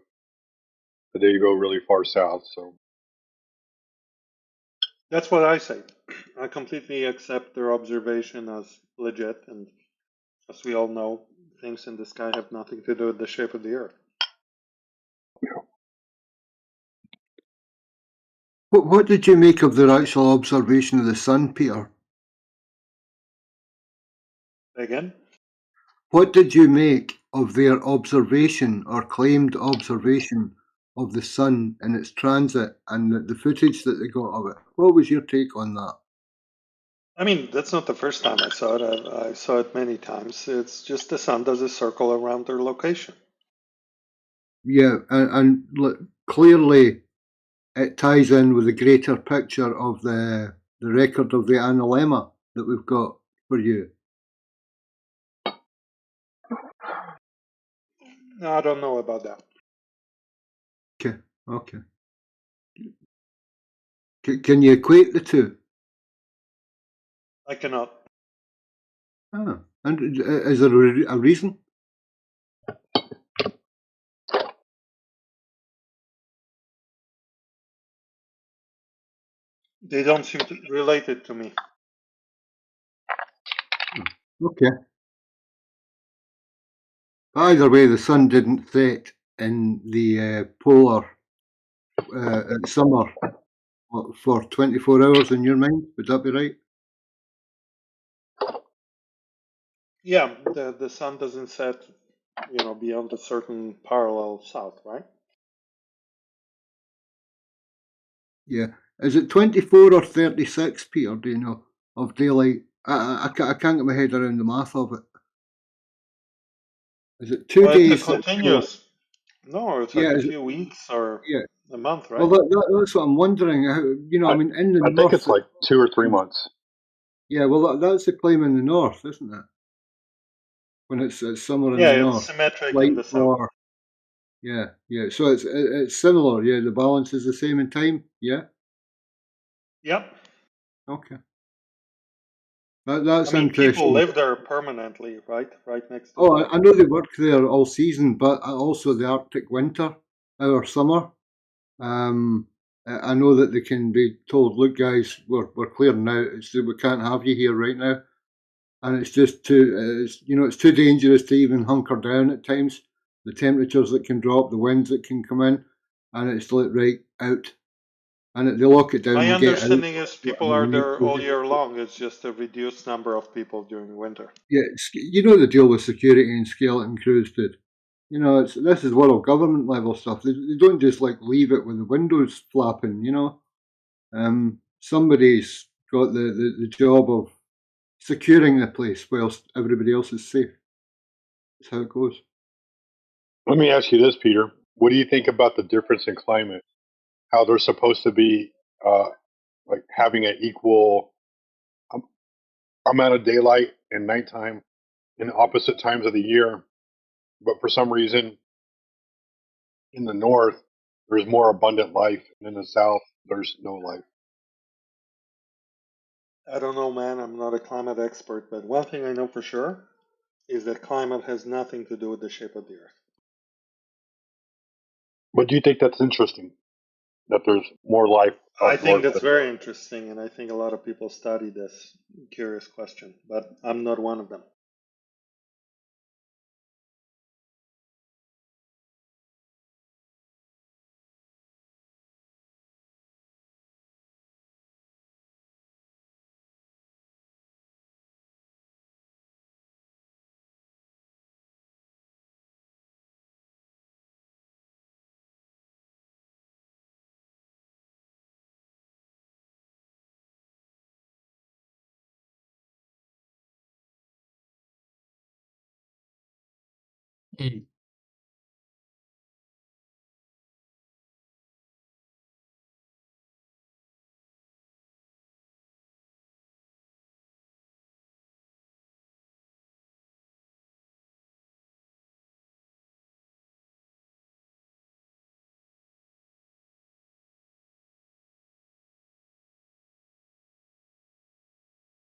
But they go really far south, so that's what I say. I completely accept their observation as legit, and as we all know, things in the sky have nothing to do with the shape of the Earth. What did you make of their actual observation of the sun, Peter? Again? What did you make of their observation or claimed observation of the sun in its transit and the footage that they got of it? What was your take on that? I mean, that's not the first time I saw it. I saw it many times. It's just the sun does a circle around their location. Yeah, and clearly it ties in with the greater picture of the record of the analemma that we've got for you. No, I don't know about that. Okay. Can you equate the two? I cannot. And is there a reason? They don't seem to relate it to me. Okay. Either way, the sun didn't set in the polar summer for 24 hours in your mind. Would that be right? Yeah, the sun doesn't set, beyond a certain parallel south, right? Yeah. Is it 24 or 36, Peter? Do you know, of daylight? I can't get my head around the math of it. Is it 2 Well, it's a days? continuous. No, it's like Yeah. a few weeks or Yeah. a month, Well, right? that's what I'm wondering. I mean, in the I think north. it's like 2 or 3 months. Yeah, well, that's the claim in the north, isn't it? When it's somewhere in Yeah, the it's north, symmetric like in the south. for yeah. So it's similar. Yeah, the balance is the same in time. Yeah. Yep. Okay. That's I mean, people interesting. live there permanently, right? Right next to Oh, the. I know they work there all season, but also the Arctic winter, our summer. I know that they can be told, "Look, guys, we're clearing out. We can't have you here right now." And it's just it's too dangerous to even hunker down at times. The temperatures that can drop, the winds that can come in, and it's like right out. And they lock it down My and get out. understanding is people are there Yeah, all year long. It's just a reduced number of people during winter. you know the deal with security and skeleton crews did. This is world government level stuff. They don't just like leave it with the windows flapping. Somebody's got the job of securing the place whilst everybody else is safe. That's how it goes. Let me ask you this, Peter. What do you think about the difference in climate? How they're supposed to be like having an equal amount of daylight and nighttime in opposite times of the year, but for some reason in the north there's more abundant life, and in the south there's no life. I don't know, man. I'm not a climate expert, but one thing I know for sure is that climate has nothing to do with the shape of the Earth. But do you think that's interesting? That there's more life I think that's very interesting, and I think a lot of people study this curious question, but I'm not one of them. Hey,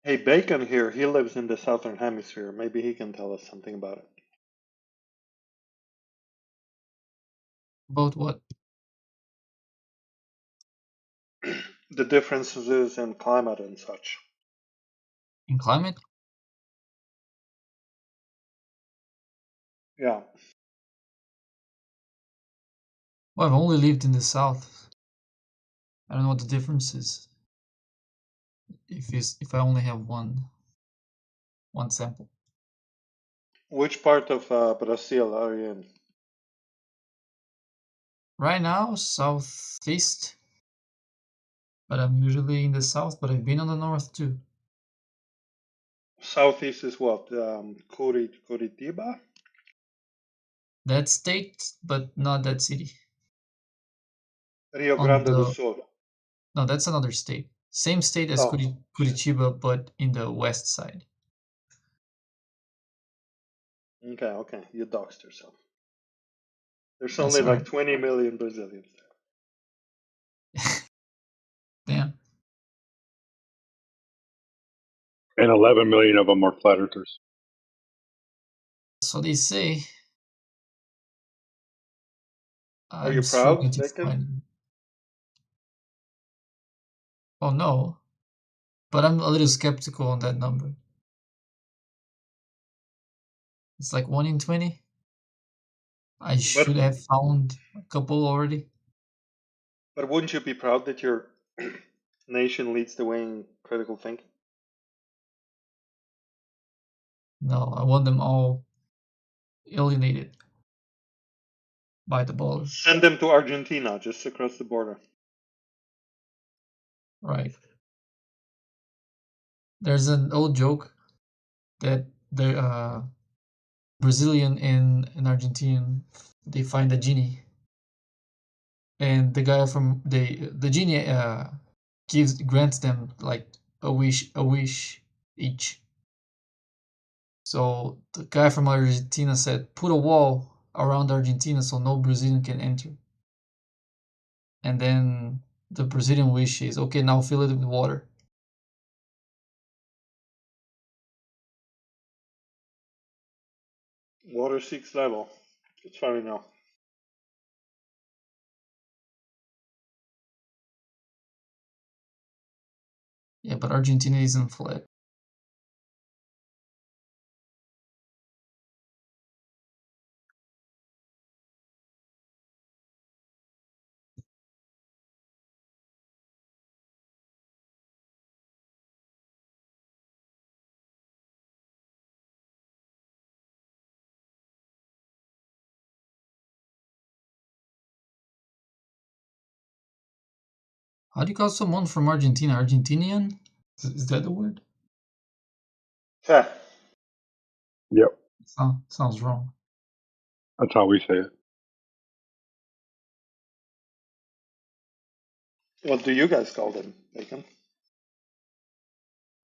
Hey, Bacon here. He lives in the southern hemisphere. Maybe he can tell us something about about what? it. The differences in climate and such. In climate? Yeah. Well, I've only lived in the south. I don't know what the difference is. If I only have one sample. Which part of Brazil are you in? Right now, southeast, but I'm usually in the south, but I've been on the north too. Southeast is what? Curitiba? That state, but not that city. Rio On Grande do the Sul. No, that's another state. Same state as Oh, Curitiba, but in the west side. okay. You doxed yourself. There's That's only like alright. 20 million Brazilians there. Damn. And 11 million of them are flat earthers. So they say. Are you I'm struggling proud, to Bacon? find. Oh no, but I'm a little skeptical on that number. It's like 1 in 20. I should But have found a couple already. but wouldn't you be proud that your nation leads the way in critical thinking? No, I want them all alienated by the baller. Send them to Argentina, just across the border. Right. There's an old joke that the Brazilian and an Argentinian, they find a genie, and the guy from the genie grants them like a wish each. So the guy from Argentina said, "Put a wall around Argentina so no Brazilian can enter." And then the Brazilian wish is, "Okay, now fill it with water." Water seeks level. It's funny now. Yeah, but Argentina isn't flat. How do you call someone from Argentina? Argentinian? Is that the word? Yeah. Yep, Sounds wrong. that's how we say it. What do you guys call them, Bacon?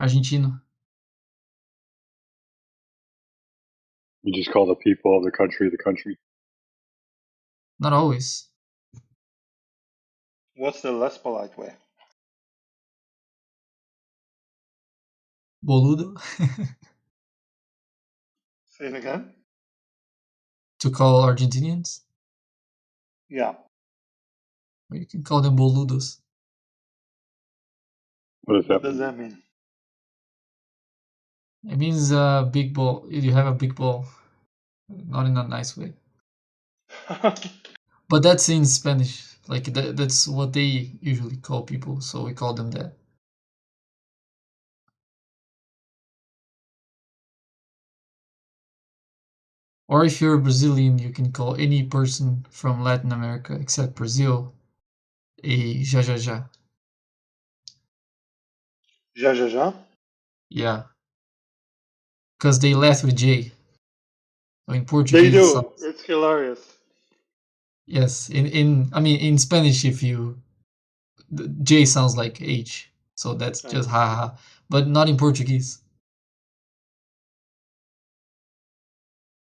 Argentino. You just call the people of the country the country. Not always. What's the less polite way? Boludo. Say it again? To call Argentinians? Yeah. Or you can call them boludos. What does What that does mean? that mean? It means big ball. You have a big ball. Not in a nice way. But that's in Spanish. Like that's what they usually call people, so we call them that. Or if you're Brazilian, you can call any person from Latin America except Brazil a já já já. Ja, ja, ja? Yeah. Because they laugh with J. In They Portuguese, do. It's hilarious. yes. In Spanish, if you J sounds like H, so that's just ha ha. But not in Portuguese.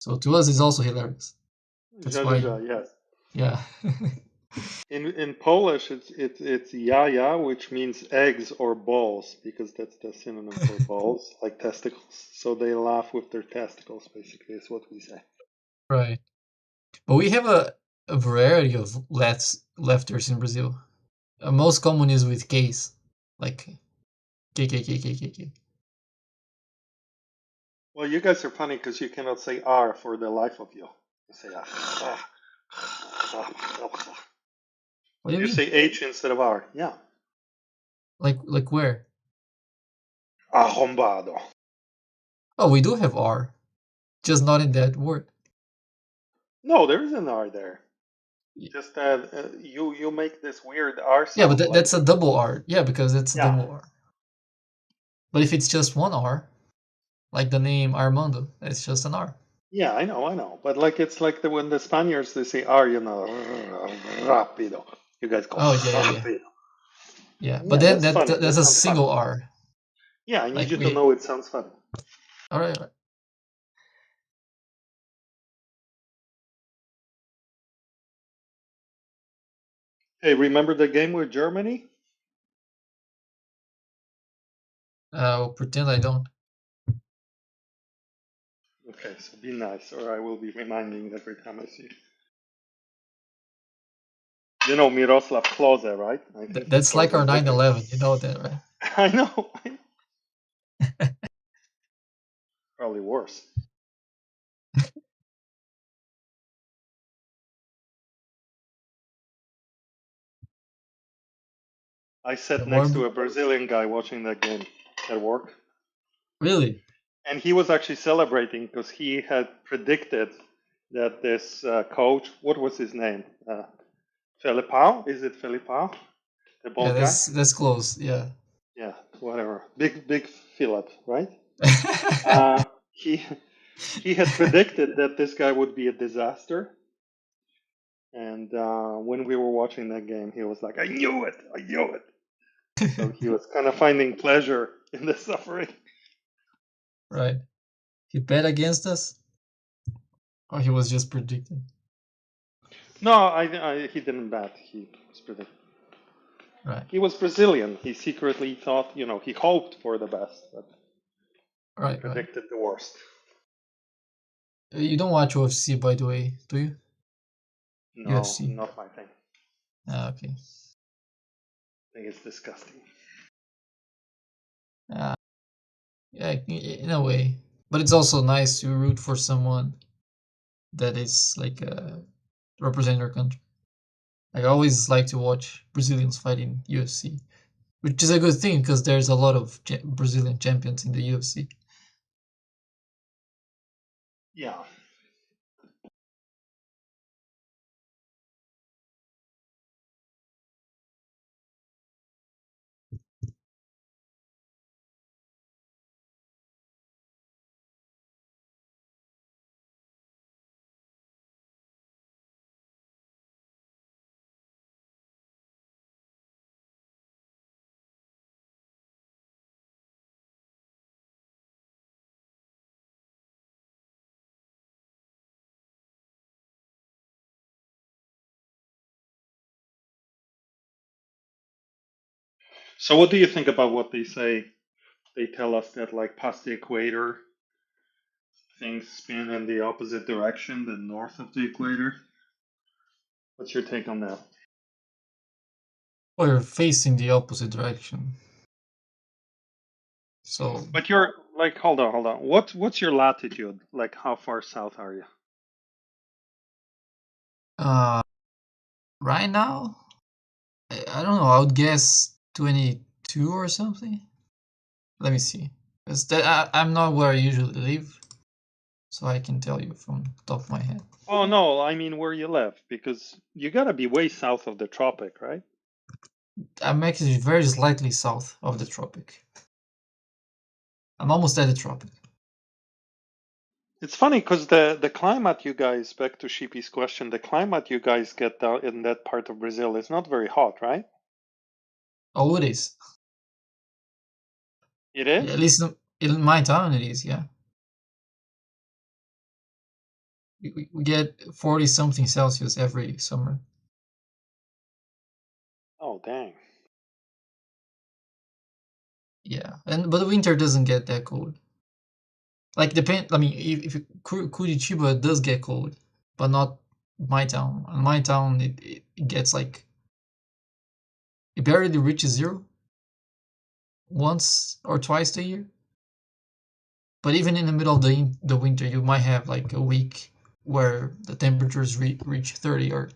So to us, it's also hilarious. That's Ja, ja, why, ja, yes. yeah. In Polish, it's jaja, which means eggs or balls, because that's the synonym for balls, like testicles. So they laugh with their testicles, basically, is what we say. Right. But we have a variety of lefters in Brazil. Most common is with Ks, like K K K K K K. Well, you guys are funny because you cannot say R for the life of you. You say What do you you mean? say H instead of R. Yeah. Like where? Arrombado. Oh, we do have R, just not in that word. No, there is an R there. Just that you make this weird R Yeah, but sound. that's a double R. Yeah, because it's a Yeah. double R. But if it's just one R, like the name Armando, it's just an R. Yeah, I know. But like it's like when the Spaniards they say R, rapido. You guys go Oh yeah. rapido. Yeah, but Yeah, then that's funny. that's That a sounds funny. single R. Yeah, I need Like you to we. know it sounds funny. All right. Hey, remember the game with Germany? I'll pretend I don't. Okay, so be nice, or I will be reminding every time I see you. You know Miroslav Klose, right? I think he That's scored like the our victory. 9/11. You know that, right? I know. Probably worse. I sat next to a Brazilian guy watching that game at work. Really? And he was actually celebrating because he had predicted that this coach, what was his name? Felipao? Is it Felipao? The Yeah, bald guy? that's close. Yeah. Yeah, whatever. Big Philip, right? He had predicted that this guy would be a disaster. And when we were watching that game, he was like, I knew it. So he was kind of finding pleasure in the suffering. Right. He bet against us? Or he was just predicting? No, he didn't bet. He was predicting. Right. He was Brazilian. He secretly thought, he hoped for the best, but Right. predicted the worst. You don't watch UFC, by the way, do you? No, UFC. not my thing. Okay. I think it's disgusting. Yeah, in a way. But it's also nice to root for someone that is like represent your country. I always like to watch Brazilians fight in UFC, which is a good thing because there's a lot of Brazilian champions in the UFC. Yeah. So what do you think about what they say? They tell us that like past the equator, things spin in the opposite direction than north of the equator. What's your take on that? Or you're facing the opposite direction. So. But you're like, hold on. What's your latitude? Like, how far south are you? Right now, I don't know. I would guess 22 or something. Let me see. I'm not where I usually live, so I can tell you from the top of my head. Oh no, I mean where you live, because you gotta be way south of the tropic, right? I'm actually very slightly south of the tropic. I'm almost at the tropic. It's funny because the climate you guys, back to Sheepy's question, the climate you guys get down in that part of Brazil is not very hot, right? Oh, it is. It Yeah, is? at least in my town, it is. Yeah, we get 40 something Celsius every summer. Oh, dang. Yeah, but the winter doesn't get that cold. Like I mean, if Curitiba does get cold, but not my town. In my town, it gets like it barely reaches zero once or twice a year. But even in the middle of the winter, you might have like a week where the temperatures reach 30 or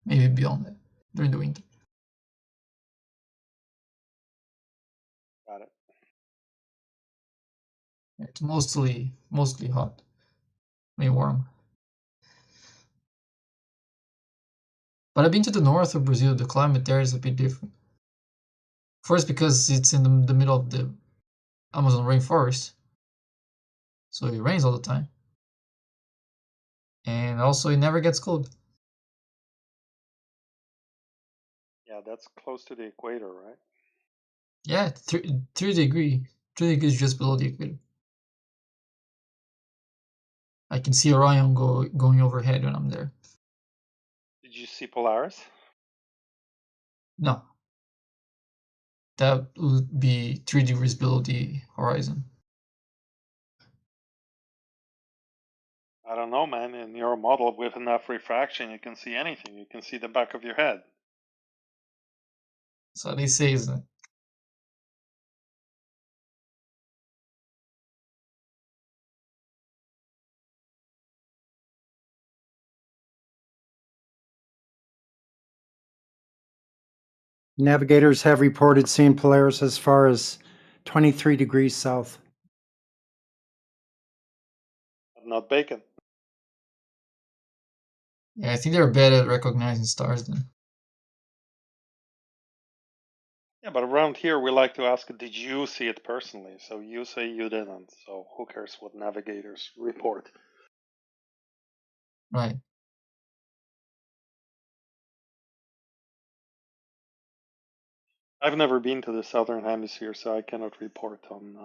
maybe beyond that during the winter. Got it. It's mostly hot. I mean warm. But I've been to the north of Brazil. The climate there is a bit different. First, because it's in the middle of the Amazon rainforest, so it rains all the time, and also it never gets cold. Yeah, that's close to the equator, right? Yeah, 3 degrees just below the equator. I can see Orion going overhead when I'm there. Did you see Polaris? No, that would be 3 degrees below the horizon. I don't know, man. In your model with enough refraction, you can see anything. You can see the back of your head. So they say, isn't it? Navigators have reported seeing Polaris as far as 23 degrees south. But not bacon. Yeah, I think they're bad at recognizing stars then. Yeah, but around here we like to ask, did you see it personally? So you say you didn't. So who cares what navigators report? Right. I've never been to the southern hemisphere, so I cannot report on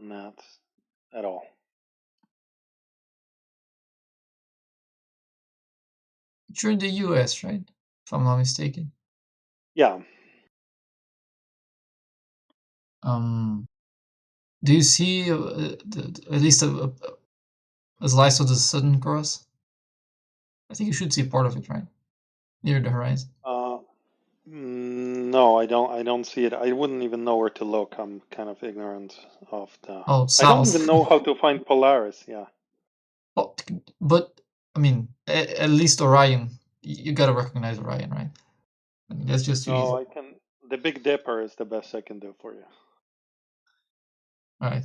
that at all. You're in the US, right? If I'm not mistaken. Yeah. Do you see at least a slice of the Southern Cross? I think you should see part of it, right? Near the horizon. No, I don't. I don't see it. I wouldn't even know where to look. I'm kind of ignorant of the. Oh, I don't south. even know how to find Polaris. Yeah. Oh, but I mean, at least Orion. You gotta recognize Orion, right? I mean, that's just too No, easy. I can. The Big Dipper is the best I can do for you. All right.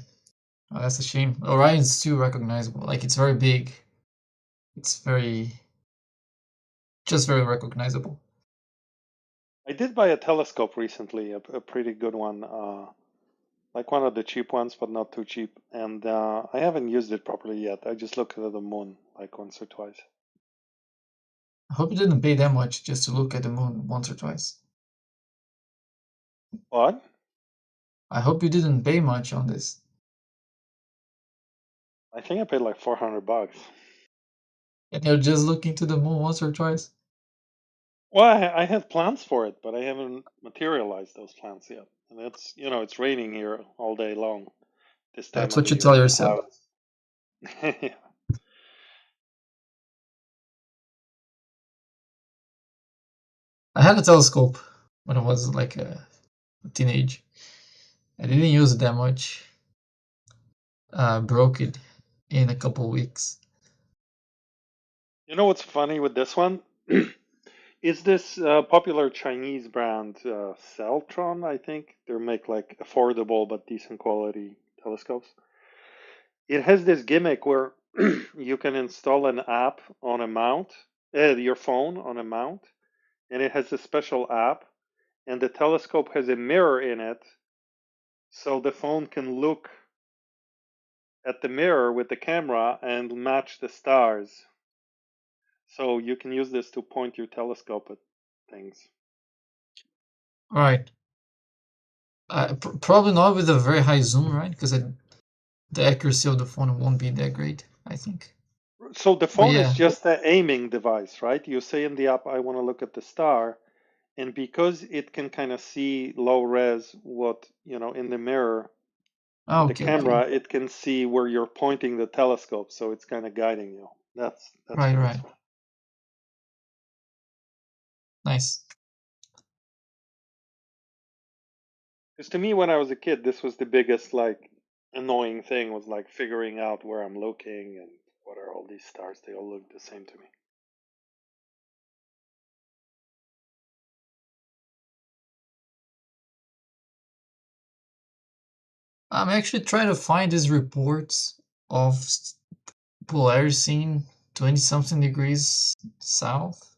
Oh, that's a shame. Orion's too recognizable. Like it's very big. It's just very recognizable. I did buy a telescope recently, a pretty good one, like one of the cheap ones, but not too cheap. And I haven't used it properly yet. I just looked at the moon like once or twice. I hope you didn't pay that much just to look at the moon once or twice. What? I hope you didn't pay much on this. I think I paid like $400. And you're just looking to the moon once or twice. Well, I had plans for it, but I haven't materialized those plans yet. And it's raining here all day long this time That's of what the you year tell and yourself. clouds. Yeah. I had a telescope when I was like a teenage. I didn't use it that much. Broke it in a couple weeks. You know what's funny with this one? Is this popular Chinese brand Celtron, I think? They make like affordable but decent quality telescopes. It has this gimmick where you can install an app on a mount, your phone on a mount, and it has a special app, and the telescope has a mirror in it, so the phone can look at the mirror with the camera and match the stars. So you can use this to point your telescope at things. All right. Probably not with a very high zoom, right? Because the accuracy of the phone won't be that great, I think. So the But phone is yeah, just an aiming device, right? You say in the app, I want to look at the star. And because it can kind of see low res what, in the mirror, with the okay, okay. camera, it can see where you're pointing the telescope. So it's kind of guiding you. That's Right, what right. it's for. Nice. Because to me, when I was a kid, this was the biggest, like, annoying thing was like figuring out where I'm looking and what are all these stars. They all look the same to me. I'm actually trying to find these reports of Polaris scene 20-something degrees south.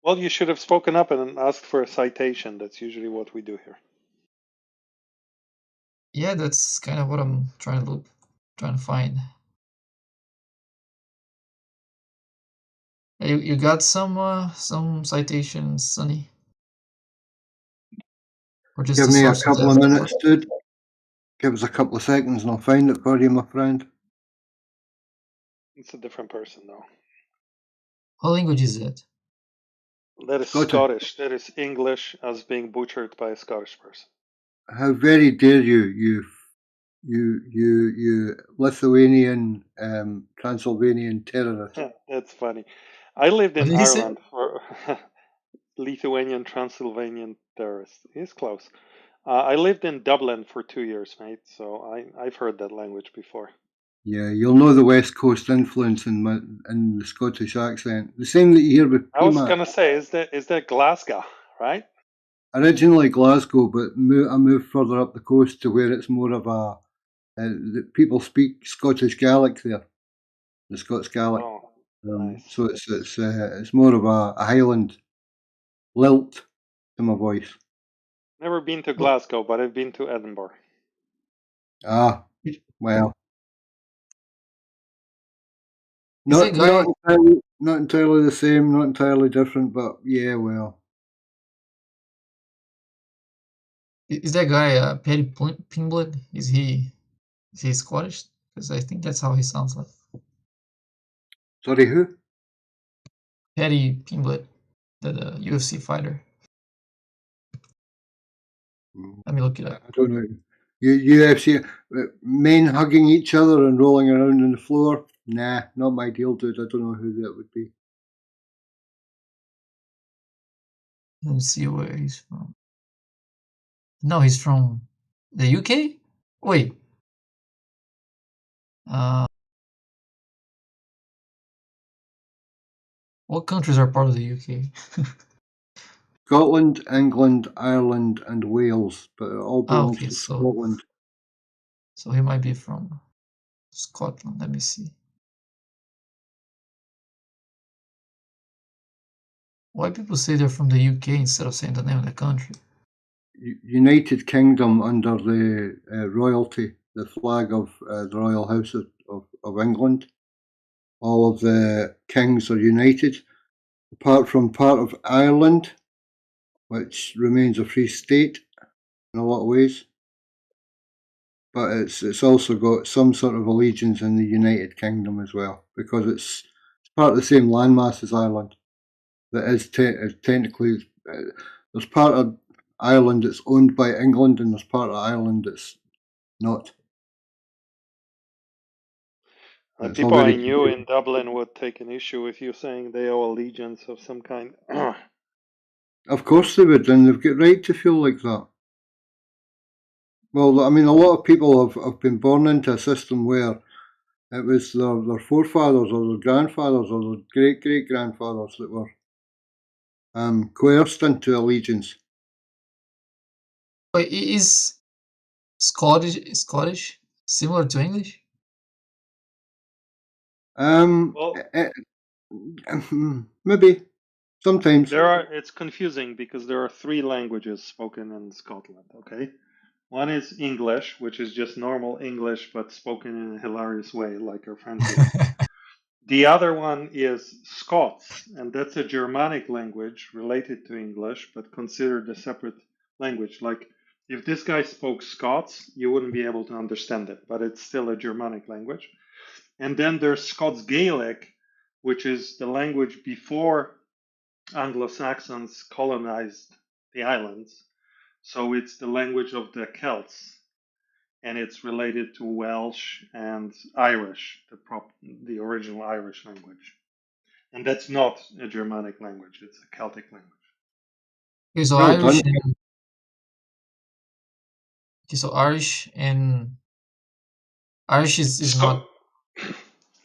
Well, you should have spoken up and asked for a citation. That's usually what we do here. Yeah, that's kind of what I'm trying to find. You got some citations, Sonny? Or just Give the me a sources couple of that minutes, dude. Give us a couple of seconds and I'll find it for you, my friend. It's a different person, though. What language is it? That is Scottish. That is English as being butchered by a Scottish person. How very dare you Lithuanian, Transylvanian terrorist. That's funny. I lived What in did he say? Ireland for Lithuanian Transylvanian terrorist. He's close. I lived in Dublin for 2 years, mate. So I've heard that language before. Yeah, you'll know the West Coast influence in the Scottish accent. The same that you hear with I was PMAC. gonna say, is that Glasgow, right? Originally Glasgow, but I moved further up the coast to where it's more of a people speak Scottish Gaelic there, the Scots Gaelic. Oh, nice. So it's more of a Highland lilt to my voice. Never been to Glasgow, but I've been to Edinburgh. Ah, well, Is that guy? not entirely the same, not entirely different, but yeah, well. Is that guy Paddy Pimblett? Is he Scottish? Because I think that's how he sounds like. Sorry, who? Paddy Pimblett, the UFC fighter. Let me look it up. I don't know. UFC men hugging each other and rolling around on the floor. Nah, not my deal, dude. I don't know who that would be. Let me see where he's from. No, he's from the UK? Wait. What countries are part of the UK? Scotland, England, Ireland, and Wales, but it all belongs Okay, to so Scotland. he might be from Scotland. Let me see. Why people say they're from the UK instead of saying the name of the country? United Kingdom under the royalty, the flag of the Royal House of England. All of the kings are united, apart from part of Ireland, which remains a free state in a lot of ways. But it's also got some sort of allegiance in the United Kingdom as well, because it's part of the same landmass as Ireland. That is technically there's part of Ireland that's owned by England, and there's part of Ireland that's not. People I knew in Dublin would take an issue with you saying they owe allegiance of some kind. Of course they would, and they've got right to feel like that. Well, I mean, a lot of people have been born into a system where it was their forefathers or their grandfathers or their great-great-grandfathers that were coerced into allegiance. Wait, is Scottish similar to English? Well, maybe sometimes. it's confusing because there are 3 languages spoken in Scotland, okay? One is English, which is just normal English but spoken in a hilarious way, like our friend here. The other one is Scots, and that's a Germanic language related to English, but considered a separate language. Like, if this guy spoke Scots, you wouldn't be able to understand it, but it's still a Germanic language. And then there's Scots Gaelic, which is the language before Anglo-Saxons colonized the islands. So it's the language of the Celts, and it's related to Welsh and Irish, the original Irish language. And that's not a Germanic language, it's a Celtic language. Okay, so Well Irish done. and okay, so Irish is So, not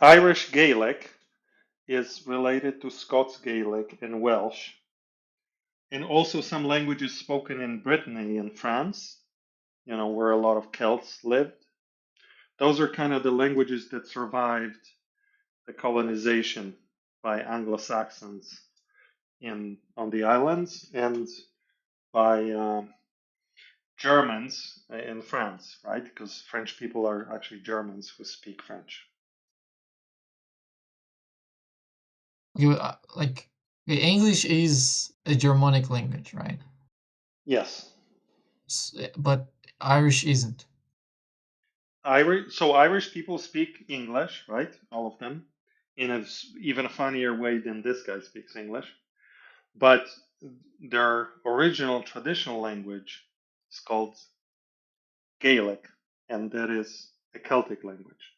Irish Gaelic is related to Scots Gaelic and Welsh, and also some languages spoken in Brittany and France, where a lot of Celts lived. Those are kind of the languages that survived the colonization by Anglo-Saxons on the islands, and by Germans in France, right? Because French people are actually Germans who speak French. okay, like okay, English is a Germanic language, right? Yes. But Irish isn't. Irish people speak English, right? All of them, in even a funnier way than this guy speaks English. But their original traditional language is called Gaelic, and that is a Celtic language.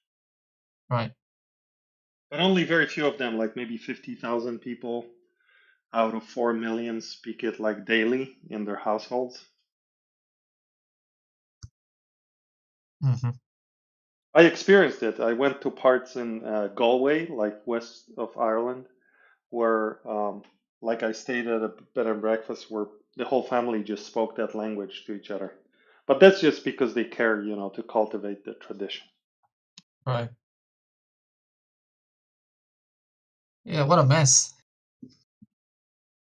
Right. But only very few of them, like maybe 50,000 people out of 4 million, speak it like daily in their households. Mm-hmm. I experienced it. I went to parts in Galway, like west of Ireland, where, like, I stayed at a bed and breakfast where the whole family just spoke that language to each other. But that's just because they care, to cultivate the tradition. Right. Yeah, what a mess.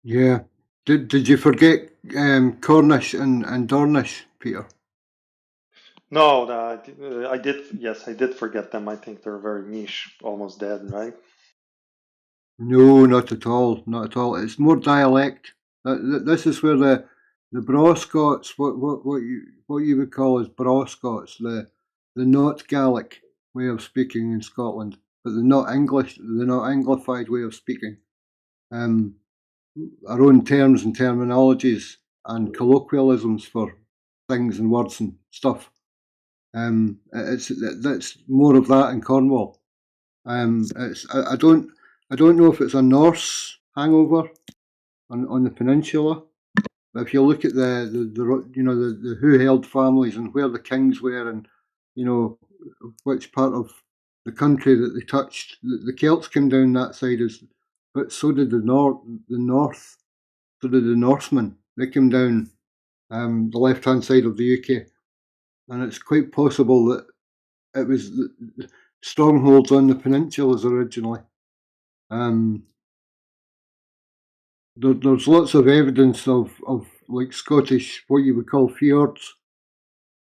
Yeah. Did you forget Cornish and Dornish, Peter? No, I did. Yes, I did forget them. I think they're very niche, almost dead, right? No, not at all. Not at all. It's more dialect. This is where the Braw Scots, what you would call as Braw Scots, the not Gaelic way of speaking in Scotland, but the not Anglified way of speaking. Our own terms and terminologies and colloquialisms for things and words and stuff. That's more of that in Cornwall. I don't know if it's a Norse hangover on the peninsula, but if you look at the who held families and where the kings were, and which part of the country that they touched, the Celts came down that side, but so did the north, so did the Norsemen. They came down the left hand side of the UK, and it's quite possible that it was strongholds on the peninsulas originally. There's lots of evidence of like Scottish, what you would call fjords,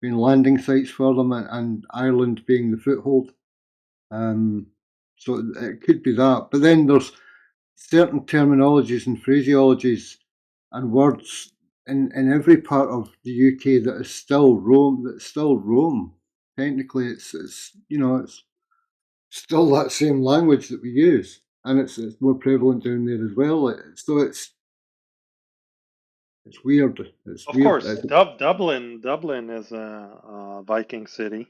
being landing sites for them, and Ireland being the foothold. So it could be that. But then there's certain terminologies and phraseologies and words in every part of the UK that is still Rome. That's still Rome. Technically, it's still that same language that we use, and it's more prevalent down there as well. So it's weird. It's Of weird. course, Dublin is a Viking city.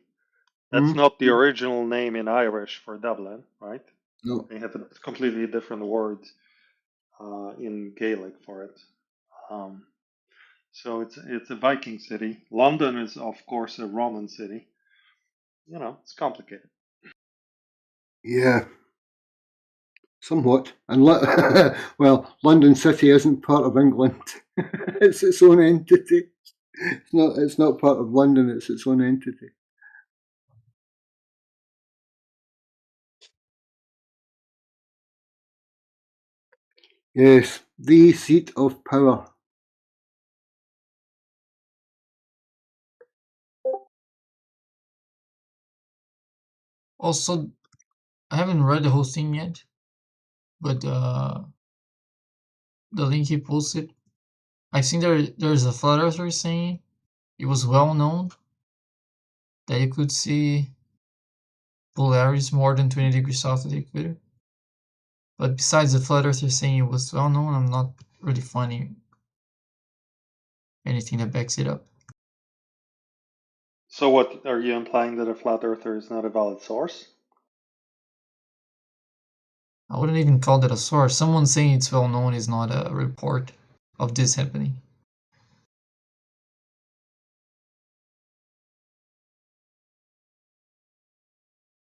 That's Hmm? not the original name in Irish for Dublin, right? No. They have a completely different word in Gaelic for it. Um, so it's a Viking city. London is, of course, a Roman city. It's complicated. Yeah, somewhat. And well, London City isn't part of England. It's its own entity. It's not. It's not part of London. It's its own entity. Yes, the seat of power. Also, I haven't read the whole thing yet, but the link he posted, I've seen there's a flat earther saying it was well known that you could see Polaris more than 20 degrees south of the equator. But besides the flat earther saying it was well known, I'm not really finding anything that backs it up. So what are you implying, that a flat earther is not a valid source? I wouldn't even call that a source. Someone saying it's well known is not a report of this happening.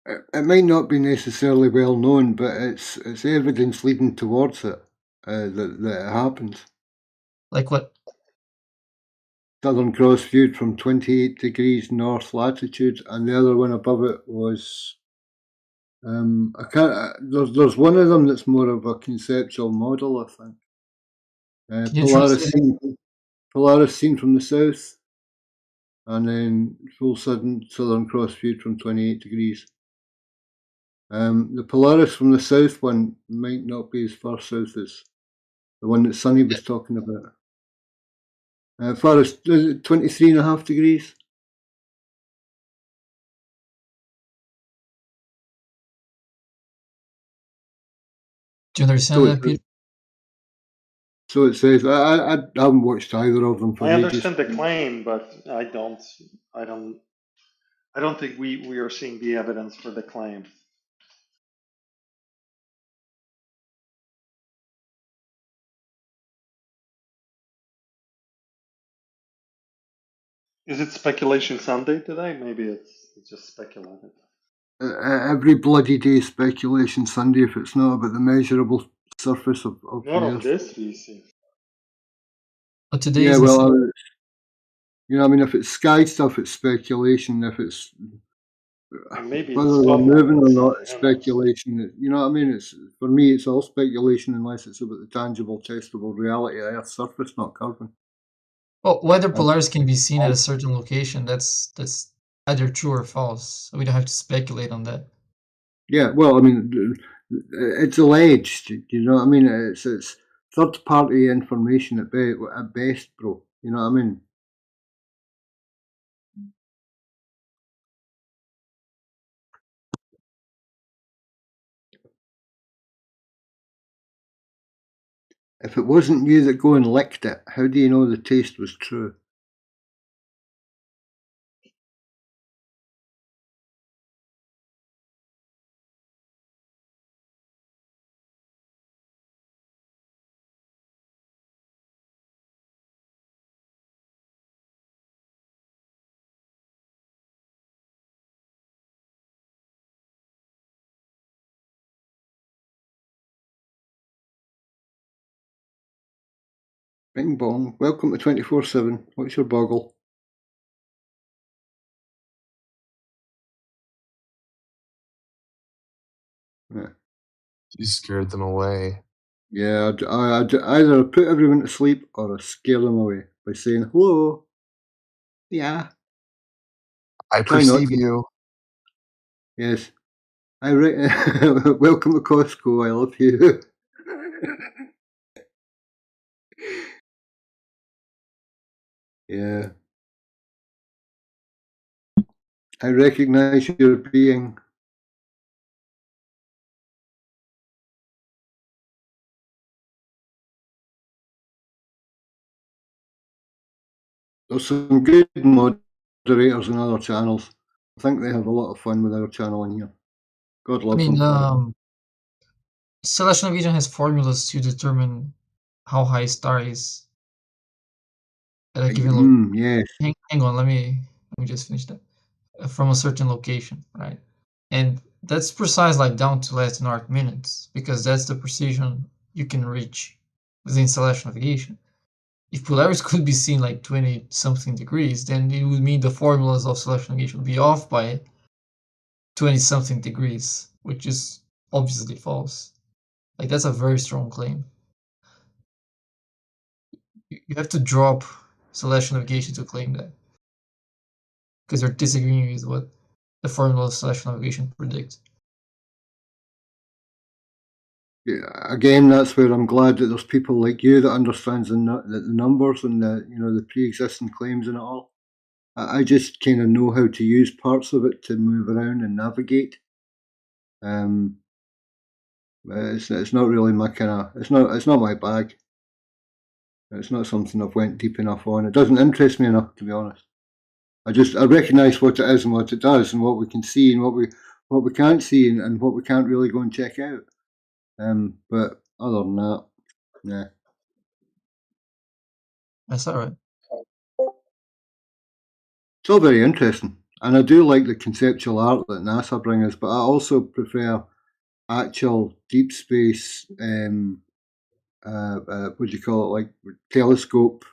It might not be necessarily well known, but it's evidence leading towards it that it happens. Like what? Southern Cross viewed from 28 degrees north latitude, and the other one above it was I can't. There's one of them that's more of a conceptual model, I think. Can you translate it? Polaris seen from the south, and then full sudden Southern Cross viewed from 28 degrees. The Polaris from the south one might not be as far south as the one that Sonny was talking about. Far as 23.5 degrees. Do you understand that, Peter? So it says. I haven't watched either of them for I ages. understand the claim, but I don't think we are seeing the evidence for the claim. Is it speculation Sunday today? Maybe it's just speculative. Every bloody day speculation Sunday if it's not about the measurable surface of Not the of earth. this species. But today Yeah, is well, you know, I mean, if it's sky stuff, it's speculation. If it's maybe whether in they're Scotland moving on or not, Sunday. it's Who knows? speculation. You know what I mean? It's for me, it's all speculation unless it's about the tangible, testable reality of Earth's surface, not carbon. Well, whether Polaris can be seen at a certain location, that's either true or false. So we don't have to speculate on that. Yeah, well, I mean, it's alleged. You know what I mean? It's third party information at best, bro. You know what I mean? If it wasn't you that go and licked it, how do you know the taste was true? Bing bong. Welcome to 24/7. What's your boggle? Yeah. You scared them away. Yeah, I'd either put everyone to sleep or I'd scare them away by saying hello. Yeah. I Try not perceive to. you. Yes. Welcome to Costco. I love you. Yeah. I recognize your being. There's some good moderators in other channels. I think they have a lot of fun with our channel in here. God I love mean, them for it. Celestial Navigation has formulas to determine how high a star is at a given location. Yes. Hang on, let me just finish that. From a certain location, right? And that's precise, like down to less than arc minutes, because that's the precision you can reach within celestial navigation. If Polaris could be seen like 20 something degrees, then it would mean the formulas of celestial navigation would be off by 20 something degrees, which is obviously false. Like, that's a very strong claim. You have to drop celestial navigation to claim that, because you're disagreeing with what the formula / navigation predict. Yeah, again, that's where I'm glad that there's people like you that understands the numbers and the pre-existing claims and it all. I just kind of know how to use parts of it to move around and navigate. It's not really my kind of it's not my bag. It's not something I've went deep enough on. It doesn't interest me enough, to be honest. I recognise what it is and what it does and what we can see and what we can't see and what we can't really go and check out. But other than that, yeah. That's all right. It's all very interesting, and I do like the conceptual art that NASA bring us, but I also prefer actual deep space. What do you call it? Like telescope.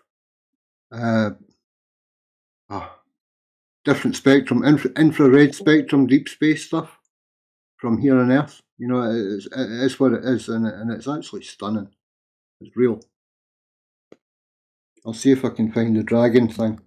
Different spectrum, infrared spectrum, deep space stuff from here on Earth. It's what it is, and it's actually stunning. It's real. I'll see if I can find the dragon thing.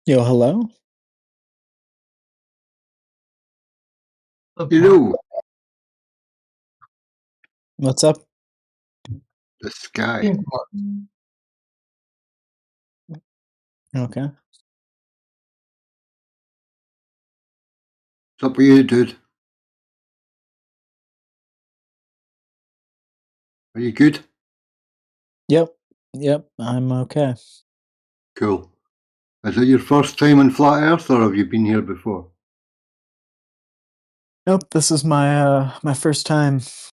Yo, hello? Hello, What's up? the sky. Okay. What's up with you, dude? Are you good? Yep, I'm okay. Cool. Is it your first time on Flat Earth, or have you been here before? Nope, this is my first time. Just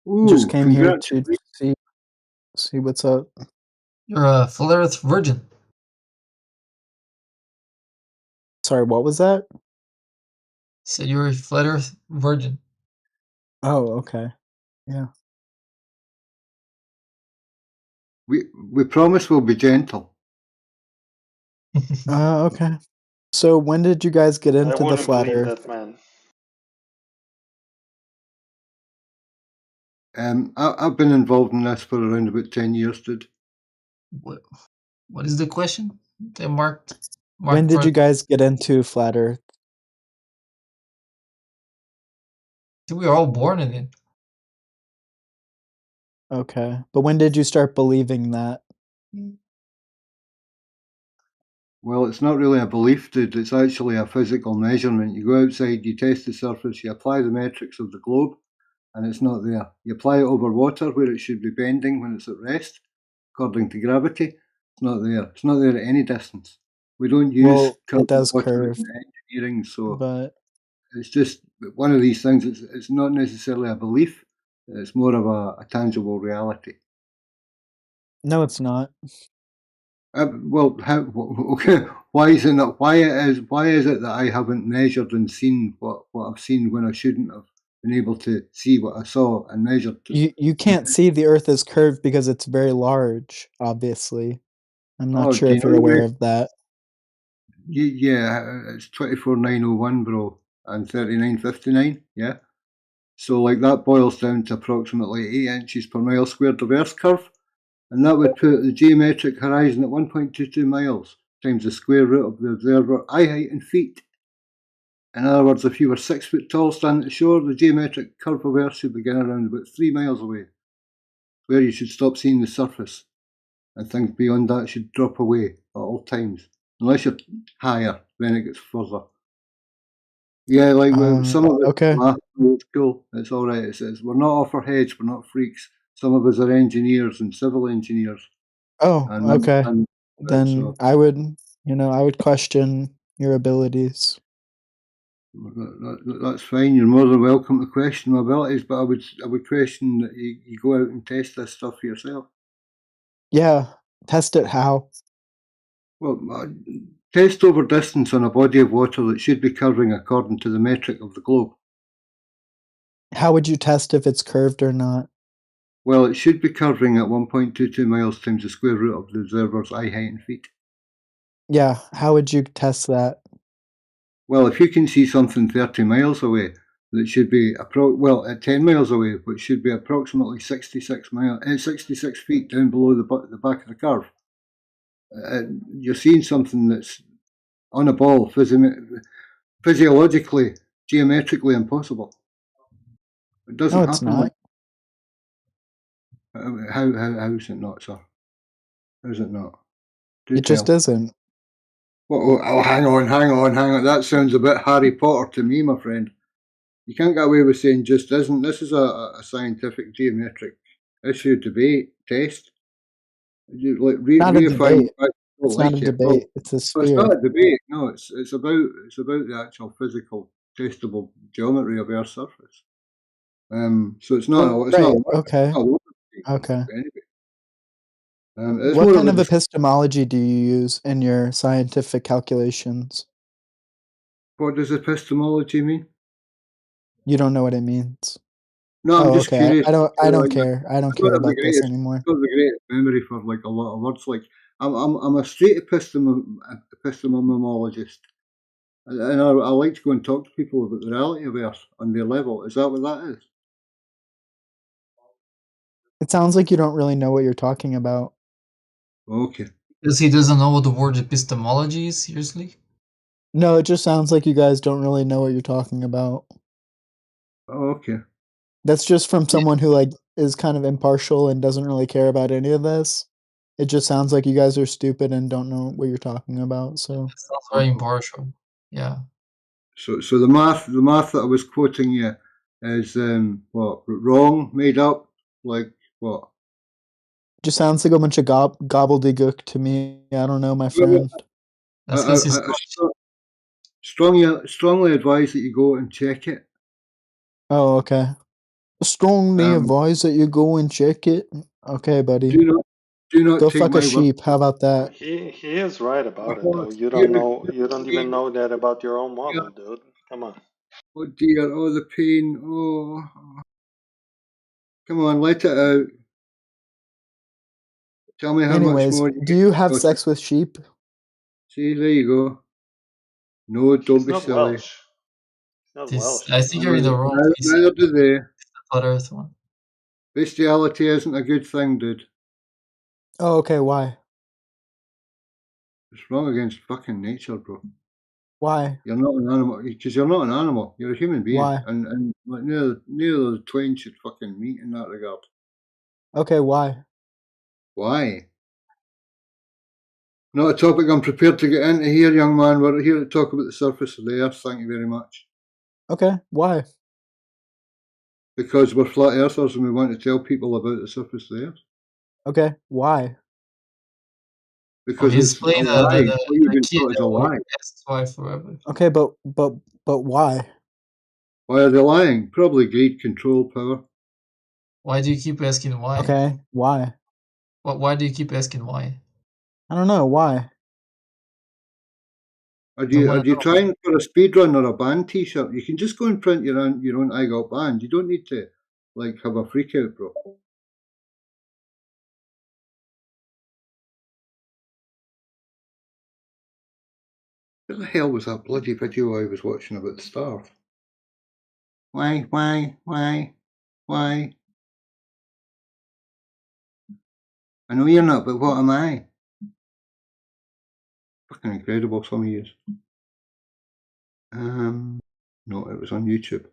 Ooh, came here to see what's up. You're a full Earth virgin. Sorry, what was that? So you're a flat Earth virgin. Oh, okay. Yeah. We promise we'll be gentle. Okay. So when did you guys get I into the wouldn't flat believe Earth? that man. I've been involved in this for around about 10 years, dude. What is the question? They marked When did you for. guys get into flat Earth? We were all born in it. Okay. But when did you start believing that? Well, it's not really a belief, dude. It's actually a physical measurement. You go outside, you test the surface, you apply the metrics of the globe, and it's not there. You apply it over water where it should be bending when it's at rest, according to gravity. It's not there. It's not there at any distance. We don't use Well, it curved does water curve, in engineering, so but it's just one of these things. It's not necessarily a belief. It's more of a tangible reality. no, it's not. Well, how? Okay, why is it not? Why is it that I haven't measured and seen what I've seen when I shouldn't have been able to see what I saw and measured? You can't see the Earth is curved because it's very large, obviously. I'm not Oh, sure do you if you're know? aware of that. Yeah, it's 24,901, bro, and 3959. Yeah. So like that boils down to approximately 8 inches per mile squared of Earth curve, and that would put the geometric horizon at 1.22 miles times the square root of the observer eye height in feet. In other words, if you were 6 foot tall standing at the shore, the geometric curve of Earth should begin around about 3 miles away, where you should stop seeing the surface, and things beyond that should drop away at all times. Unless you're higher, then it gets further. Yeah, like some of it's Okay. math, it's cool. It's all right. We're not off our heads. We're not freaks. Some of us are engineers and civil engineers, Oh, and okay. and Then so I would question your abilities. that's fine. You're more than welcome to question my abilities, but I would question that you go out and test this stuff for yourself. Yeah. Test it how? Well, test over distance on a body of water that should be curving according to the metric of the globe. How would you test if it's curved or not? Well, it should be curving at 1.22 miles times the square root of the observer's eye height in feet. Yeah, how would you test that? Well, if you can see something 30 miles away that should be at 10 miles away, which should be approximately 66 feet down below the back of the curve, you're seeing something that's on a ball, physiologically, geometrically impossible. It No, doesn't it's happen like. not. How is it not, sir? How is it not? Do It just tell. isn't. Hang on. That sounds a bit Harry Potter to me, my friend. You can't get away with saying just isn't. This is a scientific geometric issue, debate, test. You like Not a reifying debate. the fact you don't It's not a like it. Well, debate. It's a it's not sphere. a debate. No, it's about the actual physical testable geometry of Earth's surface. So it's not Oh, right. Okay. a word Okay. anyway. It's What more of kind a of epistemology do you use in your scientific calculations? what does epistemology mean? You don't know what it means. No, I'm Oh, just okay. curious. I don't Like, care. I don't I don't care have the about this greatest, anymore. I don't have the greatest memory for like a lot of words. Like I'm a straight epistemologist, and I like to go and talk to people about the reality of Earth on their level. Is that what that is? It sounds like you don't really know what you're talking about. Okay. Because he doesn't know what the word epistemology is, seriously? No, it just sounds like you guys don't really know what you're talking about. Okay. That's just from someone who is kind of impartial and doesn't really care about any of this. It just sounds like you guys are stupid and don't know what you're talking about. So It sounds very impartial. Yeah. So the math that I was quoting you is what, wrong, made up, like what? just sounds like a bunch of gobbledygook to me. I don't know, my Well, friend. That's because he's strongly advise that you go and check it. Oh, okay. Strongly Um, advise that you go and check it. Okay, buddy. do Do not Go take fuck a my word. sheep. How about that? He is right about it though. Oh, You dear, don't know. You don't dear, even know that about your own dear. model, dude. Come on. Oh dear, oh the pain. Oh, come on, let it out. Tell me how much Anyways, more you do you have got. sex with sheep? See, there you go. No, don't He's be not silly. Welsh. He's not This, Welsh, I you think know. you're in the wrong place. Neither do they. Flat Earth one. Bestiality isn't a good thing, dude. Oh, okay. Why? It's wrong against fucking nature, bro. Why? You're not an animal because you're not an animal. You're a human being, Why? and like neither of the twain should fucking meet in that regard. Okay, why? Why? Not a topic I'm prepared to get into here, young man. We're here to talk about the surface of the earth. Thank you very much. Okay, why? Because we're flat earthers and we want to tell people about the surface of the earth. Okay, why? Because He's it's a playing lie. What you've the been kid taught is a that will lie. ask why forever. Okay, but why? Why are they lying? Probably greed, control, power. Why do you keep asking why? Okay, why? Why do you keep asking why? I don't know why. Are Don't you wanna know. trying for a speed run or a band T-shirt? You can just go and print your own I Got Band. You don't need to like have a freak out, bro. What the hell was that bloody video I was watching about the stars? Why? I know you're not, but what am I? Fucking incredible, some of yous. No, it was on YouTube.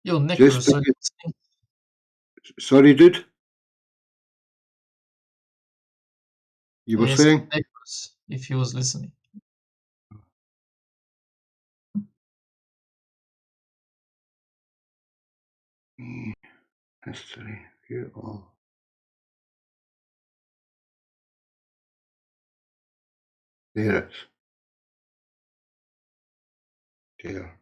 Yo, Just Necros, are you because, listening? sorry, dude. You were I asked saying? Necros if he was listening. History. View all. There it is. There.